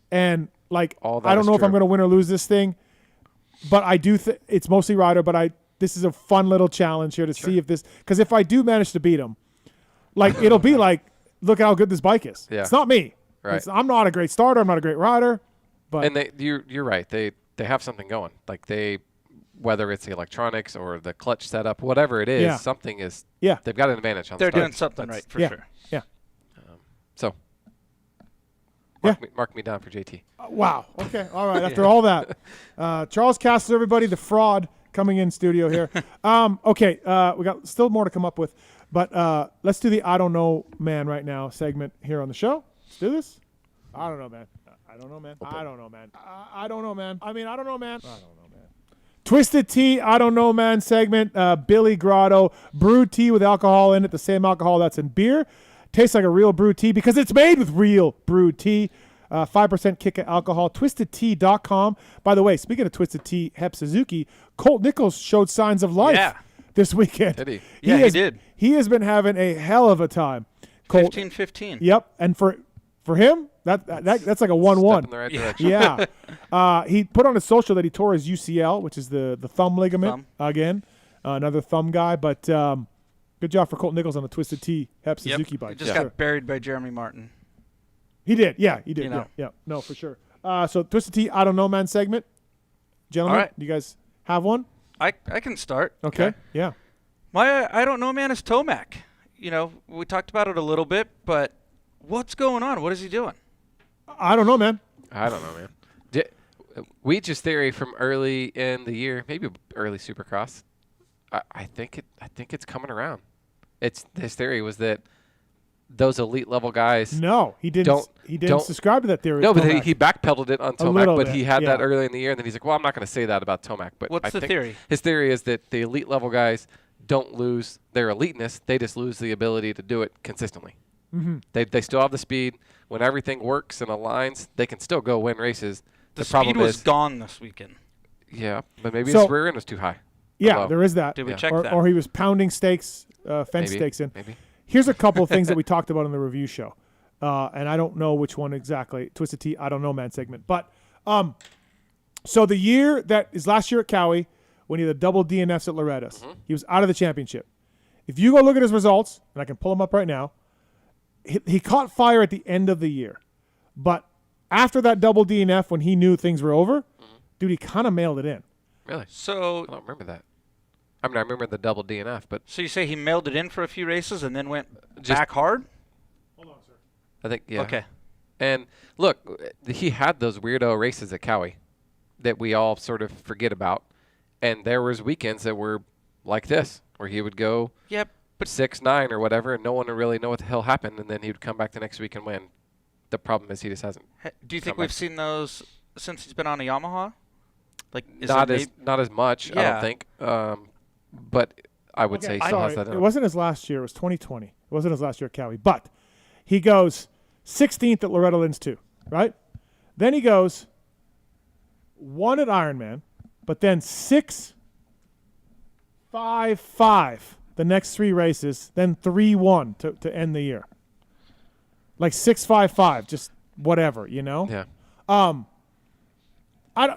And like, I don't know if I'm going to win or lose this thing, but I do it's mostly rider, but this is a fun little challenge here to see if this, because if I do manage to beat them, like it'll be like, look how good this bike is. Yeah. It's not me. Right. I'm not a great starter. I'm not a great rider. But you're right. They have something going. Like whether it's the electronics or the clutch setup, whatever it is, something is. Yeah. They've got an advantage on. They're doing something right for sure. Yeah. So. Mark me down for JT. Wow. Okay. All right. After all that, Charles Castloo, everybody, the fraud coming in studio here. Okay. We got still more to come up with. But let's do the I Don't Know Man right now segment here on the show. Let's do this. I don't know, man. I don't know, man. I don't know, man. I don't know, man. I mean, I don't know, man. I don't know, man. Twisted Tea, I Don't Know, man segment. Billy Grotto, brewed tea with alcohol in it, the same alcohol that's in beer. Tastes like a real brewed tea because it's made with real brewed tea. 5% kick of alcohol. TwistedTea.com. By the way, speaking of Twisted Tea, Hep Suzuki, Colt Nichols showed signs of life this weekend. Did he? Yeah, he did. He has been having a hell of a time. 15-15. Yep, and for him, that's like a 1-1. Step in the right direction. Yeah. He put on his social that he tore his UCL, which is the thumb ligament again. Another thumb guy, but good job for Colt Nichols on the Twisted Tea Hep Suzuki bike. He just got buried by Jeremy Martin. He did. Yeah, he did. Yeah. No, for sure. So Twisted Tea, I Don't Know, man segment. Gentlemen, do you guys have one? I can start. Okay. Yeah. My I Don't Know, man, is Tomac. We talked about it a little bit, but what's going on? What is he doing? I don't know, man. I don't know, man. Weech's theory from early in the year, maybe early Supercross. I think it's coming around. His theory was that those elite level guys. No, he didn't. He didn't subscribe to that theory. No, but he backpedaled it on Tomac, but he had yeah. that early in the year, and then he's like, well, I'm not going to say that about Tomac. But What's the theory? His theory is that the elite level guys don't lose their eliteness. They just lose the ability to do it consistently. Mm-hmm. They still have the speed. When everything works and aligns, they can still go win races. The problem speed was is gone this weekend. Yeah, but maybe his rear end was too high. Yeah, there is that. Did we check that? Or he was pounding stakes, fence stakes in. Maybe. Here's a couple of things that we talked about in the review show. And I don't know which one exactly. Twisted Tea, I don't know, man segment. But so the year that is last year at Cowie, when he had the double DNFs at Loretta's, he was out of the championship. If you go look at his results, and I can pull them up right now, he caught fire at the end of the year. But after that double DNF, when he knew things were over, dude, he kind of mailed it in. Really? So I don't remember that. I mean, I remember the double DNF, but so you say he mailed it in for a few races and then went back hard? Hold on, sir. I think yeah. Okay. And look, he had those weirdo races at Cowie that we all sort of forget about, and there was weekends that were like this where he would go 6-9 or whatever, and no one would really know what the hell happened, and then he would come back the next week and win. The problem is he just hasn't. Do you think we've seen those since he's been on a Yamaha? Like not as much, I don't think. But I would say he still has that. It wasn't his last year. It was 2020. It wasn't his last year at Cowie. But he goes 16th at Loretta Lynn's 2, right? Then he goes 1 at Ironman, but then 6, 5, 5 the next 3 races, then 3-1 to end the year. Like 6, 5, 5, just whatever, you know? Yeah.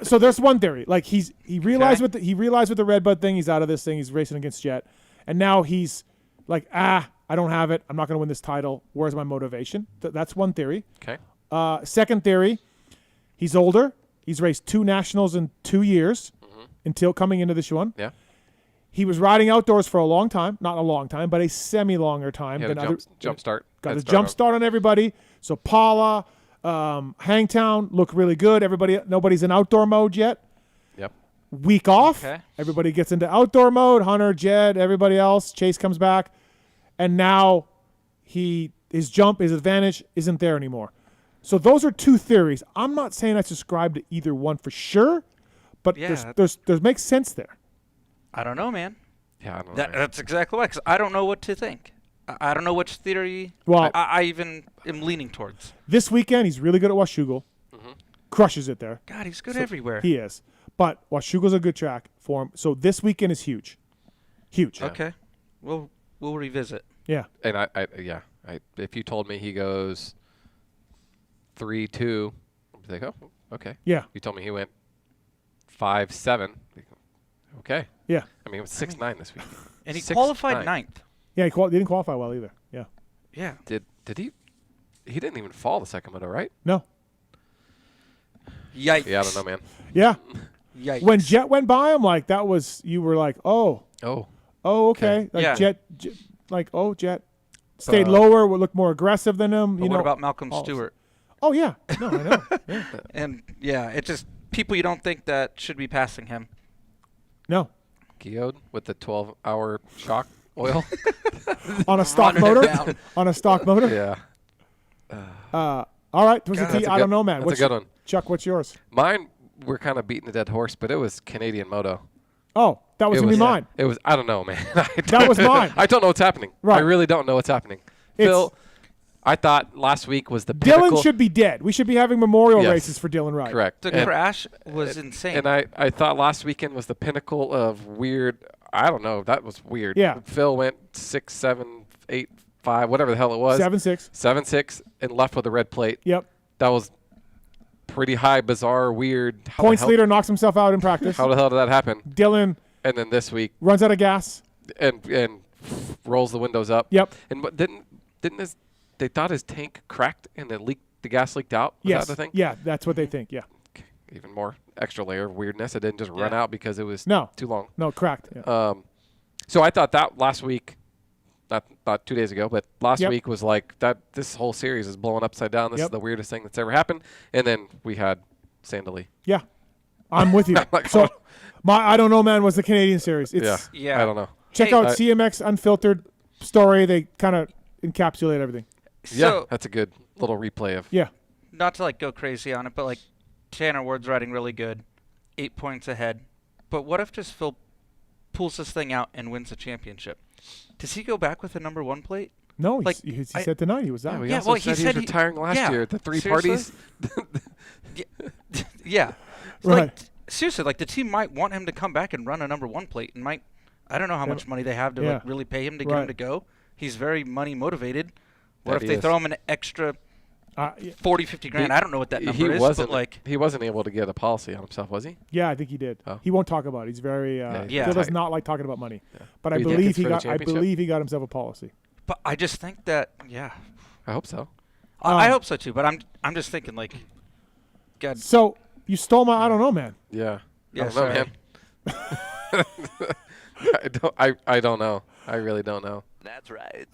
So there's one theory. Like he realized with the Redbud thing, he's out of this thing. He's racing against Jet, and now he's like, I don't have it. I'm not going to win this title. Where's my motivation? That's one theory. Okay. Second theory, he's older. He's raced 2 nationals in 2 years until coming into this one. Yeah. He was riding outdoors for a long time, not a long time, but a semi-longer time. He had a jump start. Got a jump start on everybody. So Paula. Hangtown look really good. Nobody's in outdoor mode yet. Yep. Week off. Okay. Everybody gets into outdoor mode. Hunter, Jed, everybody else. Chase comes back, and now his advantage isn't there anymore. So those are 2 theories. I'm not saying I subscribe to either one for sure, but there's makes sense there. I don't know, man. Yeah, I don't know. That's exactly why. 'Cause I don't know what to think. I don't know which theory I even am leaning towards. This weekend, he's really good at Washougal. Crushes it there. God, he's good everywhere. He is. But Washougal's a good track for him. So this weekend is huge. Huge. Yeah. Okay. We'll revisit. Yeah. And I if you told me he goes 3-2, I'd be like, oh, okay. Yeah. You told me he went 5-7. Okay. Yeah. I mean, it was 6-9 this week. And he qualified 9th. Yeah, he didn't qualify well either. Yeah. Yeah. Did he? He didn't even fall the second moto, right? No. Yikes. Yeah, I don't know, man. Yeah. Yikes. When Jet went by him, like you were like, oh, okay. Like Jet, Jet stayed lower, would look more aggressive than him. But what about Malcolm Stewart? Oh yeah, no, I know. Yeah. And it's just people you don't think that should be passing him. No. Guillod with the 12-hour shock oil on a stock motor. On a stock motor. Yeah. All right, Twisted Tea. I don't know, man. That's a good one. Chuck, what's yours? Mine, we're kind of beating a dead horse, but it was Canadian Moto. Oh, that was gonna be mine. It was. I don't know, man. That was mine. I don't know what's happening. Right. I really don't know what's happening. Phil, I thought last week was the pinnacle. Dylan should be dead. We should be having memorial races for Dylan Wright. Correct. The crash was insane. And I thought last weekend was the pinnacle of weird. I don't know. That was weird. Yeah. Phil went 6, 7, 8, 5, whatever the hell it was. 7-6. 7-6 and left with a red plate. Yep. That was pretty high, bizarre, weird. Points leader knocks himself out in practice. How the hell did that happen? Dylan. And then this week runs out of gas and rolls the windows up. Yep. And didn't they thought his tank cracked and the gas leaked out? Was yes. that the thing? Yeah, that's what they think. Yeah. Okay. Even more extra layer of weirdness. It didn't just run out because it was too long. No, cracked. Yeah. So I thought that last week, not 2 days ago, but last week was like that. This whole series is blowing upside down. This is the weirdest thing that's ever happened. And then we had Sandali. Yeah, I'm with you. So my I don't know, man, was the Canadian series. It's, I don't know. Check out CMX Unfiltered story. They kind of encapsulate everything. Yeah, that's a good little replay of not to like go crazy on it, but like Tanner Ward's riding really good, 8 points ahead. But what if just Phil pulls this thing out and wins the championship? Does he go back with the number 1 plate? No, like he said tonight he was out. Yeah, well, he said he was retiring last year at the 3 parties. Yeah. Right. Like, seriously, like the team might want him to come back and run a number 1 plate, and might. I don't know how much money they have to like, really pay him to get him to go. He's very money motivated. What if they throw him an extra 40, 50 grand? I don't know what that number is. But like he wasn't able to get a policy on himself, was he? Yeah, I think he did. Oh. He won't talk about it. He's very. Phil does not like talking about money. Yeah. But I believe he got. I believe he got himself a policy. But I just think that. I hope so. I hope so too. But I'm just thinking like. God. So you stole my. I don't know, man. Yeah. Yeah. I don't know, man. I don't know. I really don't know. That's right.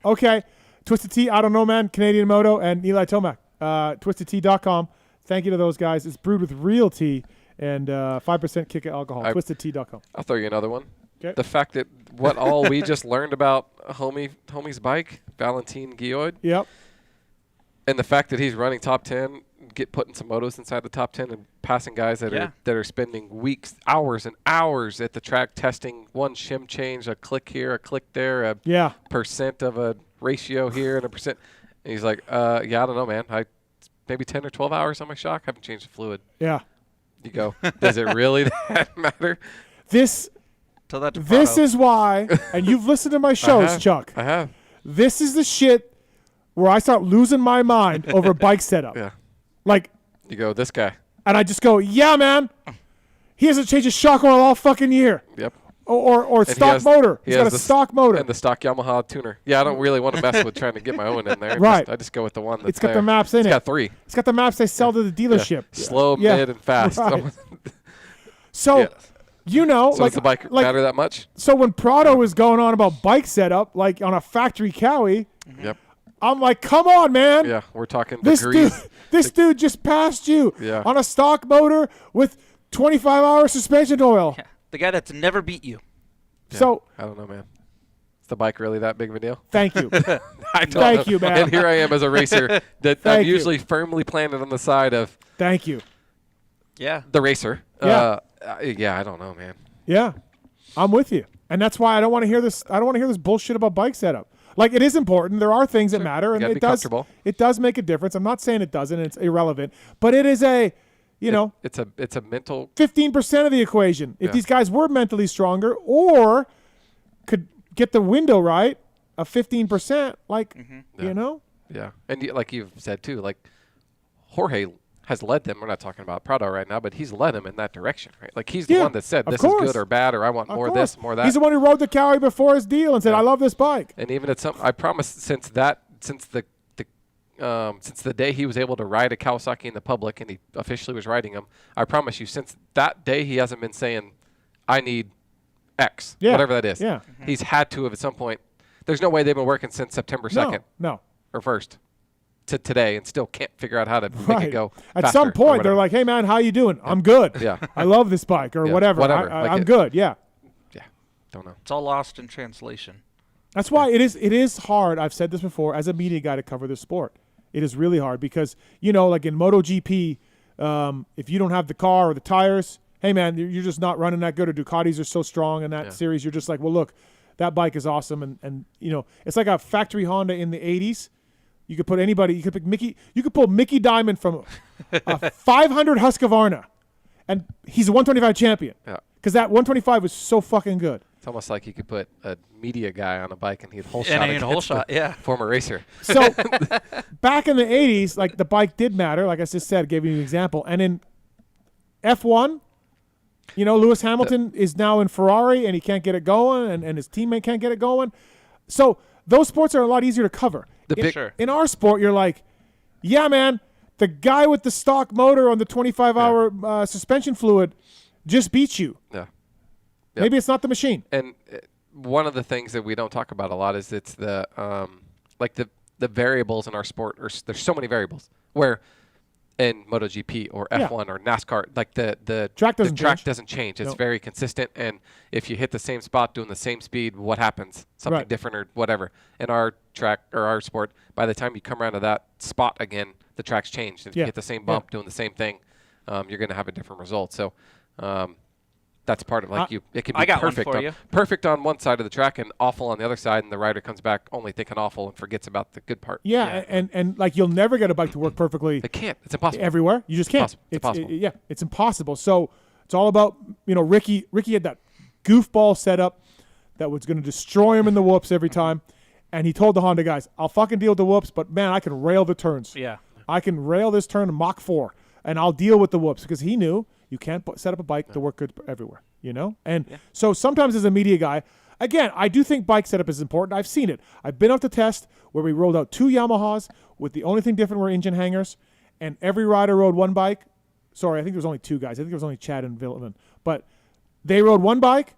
Okay. Twisted Tea, I don't know, man. Canadian Moto and Eli Tomac. TwistedTea.com. Thank you to those guys. It's brewed with real tea and 5% kick of alcohol. TwistedTea.com. I'll throw you another one. Okay. The fact that what all we just learned about homie's bike, Valentin Guillod. Yep. And the fact that he's running top 10, putting some motos inside the top 10 and passing guys that are spending weeks, hours and hours at the track testing one shim change, a click here, a click there, a percent of a ratio here and a percent. And he's like, I don't know, man. Maybe 10 or 12 hours on my shock. Haven't changed the fluid. Yeah. You go, does it really that matter? This is why, and you've listened to my shows, Chuck. I have. This is the shit where I start losing my mind over bike setup. Yeah. Like. You go, this guy. And I just go, yeah, man. He hasn't changed his shock oil all fucking year. Yep. Or stock motor. He's got a stock motor. And the stock Yamaha tuner. Yeah, I don't really want to mess with trying to get my own in there. Right. I just go with the one that's It's got the maps in it. It's got 3. It's got the maps they sell to the dealership. Yeah. Slow, mid, and fast. Right. So, you know. So does the bike matter that much? So when Prado was going on about bike setup, like on a factory Cowie, I'm like, come on, man. Yeah, we're talking degrees. This dude just passed you on a stock motor with 25-hour suspension oil. Yeah. The guy that's never beat you. Yeah, so I don't know, man. Is the bike really that big of a deal? Thank you. I don't Thank know. you, man. And here I am as a racer that I'm usually firmly planted on the side of. Thank you. Yeah. The racer. Yeah. I don't know, man. Yeah, I'm with you, and that's why I don't want to hear this. I don't want to hear this bullshit about bike setup. Like, it is important. There are things that matter, and it does make a difference. I'm not saying it doesn't. It's irrelevant, but it is it's a mental 15% of the equation. If these guys were mentally stronger or could get the window right, a 15%, you know. Yeah, and like you've said too, like Jorge has led them. We're not talking about Prado right now, but he's led them in that direction, right? Like he's the one that said this is good or bad, or I want more of this, more of that. He's the one who rode the Cowie before his deal and said, "I love this bike." And even at I promise, since the day he was able to ride a Kawasaki in the public and he officially was riding them, I promise you, since that day he hasn't been saying, "I need X," whatever that is. Yeah. He's had to have at some point. There's no way they've been working since September 2nd. No. Or 1st. To today and still can't figure out how to make it go At faster some point, they're like, "Hey, man, how you doing? I'm good. Yeah. I love this bike," or whatever. I'm good. Yeah. Yeah. Don't know. It's all lost in translation. That's why it is hard. I've said this before as a media guy to cover this sport. It is really hard because, like in MotoGP, if you don't have the car or the tires, hey, man, you're just not running that good, or Ducatis are so strong in that series. You're just like, well, look, that bike is awesome. And it's like a factory Honda in the 80s. You could put anybody. You could pick Mickey. You could pull Mickey Diamond from a 500 Husqvarna, and he's a 125 champion. Yeah. Because that 125 was so fucking good. It's almost like you could put a media guy on a bike and he'd whole shot. Former racer. So back in the 80s, like the bike did matter. Like I just said, gave you an example. And in F1, Lewis Hamilton is now in Ferrari and he can't get it going, and his teammate can't get it going. So those sports are a lot easier to cover. In our sport, you're like, yeah, man, the guy with the stock motor on the 25-hour suspension fluid just beats you. Yeah. Maybe it's not the machine. And one of the things that we don't talk about a lot is it's the variables in our sport. There's so many variables where in MotoGP or F1 or NASCAR. Like the track doesn't change. It's very consistent, and if you hit the same spot doing the same speed, what happens? Something different or whatever. In our track or our sport, by the time you come around to that spot again, the track's changed. If you hit the same bump doing the same thing, you're going to have a different result. So that's part of it can be perfect on one side of the track and awful on the other side, and the rider comes back only thinking awful and forgets about the good part. Yeah. And like you'll never get a bike to work perfectly. It can't. It's impossible. Everywhere. You just can't. It's impossible. It's impossible. So it's all about, Ricky had that goofball setup that was going to destroy him in the whoops every time. And he told the Honda guys, I'll fucking deal with the whoops, but man, I can rail the turns. Yeah. I can rail this turn in Mach 4, and I'll deal with the whoops, because he knew you can't set up a bike to work good everywhere, And so sometimes as a media guy, again, I do think bike setup is important. I've seen it. I've been up to test where we rolled out 2 Yamahas with the only thing different were engine hangers, and every rider rode one bike. Sorry, I think there was only 2 guys. I think there was only Chad and Vilman. But they rode one bike,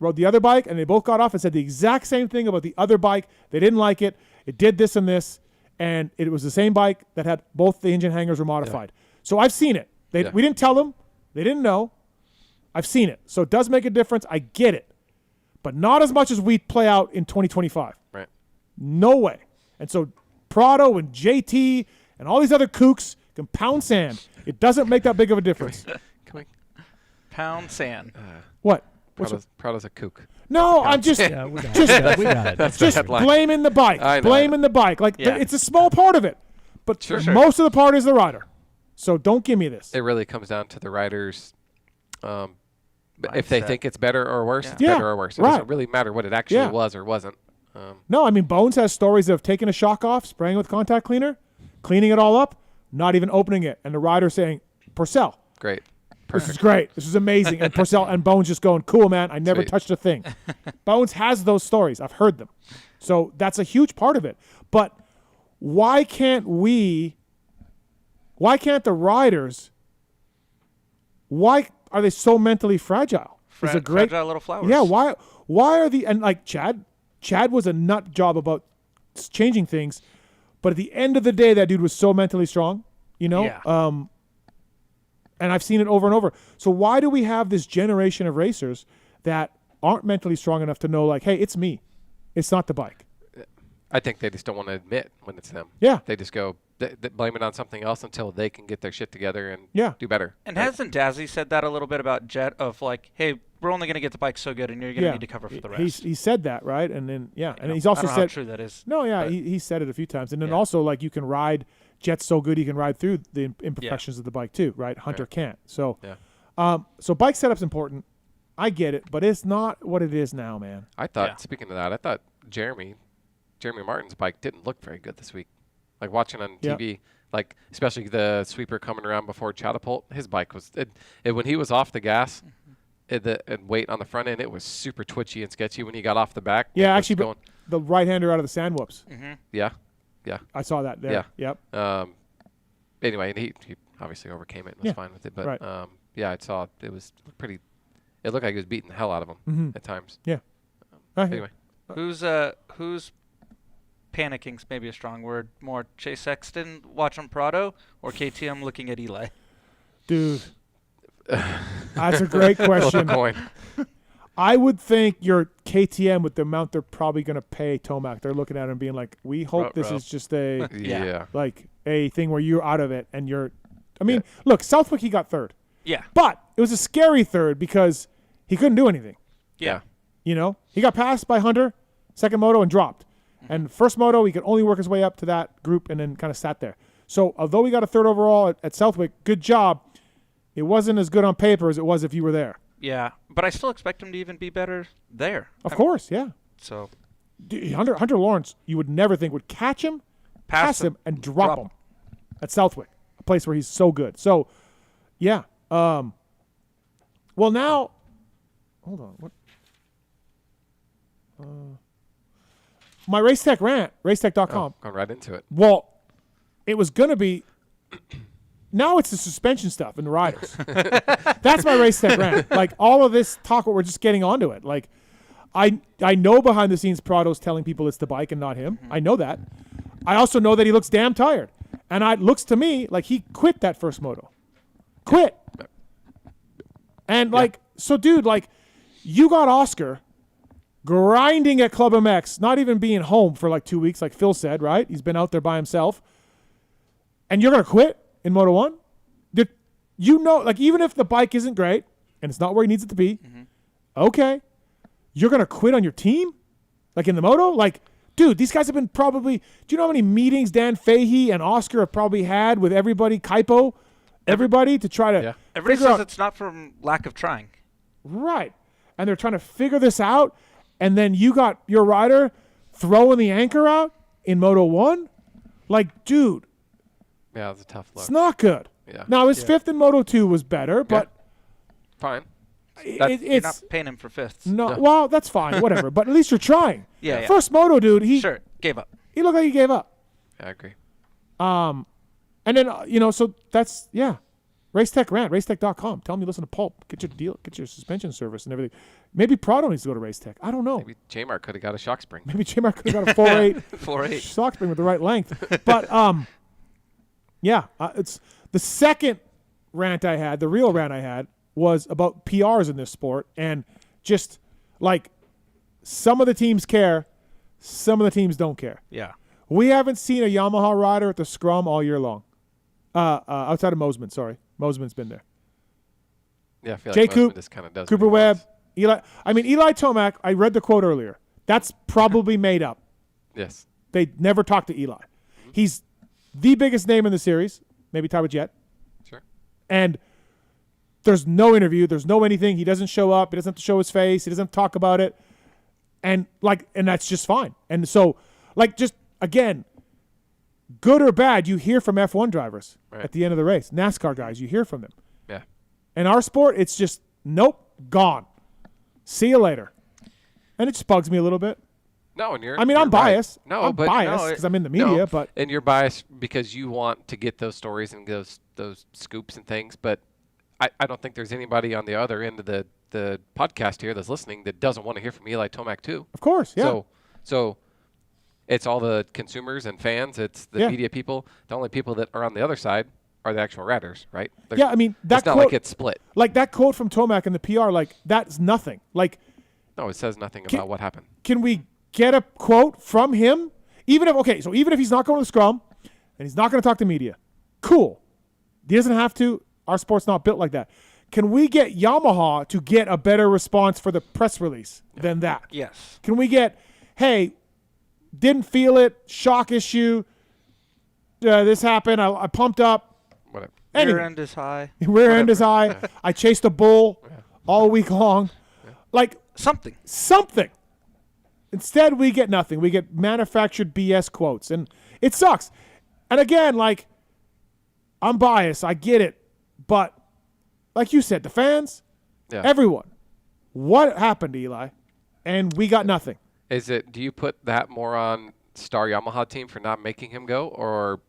rode the other bike, and they both got off and said the exact same thing about the other bike. They didn't like it. It did this and this, and it was the same bike that had both the engine hangers were modified. So I've seen it. We didn't tell them. They didn't know. I've seen it. So it does make a difference. I get it. But not as much as we play out in 2025. Right. No way. And so Prado and JT and all these other kooks can pound sand. It doesn't make that big of a difference. Pound sand. What? Prado's a kook. No, I'm just we got it. Just blaming the bike. Blaming the bike. It's a small part of it. But most of the part is the rider. So don't give me this. It really comes down to the riders. If they think it's better or worse, it's better or worse. It doesn't really matter what it actually was or wasn't. No, I mean, Bones has stories of taking a shock off, spraying it with contact cleaner, cleaning it all up, not even opening it, and the rider saying, Purcell. Great. This is great. This is amazing. And Purcell and Bones just going, cool, man. I never touched a thing. Bones has those stories. I've heard them. So that's a huge part of it. But why can't the riders, why are they so mentally fragile? Fragile little flowers. Yeah, why are the, and like Chad was a nut job about changing things, but at the end of the day, that dude was so mentally strong, Yeah. And I've seen it over and over. So why do we have this generation of racers that aren't mentally strong enough to know, like, hey, it's me. It's not the bike. I think they just don't want to admit when it's them. Yeah. They just go, they blame it on something else until they can get their shit together and do better. And hasn't Dazzy said that a little bit about Jet of like, hey, we're only going to get the bike so good and you're going to need to cover for the rest. He said that, right? And then, and he's also I don't know said. how true that is. No, he said it a few times. And then also, like, you can ride, Jet's so good he can ride through the imperfections of the bike too, right? Hunter can't. So, so bike setup's important. I get it, but it's not what it is now, man. I thought, speaking of that, I thought Jeremy Martin's bike didn't look very good this week. Like watching on TV, like especially the sweeper coming around before Catapult, his bike was when he was off the gas and weight on the front end, it was super twitchy and sketchy when he got off the back. Yeah, actually, the right-hander out of the sand whoops. Mm-hmm. Yeah. I saw that there. Yeah. Yep. Anyway, and he obviously overcame it and was fine with it. But I saw it was pretty. It looked like he was beating the hell out of him at times. Yeah. Anyway, who's panicking's maybe a strong word. More Chase Sexton watching Prado or KTM looking at Eli? Dude, that's a great question. I would think your KTM with the amount they're probably going to pay Tomac. They're looking at him being like, we hope this is just a like a thing where you're out of it and you're. I mean, look, Southwick he got third. Yeah. But it was a scary third because he couldn't do anything. Yeah. He got passed by Hunter, second moto, and dropped. And first moto, he could only work his way up to that group and then kind of sat there. So although he got a third overall at Southwick, good job. It wasn't as good on paper as it was if you were there. Yeah, but I still expect him to even be better there. Of course, yeah. So Hunter Lawrence, you would never think would catch him, pass him, and drop him at Southwick, a place where he's so good. So, yeah. Well, now, hold on. What? My Racetech rant, racetech.com. Going right into it. Well, it was going to be. Now it's the suspension stuff and the riders. That's my Racetech rant. Like, all of this talk, we're just getting onto it. Like, I know behind the scenes Prado's telling people it's the bike and not him. I know that. I also know that he looks damn tired. And it looks to me like he quit that first moto. Quit. And so dude, you got Oscar grinding at PulpMX, not even being home for 2 weeks, like Phil said, right? He's been out there by himself. And you're going to quit in Moto 1? Even if the bike isn't great and it's not where he needs it to be, okay, you're going to quit on your team? In the moto? Dude, these guys have been probably, do you know how many meetings Dan Fahey and Oscar have probably had with everybody, Kaipo, everybody, to try to Everybody figure says out. it's not from lack of trying. Right. And they're trying to figure this out, and then you got your rider throwing the anchor out in Moto 1? Dude. Yeah, it was a tough look. It's not good. Yeah. Now, his fifth in Moto 2 was better, but fine. You're not paying him for fifths. No, well, that's fine, whatever. But at least you're trying. Yeah. First moto, dude, he gave up. He looked like he gave up. I agree. And then so that's Racetech Rant, racetech.com. Tell them you listen to Pulp. Get your deal, get your suspension service and everything. Maybe Prado needs to go to Racetech. I don't know. Maybe J-Mark could have got a shock spring. Maybe J-Mark could have got a 4.8 4.8 shock spring with the right length. But it's the second rant I had, the real rant I had, was about PRs in this sport, and just some of the teams care, some of the teams don't care. Yeah. We haven't seen a Yamaha rider at the scrum all year long. Outside of Mosman, sorry. Mosman's been there. Yeah, I feel J. like Coop, Mosman just kind of does. Cooper Webb, Eli Tomac, I read the quote earlier. That's probably made up. Yes. They never talked to Eli. He's the biggest name in the series, maybe tied with Jet. Sure. And there's no interview. There's no anything. He doesn't show up. He doesn't have to show his face. He doesn't talk about it. And that's just fine. And so, just again, good or bad, you hear from F1 drivers at the end of the race. NASCAR guys, you hear from them. Yeah. In our sport, it's just, nope, gone. See you later. And it just bugs me a little bit. No, and I'm biased. Right. No, I'm but biased because I'm in the media, but and you're biased because you want to get those stories and those scoops and things. But I don't think there's anybody on the other end of the podcast here that's listening that doesn't want to hear from Eli Tomac too. Of course, yeah. So it's all the consumers and fans. It's the media people. The only people that are on the other side are the actual riders, right? It's that not quote, like it's split. That quote from Tomac in the PR, that's nothing. No, it says nothing about what happened. Can we get a quote from him? Even if he's not going to the scrum and he's not going to talk to media, cool. He doesn't have to. Our sport's not built like that. Can we get Yamaha to get a better response for the press release than that? Yes. Can we get, hey, didn't feel it, shock issue, this happened, I pumped up. Whatever. Anyway. Rear end is high. Rear end is high. I chased a bull all week long. Something. Instead, we get nothing. We get manufactured BS quotes, and it sucks. And again, I'm biased. I get it. But like you said, the fans, everyone, what happened to Eli? And we got nothing. Do you put that more on Star Yamaha team for not making him go, or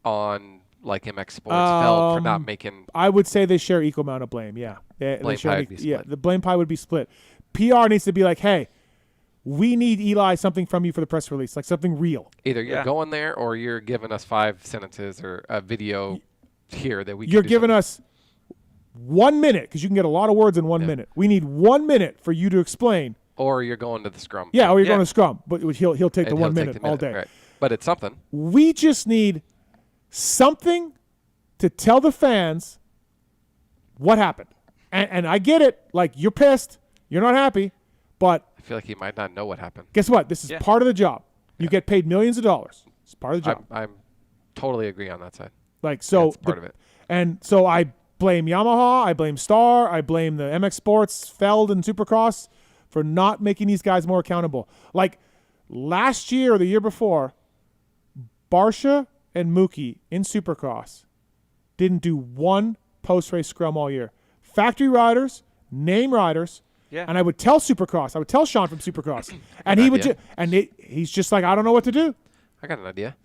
on MX Sports Feld for not making? I would say they share equal amount of blame. Yeah, blame pie would be split. Yeah, the blame pie would be split. PR needs to be hey, we need Eli something from you for the press release, something real. Either you're going there or you're giving us 5 sentences or a video here that we. You're giving us 1 minute because you can get a lot of words in 1 minute. We need 1 minute for you to explain. Or you're going to the scrum. Yeah, or you're going to scrum, but he'll take the 1 minute all day. Right. But it's something. We just need something to tell the fans what happened. And I get it. You're pissed. You're not happy. But I feel like he might not know what happened. Guess what? This is part of the job. You get paid millions of dollars. It's part of the job. I'm totally agree on that side. That's part of it. And so I blame Yamaha. I blame Star. I blame the MX Sports, Feld, and Supercross for not making these guys more accountable. Last year or the year before, Barsha and Mookie in Supercross didn't do one post-race scrum all year. Factory riders, name riders, and I would tell Supercross. I would tell Sean from Supercross. And he would he's just I don't know what to do. I got an idea.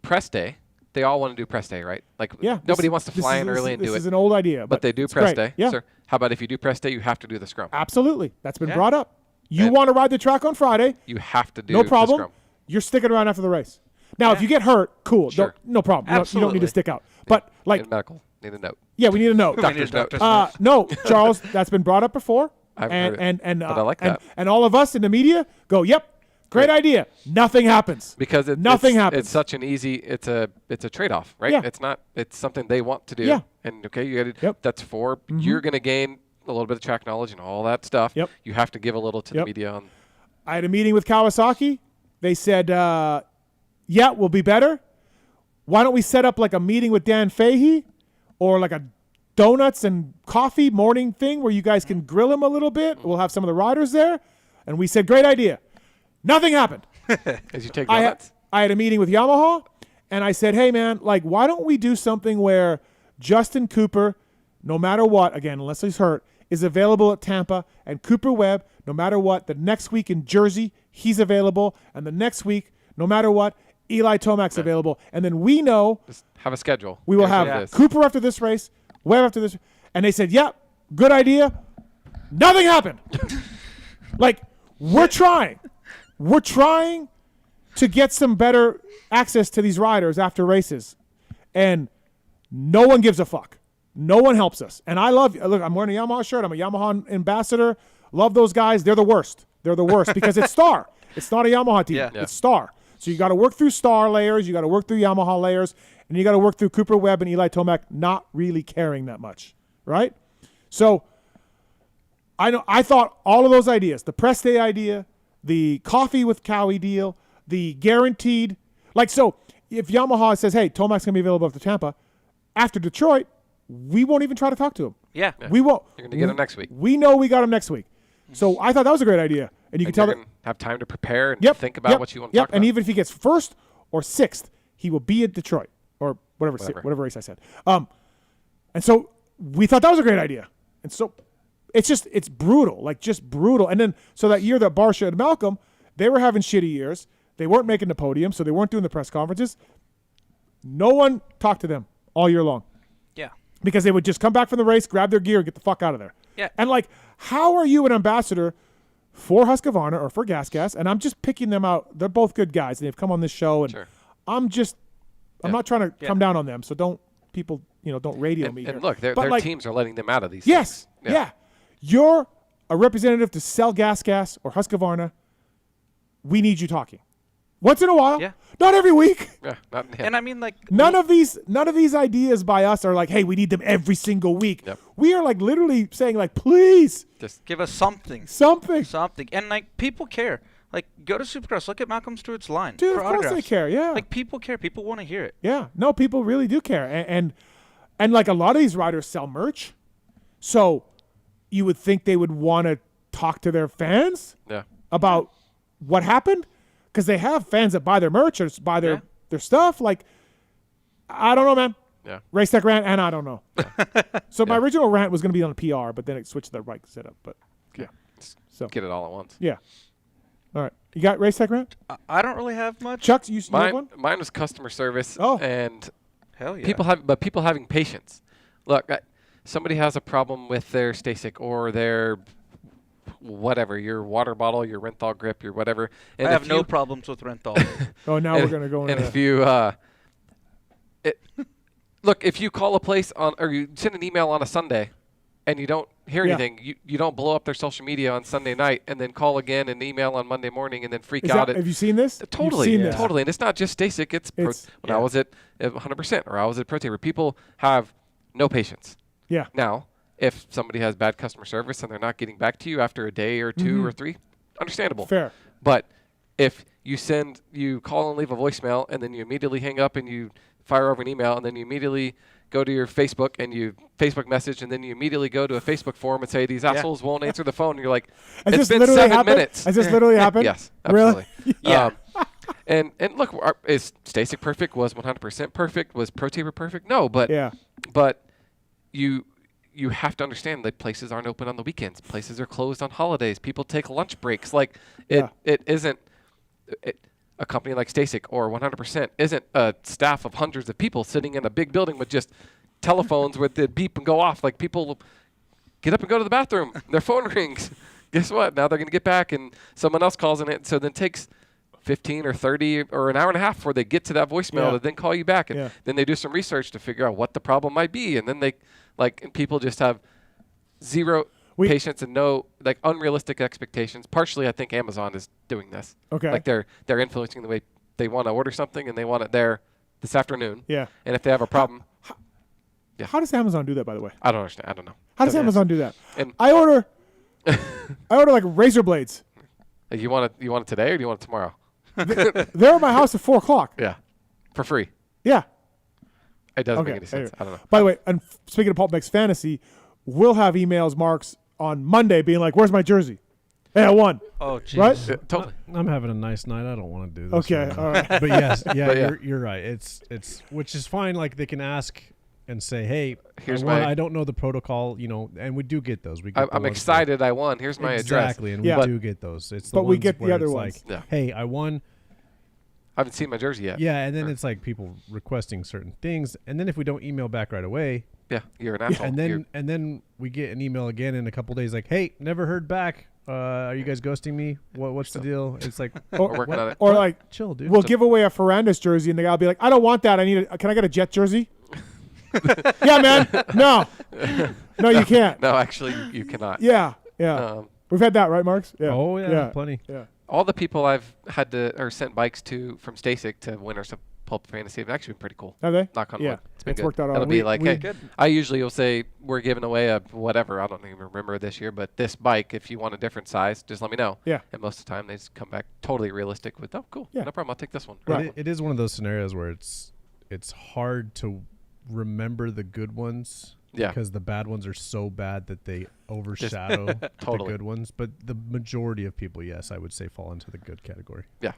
Press day. They all want to do press day, right? Nobody wants to fly in early and do it. This is an old idea. But they do press great. day. Yeah. Sir, how about if you do press day, you have to do the scrum? Absolutely. That's been brought up. You want to ride the track on Friday. You have to do no problem. the scrum. you're sticking around after the race. Now, if you get hurt, cool. Sure. No problem. You don't need to stick out. But like medical, need a note. Yeah, we need a note. Doctor's note. No, Charles, that's been brought up before. I've heard it, but I like that. And all of us in the media go, yep, great idea. Nothing happens. Because nothing happens. It's such an easy. It's a trade-off, right? Yeah. It's not. It's something they want to do. Yeah. And okay, you got to. That's for you're going to gain a little bit of track knowledge and all that stuff. Yep. You have to give a little to the media on. I had a meeting with Kawasaki. They said, yeah, we'll be better. Why don't we set up like a meeting with Dan Fahey or like a donuts and coffee morning thing where you guys can grill him a little bit? We'll have some of the riders there. And we said, great idea. Nothing happened. As you take donuts? I had a meeting with Yamaha, and I said, hey, man, like, why don't we do something where Justin Cooper, no matter what, again, unless he's hurt, is available at Tampa, and Cooper Webb, no matter what, the next week in Jersey, he's available, and the next week, no matter what, Eli Tomac's available. And then we know. Just have a schedule. We will have Cooper after this race, Webb after this. And they said, yep, good idea. Nothing happened. Like, we're trying. We're trying to get some better access to these riders after races. And no one gives a fuck. No one helps us. And I love, look, I'm wearing a Yamaha shirt. I'm a Yamaha ambassador. Love those guys. They're the worst. They're the worst because it's Star. It's not a Yamaha team. Yeah. It's Star. So you got to work through Star layers. You got to work through Yamaha layers. And you got to work through Cooper Webb and Eli Tomac not really caring that much. Right? So I thought all of those ideas, the press day idea, the coffee with Cowie deal, the guaranteed, like, so if Yamaha says, hey, Tomac's going to be available after Tampa, after Detroit, we won't even try to talk to him. Yeah. We won't. You're going to get him next week. We know we got him next week. So I thought that was a great idea. And you can tell that. Have time to prepare and think about what you want to talk about. And even if he gets first or sixth, he will be at Detroit or whatever race I said. And so we thought that was a great idea. And so it's brutal, like just brutal. And then so that year that Barsha and Malcolm, they were having shitty years. They weren't making the podium, so they weren't doing the press conferences. No one talked to them all year long. Yeah. Because they would just come back from the race, grab their gear, and get the fuck out of there. Yeah. And like, how are you an ambassador for Husqvarna or for Gas? And I'm just picking them out. They're both good guys, and they've come on this show. And I'm not trying to come down on them. So don't radio me. And look, their like, teams are letting them out of these. Yes. Things. Yeah. You're a representative to sell Gas or Husqvarna. We need you talking. Once in a while. Yeah. Not every week. Yeah. And I mean, like, none of these ideas by us are like, hey, we need them every single week. Yep. We are like literally saying like, please. Just give us something. Something. And like, people care. Like, go to Supercross. Look at Malcolm Stewart's line. Dude, for of course autographs. they care. Yeah. Like, people care. People want to hear it. Yeah. No, people really do care. And like a lot of these riders sell merch. So you would think they would want to talk to their fans about what happened. Because they have fans that buy their merch or buy their stuff. Like, I don't know, man. Yeah. Race Tech Rant, and I don't know. So my original rant was going to be on the PR, but then it switched to the right setup. But so get it all at once. Yeah. All right. You got Race Tech Rant? I don't really have much. Chuck, you have one? Mine was customer service. Oh. And hell yeah. People having patience. Look, somebody has a problem with their Stacyc or their whatever, your water bottle, your Renthal grip, your whatever. And I have no problems with Renthal. Now we're going to go into and if you look, if you call a place or you send an email on a Sunday and you don't hear anything, you don't blow up their social media on Sunday night and then call again and email on Monday morning and then freak out. Have you seen this? Totally. You've seen this. Totally. And it's not just Stacyc. When I was at 100% or I was at Pro Taper, people have no patience. Yeah. Now, if somebody has bad customer service and they're not getting back to you after a day or two or three, understandable. Fair. But if you call and leave a voicemail and then you immediately hang up and you fire over an email and then you immediately go to your Facebook and you Facebook message and then you immediately go to a Facebook forum and say, these assholes won't answer the phone. And you're like, it's been 7 minutes. Has this literally happened? Yes, absolutely. Really? Yeah. And look, is Stacyc perfect? Was 100% perfect? Was Pro Taper perfect? No, but you have to understand that places aren't open on the weekends. Places are closed on holidays. People take lunch breaks. Like it isn't a company like Stacyc or 100% isn't a staff of hundreds of people sitting in a big building with just telephones with the beep and go off. Like people get up and go to the bathroom. Their phone rings. Guess what? Now they're going to get back and someone else calls in it. So then it takes 15 or 30 or an hour and a half before they get to that voicemail Yeah. to then call you back. And then they do some research to figure out what the problem might be. And then and people just have zero patience and no, unrealistic expectations. Partially, I think Amazon is doing this. Okay. Like they're influencing the way they want to order something and they want it there this afternoon. Yeah. And if they have a problem. How does Amazon do that, by the way? I don't understand. I don't know. How does Amazon do that? And I order like razor blades. You want it today or do you want it tomorrow? They're at my house at 4:00. Yeah. For free. Yeah. It doesn't make any sense. I don't know. By the way, and speaking of PulpMX Fantasy, we'll have emails, Marks, on Monday being like, "Where's my jersey? Hey, I won." Oh, jeez. Right? Yeah, totally. I'm having a nice night. I don't want to do this. Okay, right now. all right. But yes, you're right. It's which is fine. Like they can ask and say, "Hey, I don't know the protocol," and we do get those. I'm excited. I won. Here's my address. Exactly, and we do get those. It's but the we ones get the where other it's ones. like, "Hey, I won." I haven't seen my jersey yet. Yeah, and then it's like people requesting certain things, and then if we don't email back right away, you're an asshole. And then we get an email again in a couple days, like, "Hey, never heard back. Are you guys ghosting me? What's the deal?" It's like, or like, chill, dude. We'll give away a Ferrandis jersey, and the guy will be like, "I don't want that. Can I get a Jet jersey?" Yeah, man. No, you can't. No, actually, you cannot. Yeah. We've had that, right, Marks? Yeah. Oh yeah, plenty. Yeah. All the people I've had to sent bikes to from Stacyc to winners of Pulp Fantasy have actually been pretty cool. Have they? Knock on Yeah. wood. It's been good. worked out all It'll right. be like, hey, I usually will say we're giving away a whatever. I don't even remember this year, but this bike, if you want a different size, just let me know. Yeah. And most of the time, they just come back totally realistic with, oh, cool. Yeah. No problem. I'll take this one. It is one of those scenarios where it's hard to remember the good ones. Yeah. Because the bad ones are so bad that they overshadow the good ones. But the majority of people, yes, I would say fall into the good category. Yeah.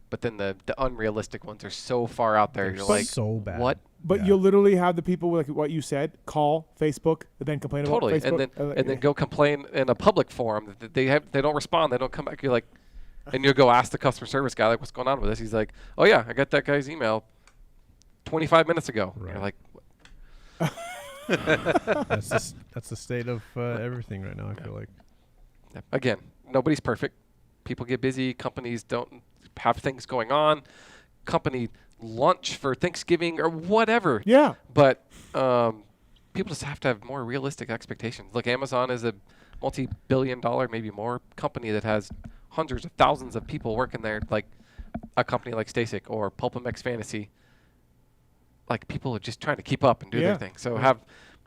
But then the unrealistic ones are so far out there. You're like, so bad. What? But you'll literally have the people like what you said, call Facebook, and then complain about Facebook. And then go complain in a public forum that they don't respond. They don't come back. You're like, and you'll go ask the customer service guy, like, what's going on with this? He's like, oh yeah, I got that guy's email 25 minutes ago. Right. You're like, that's the state of everything right now. I feel like. Again, nobody's perfect. People get busy. Companies don't have things going on. Company lunch for Thanksgiving or whatever. Yeah. But people just have to have more realistic expectations. Look, Amazon is a multi-billion-dollar, maybe more, company that has hundreds of thousands of people working there, like a company like Stacyc or PulpMX Fantasy. Like, people are just trying to keep up and do their thing. So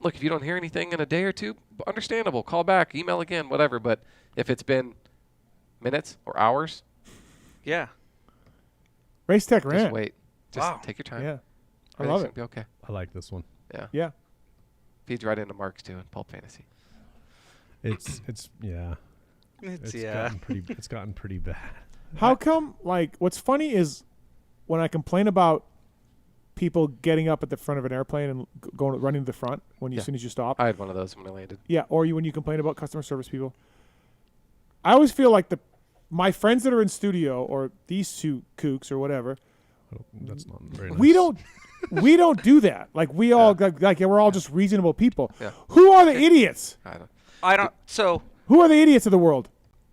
look, if you don't hear anything in a day or two, understandable. Call back, email again, whatever. But if it's been minutes or hours, Race Tech just Rant. wait. Just take your time. Yeah. I Everything's love gonna it. be okay. I like this one. Yeah. Yeah. Feeds right into Mark's too in Pulp Fantasy. It's gotten pretty bad. How come? Like, what's funny is when I complain about people getting up at the front of an airplane and running to the front as soon as you stop. I had one of those when I landed. Yeah, or when you complain about customer service people. I always feel like my friends that are in studio or these two kooks or whatever. Oh, that's not very nice. We don't do that. Like we all like we're all just reasonable people. Yeah. Who are the idiots? I don't. So who are the idiots of the world?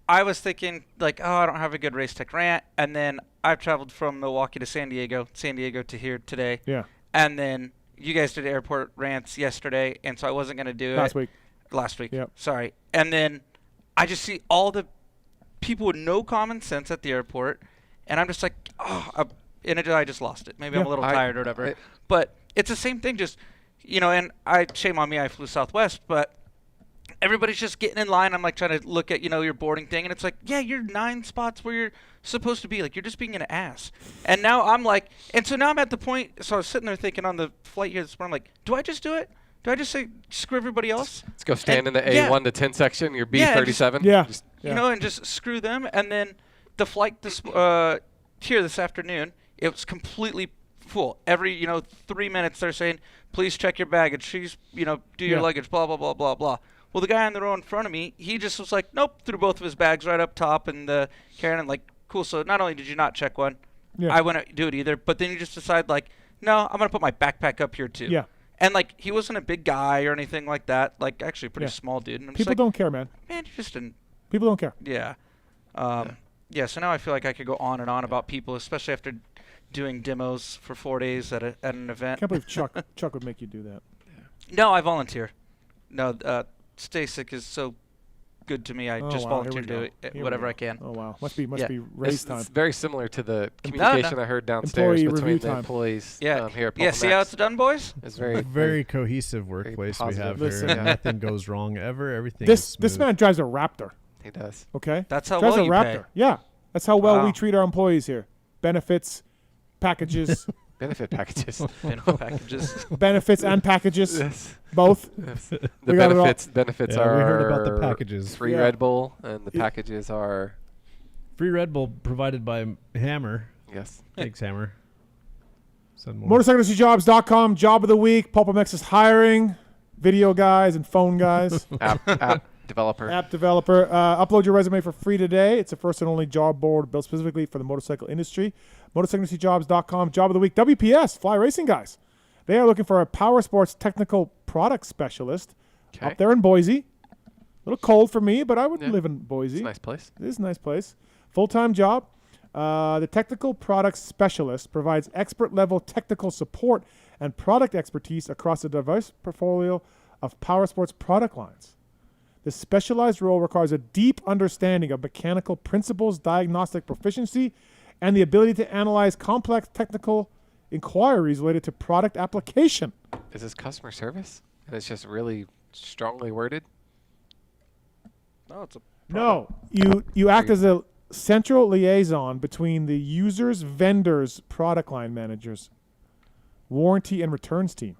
I was thinking like, oh, I don't have a good Race Tech Rant, and then I've traveled from Milwaukee to San Diego to here today. Yeah. And then you guys did airport rants yesterday, and so I wasn't going to do it. Last week. Yep. Sorry. And then I just see all the people with no common sense at the airport, and I'm just like, oh, I just lost it. Maybe I'm a little tired or whatever. But it's the same thing, just, and shame on me, I flew Southwest, but everybody's just getting in line. I'm like trying to look at, your boarding thing, and it's like, yeah, you're 9 spots where you're supposed to be. Like, you're just being an ass. And now I'm like, and so now I'm at the point, so I was sitting there thinking on the flight here this morning, I'm like, do I just do it? Do I just say screw everybody else? Let's go stand in the A1 to 10 section, your B37. And just screw them. And then the flight here this afternoon, it was completely full. Every 3 minutes they're saying, please check your baggage, please do your luggage, blah blah blah blah blah. Well, the guy on the row in front of me, he just was like, nope, threw both of his bags right up top, and Karen, and like, cool. So not only did you not check one, I wouldn't do it either, but then you just decide like, no, I'm gonna put my backpack up here too. Yeah. And like, he wasn't a big guy or anything like that. Like, actually, a pretty small dude. And I'm People just like, don't care, man. Man, you just didn't. People don't care. Yeah. Yeah, so now I feel like I could go on and on about people, especially after doing demos for 4 days at an event. I can't believe Chuck would make you do that. No, I volunteer. No, Stacyc is so good to me. I just volunteer to do whatever I can. Oh wow, must be race time. It's very similar to the communication I heard downstairs between the employees here at PulpMX. Yeah, see how it's done, boys? It's very very cohesive workplace we have Listen, here. Nothing goes wrong ever. Everything. This man drives a Raptor. He does. Okay, that's how drives well a you Raptor. pay. Yeah, that's how well we treat our employees here. Benefits, packages. Benefit packages. Benefit packages. Benefits and packages. Yes. Both. Yes. The benefits are. We heard about the packages. Free Red Bull, and the packages are. Free Red Bull provided by Hammer. Yes. Thanks, Hammer. MotorcycleIndustryJobs.com. Job of the week. PulpMX is hiring video guys and phone guys. App developer. App developer. Upload your resume for free today. It's the first and only job board built specifically for the motorcycle industry. MotorcycleIndustryJobs.com. Job of the week. WPS. Fly Racing Guys. They are looking for a power sports technical product specialist up there in Boise. A little cold for me, but I would live in Boise. It's a nice place. It is a nice place. Full-time job. The technical product specialist provides expert-level technical support and product expertise across a diverse portfolio of power sports product lines. This specialized role requires a deep understanding of mechanical principles, diagnostic proficiency, and the ability to analyze complex technical inquiries related to product application. Is this customer service? And it's just really strongly worded? No, it's a No, you act as a central liaison between the users, vendors, product line managers, warranty, and returns team.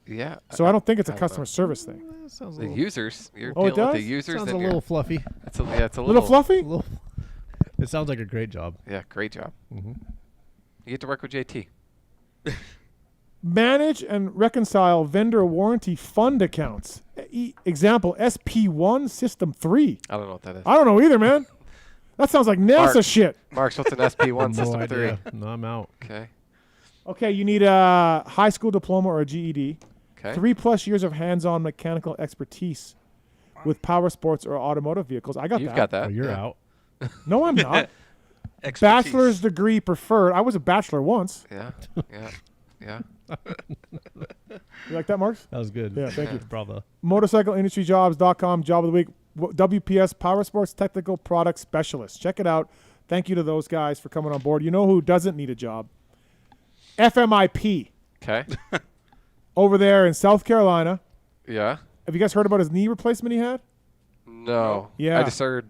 Yeah. So I don't think it's a customer service thing. The users. You're it dealing does? with the users. Sounds and a little fluffy. It's a Little fluffy? It sounds like a great job. Yeah, great job. Mm-hmm. You get to work with JT. Manage and reconcile vendor warranty fund accounts. Example, SP1 System 3. I don't know what that is. I don't know either, man. That sounds like NASA shit. Marks, what's an SP1 System No 3? idea. No, I'm out. Okay. Okay, you need a high school diploma or a GED. Okay. 3+ years of hands-on mechanical expertise with power sports or automotive vehicles. I got You've that. got that. Oh, you're out. No, I'm not. Expertise. Bachelor's degree preferred. I was a bachelor once. Yeah. Yeah. You like that, Marks? That was good. Yeah, thank you. Bravo. MotorcycleIndustryJobs.com. Job of the week. WPS Power Sports Technical Product Specialist. Check it out. Thank you to those guys for coming on board. You know who doesn't need a job? FMIP. Okay. Over there in South Carolina. Yeah. Have you guys heard about his knee replacement he had? No. Yeah. I just heard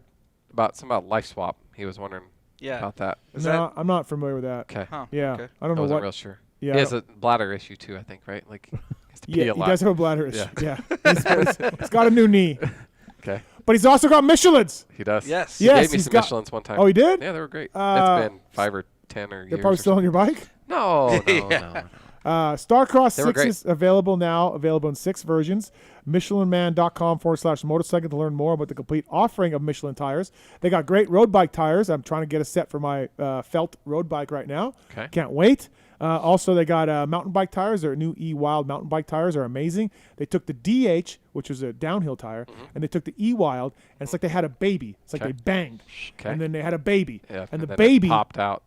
about life swap. He was wondering about that. I'm not familiar with that. Okay. Huh, Yeah. okay. I don't know wasn't what. real sure. Yeah. He has a bladder issue too, I think, right? Like he has to pee a lot. He does have a bladder issue. Yeah. Yeah. He's got a new knee. Okay. But he's also got Michelin's. He does. Yes. He gave me some Michelin's one time. Oh, he did? Yeah, they were great. It's been 5 or 10 or years. They're probably still on your bike? No. Yeah. Starcross They were 6 great. is available in 6 versions. MichelinMan.com/motorcycle to learn more about the complete offering of Michelin tires. They got great road bike tires. I'm trying to get a set for my Felt road bike right now. Okay. Can't wait. Also, they got mountain bike tires. Their new E-Wild mountain bike tires are amazing. They took the DH, which was a downhill tire, and they took the E-Wild, and it's like they had a baby. It's like Okay. they banged, Okay. and then they had a baby. Yeah, and the then it baby popped out.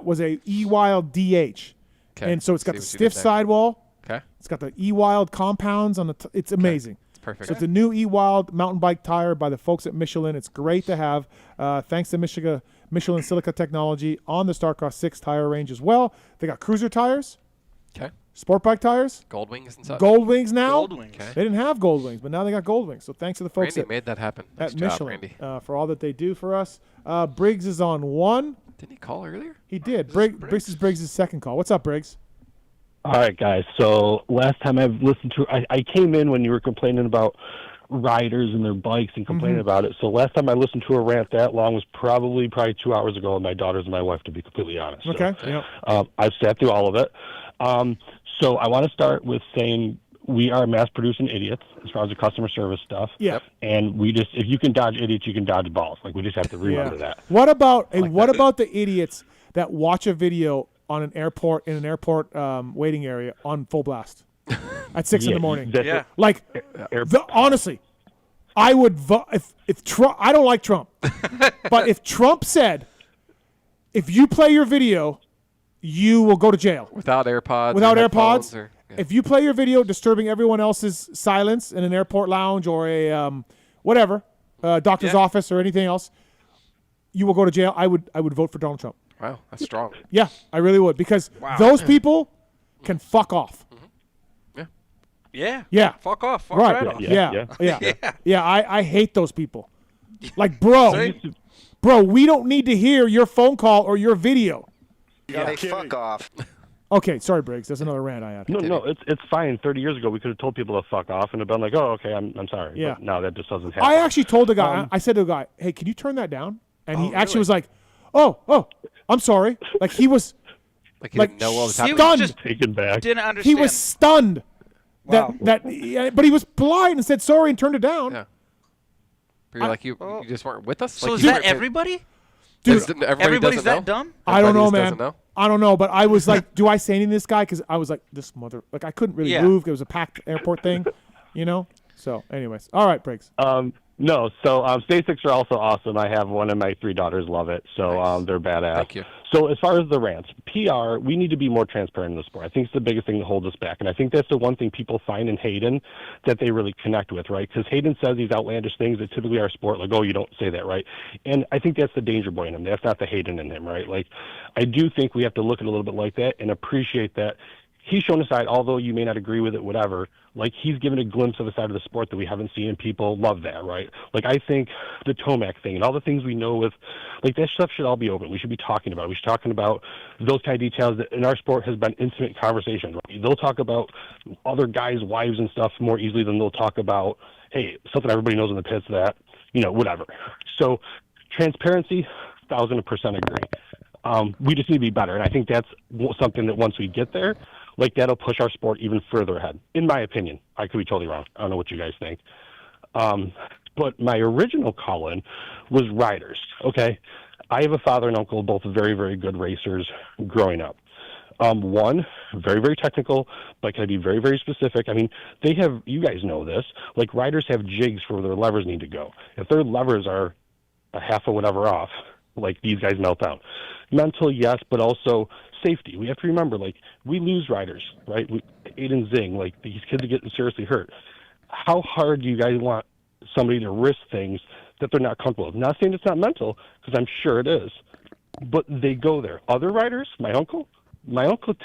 was a E-Wild DH. Okay. And so it's got See the what you stiff did there. sidewall. Okay. It's got the E-Wild compounds on the. It's amazing. It's perfect. So it's a new E-Wild mountain bike tire by the folks at Michelin. It's great to have. Thanks to Michelin Silica technology on the Starcross 6 tire range as well. They got cruiser tires. Okay. Sport bike tires. Gold wings and such. Gold wings now. Gold wings. Okay. They didn't have gold wings, but now they got gold wings. So thanks to the folks Randy made that happen. Nice at job, Michelin Randy. for all that they do for us. Briggs is on 1. Didn't he call earlier? He did. Briggs is Briggs' second call. What's up, Briggs? All right, guys. So last time I've listened to, I came in when you were complaining about riders and their bikes and complaining about it. So last time I listened to a rant that long was probably 2 hours ago with my daughters and my wife, to be completely honest. Okay. So, Yeah. I've sat through all of it. So I want to start with saying we are mass-producing idiots as far as the customer service stuff. Yeah. And we just, if you can dodge idiots, you can dodge balls. Like, we just have to remember that. What about about the idiots that watch a video on an airport waiting area on full blast at 6 in the morning? Yeah. Like, honestly, I would vote if Trump. I don't like Trump, but if Trump said, if you play your video, you will go to jail without AirPods. If you play your video disturbing everyone else's silence in an airport lounge or a whatever doctor's office or anything else, you will go to jail. I would vote for Donald Trump. Wow, that's strong. Yeah, I really would, because those people can fuck off. Yeah. Yeah. Fuck off. Fuck right off. Yeah. I hate those people. Like, bro, we don't need to hear your phone call or your video. Yeah, fuck off. Okay, sorry, Briggs. That's another rant I had. No, it's fine. 30 years ago, we could have told people to fuck off and have been like, oh, okay, I'm sorry. Yeah. But no, that just doesn't happen. I actually told the guy, I said to the guy, hey, can you turn that down? And he actually was like, oh, I'm sorry. Like, he was like he didn't know what was happening. stunned. Just taken back. Didn't understand. He was stunned. Wow. But he was polite and said sorry and turned it down. Yeah. But you're like, you just weren't with us? So like, is that everybody? Dude, everybody's that dumb? I don't know, man. I don't know, but I was like, do I say anything to this guy? Because I was like, this mother, like, I couldn't really move. It was a packed airport thing, you know? So, anyways. All right, Briggs. No, so Stacycs are also awesome. I have one, and my 3 daughters love it. So they're badass. Thank you. So as far as the rants, PR, we need to be more transparent in the sport. I think it's the biggest thing that holds us back. And I think that's the one thing people find in Hayden that they really connect with, right? Because Hayden says these outlandish things that typically our sport, like, oh, you don't say that, right? And I think that's the danger boy in him. That's not the Hayden in him, right? Like, I do think we have to look at it a little bit like that and appreciate that he's shown a side, although you may not agree with it, whatever, like, he's given a glimpse of a side of the sport that we haven't seen, and people love that, right? Like, I think the Tomac thing and all the things we know with, like, that stuff should all be open. We should be talking about it. We should be talking about those kind of details that in our sport has been intimate conversations, right? They'll talk about other guys' wives and stuff more easily than they'll talk about, hey, something everybody knows in the pits that, you know, whatever. So transparency, 1,000% agree. We just need to be better, and I think that's something that once we get there, like, that'll push our sport even further ahead, in my opinion. I could be totally wrong. I don't know what you guys think. But my original call-in was riders, okay? I have a father and uncle, both very, very good racers growing up. One, very, very technical, but can I be very, very specific? I mean, they have, you guys know this, like, riders have jigs for where their levers need to go. If their levers are a half of whatever off, like, these guys melt out. Mental, yes, but also safety. We have to remember, like, we lose riders, right? Aiden Zing, like, these kids are getting seriously hurt. How hard do you guys want somebody to risk things that they're not comfortable with? Not saying it's not mental, because I'm sure it is, but they go there. Other riders, my uncle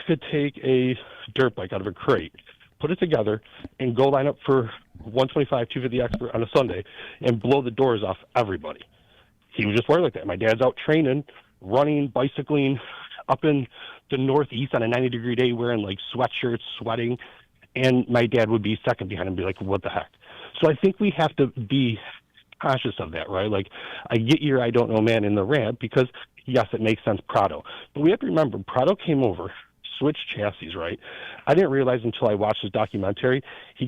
could take a dirt bike out of a crate, put it together, and go line up for 125, 250 expert on a Sunday and blow the doors off everybody. He was just wired like that. My dad's out training, running, bicycling, up in the Northeast on a 90-degree day wearing, like, sweatshirts, sweating, and my dad would be second behind him and be like, what the heck? So I think we have to be conscious of that, right? Like, I get your I don't know man in the rant because, yes, it makes sense, Prado. But we have to remember, Prado came over, switched chassis, right? I didn't realize until I watched his documentary, he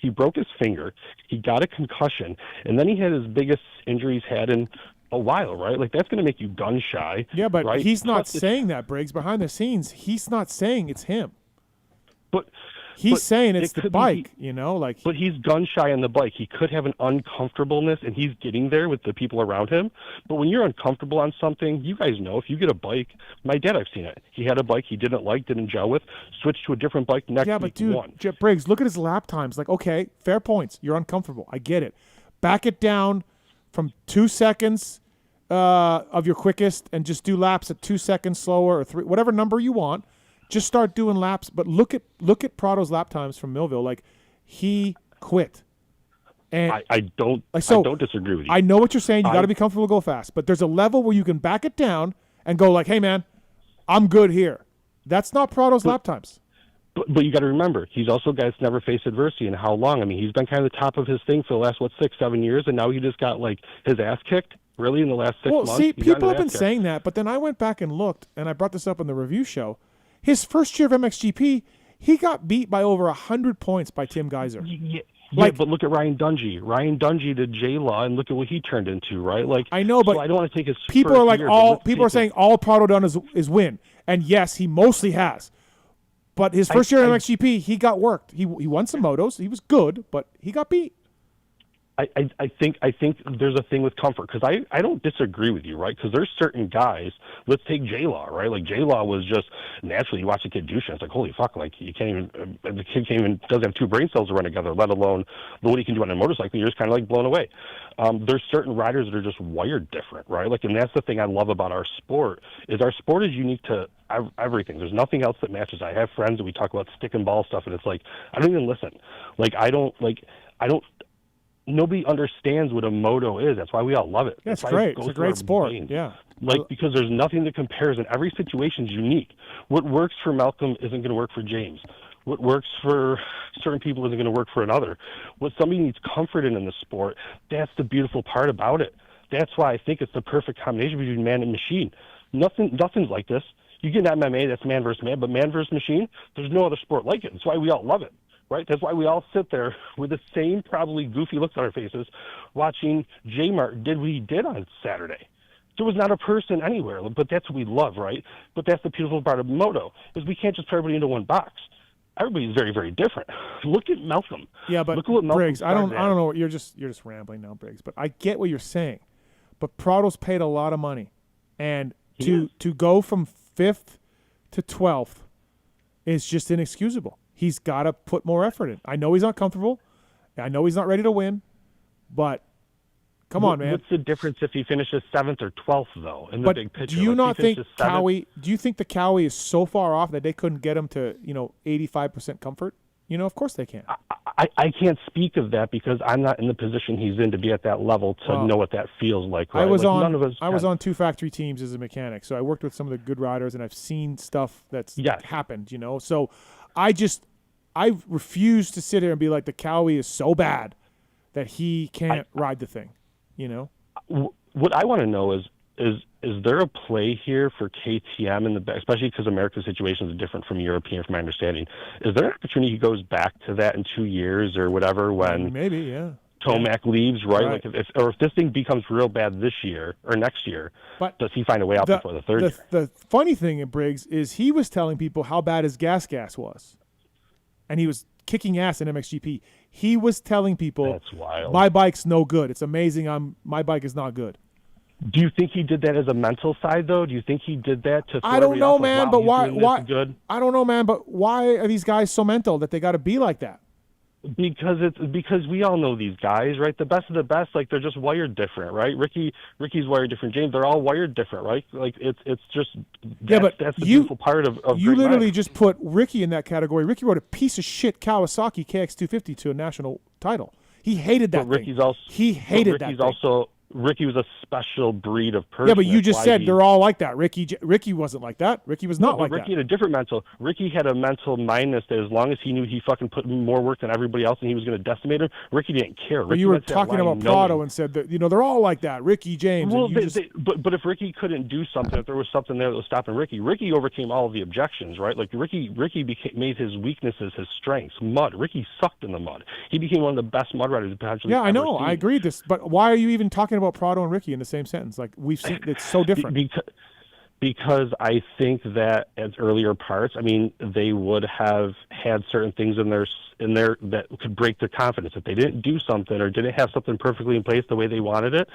broke his finger, he got a concussion, and then he had his biggest injury he's had in a while, right? Like, that's going to make you gun shy. Yeah, but right? he's not saying that, Briggs. Behind the scenes, he's not saying it's him. But he's saying it's the bike, you know, like. But he's gun shy on the bike. He could have an uncomfortableness, and he's getting there with the people around him. But when you're uncomfortable on something, you guys know, if you get a bike, my dad, I've seen it. He had a bike he didn't like, didn't gel with, switched to a different bike next week. Yeah, but dude, won. Jeff Briggs, look at his lap times. Like, okay, fair points. You're uncomfortable. I get it. Back it down from 2 seconds of your quickest and just do laps at 2 seconds slower or 3, whatever number you want. Just start doing laps. But look at Prado's lap times from Millville. Like, he quit. And I don't disagree with you. I know what you're saying. You got to be comfortable to go fast. But there's a level where you can back it down and go like, hey, man, I'm good here. That's not Prado's lap times. But you got to remember, he's also a guy that's never faced adversity in how long? I mean, he's been kind of the top of his thing for the last, 6, 7 years, and now he just got, like, his ass kicked, really, in the last 6 months. Well, see, people have been saying that, but then I went back and looked, and I brought this up in the review show. His first year of MXGP, he got beat by over 100 points by Tim Geiser. Yeah, but look at Ryan Dungey. Ryan Dungey did J-Law, and look at what he turned into, right? Like, I know, but so I don't want to take his people are like people are saying all Prado done is win, and yes, he mostly has. But his first year in MXGP, he got worked. He won some motos. He was good, but he got beat. I think there's a thing with comfort, because I don't disagree with you, right? Because there's certain guys. Let's take J-Law, right? Like J-Law was just naturally, you watch a kid do shit, it's like, holy fuck, like you can't even, the kid can't even, doesn't have two brain cells to run together, let alone what he can do on a motorcycle. You're just kind of like blown away. There's certain riders that are just wired different, right? Like, and that's the thing I love about our sport is is unique to everything. There's nothing else that matches. I have friends that we talk about stick and ball stuff, and it's like, I don't even listen. Like, nobody understands what a moto is. That's why we all love it. That's great. It's a great sport. Brains. Yeah. Like, because there's nothing that compares, and every situation is unique. What works for Malcolm isn't going to work for James. What works for certain people isn't going to work for another. What somebody needs comfort in the sport, that's the beautiful part about it. That's why I think it's the perfect combination between man and machine. Nothing's like this. You get an MMA, that's man versus man, but man versus machine, there's no other sport like it. That's why we all love it. Right? That's why we all sit there with the same probably goofy looks on our faces watching J-Mart did what he did on Saturday. There was not a person anywhere, but that's what we love, right? But that's the beautiful part of moto, is we can't just put everybody into one box. Everybody's very, very different. Look at Malcolm. Yeah, but look at what Malcolm Briggs, I don't know. You're just rambling now, Briggs. But I get what you're saying. But Prado's paid a lot of money, and to go from 5th to 12th is just inexcusable. He's got to put more effort in. I know he's not comfortable. I know he's not ready to win, but come on, man. What's the difference if he finishes 7th or 12th, though, in the big picture? Do you not think Cowie? Do you think the Cowie is so far off that they couldn't get him to 85% comfort? Of course they can. I can't speak of that because I'm not in the position he's in to be at that level to know what that feels like. Right? I was none of us I was on 2 factory teams as a mechanic, so I worked with some of the good riders, and I've seen stuff that's happened. So I refuse to sit here and be like the Cowie is so bad that he can't ride the thing. What I want to know is there a play here for KTM in the back, especially because America's situation is different from European, from my understanding? Is there an opportunity he goes back to that in 2 years or whatever when Tomac leaves, right? Like if this thing becomes real bad this year or next year, does he find a way out before the third year? The funny thing in Briggs is he was telling people how bad his gas was, and he was kicking ass in MXGP. He was telling people, "That's wild. My bike's no good. It's amazing. My bike is not good." Do you think he did that as a mental side, though? Do you think he did that to? I don't know, man. But why? Good? I don't know, man. But why are these guys so mental that they got to be like that? Because we all know these guys, right? The best of the best, like they're just wired different, right? Ricky's wired different. James, they're all wired different, right? Like it's just that's the beautiful part of you literally just put Ricky in that category. Ricky rode a piece of shit Kawasaki KX250 to a national title. He hated that thing. He hated that thing. Ricky was a special breed of person. Yeah, but you just said they're all like that. Ricky wasn't like that. Ricky was not like that. Ricky had a different mental. Ricky had a mental mindness that as long as he knew he fucking put more work than everybody else and he was going to decimate him, Ricky didn't care. But you were talking about Prado and said that they're all like that. Ricky, James. Well, but if Ricky couldn't do something, if there was something there that was stopping Ricky overcame all of the objections, right? Like Ricky made his weaknesses his strengths. Mud. Ricky sucked in the mud. He became one of the best mud riders potentially. Yeah, I know. I agree with this, but why are you even talking about Prado and Ricky in the same sentence? Like we've seen, it's so different. Because I think that at earlier parts, I mean, they would have had certain things in there that could break their confidence. If they didn't do something or didn't have something perfectly in place the way they wanted it.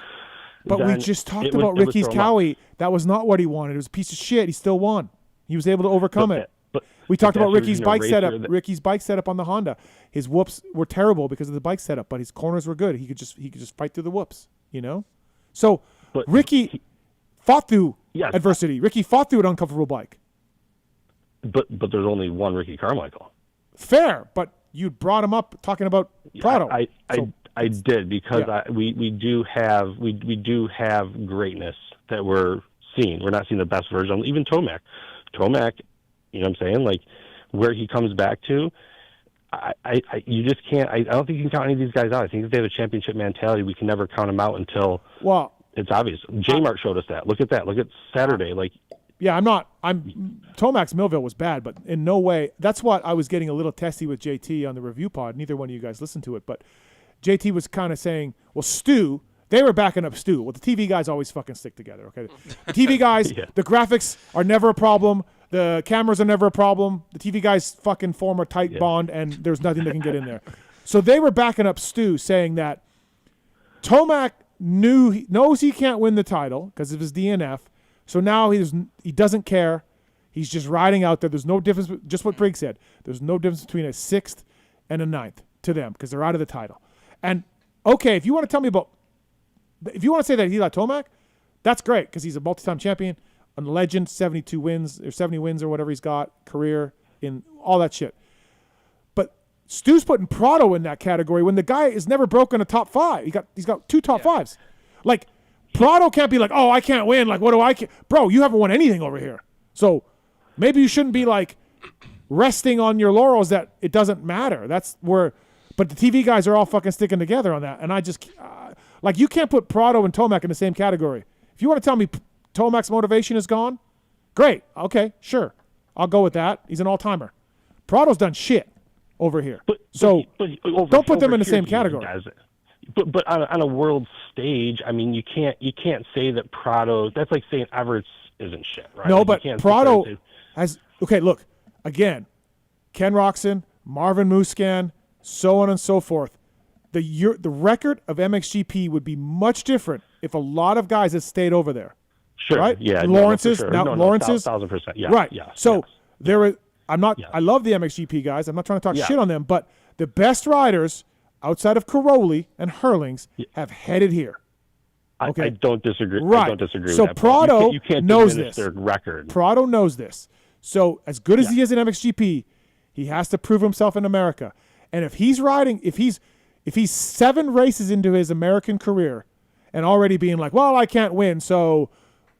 But we just talked about Ricky's Cowie. That was not what he wanted. It was a piece of shit. He still won. He was able to overcome it. We talked about Ricky's bike setup. Ricky bike setup on the Honda. His whoops were terrible because of the bike setup, but his corners were good. He could just fight through the whoops. So Ricky fought through adversity. Ricky fought through an uncomfortable bike. But there's only one Ricky Carmichael. Fair, but you brought him up talking about Prado. I did because we do have greatness that we're seeing. We're not seeing the best version. Even Tomac, you know what I'm saying? Like where he comes back to. You just can't. I don't think you can count any of these guys out. I think if they have a championship mentality, we can never count them out until it's obvious. J-Mart showed us that. Look at that. Look at Saturday. Tomac's Millville was bad, but in no way. That's what I was getting a little testy with JT on the review pod. Neither one of you guys listened to it, but JT was kind of saying, well, Stu, they were backing up Stu. Well, the TV guys always fucking stick together, okay? The TV guys, the graphics are never a problem. The cameras are never a problem. The TV guys fucking form a tight bond, and there's nothing that can get in there. So they were backing up Stu, saying that Tomac knows he can't win the title because of his DNF. So now he doesn't care. He's just riding out there. There's no difference. Just what Briggs said. There's no difference between a 6th and a 9th to them because they're out of the title. And okay, if you want to tell me about, if you want to say that he like Tomac, that's great because he's a multi-time champion, a legend, 72 wins or 70 wins or whatever he's got, career in all that shit. But Stu's putting Prado in that category when the guy has never broken a top 5. He's got 2 top 5s. Like Prado can't be like, oh, I can't win. Like, what do I? Bro, you haven't won anything over here. So maybe you shouldn't be like resting on your laurels that it doesn't matter. That's where. But the TV guys are all fucking sticking together on that, and I just like you can't put Prado and Tomac in the same category. If you want to tell me Tomac's motivation is gone, great. Okay, sure, I'll go with that. He's an all-timer. Prado's done shit over here, but don't put them in the same category. But on a world stage, I mean, you can't say that Prado. That's like saying Everett's isn't shit, right? No, like but Prado has. Okay, look again. Ken Roxon, Marvin Muscan, so on and so forth. The record of MXGP would be much different if a lot of guys had stayed over there. Sure. Right? Yeah. Lawrence's sure. now. Lawrence's 1,000%. Yeah. Right. Yeah. So there is. I'm not. Yeah. I love the MXGP guys. I'm not trying to talk shit on them, but the best riders outside of Caroli and Hurlings have headed here. Okay. I don't disagree. Right. I don't disagree so with that. Prado you can't knows diminish this. their record. Prado knows this. So as good as he is in MXGP, he has to prove himself in America. And if he's riding, if he's 7 races into his American career and already being like, well, I can't win, so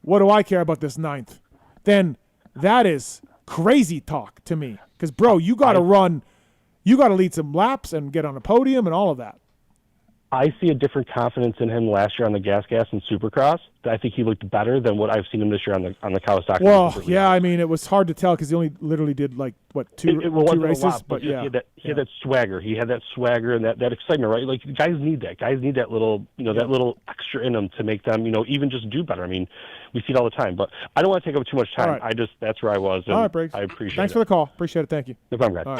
what do I care about this 9th? Then that is crazy talk to me. Because, bro, you got to run, you got to lead some laps and get on a podium and all of that. I see a different confidence in him last year on the gas and Supercross. I think he looked better than what I've seen him this year on the Kawasaki. Well, yeah, I mean, it was hard to tell because he only literally did like two races. A lot, but he had that swagger. He had that swagger and that excitement, right? Like guys need that. Guys need that little, that little extra in them to make them, even just do better. I mean, we see it all the time. But I don't want to take up too much time. Right. That's where I was. All right, Briggs. I appreciate Thanks it. for the call. Appreciate it. Thank you. No problem, guys.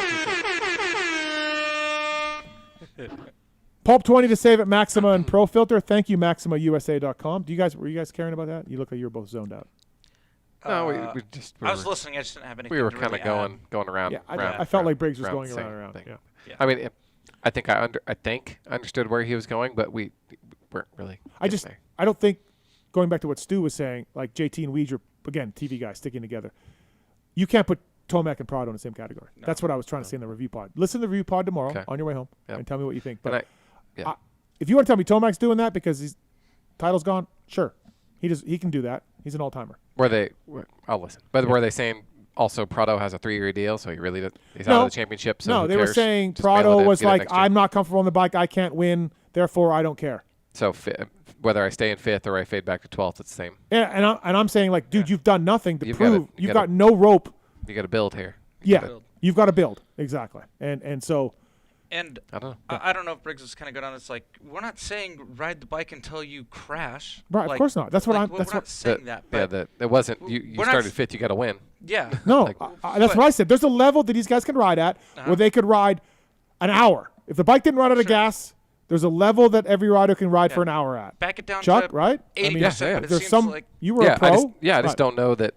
All right. Pulp 20 to save at Maxima and Pro Filter. Thank you, MaximaUSA.com. Were you guys caring about that? You look like you were both zoned out. No, I was listening. I just didn't have anything. We were kind of going around. Yeah, I felt like Briggs was going around. Yeah. I mean, I think I understood where he was going, but we weren't really. I don't think, going back to what Stu was saying, like JT and Weege are, again, TV guys sticking together. You can't put Tomac and Prado in the same category. No. That's what I was trying to say in the review pod. Listen to the review pod tomorrow on your way home and tell me what you think. But if you want to tell me Tomac's doing that because his title's gone, sure. He can do that. He's an all-timer. I'll listen. But were they saying also Prado has a 3-year deal, so he's out of the championship? So no, they were saying Prado was like, I'm not comfortable on the bike. I can't win. Therefore, I don't care. So whether I stay in 5th or I fade back to 12th, it's the same. Yeah, and I'm saying, like, dude, you've done nothing to prove. You've got no rope. You got to build here. You've got to build. Exactly. And so. And I don't know. I don't know if Briggs is kind of good on this. Like, we're not saying ride the bike until you crash. Right, of course not. That's what we're not saying that. But it wasn't. You started 5th. You got to win. Yeah. No, that's what I said. There's a level that these guys can ride at where they could ride an hour. If the bike didn't run out of gas, there's a level that every rider can ride for an hour at. Back it down Chuck, to right? 80%. There's some. Like, you were a pro. I just don't know that.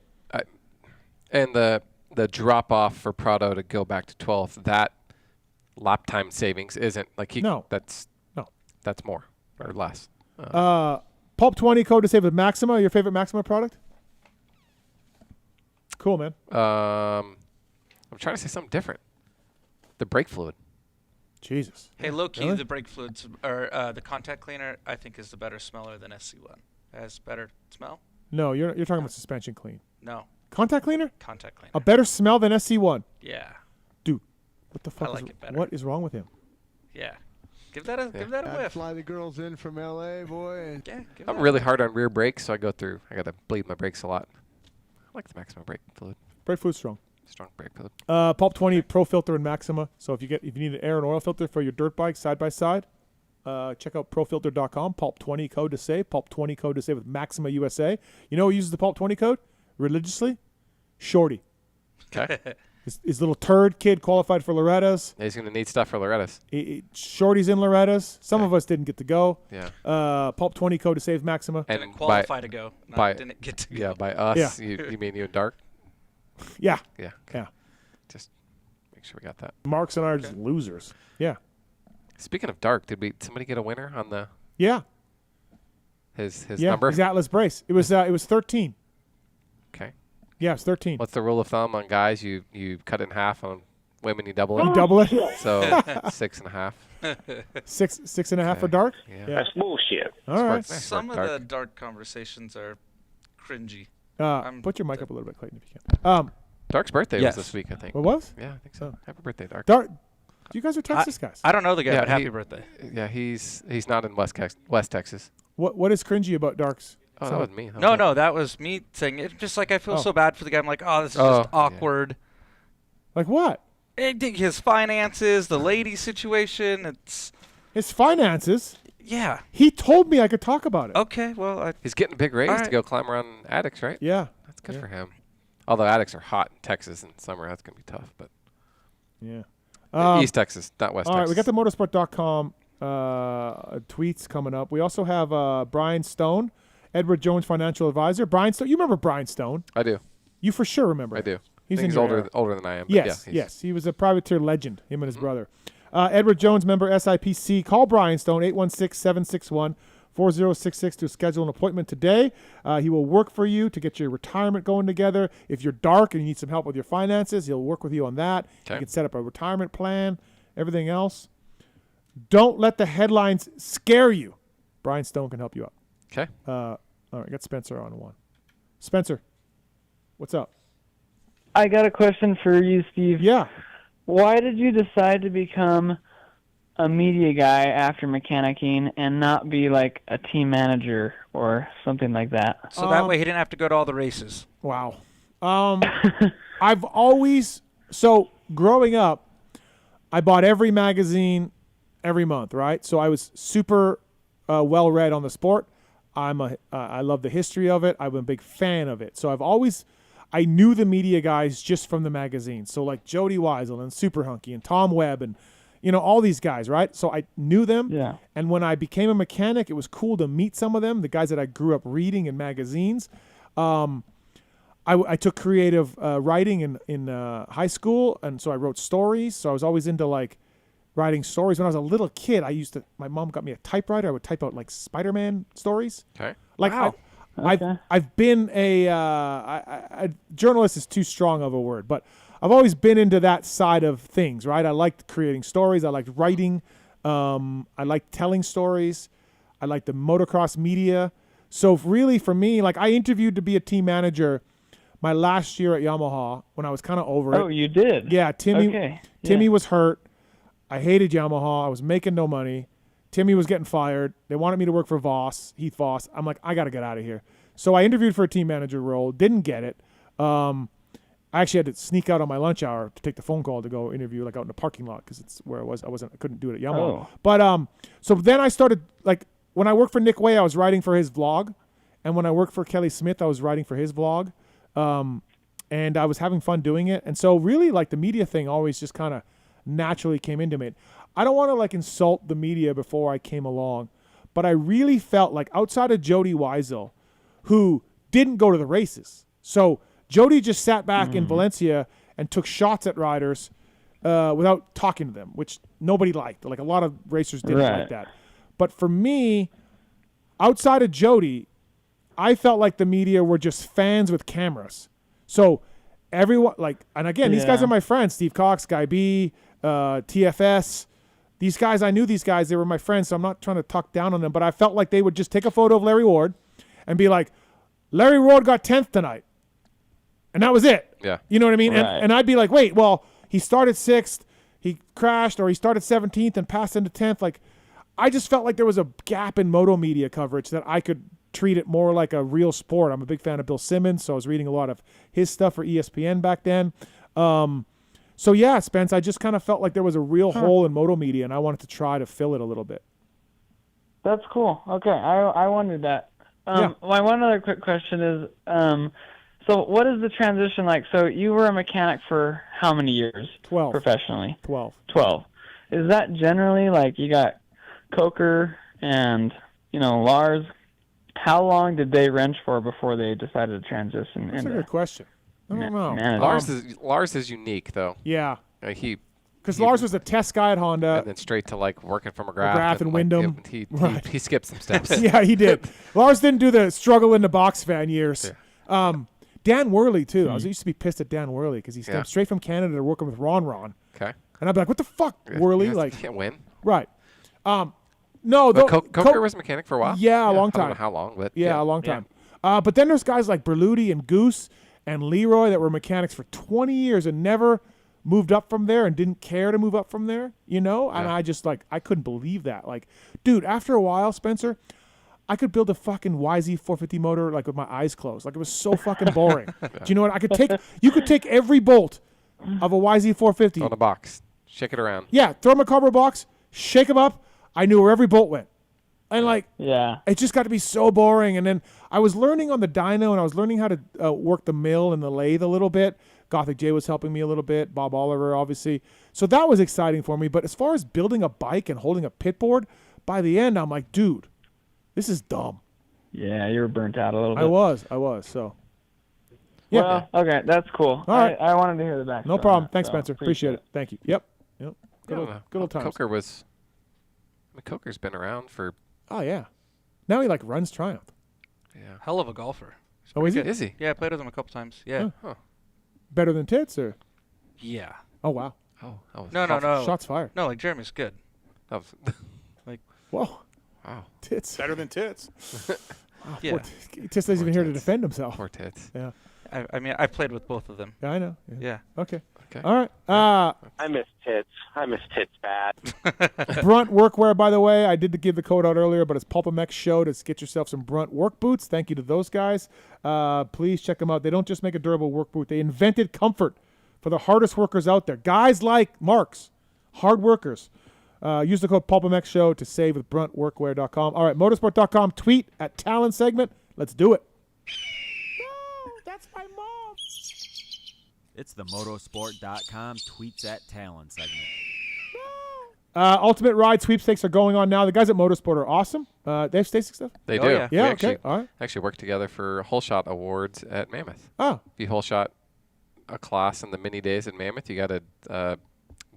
And the drop off for Prado to go back to 12th, that lap time savings isn't like that's more or less. Pulp 20 code to save with Maxima. Your favorite Maxima product? Cool, man. I'm trying to say something different. The brake fluid. Jesus. Hey, low key, really? the brake fluids or the contact cleaner, I think, is the better smeller than SC1. It has better smell. No, you're talking about suspension clean. No. Contact cleaner? Contact cleaner. A better smell than SC1. Yeah. Dude, what the fuck? I like it better. What is wrong with him? Yeah. Give that a whiff. Fly the girls in from LA, boy. Yeah. I'm really hard on rear brakes, so I got to bleed my brakes a lot. I like the Maxima brake fluid. Brake fluid's strong. Strong brake fluid. Pulp 20 Pro Filter and Maxima. So if you need an air and oil filter for your dirt bike side by side, check out profilter.com. Pulp 20 code to save. Pulp 20 code to save with Maxima USA. You know who uses the Pulp 20 code religiously? Shorty. Okay. His little turd kid qualified for Loretta's. Yeah, he's going to need stuff for Loretta's. Shorty's in Loretta's. Some of us didn't get to go. Yeah. Pulp 20 code to save Maxima. And didn't qualify to go. Didn't get to go. Yeah, by us. Yeah. You mean you and Dark? Yeah. Yeah. Yeah. Just make sure we got that. Marks and I are just losers. Yeah. Speaking of Dark, did somebody get a winner on the? Yeah. His number. His Atlas brace. It was 13. Okay. Yeah, it's 13. What's the rule of thumb on guys? You cut it in half. On women, you double it. You double it. So 6.5. 6.5 for Dark. Yeah. That's bullshit. All right. Some of the Dark conversations are cringy. Put your mic up a little bit, Clayton, if you can. Dark's birthday was this week, I think. It was? Yeah, I think so. Happy birthday, Dark. Dark. You guys are Texas guys. I don't know the guy, but happy birthday. Yeah, he's not in West Texas. What is cringy about Dark's? Oh, that was me. No, that was me saying it. Just like I feel so bad for the guy. I'm like, oh, this is just awkward. Like what? His finances, the lady situation. It's his finances. Yeah. He told me I could talk about it. Okay, well, he's getting a big raise to go climb around attics, right? Yeah. That's good for him. Although attics are hot in Texas in summer, that's gonna be tough. But yeah. East Texas, not West Texas. All right, we got the motorsport.com tweets coming up. We also have Brian Stone, Edward Jones financial advisor. Brian Stone, you remember Brian Stone? I do. You for sure remember. I do. He's older than I am. But Yes. He was a privateer legend, him and his brother. Edward Jones, member SIPC. Call Brian Stone, 816-761-4066 to schedule an appointment today. He will work for you to get your retirement going together. If you're Dark and you need some help with your finances, he'll work with you on that. Okay. You can set up a retirement plan, everything else. Don't let the headlines scare you. Brian Stone can help you out. Okay. All right, got Spencer on one. Spencer, what's up? I got a question for you, Steve. Yeah. Why did you decide to become a media guy after mechanicking and not be like a team manager or something like that? So that way he didn't have to go to all the races. Wow. I've always, growing up, I bought every magazine every month, right? So I was super well read on the sport. I love the history of it. I'm a big fan of it. So I knew the media guys just from the magazine. So like Jody Weisel and Super Hunky and Tom Webb and, all these guys, right? So I knew them. Yeah. And when I became a mechanic, it was cool to meet some of them, the guys that I grew up reading in magazines. I took creative writing in high school, and so I wrote stories. So I was always into like writing stories. When I was a little kid, my mom got me a typewriter. I would type out like Spider-Man stories. Okay. Like Wow. I've been a journalist is too strong of a word, but I've always been into that side of things, right? I liked creating stories. I liked writing. I liked telling stories. I liked the motocross media. So really for me, like I interviewed to be a team manager my last year at Yamaha when I was kind of over it. Oh, you did? Yeah, Timmy Okay. was hurt. I hated Yamaha. I was making no money. Timmy was getting fired. They wanted me to work for Heath Voss. I'm like, I got to get out of here. So I interviewed for a team manager role, didn't get it. I actually had to sneak out on my lunch hour to take the phone call to go interview like out in the parking lot because it's where I was. I couldn't do it at Yamaha. Oh. But so then I started like when I worked for Nick Way, I was writing for his vlog, and when I worked for Kelly Smith, I was writing for his vlog, and I was having fun doing it. And so really like the media thing always just kind of naturally came into me. I don't want to like insult the media before I came along, but I really felt like outside of Jody Weisel, who didn't go to the races. So Jody just sat back in Valencia and took shots at riders without talking to them, which nobody liked. Like a lot of racers didn't like that. But for me, outside of Jody, I felt like the media were just fans with cameras. So everyone and again, these guys are my friends, Steve Cox, Guy B, TFS. These guys, I knew these guys. They were my friends, so I'm not trying to talk down on them. But I felt like they would just take a photo of Larry Ward and be like, Larry Ward got 10th tonight. And that was it. Yeah. You know what I mean? Right. And I'd be like, wait, well, he started 6th, he crashed, or he started 17th and passed into 10th. Like, I just felt like there was a gap in moto media coverage that I could treat it more like a real sport. I'm a big fan of Bill Simmons, so I was reading a lot of his stuff for ESPN back then. So yeah, Spence, I just kind of felt like there was a real hole in moto media, and I wanted to try to fill it a little bit. That's cool. Okay, I wondered that. My one other quick question is, so So what is the transition like? So you were a mechanic for how many years? 12. Professionally? 12. 12. Is that generally like you got Coker and, Lars? How long did they wrench for before they decided to transition That's into a good question. I don't know. Lars is unique, though. Yeah. Because He- Lars was a test guy at Honda. and then straight to like working from McGrath and like, Wyndham. he skipped some steps. Yeah, he did. Lars didn't do the struggle in the box fan years. Dan Worley, too. I used to be pissed at Dan Worley because he came straight from Canada to working with Ron. Okay. And I'd be like, what the fuck, Worley? You Like, can't win. Right. No, But Coker was a mechanic for a while. Yeah, a long time. I don't know how long, but a long time. But then there's guys like Berluti and Goose and Leroy that were mechanics for 20 years and never moved up from there and didn't care to move up from there, And I just I couldn't believe that. Like, dude, after a while, Spencer, I could build a fucking YZ450 motor like with my eyes closed. Like, it was so fucking boring. Do you know what? You could take every bolt of a YZ450. On a box. Shake it around. Yeah, throw them in a cardboard box, shake them up. I knew where every bolt went. And it just got to be so boring. And then I was learning on the dyno, and I was learning how to work the mill and the lathe a little bit. Gothic J was helping me a little bit. Bob Oliver, obviously. So that was exciting for me. But as far as building a bike and holding a pit board, by the end, I'm like, dude, this is dumb. Yeah, you were burnt out a little bit. I was. So. Yeah. Well, okay, that's cool. All right. I wanted to hear the backstory. No problem. Thanks, so Spencer. Appreciate it. Thank you. Yep. Good old times. Coker was. Coker's been around for. Oh yeah. Now he runs Triumph. Yeah. Hell of a golfer. Oh, is he? Is he? Yeah, I played with him a couple times. Yeah. Huh. Better than Tits, or? Yeah. Oh wow. Oh. No. Shots fired. No, Jeremy's good. That was Whoa. Wow. Tits. Better than Tits. Wow, Yeah. Tits isn't even here to defend himself. Poor Tits. Yeah. I mean, I played with both of them. Yeah, I know. Yeah. Okay. All right. I miss Tits. I miss Tits bad. Brunt workwear, by the way. I did give the code out earlier, but it's PulpMX show to get yourself some Brunt work boots. Thank you to those guys. Please check them out. They don't just make a durable work boot. They invented comfort for the hardest workers out there. Guys like Marks, hard workers. Use the code PulpMX show to save with BruntWorkwear.com. All right, motorsport.com. Tweet at Tallon segment. Let's do it. That's my mom. It's the motorsport.com tweets at Tallon segment. Ultimate Ride sweepstakes are going on now. The guys at Motorsport are awesome. They have Stacyc stuff? They do. Yeah, We okay. All right. Actually worked together for Hole Shot Awards at Mammoth. Oh. If you hole shot a class in the mini days at Mammoth, you got a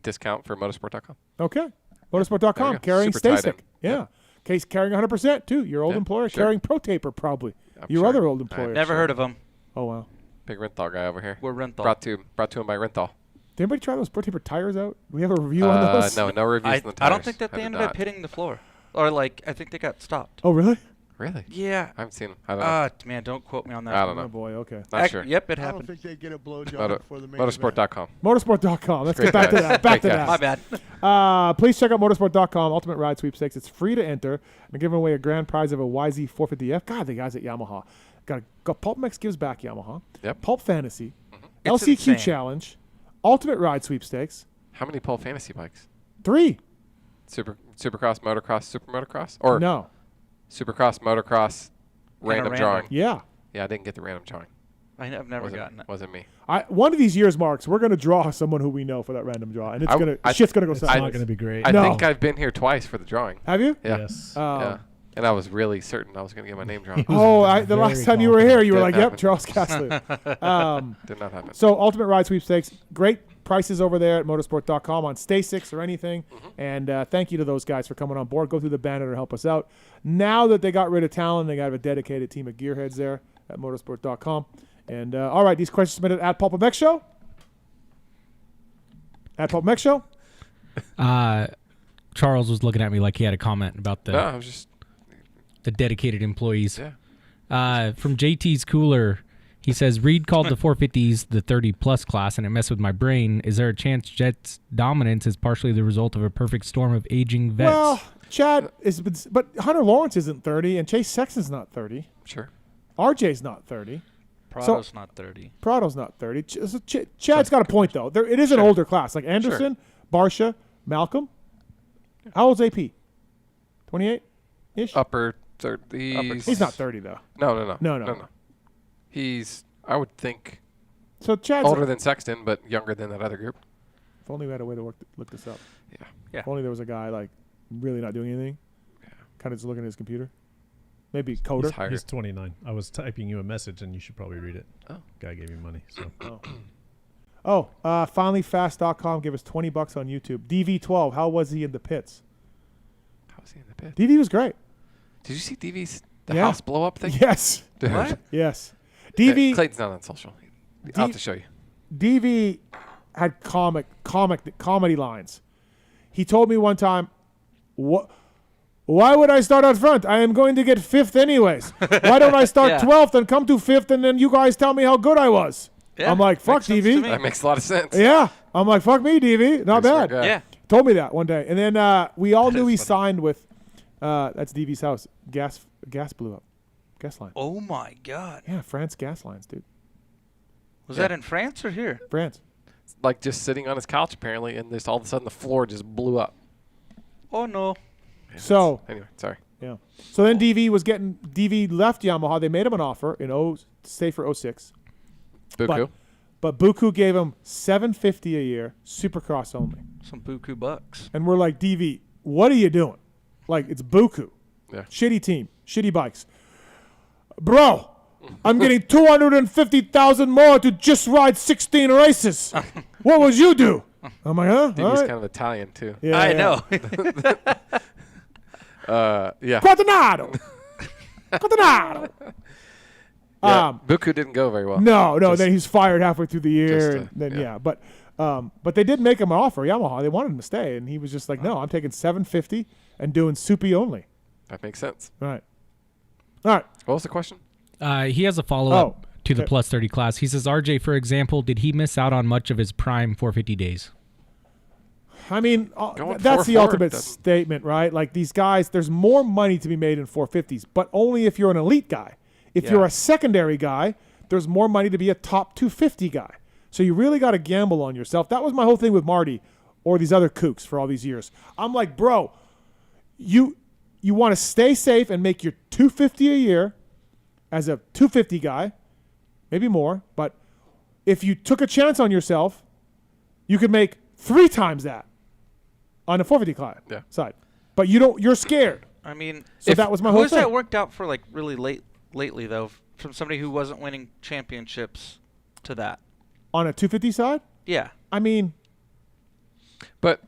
discount for motorsport.com. Okay. Motorsport.com, carrying Super tied Stacyc. in. Yeah. Case carrying 100% too. Your old employer carrying Pro Taper probably. Your other old employer. Never heard of him. Oh wow. Big Renthal guy over here. We're Renthal. Brought to him by Renthal. Did anybody try those Pro Taper tires out? Do we have a review on those? No reviews on the tires. I don't think that they did ended up not. hitting the floor. Or I think they got stopped. Oh really? Really? Yeah. I haven't seen them. I don't know. Man, don't quote me on that. I don't know. Oh boy, okay. Not sure. Yep, it I happened. don't think they get a blowjob before the main event. Motorsport.com. Motorsport.com. Let's Great get back to guys. that. Back to Great that. guys. My bad. Please check out motorsport.com. Ultimate Ride Sweepstakes. It's free to enter. We're giving away a grand prize of a YZ450F. God, the guys at Yamaha. Got PulpMX gives back Yamaha. Yep. Pulp Fantasy. It's LCQ insane. Challenge. Ultimate Ride Sweepstakes. How many Pulp Fantasy bikes? 3. Supercross, motocross, super motocross? Or no. Supercross, motocross, random random. drawing. Yeah. Yeah, I didn't get the random drawing. I've never gotten it. Wasn't me. One of these years, Marks, we're going to draw someone who we know for that random draw, and it's shit's going to go south. It's not going to be great. I No. think I've been here twice for the drawing. Have you? Yeah. Yes. Yeah. And I was really certain I was going to get my name drawn. The last time you were here, you were like, Didn't yep, happen. Charles Castloo. Did not happen. So Ultimate Ride Sweepstakes, great prices over there at motorsport.com on Stacyc or anything. And thank you to those guys for coming on board. Go through the banner to help us out. Now that they got rid of Tallon, they got a dedicated team of gearheads there at motorsport.com. And all right, these questions submitted at PulpMX Show. At PulpMX Show. Charles was looking at me like he had a comment about No, I was just... the dedicated employees. Yeah. From JT's Cooler, he says, Reed called the 450s the 30-plus class, and it messed with my brain. Is there a chance Jet's dominance is partially the result of a perfect storm of aging vets? Well, Chad but Hunter Lawrence isn't 30, and Chase Sexton's not 30. Sure. RJ's not 30. Prado's not 30. Prado's not 30. Chad's got a point, though. It is an older class. Like Anderson, Barsha, Malcolm. How old's AP? 28-ish? Upper 30s. He's not 30, though. No. No. He's I would think. So Chad's older than Sexton, but younger than that other group. If only we had a way to look this up. Yeah. If only there was a guy like really not doing anything. Yeah. Kind of just looking at his computer. Maybe coder. He's 29. I was typing you a message, and you should probably read it. Oh. Guy gave me money. So. Finallyfast.com gave us $20 on YouTube. DV12, how was he in the pits? How was he in the pits? DV was great. Did you see DV's house blow up thing? Yes. Dude. What? Yes. DV. Clayton's not on social. I'll have to show you. DV had comedy lines. He told me one time, why would I start out front? I am going to get 5th anyways. Why don't I start 12th and come to 5th and then you guys tell me how good I was? Yeah, I'm like, fuck DV. That makes a lot of sense. Yeah. I'm like, fuck me, DV. Not bad. Yeah. Told me that one day. And then we all knew he signed with, that's DV's house. Gas blew up. Gas line. Oh, my God. Yeah, France gas lines, dude. Was that in France or here? France. Like just sitting on his couch, apparently, and just all of a sudden the floor just blew up. Oh, no. So anyway, sorry. Yeah. So then DV left Yamaha. They made him an offer to stay for 06. Buku. But Buku gave him $750 a year, Supercross only. Some Buku bucks. And we're like, DV, what are you doing? Like, it's Buku. Yeah. Shitty team, shitty bikes. Bro, I'm getting $250,000 more to just ride 16 races. What would you do? I'm like, huh? DV's kind of Italian too. Yeah, I know. Yeah. Quaternado. Yeah, Buku didn't go very well. No. Then he's fired halfway through the year. But they did make him an offer. Yamaha, they wanted him to stay, and he was just like, no, I'm taking $750 and doing soupy only. That makes sense. All right. What was the question? He has a follow-up to the plus 30 class. He says, RJ, for example, did he miss out on much of his prime 450 days? I mean, that's the ultimate statement, right? Like these guys, there's more money to be made in 450s, but only if you're an elite guy. If you're a secondary guy, there's more money to be a top 250 guy. So you really got to gamble on yourself. That was my whole thing with Marty or these other kooks for all these years. I'm like, bro, you want to stay safe and make your 250 a year as a 250 guy, maybe more, but if you took a chance on yourself, you could make 3 times that on a 450 side. But you're scared. I mean, so that was my whole thing. Who's that worked out for like really lately though, from somebody who wasn't winning championships to that? On a 250 side? Yeah. I mean, but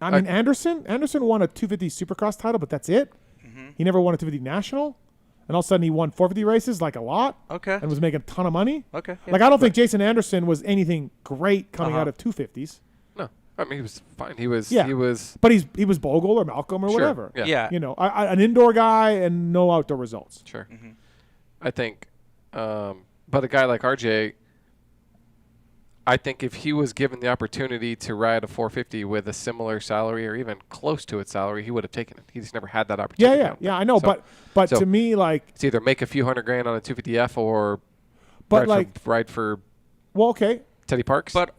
Anderson won a 250 Supercross title, but that's it. Mm-hmm. He never won a 250 national. And all of a sudden he won 450 races, like a lot. Okay. And was making a ton of money. Okay. Yeah. Like I don't think Jason Anderson was anything great coming out of 250s. No. I mean, he was fine. He was. But he was Bogle or Malcolm or whatever. Yeah. You know, an indoor guy and no outdoor results. Sure. Mm-hmm. I think, but a guy like RJ, I think if he was given the opportunity to ride a 450 with a similar salary or even close to its salary, he would have taken it. He's never had that opportunity. Yeah, I know. So, but to me, like, it's either make a few $100,000 on a 250F or ride for Teddy Parks. But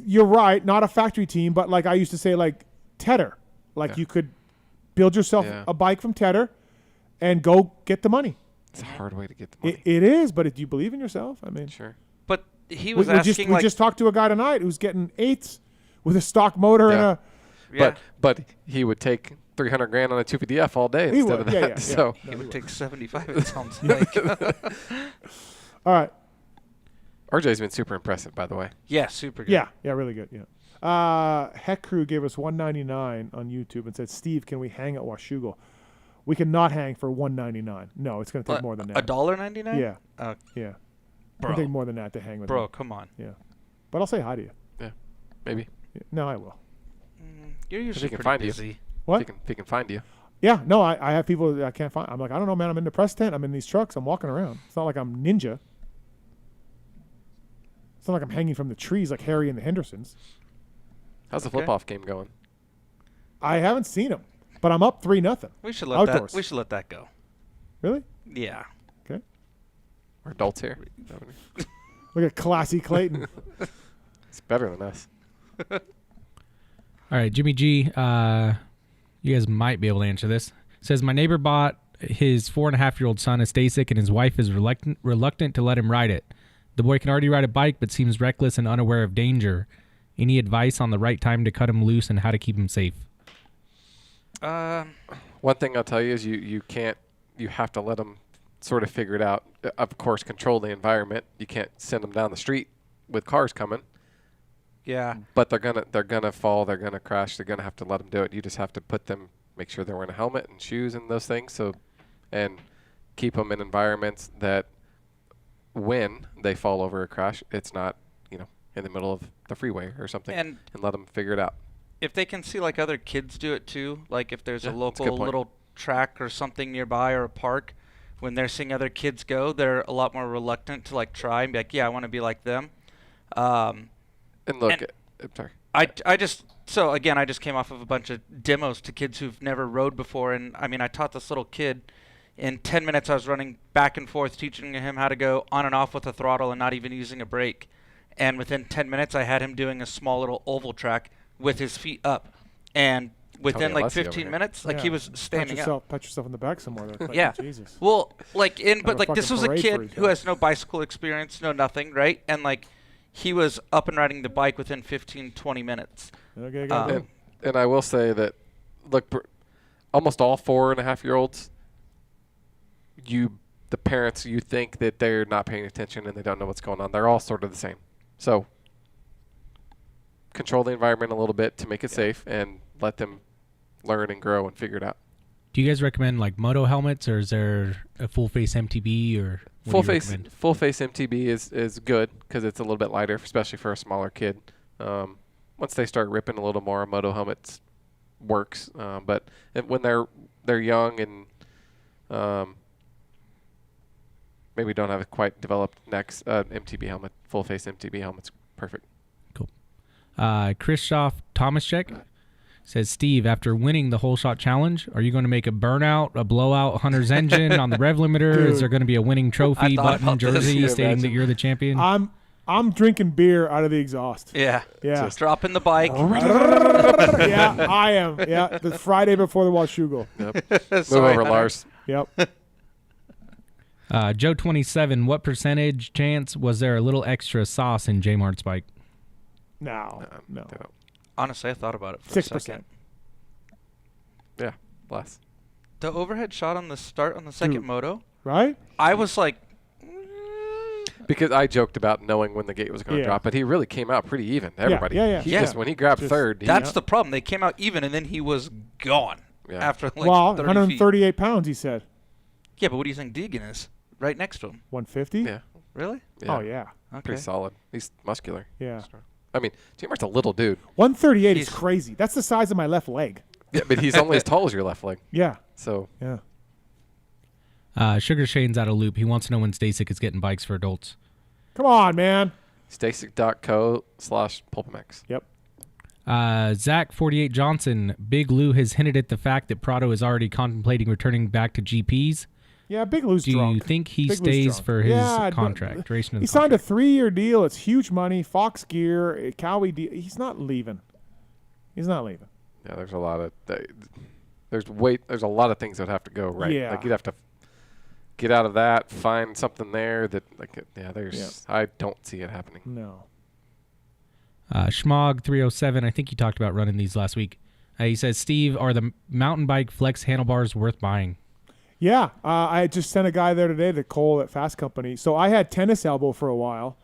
you're right, not a factory team, but like I used to say, like Tedder, like you could build yourself a bike from Tedder and go get the money. It's a hard way to get the money. It is, but do you believe in yourself? I mean, sure. But he was asking. We just talked to a guy tonight who's getting 8s with a stock motor and a. Yeah. But he would take $300,000 on a 250F all day instead of that. So he would take 75. It sounds like. All right. RJ's been super impressive, by the way. Yeah, super good. Yeah, really good. Yeah. Heck Crew gave us $1.99 on YouTube and said, "Steve, can we hang at Washougal?" We cannot hang for $1.99. No, it's going to take more than that. $1.99? Yeah. Yeah. Bro. It'll take more than that to hang with Bro, me. come on. Yeah. But I'll say hi to you. Yeah. Maybe. Yeah. No, I will. You're usually pretty pretty busy. busy. What? If he can find you. Yeah. No, I have people that I can't find. I'm like, I don't know, man. I'm in the press tent. I'm in these trucks. I'm walking around. It's not like I'm ninja. It's not like I'm hanging from the trees like Harry and the Hendersons. How's the flip-off game going? I haven't seen him, but I'm up 3-0. We should let Outdoors. that. We should let that go. Really? Yeah. Okay. We're adults here. Look at classy Clayton. It's better than us. All right, Jimmy G. You guys might be able to answer this. Says my neighbor bought his 4.5-year-old son is Stacyc, and his wife is reluctant to let him ride it. The boy can already ride a bike, but seems reckless and unaware of danger. Any advice on the right time to cut him loose and how to keep him safe? One thing I'll tell you is you have to let them sort of figure it out. Of course, control the environment. You can't send them down the street with cars coming. Yeah. But they're gonna fall. They're gonna crash. They're gonna have to let them do it. You just have to make sure they're wearing a helmet and shoes and those things. And keep them in environments that when they fall over or crash, it's not in the middle of the freeway or something. And let them figure it out. If they can see like other kids do it too, like if there's a local little track or something nearby or a park, when they're seeing other kids go, they're a lot more reluctant to like try and be like, yeah, I want to be like them. And look, I'm sorry. I just came off of a bunch of demos to kids who've never rode before, and I mean, I taught this little kid. In 10 minutes, I was running back and forth, teaching him how to go on and off with a throttle and not even using a brake. And within 10 minutes, I had him doing a small little oval track with his feet up. And within like 15 minutes, like he was standing up. Pat yourself in the back somewhere. Yeah. Jesus. Well, this was a kid who has no bicycle experience, no nothing, right? And like he was up and riding the bike within 15, 20 minutes. Okay, and I will say that, look, almost all 4.5-year-olds, the parents, you think that they're not paying attention and they don't know what's going on. They're all sort of the same. So control the environment a little bit to make it safe and let them learn and grow and figure it out. Do you guys recommend like moto helmets, or is there a full face MTB, or full face MTB is good because it's a little bit lighter, especially for a smaller kid. Once they start ripping a little more, moto helmets works. But when they're young and maybe don't have a quite developed necks, MTB helmet, full face MTB helmet's perfect. Cool. Krzysztof Tomac says, Steve, after winning the whole shot challenge, are you going to make a burnout, a blowout Hunter's engine on the rev limiter? Dude. Is there going to be a winning trophy, button, jersey stating that you're the champion? I'm drinking beer out of the exhaust. Yeah. Just dropping the bike. Yeah, I am. Yeah, the Friday before the Washougal. Yep. Move over, Lars. Yep. Joe 27, what percentage chance was there a little extra sauce in J-Mart's bike? No. Honestly, I thought about it for 6%. a second. Yeah, less. The overhead shot on the start on the second moto. Right? I was like... Because I joked about knowing when the gate was going to drop, but he really came out pretty even. Everybody. When he grabbed third. That's the problem. They came out even, and then he was gone after like 30 138 feet. pounds, he said. Yeah, but what do you think Deegan is? Right next to him. 150? Yeah. Really? Yeah. Oh, yeah. Okay. Pretty solid. He's muscular. Yeah. I mean, J-Mart's a little dude. 138 is crazy. That's the size of my left leg. Yeah, but he's only as tall as your left leg. Yeah. So. Yeah. Sugar Shane's out of loop. He wants to know when Stacyc is getting bikes for adults. Come on, man. Stacyc.co/PulpMX. Yep. Zach 48 Johnson, Big Lou has hinted at the fact that Prado is already contemplating returning back to GPs. Yeah, Big Lou's Do drunk. you think he Big Lou's stays drunk. for his contract? Duration of he the signed contract? a 3-year deal. It's huge money. Fox Gear, Cowie deal. He's not leaving. Yeah, there's a lot of there's a lot of things that have to go right. Yeah. Like you'd have to get out of that, find something there that I don't see it happening. No. Schmog 307, I think you talked about running these last week. He says, Steve, are the mountain bike flex handlebars worth buying? Yeah, I just sent a guy there today to Cole at Fast Company. So I had tennis elbow for a while,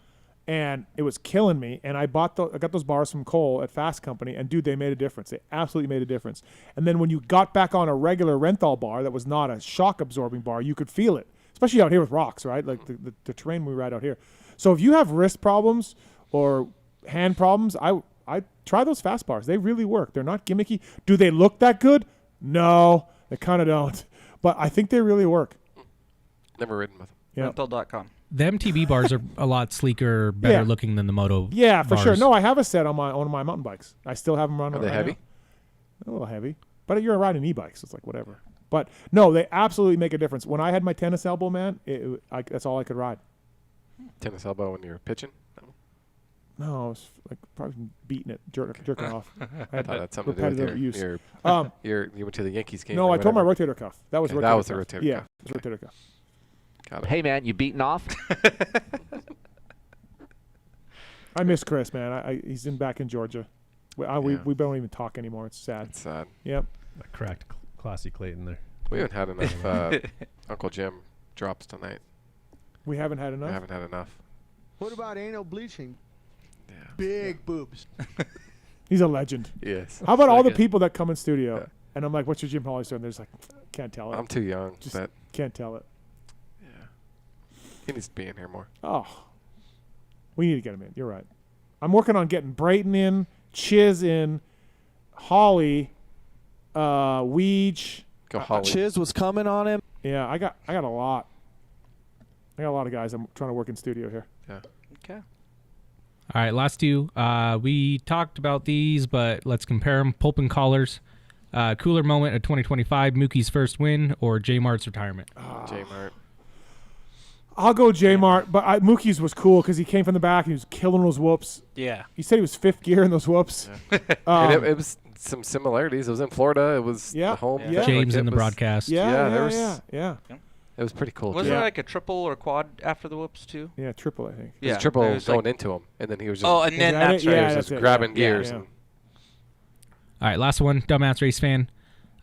and it was killing me. And I got those bars from Cole at Fast Company, and dude, they made a difference. They absolutely made a difference. And then when you got back on a regular Renthal bar that was not a shock absorbing bar, you could feel it, especially out here with rocks, right? Like the terrain we ride out here. So if you have wrist problems or hand problems, I try those Fast bars. They really work. They're not gimmicky. Do they look that good? No, they kind of don't. But I think they really work. Never ridden with them. Yeah. Rental.com. The MTB bars are a lot sleeker, better looking than the Moto. Yeah, for bars. sure. No, I have a set on one of my mountain bikes. I still have them running. Are they heavy? A little heavy, but you're riding e-bikes. It's like whatever. But no, they absolutely make a difference. When I had my tennis elbow, man, that's all I could ride. Tennis elbow when you're pitching? No, I was like probably beating it, jerking off. I had that's something to do with use. You went to the Yankees game. No, I tore my rotator cuff. That was okay, that was the rotator cuff. Yeah, it was rotator cuff. Got it. Hey, man, you beaten off? I miss Chris, man. He's back in Georgia. We don't even talk anymore. It's sad. It's sad. Yep. I cracked classy Clayton there. We haven't had enough Uncle Jim drops tonight. We haven't had enough? We haven't had enough. What about anal bleaching? Yeah. Big boobs. He's a legend. Yes. How about all the people that come in studio and I'm like, what's your Jim Hawley story? And they're just like, can't tell it. I'm too young. Just can't tell it. Yeah. He needs to be in here more. Oh. We need to get him in. You're right. I'm working on getting Brayton in, Chiz in, Hawley, Weege. Go Hawley. Chiz was coming on him. Yeah, I got a lot. I got a lot of guys I'm trying to work in studio here. Yeah. Okay. All right, last two. We talked about these, but let's compare them. Pulp and Collars. Cooler moment of 2025, Mookie's first win, or J Mart's retirement? J Mart. I'll go J Mart, but Mookie's was cool because he came from the back and he was killing those whoops. Yeah. He said he was fifth gear in those whoops. Yeah. And it was some similarities. It was in Florida. It was the home. Yeah. James in the broadcast. Yeah. It was pretty cool. Wasn't it like a triple or quad after the whoops too? Yeah, triple, I think. It was triple going into him, and then he was just. Oh, and then that's right. He was just grabbing gears. Yeah. And All right, last one. Dumbass race fan.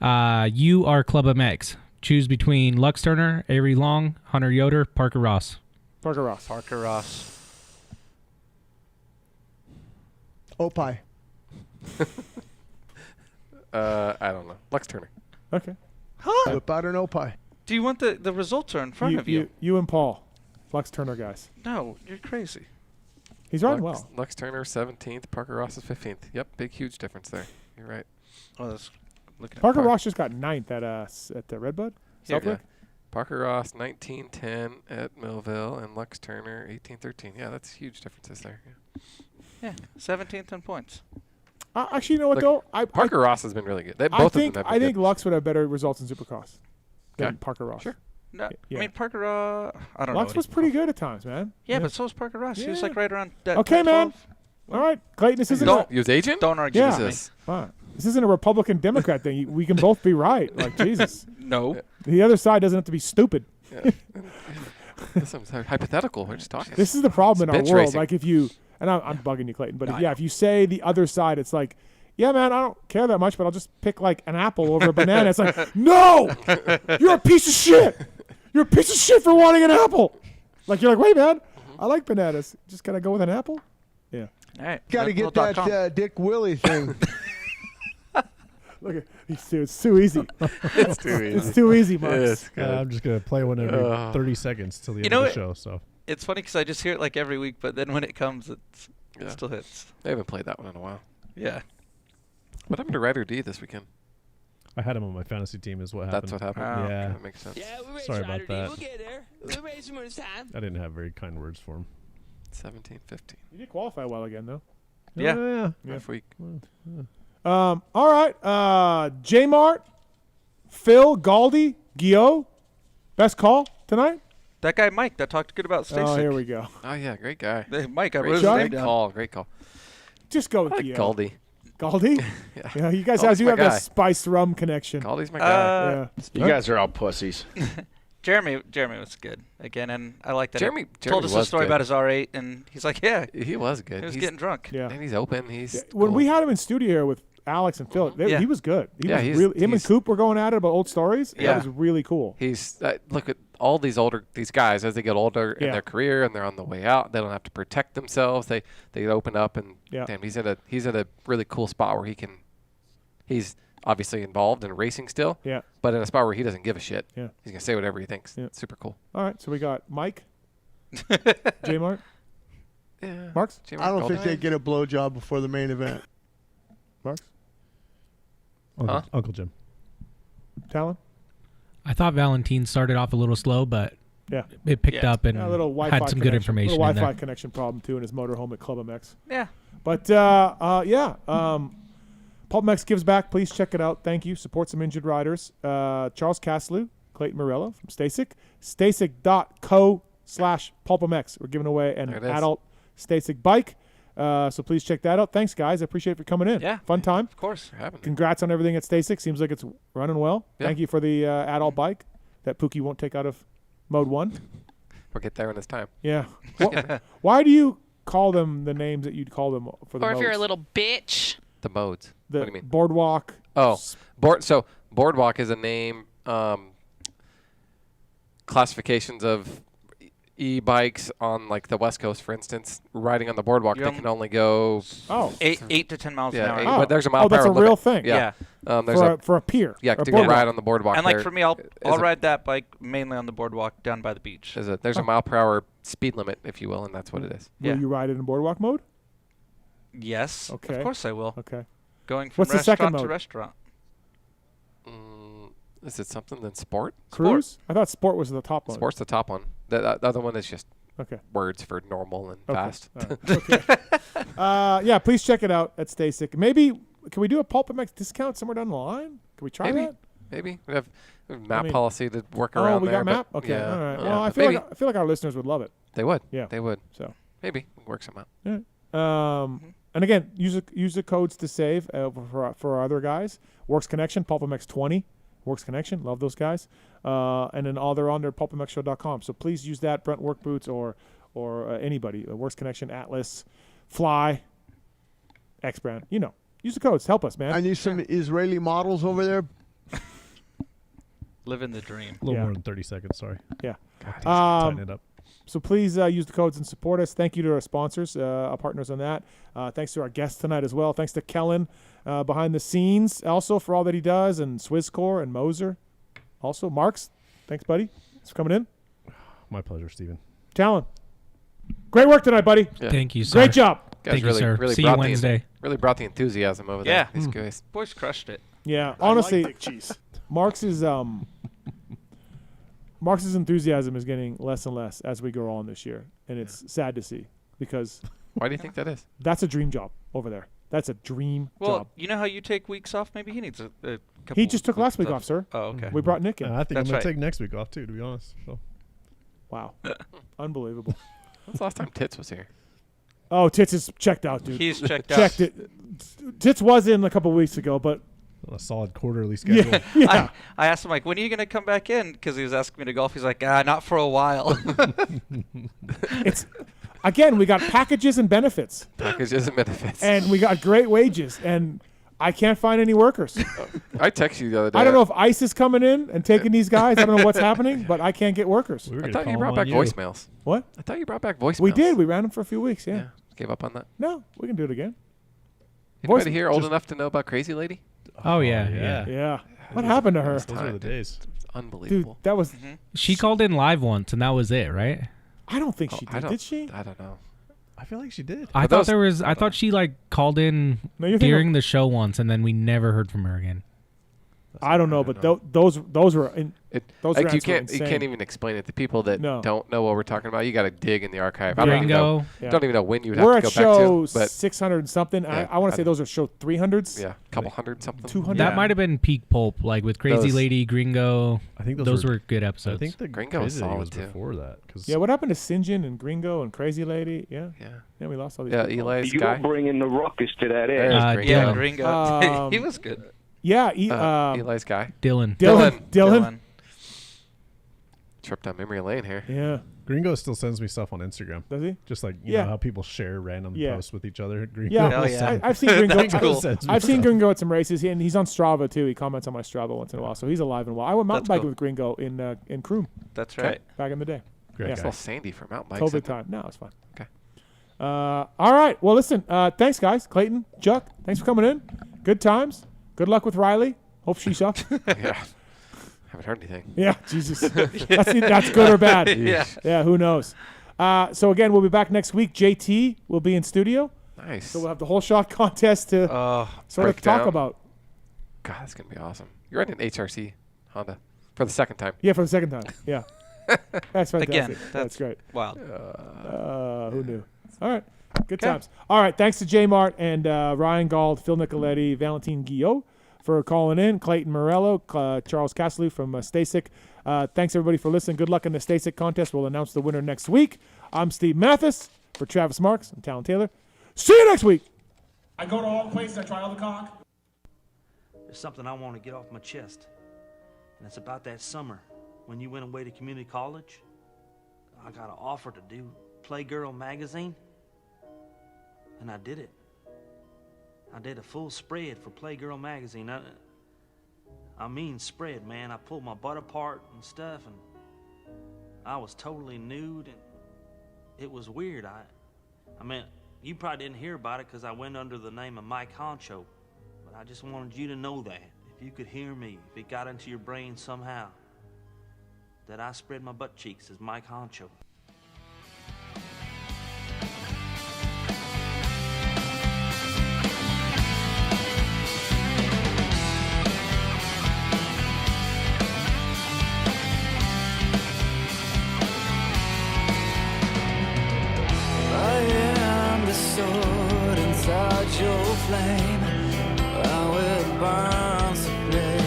You are PulpMX. Choose between Lux Turner, Avery Long, Hunter Yoder, Parker Ross. Parker Ross. Parker Ross. Opie. I don't know. Lux Turner. Okay. Huh? Whip out an Opie. Do you want the results are in front of you? You and Paul, Lux Turner guys. No, you're crazy. He's riding well. Lux Turner 17th, Parker Ross is 15th. Yep, big huge difference there. You're right. Oh, that's looking. Parker Ross just got 9th at the Redbud. Yeah. Parker Ross 19-10 at Millville, and Lux Turner 18-13. Yeah, that's huge differences there. Yeah, 17th in points. Actually, you know what though? Parker Ross has been really good. I think Lux would have better results in Supercross than Parker Ross. Sure. No, Yeah. I mean Parker. I don't know. Lux was pretty good at times, man. Yeah, but so was Parker Ross. He was like right around. Okay, man. All right, Clayton. This isn't. He was agent. Don't argue with me. Fine. This isn't a Republican Democrat thing. We can both be right. Like Jesus. No. The other side doesn't have to be stupid. Yeah. This is hypothetical. We're just talking. This is the problem in our bench world. racing. Like if you, and I'm bugging you, Clayton, but if you say the other side, it's like, yeah, man, I don't care that much, but I'll just pick like an apple over a banana. It's like, no, you're a piece of shit. You're a piece of shit for wanting an apple. Like you're like, wait, man, I like bananas. Just gotta go with an apple. Yeah. All right. Got to get that Dick Willie thing. Look at it's too easy. It's too easy. It's too easy, Marks. I'm just gonna play one every 30 seconds till the end of the show. So it's funny because I just hear it like every week, but then when it comes, it still hits. I haven't played that one in a while. Yeah. What happened to Ryder D this weekend? I had him on my fantasy team. Is what happened. That's what happened. Yeah, that makes sense. Yeah, we Sorry about that. We'll get there. We'll raise some more time. I didn't have very kind words for him. 17-15. You did qualify well again, though. Yeah. Rough week. All right. J Mart, Phil, Gauld, Guillod. Best call tonight? That guy Mike that talked good about Stacyc. Oh, here we go. Oh yeah, great guy. Mike, I great wrote his name down. Great call. Just go with I like Guillod. Gauld. Yeah, you guys Gauldy's do my have guy. that spiced rum connection. Gauldy's my guy. You guys are all pussies. Jeremy was good again, and I like that. Jeremy told us a was story good. about his R8, and he's like, yeah, he was good. He was He's getting drunk. Yeah, and he's open. He's when cool. we had him in studio here with Alex and Phil, he was good. Him and Coop were going at it about old stories. Yeah, that was really cool. He's look at all these guys as they get older in their career and they're on the way out. They don't have to protect themselves. They open up and damn, he's at a really cool spot where he's obviously involved in racing still. Yeah. But in a spot where he doesn't give a shit. Yeah. He's gonna say whatever he thinks. Yeah. Super cool. All right, so we got Mike, J Mart, Yeah. Marks. I don't think they get a blowjob before the main event. Marks, Uncle Jim. Tallon. I thought Valentin started off a little slow, but it picked up and a little Wi-Fi had some good information. Little in Wi-Fi there. connection problem too in his motorhome at PulpMX. Yeah. But PulpMX gives back. Please check it out. Thank you. Support some injured riders. Charles Castloo, Clayton Murillo from Stacyc. Stacyc.co/PulpMX. We're giving away an adult Stacyc bike. So please check that out. Thanks, guys. I appreciate it for coming in. Yeah. Fun time. Of course. Congrats on everything at Stacyc. Seems like it's running well. Yeah. Thank you for the adult bike that Pookie won't take out of mode 1. We'll get there when it's time. Yeah. Why do you call them the names that you'd call them for the Or if modes? you're a little bitch. The modes. What do you mean? Boardwalk. Oh, so Boardwalk is a name. Classifications of e-bikes on like the West Coast, for instance, riding on the boardwalk, they can only go 8 to 10 miles an hour. But there's a mile per that's hour a real limit. thing. Yeah. For a pier. Yeah, or to go ride on the boardwalk. And like for me, I'll a- ride that bike mainly on the boardwalk down by the beach. There's a mile per hour speed limit, if you will, and that's what it is. Will you ride it in boardwalk mode? Yes. Okay. Of course I will. Okay. Going from What's the second restaurant to mode? restaurant. Is it something than sport? Cruise? I thought sport was the top one. Sport's the top one. The other one is just Okay. words for normal and Okay. fast. All right. Okay. Yeah, please check it out at Stacyc. Maybe can we do a PulpMX discount somewhere down the line? Can we try that? Maybe we have map policy to work Oh, around we there. got map. but Okay. yeah, All right. yeah, Well, I but feel maybe. like our listeners would love it. They would. Yeah. They would. So maybe work some out. Yeah. And again, use the codes to save for our other guys. Works Connection, PulpMX 20. Works Connection, love those guys. And then all they're on their PulpMXshow.com. So please use that, Brent Work Boots or anybody. Works Connection, Atlas, Fly, X Brand. Use the codes. Help us, man. I need some Israeli models over there. Living the dream. A little more than 30 seconds, sorry. Yeah. Tighten it up. So please use the codes and support us. Thank you to our sponsors, our partners on that. Thanks to our guests tonight as well. Thanks to Kellen behind the scenes also for all that he does, and Swisscore and Moser. Also, Marks, thanks, buddy. Thanks for coming in. My pleasure, Steven. Tallon, great work tonight, buddy. Yeah. Thank you, sir. Great job. Guys Thank you, really, sir. really See you brought Wednesday. really brought the enthusiasm over Yeah. there. These guys. Boys crushed it. Yeah, I honestly, like big cheese. Marx's enthusiasm is getting less and less as we go on this year, and it's sad to see because Why do you think that is? that's a dream job over there. That's a dream Well, job. you know how you take weeks off? Maybe he needs a couple. He just took last week weeks off, sir. Oh, okay. We brought Nick in. I think That's I'm going right. to take next week off, too, to be honest. So. Wow, unbelievable. When's the last time Tits was here? Oh, Tits is checked out, dude. He's checked out. Checked it. Tits was in a couple weeks ago, but A solid quarterly schedule. yeah. I asked him, like, when are you going to come back in? Because he was asking me to golf. He's like, not for a while. It's again, we got packages and benefits, Packages and benefits. and we got great wages, and I can't find any workers. I texted you the other day. I don't know if ICE is coming in and taking these guys. I don't know what's happening, but I can't get workers. I thought you brought back voicemails. What? I thought you brought back voicemails. We did. We ran them for a few weeks. Yeah. Gave up on that. No, we can do it again. Anybody here old enough to know about Crazy Lady? Oh, yeah. Yeah. What happened to her? Those were the days. It's unbelievable. Dude, that was. She called in live once, and that was it, right? I don't think she I did. don't- Did she? I don't know. I feel like she did. I thought there was. I thought she like called in No, you're thinking during the show once, and then we never heard from her again. I don't know, but those were those Like rants you were can't insane. even explain it to people that No. don't know what we're talking about. You got to dig in the archive. I don't even know. Yeah. Don't even know when you would We're have at to go back show to. But 600 and something. Yeah, I want to say those are show 300s. yeah, a couple hundred something. 200. That might have been peak pulp, like with Crazy Those- Lady, Gringo. I think those were good episodes. I think the Gringo was Crazy Lady solid, was too. before that. Cause Yeah, what happened to Sinjin and Gringo and Crazy Lady? Yeah. Yeah, we lost all these Yeah, people. Eli's You're guy. bringing the ruckus to that There's edge. Gringo. Yeah, Gringo. He was good. Yeah, Eli's guy. Dylan. Tripped down memory lane here. Yeah. Gringo still sends me stuff on Instagram. Does he? Just like you Yeah. know how people share random Yeah. posts with each other. Gringo Yeah, will send- I've seen Gringo. That's cool. Sends me I've seen stuff. Gringo at some races, and he's on Strava too. He comments on my Strava once in a while, so he's alive and well. I went mountain That's biking cool. with Gringo in Croom. That's right. Back in the day. Great Yeah. It's a little sandy for mountain bikes. COVID isn't it? time. No, it's fine. Okay. All right. Well, listen. Thanks, guys. Clayton, Chuck, thanks for coming in. Good times. Good luck with Riley. Hope she sucks. Yeah. Haven't heard anything. Yeah, Jesus. That's good or bad. Yeah. Yeah, who knows? So, again, we'll be back next week. JT will be in studio. Nice. So we'll have the whole shot contest to sort of break talk down. about. God, that's gonna be awesome. You're riding an HRC Honda for the second time. Yeah, for the second time. Yeah. That's fantastic. Again, that's great. Wild. Who knew? All right. Good Okay. times. All right. Thanks to J Mart and Ryan Gauld, Phil Nicoletti, Valentin Guillod for calling in. Clayton Murillo, Charles Castloo from Stacyc. Thanks, everybody, for listening. Good luck in the Stacyc contest. We'll announce the winner next week. I'm Steve Matthes for Travis Marks and Tallon Taylor. See you next week. I go to all the places. I try all the cock. There's something I want to get off my chest, and it's about that summer when you went away to community college. I got an offer to do Playgirl magazine, and I did it. I did a full spread for Playgirl magazine. I mean spread, man. I pulled my butt apart and stuff, and I was totally nude, and it was weird. I mean, you probably didn't hear about it because I went under the name of Mike Honcho, but I just wanted you to know that. If you could hear me, if it got into your brain somehow, that I spread my butt cheeks as Mike Honcho. Your flame, I will burn to play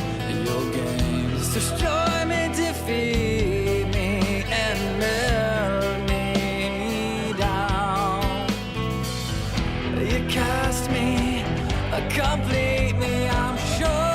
your games. Destroy me, defeat me, and melt me down. You cast me, complete me, I'm sure.